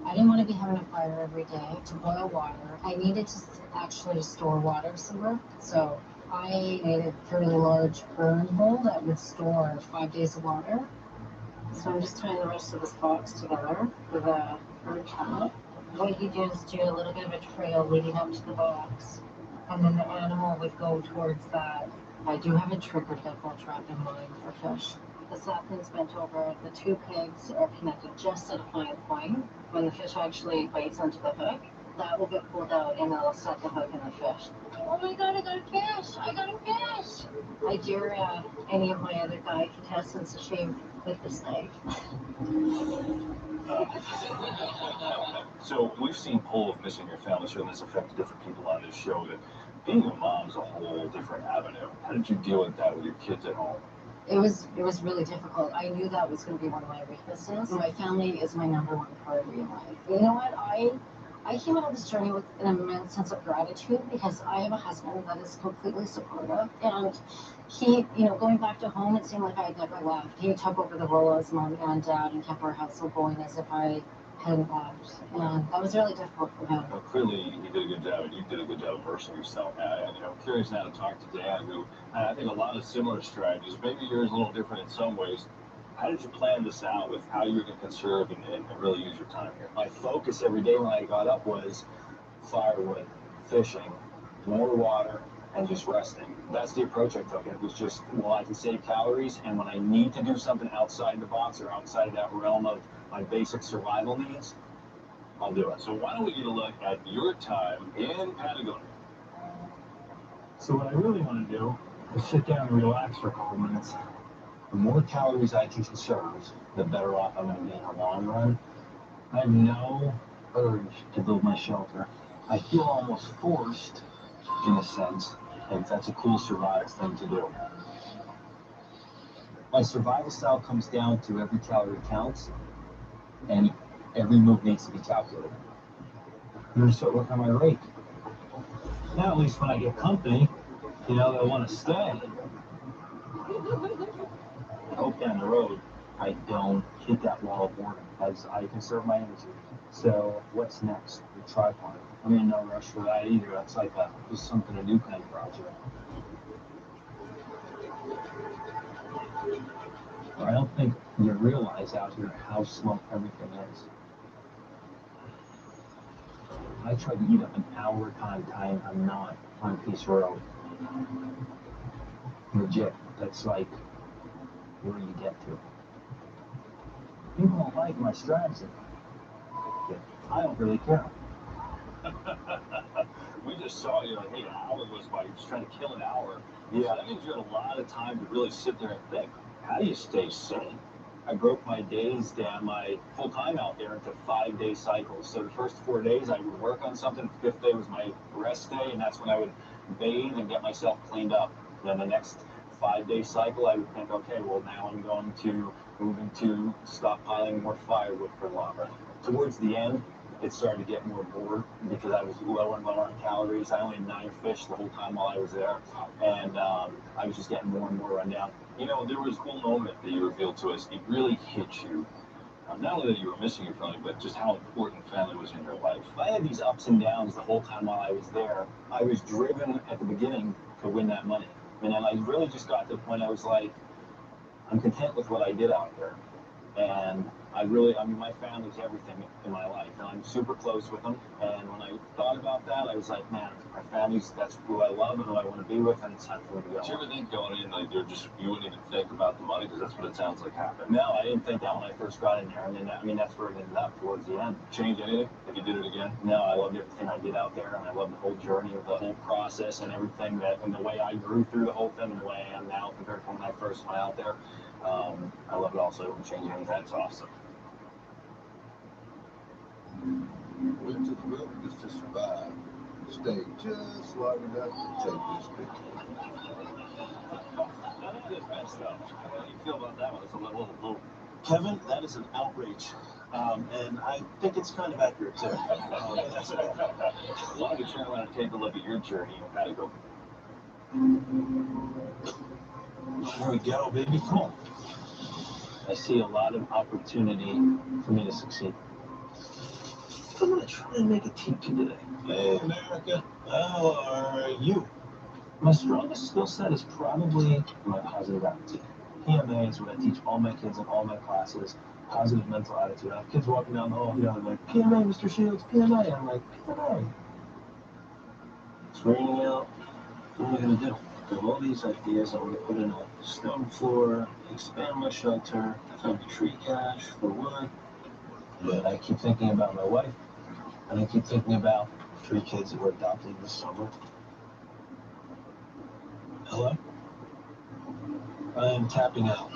I didn't want to be having a fire every day to boil water. I needed to actually store water somewhere. So I made a fairly large burn bowl that would store 5 days of water. So I'm just tying the rest of this box together with a bird pallet. What you do is do a little bit of a trail leading up to the box, and then the animal would go towards that. I do have a trigger pebble trap in mind for fish. The saplin's bent over, the 2 pegs are connected just at a fine point. When the fish actually bites onto the hook, that will get pulled out and I'll set the hook in the fish. Oh my God, I got a fish! I got a fish! I dare any of my other guy contestants to shave with this knife. So we've seen poll of missing your family, so that's affected different people on this show. That being a mom's a whole different avenue. How did you deal with that with your kids at home? It was really difficult. I knew that was going to be one of my weaknesses. My family is my #1 priority in life. You know what? I came out of this journey with an immense sense of gratitude because I have a husband that is completely supportive. And he, going back to home, it seemed like I had never left. He took over the role as mom and dad and kept our household going as if I hadn't left. And that was really difficult for him. Well, clearly, he did a good job, and you did a good job immersing yourself. I'm curious now to talk to Dad, who I think a lot of similar strategies. Maybe yours a little different in some ways. How did you plan this out with how you're going to conserve and really use your time here? My focus every day when I got up was firewood, fishing, more water, and just resting. That's the approach I took. It was just, well, I can save calories, and when I need to do something outside the box or outside of that realm of my basic survival needs, I'll do it. So why don't we get a look at your time in Patagonia? So what I really want to do is sit down and relax for a couple minutes. The more calories I can conserve, the better off I'm going to be in the long run. I have no urge to build my shelter. I feel almost forced, in a sense, and that's a cool survival thing to do. My survival style comes down to every calorie counts, and every move needs to be calculated. I'm going to start working on my rate. Now, at least when I get company, they'll want to stay. I hope down the road I don't hit that wall of boredom as I conserve my energy. So what's next? The tripod. I'm in no rush for that either. That's like just something a new kind of project. I don't think you realize out here how slow everything is. I try to eat up an hour time I'm not on a piece of road. Legit. That's like where you get to. People don't like my strategy. I don't really care. We just saw you, hey, an hour goes by, you're just trying to kill an hour. Yeah. So that means you had a lot of time to really sit there and think. How do you stay sane? I broke my days down, my full time out there, into 5-day cycles. So the first 4 days I would work on something, the 5th day was my rest day, and that's when I would bathe and get myself cleaned up. Then the next 5-day cycle, I would think, okay, well, now I'm going to move into stockpiling more firewood for longer. Towards the end, it started to get more bored because I was lower and lower on calories. I only had 9 fish the whole time while I was there, and I was just getting more and more run down. There was one moment that you revealed to us, it really hit you. Not only that you were missing your family, but just how important family was in your life. I had these ups and downs the whole time while I was there. I was driven at the beginning to win that money. And then I really just got to the point I was like, I'm content with what I did out there. And my family's everything in my life. And I'm super close with them. And when I thought about that, I was like, man, my family's, that's who I love and who I want to be with, and it's time for me to go. Did you ever think going in, like, you wouldn't even think about the money, because that's what it sounds like happened? No, I didn't think that when I first got in there. And then, that's where it ended up towards the end. Change anything if you did it again? No, I loved everything I did out there, and I loved the whole journey of the whole process and everything and the way I grew through the whole thing and the way I am now compared to when I first went out there. I love it also. I wouldn't change anything. That's awesome. Went to the wilderness to survive. Stay just long enough to take this picture. Now that is messed up. How do you feel about that one? It's a little Kevin, that is an outrage. And I think it's kind of accurate too. That's it. Why don't we turn around and take a look at your journey in Patagonia? Here we go, baby. Come on. I see a lot of opportunity for me to succeed. I'm going to try and make a teaching today. Hey, America, how are you? My strongest skill set is probably my positive attitude. PMA is what I teach all my kids in all my classes. Positive mental attitude. I have kids walking down the hall, they're like, PMA, Mr. Shields, PMA. I'm like, PMA. It's raining out. What am I going to do? I have all these ideas. I'm going to put in a stone floor, expand my shelter, find tree cash for wood. But I keep thinking about my wife. And I keep thinking about 3 kids that we're adopting this summer. Hello? I am tapping out.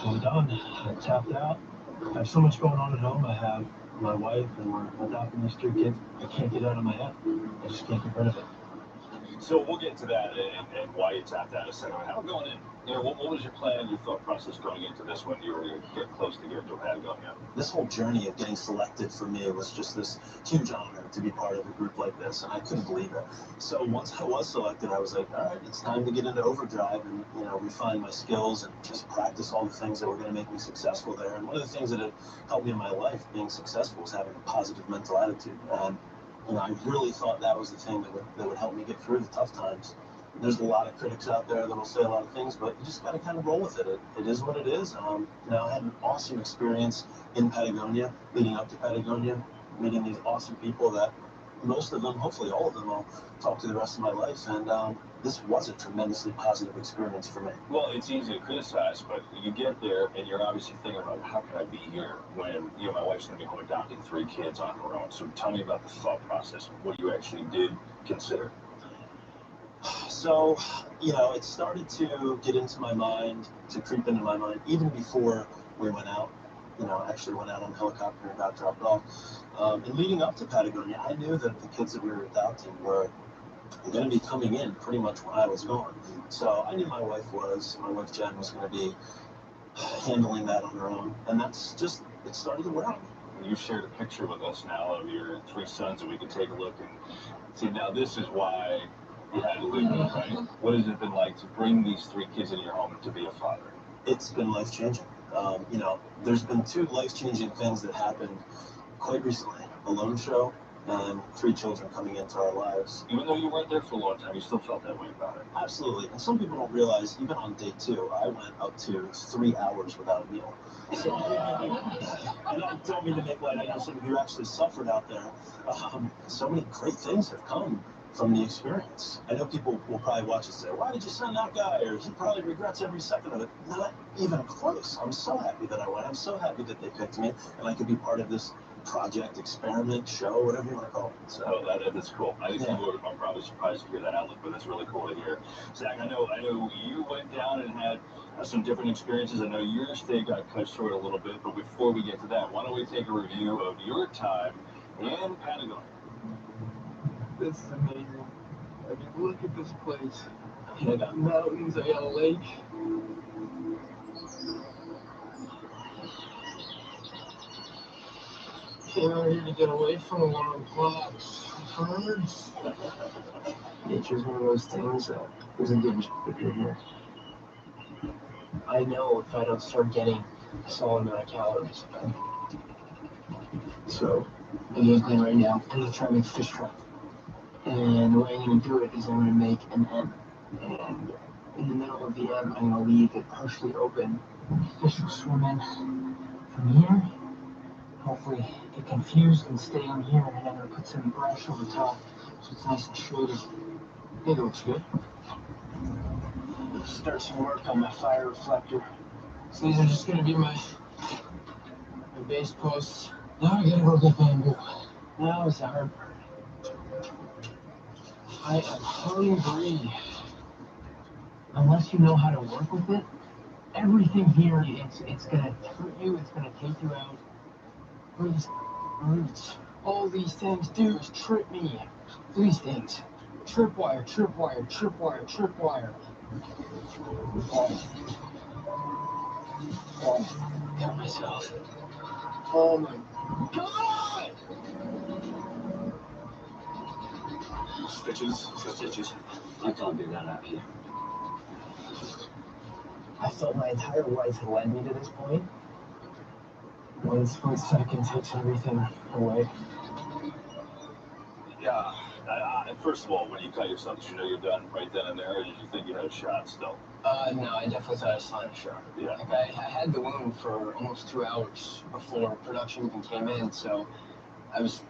I'm done. I tapped out. I have so much going on at home. I have my wife and we're adopting these 3 kids. I can't get out of my head. I just can't get rid of it. So we'll get to that and why you tapped out a second. How going in? You know, what was your plan, your thought process going into this when you were going to get close to getting to Patagonia? This whole journey of getting selected for me was just this huge honor to be part of a group like this, and I couldn't believe it. So once I was selected, I was like, all right, it's time to get into overdrive and, you know, refine my skills and just practice all the things that were going to make me successful there. And one of the things that had helped me in my life being successful was having a positive mental attitude. And you know, I really thought that was the thing that would help me get through the tough times. There's a lot of critics out there that'll say a lot of things, but you just got to kind of roll with it. It is what it is. You know, I had an awesome experience in Patagonia, leading up to Patagonia, meeting these awesome people that most of them, hopefully all of them, I'll talk to the rest of my life. And this was a tremendously positive experience for me. Well, it's easy to criticize, but you get there and you're obviously thinking about how can I be here when, you know, my wife's going to be home adopting 3 kids on her own. So tell me about the thought process, what you actually did consider. So, you know, it started to get into my mind, to creep into my mind, even before we went out. You know, actually went out on a helicopter and got dropped off. And leading up to Patagonia, I knew that the kids that we were adopting were going to be coming in pretty much when I was gone. So I knew my wife Jen was going to be handling that on her own. And that's just, it started to wear on me. You shared a picture with us now of your 3 sons, and we can take a look and see. Now, this is why you had to leave them, right? What has it been like to bring these 3 kids into your home and to be a father? It's been life-changing. You know, there's been 2 life-changing things that happened quite recently. A loan show and 3 children coming into our lives. Even though you weren't there for a long time, you still felt that way about it. Absolutely. And some people don't realize, even on day 2, I went up to 3 hours without a meal. So, and I don't mean to make light. I know some of you actually suffered out there. So many great things have come from the experience. I know people will probably watch and say, why did you send that guy? Or he probably regrets every second of it. Not even close. I'm so happy that I went. I'm so happy that they picked me and I could be part of this project, experiment, show, whatever you want to call it. So that's cool. I think people are probably surprised to hear that outlook, but that's really cool to hear. Zach, I know you went down and had some different experiences. I know your stay got cut short a little bit, but before we get to that, why don't we take a review of your time in Patagonia? This is amazing. I mean, look at this place. I got mountains, I got a lake. Came out here to get away from alarm clocks, birds. Nature's one of those things that doesn't give a shit if you're here. I know if I don't start getting a solid amount of calories. So, the game plan right now, I'm going to try to make a fish trap. And the way I'm going to do it is I'm going to make an M. And in the middle of the M, I'm going to leave it partially open. Fish will swim in from here. Hopefully get confused and stay on here. And I'm going to put some brush over top so it's nice and shady. I think it looks good. Start some work on my fire reflector. So these are just going to be my base posts. Now I gotta go get bamboo. Now is the hard part. I am hungry. Unless you know how to work with it, everything here, it's gonna hurt you, it's gonna take you out. These roots, all these things do is trip me. These things. Tripwire, tripwire, tripwire, tripwire. Got myself. Oh my God! Stitches. I can't do that out here. I felt my entire life had led me to this point. One split second takes everything away. Yeah. First of all, when you cut yourself, did you know you're done right then and there, or did you think you had a shot still? No, I definitely thought I still had a shot. Yeah. Like I had the wound for almost 2 hours before production even came in, so I was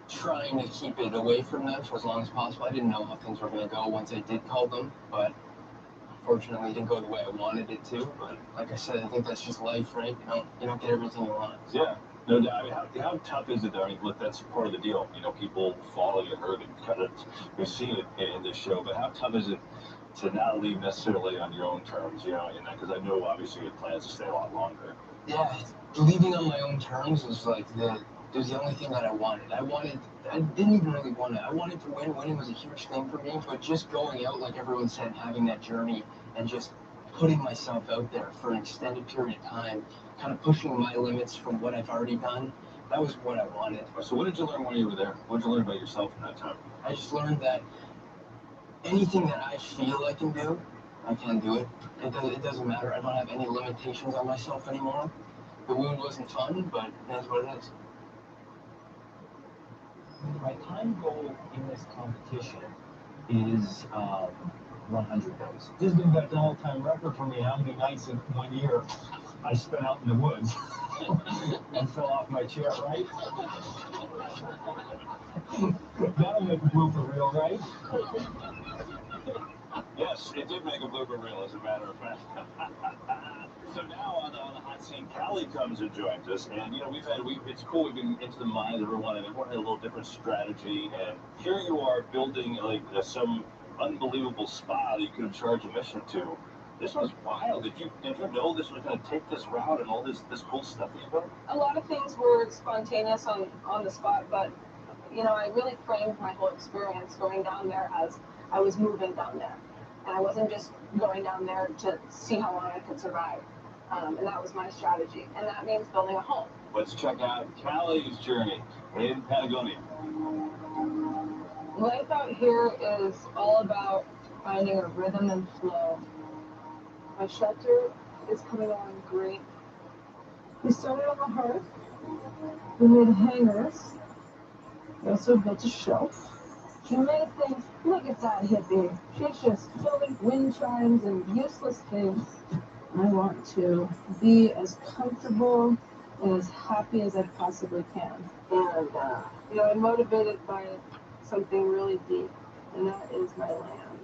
trying to keep it away from them for as long as possible. I didn't know how things were going to go once I did call them, but unfortunately it didn't go the way I wanted it to. But like I said, I think that's just life, right? You don't get everything you want. Yeah. No doubt. I mean, how tough is it? I mean, look, that's part of the deal. You know, people fall and get hurt, and kind of we've seen it in this show. But how tough is it to not leave necessarily on your own terms? You know, because I know obviously you have plans to stay a lot longer. Yeah, leaving on my own terms was like it was the only thing that I wanted. I didn't even really want it. I wanted to win. Winning was a huge thing for me, but just going out, like everyone said, having that journey and just putting myself out there for an extended period of time, kind of pushing my limits from what I've already done, that was what I wanted. So what did you learn when you were there? What did you learn about yourself in that time? I just learned that anything that I feel I can do, I can do it. It doesn't matter. I don't have any limitations on myself anymore. The wound wasn't fun, but that's what it is. My time goal in this competition is 100 days. This is going to be an all-time record for me. How many nights in 1 year I spent out in the woods and fell off my chair, right? That'll make a blooper reel, right? Yes, it did make a blooper reel, as a matter of fact. So now on the hot seat, Callie comes and joins us, and you know it's cool. We've been into the mind of everyone, and everyone had a little different strategy. And here you are building like some unbelievable spa that you could have charged admission to. This was wild. Did you know this was going to take this route and all this cool stuff that you built? A lot of things were spontaneous on the spot, but you know, I really framed my whole experience going down there as I was moving down there. And I wasn't just going down there to see how long I could survive. And that was my strategy. And that means building a home. Let's check out Callie's journey in Patagonia. Life out here is all about finding a rhythm and flow. My shelter is coming along great. We started on the hearth. We made hangers. We also built a shelf. She made things. Look at that hippie. She's just building wind chimes and useless things. I want to be as comfortable and as happy as I possibly can. And, you know, I'm motivated by something really deep, and that is my land.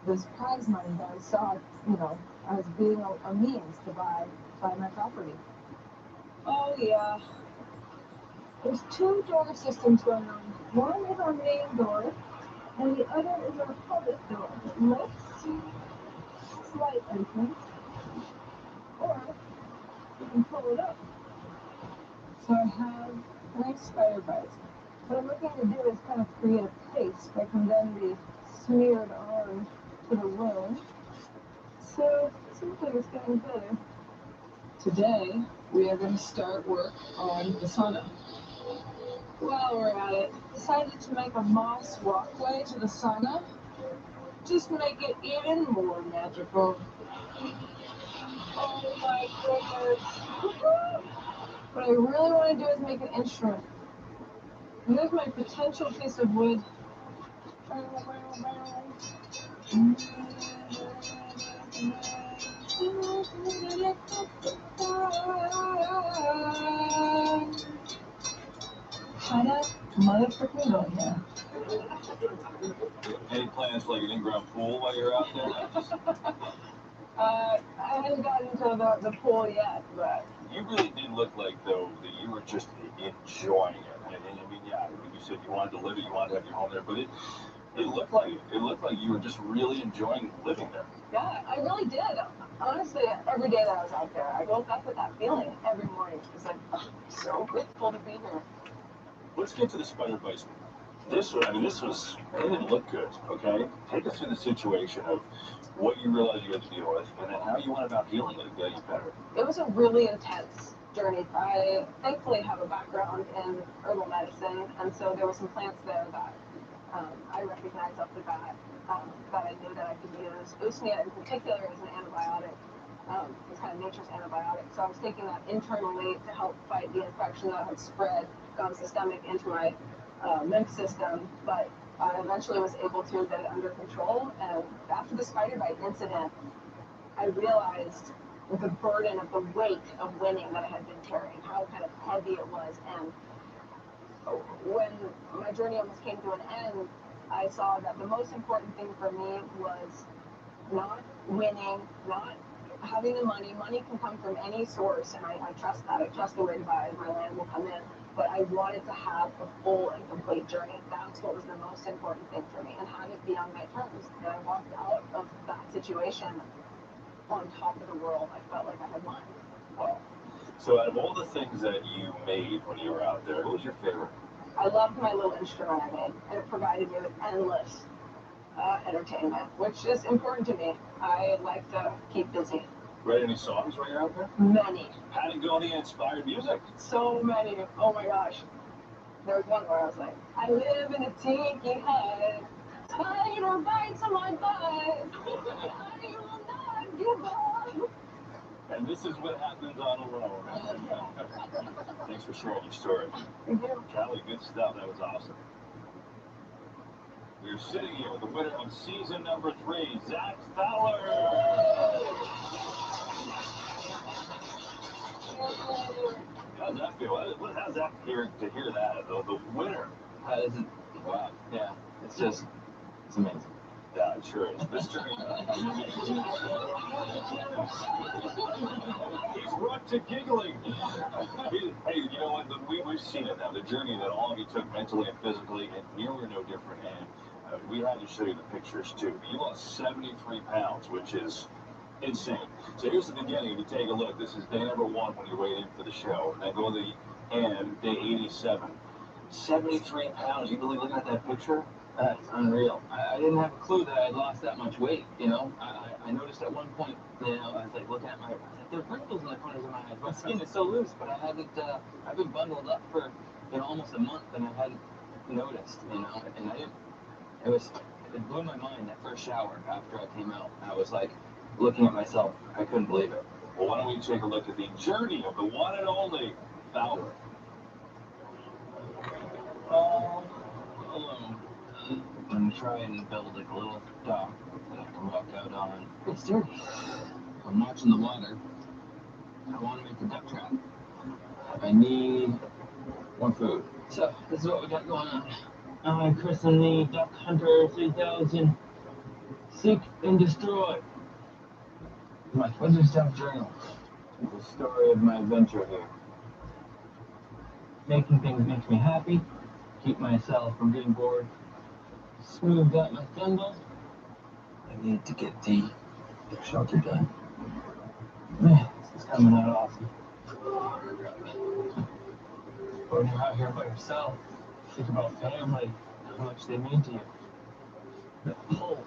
This prize money that I saw, you know, as being a means to buy my property. Oh, yeah. There's two door systems going on. One is our main door, and the other is our public door. Lifts, slight entrance, or you can pull it up. So I have 3 spider bites. What I'm looking to do is kind of create a paste that can then be smeared on to the wound. So it seems like it's getting better. Today, we are going to start work on the sauna. While we're at it, decided to make a moss walkway to the sauna. Just make it even more magical. Oh my goodness. What I really want to do is make an instrument. And there's my potential piece of wood. Kinda motherfucking go here. Any plans for like an in-ground pool while you're out there? I haven't gotten to the pool yet, but you really did look like though that you were just enjoying it. And I mean, yeah, you said you wanted to live it, you wanted to have your home there, but it looked like it. It looked like you were just really enjoying living there. Yeah, I really did. Honestly, every day that I was out there, I woke up with that feeling every morning. It's like, oh, I'm so grateful to be here. Let's get to the spider bites. It didn't look good, okay? Take us through the situation of what you realized you had to deal with, and then how you went about healing it and getting it better. It was a really intense journey. I thankfully have a background in herbal medicine, and so there were some plants there that I recognized off the bat that I knew that I could use. Usnea in particular is an antibiotic. It's kind of nature's antibiotic. So I was taking that internally to help fight the infection that had spread, gone systemic into my lymph system, but I eventually was able to get it under control. And after the spider bite incident, I realized the burden of the weight of winning that I had been carrying, how kind of heavy it was. And when my journey almost came to an end, I saw that the most important thing for me was not winning, not having the money can come from any source, and I trust that. I trust the way my land will come in. But I wanted to have a full and complete journey. That's what was the most important thing for me, and have it be on my terms. And I walked out of that situation on top of the world. I felt like I had won. Wow. So out of all the things that you made when you were out there, what was your favorite? I loved my little instrument I made, and it provided me with endless entertainment, which is important to me. I like to keep busy. Write any songs while you're out there? Many. Patagonia-inspired music? So many. Oh my gosh. There was one where I was like, I live in a tiki hut, spider bites on my butt, I will not give up. And this is what happens on Alone. Thanks for sharing your story. Thank you. Callie, good stuff. That was awesome. We're sitting here with the winner of season number 3, Zach Fowler. How's that feel? How's that hear to hear that? The winner. Wow. Yeah. It's amazing. Yeah, it sure is. This journey. He's rough to giggling. Hey, you know what? We've seen it now. The journey that all of you took mentally and physically, and you were no different. And we had to show you the pictures too. You lost 73 pounds, which is insane. So here's the beginning. If you take a look, this is day number 1 when you're waiting for the show. And then go to the end, day 87. 73 pounds. You really looking at that picture? That's unreal. I didn't have a clue that I had lost that much weight, you know. I noticed at one point, you know, I was like looking at my, there are wrinkles in the corners of my eyes. My skin is so loose, but I hadn't, I've been bundled up for, you know, almost a month, and I hadn't noticed, you know, and I didn't, it blew my mind that first shower after I came out. I was like, looking at myself, I couldn't believe it. Well, why don't we take a look at the journey of the one and only Fowler. Alone. I'm trying to build like a little dock that I can walk out on. It's dirty. I'm watching the water. I want to make a duck trap. I need more food. So, this is what we got going on. I christen the Duck Hunter 3000. Seek and destroy. My Wizard Stuff Journal. The story of my adventure here. Making things makes me happy. Keep myself from getting bored. Smooth out my stumbles. I need to get the shelter done. Man, this is coming out awesome. When you're out here by yourself, think about family, how much they mean to you. The pull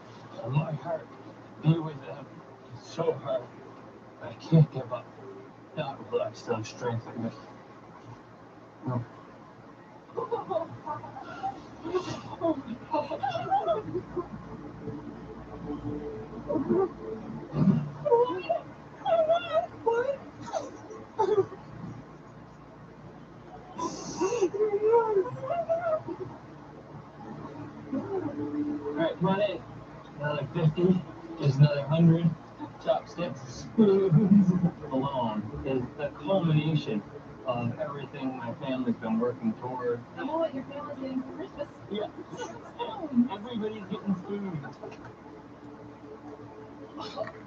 of my heart, be with them. It's so hard. I can't give up. Not will I still have strength in me. No. Alright, come on in. Another 50, just another 100. Chopsticks, spoons. Alone is the culmination of everything my family's been working toward. You know what your family's getting for Christmas? Yeah. Everybody's getting food.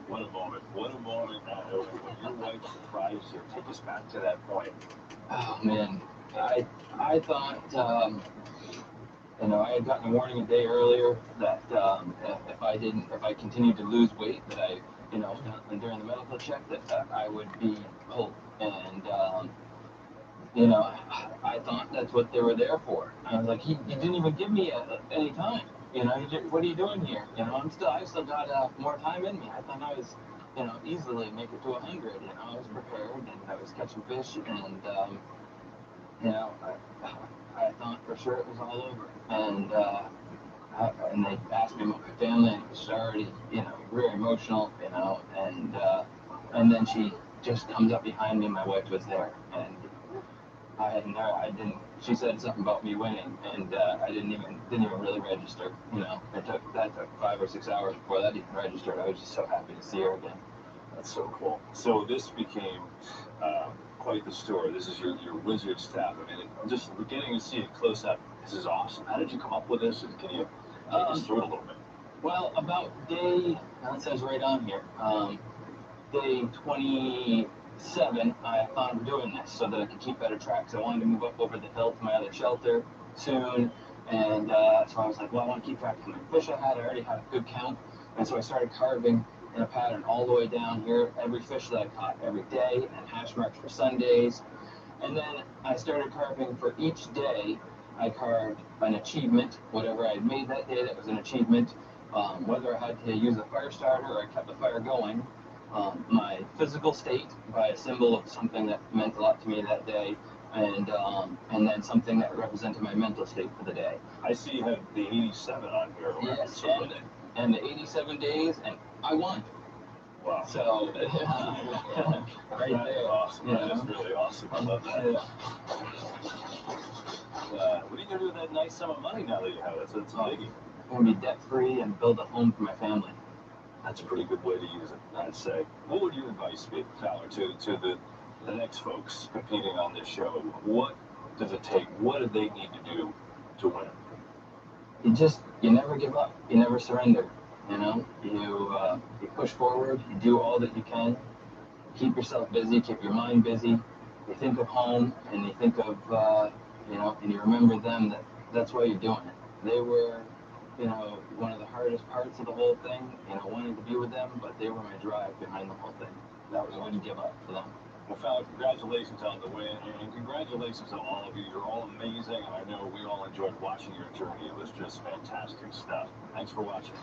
What a moment. What a moment when your wife surprised you. Take us back to that point. Oh man, I thought, you know, I had gotten a warning a day earlier that if I continued to lose weight, that I, you know, during the medical check, that I would be pulled. And, you know, I thought that's what they were there for. I was like, he didn't even give me any time. You know, what are you doing here? You know, I still got more time in me. I thought I was, you know, easily make it to 100. You know, I was prepared and I was catching fish and, you know, I thought for sure it was all over. And they asked me about my family, and it was already, you know, very emotional, you know, and then she just comes up behind me, and my wife was there, and she said something about me winning, and I didn't even really register, you know. That took 5 or 6 hours before that even registered. I was just so happy to see her again. That's so cool. So this became quite the story. This is your wizard staff. I mean, just getting to see it close up, this is awesome. How did you come up with this, and can you take us through it a little bit? Well, about day, it says right on here, day 27, I thought of doing this so that I could keep better track. Because I wanted to move up over the hill to my other shelter soon. And so I was like, well, I want to keep track of how many fish I had. I already had a good count. And so I started carving in a pattern all the way down here, every fish that I caught every day, and hash marks for Sundays. And then I started carving for each day. I carved an achievement, whatever I had made that day that was an achievement, whether I had to use a fire starter or I kept the fire going, my physical state by a symbol of something that meant a lot to me that day, and then something that represented my mental state for the day. I see you have the 87 on here. Yes, and the 87 days, and I won. Wow. So, right there. Awesome. You That is know? really awesome. I love that. Yeah. What are you going to do with that nice sum of money now that you have it? It's a biggie. I'm going to be debt-free and build a home for my family. That's a pretty good way to use it, I'd say. What would your advice be, Tyler, to the next folks competing on this show? What does it take? What do they need to do to win? You never give up. You never surrender. You know, you push forward. You do all that you can. Keep yourself busy. Keep your mind busy. You think of home, and you think of and you remember them. That's why you're doing it. They were, one of the hardest parts of the whole thing. Wanting to be with them, but they were my drive behind the whole thing. I wouldn't give up for them. Well, Fowler, congratulations on the win, and congratulations on all of you. You're all amazing, and I know we all enjoyed watching your journey. It was just fantastic stuff. Thanks for watching.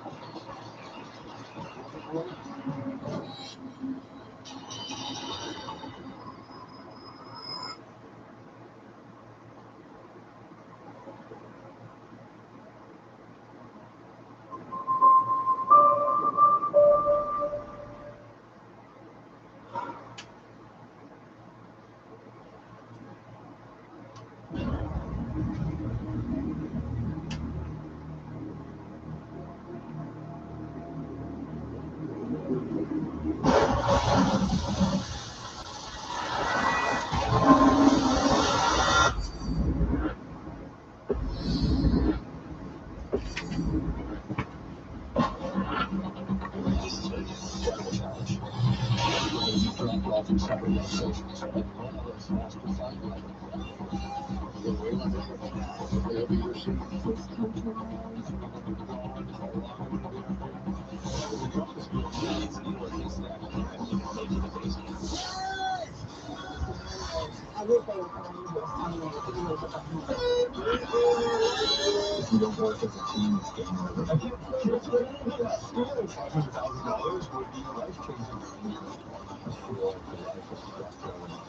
If you don't work as a team, it's game over. I can't believe it's what it is. Stealing $500,000 would be life-changing for me. I feel like the life of the best element.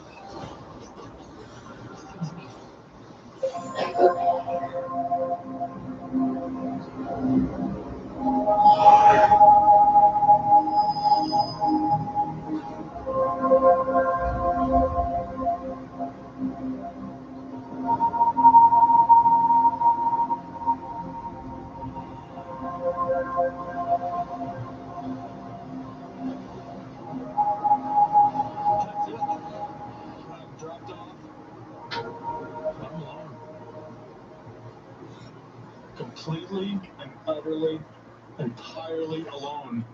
Completely and utterly, entirely alone.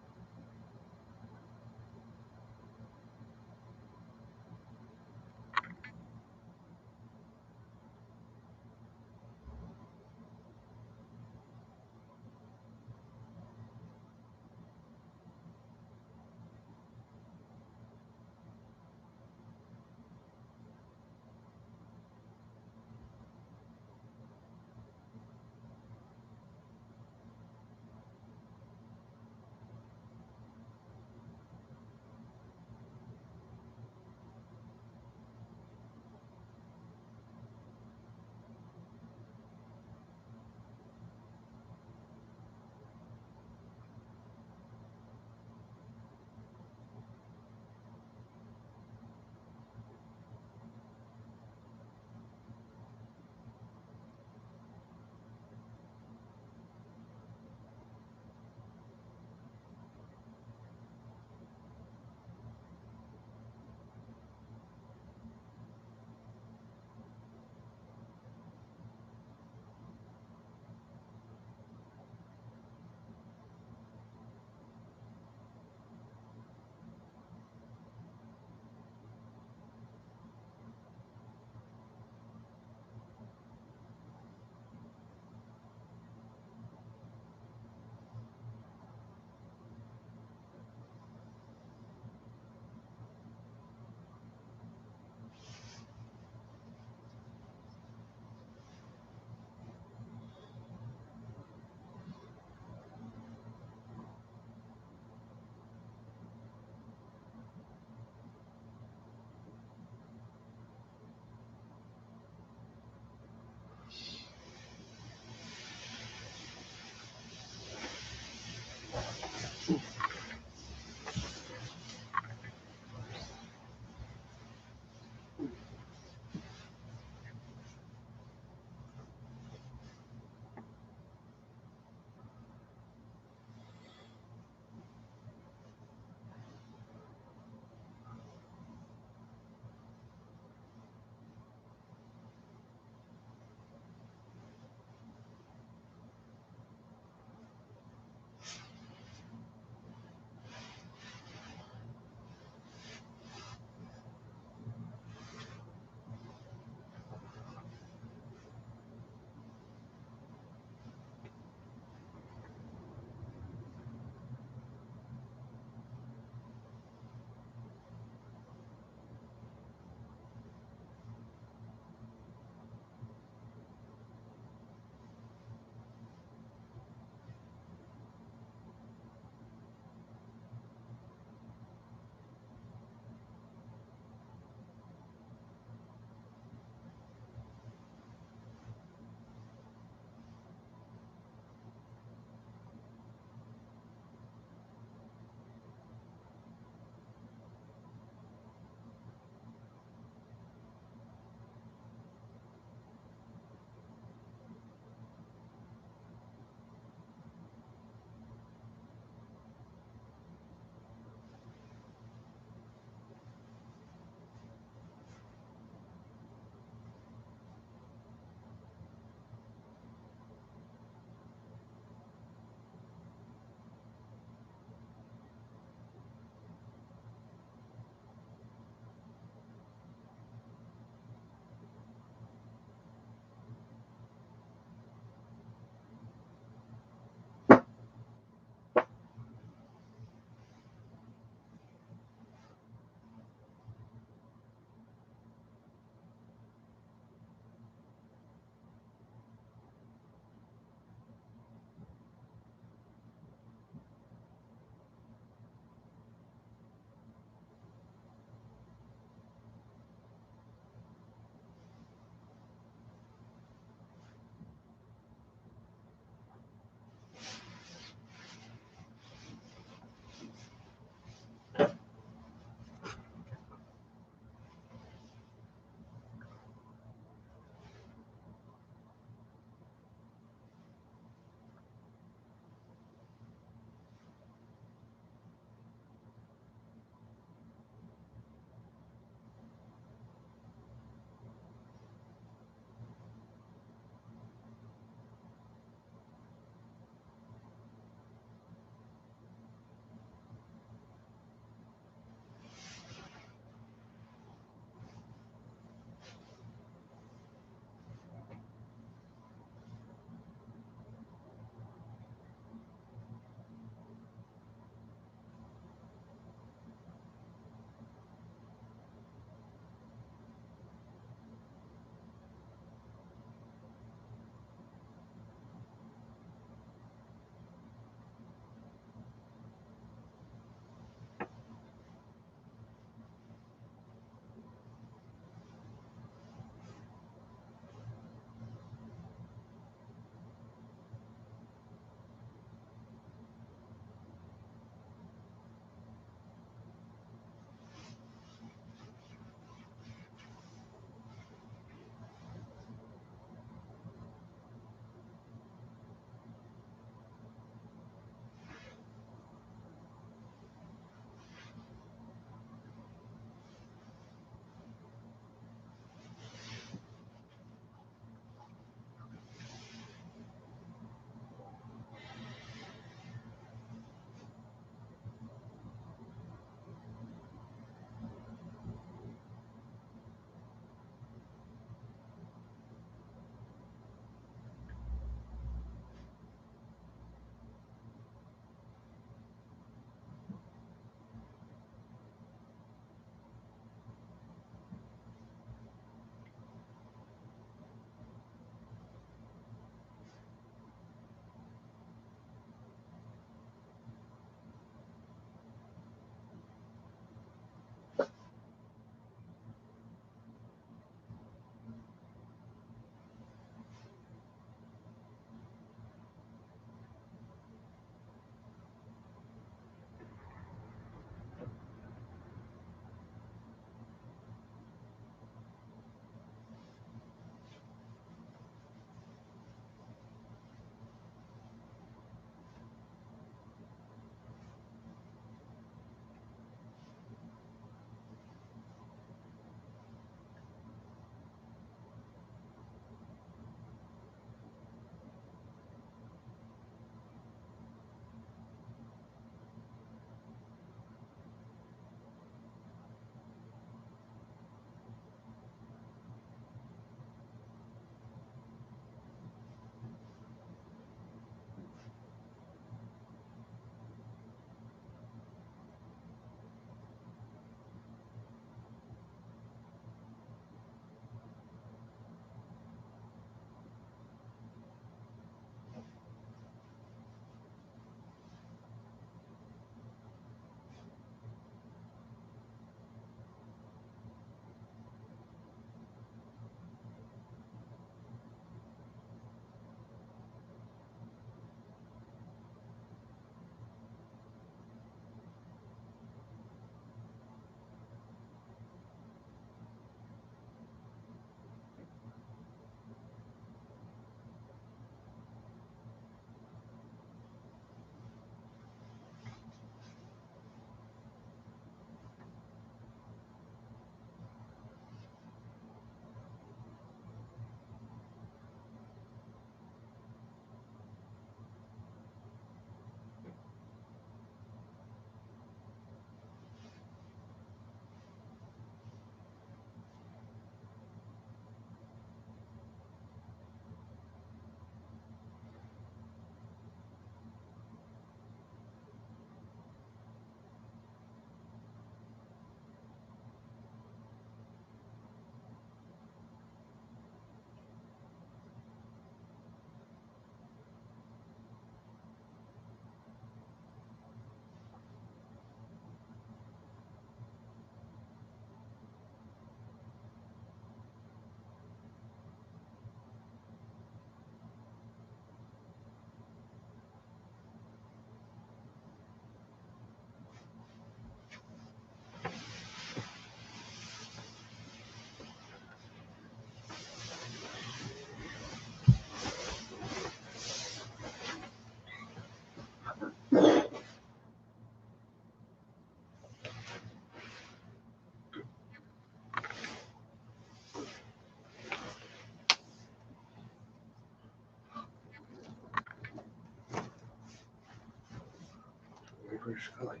like we're just gonna like.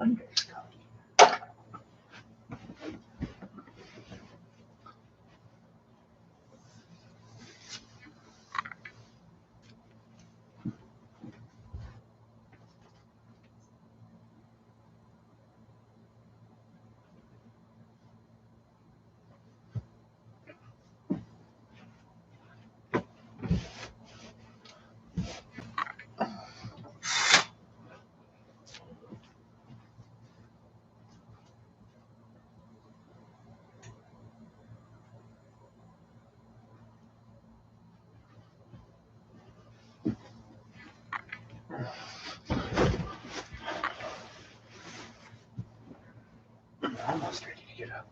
Monday's coming. I'm almost ready to get up.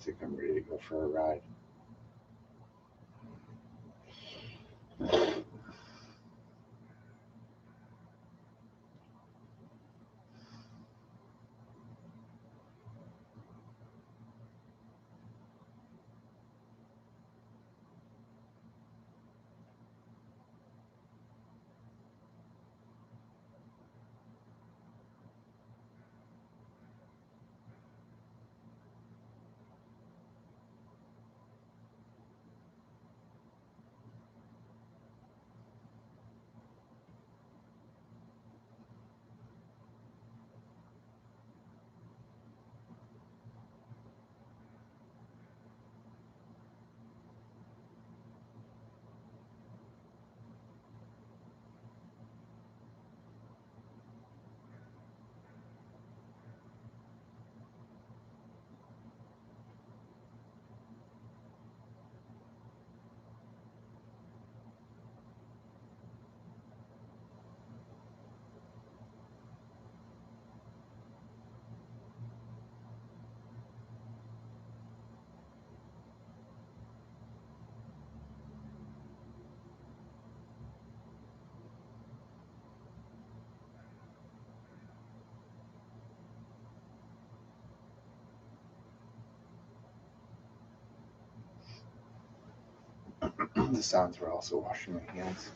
I think I'm ready to go for a ride. The sounds were also washing my hands.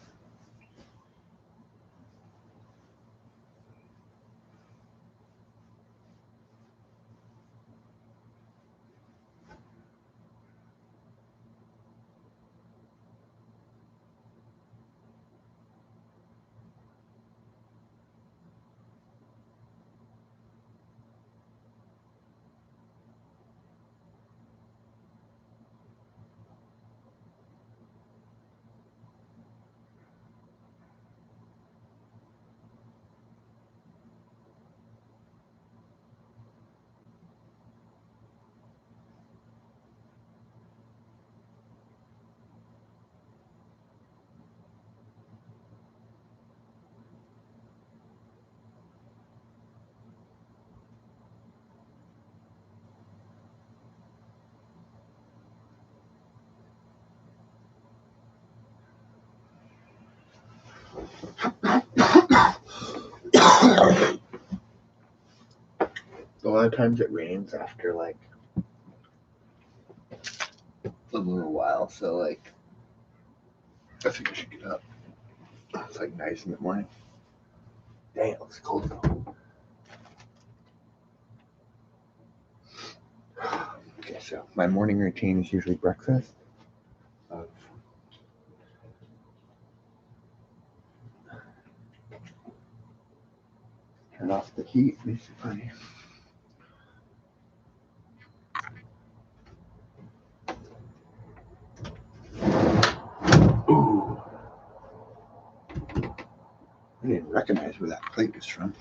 A lot of times it rains after like a little while, so like I think I should get up. It's like nice in the morning. Dang, it looks cold though. Okay, so my morning routine is usually breakfast. Turn off the heat, basically. Ooh. I didn't recognize where that plate was from.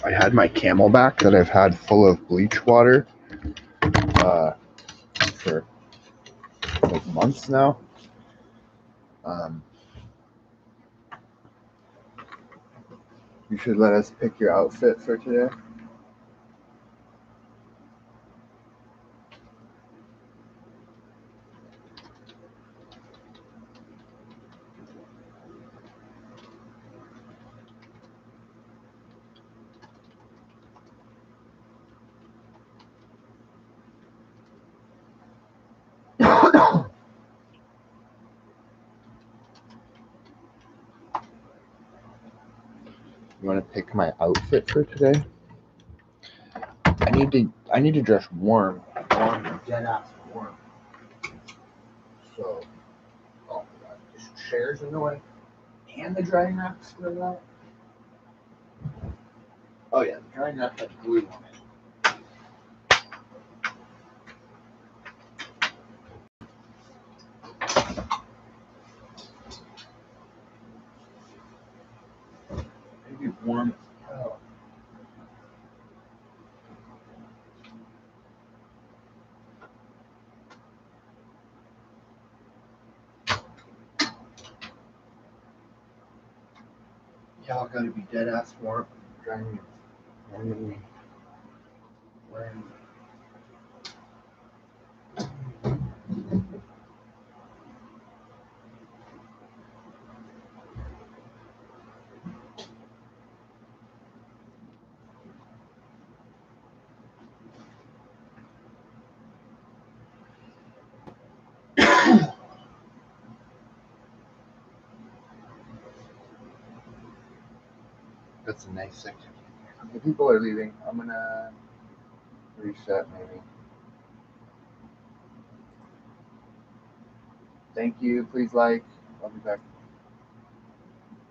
I had my Camelback that I've had full of bleach water for like months now. You should let us pick your outfit for today. You want to pick my outfit for today? I need to dress warm, dead ass warm. So, oh my god, this chair's in the way, and the drying rack's for that. Oh yeah, the drying rack has glue on it. Maybe warm as hell. Y'all gotta be dead ass warm. Drying warm than me. Wearing. That's a nice section. The people are leaving. I'm gonna reset maybe. Thank you. Please like. I'll be back.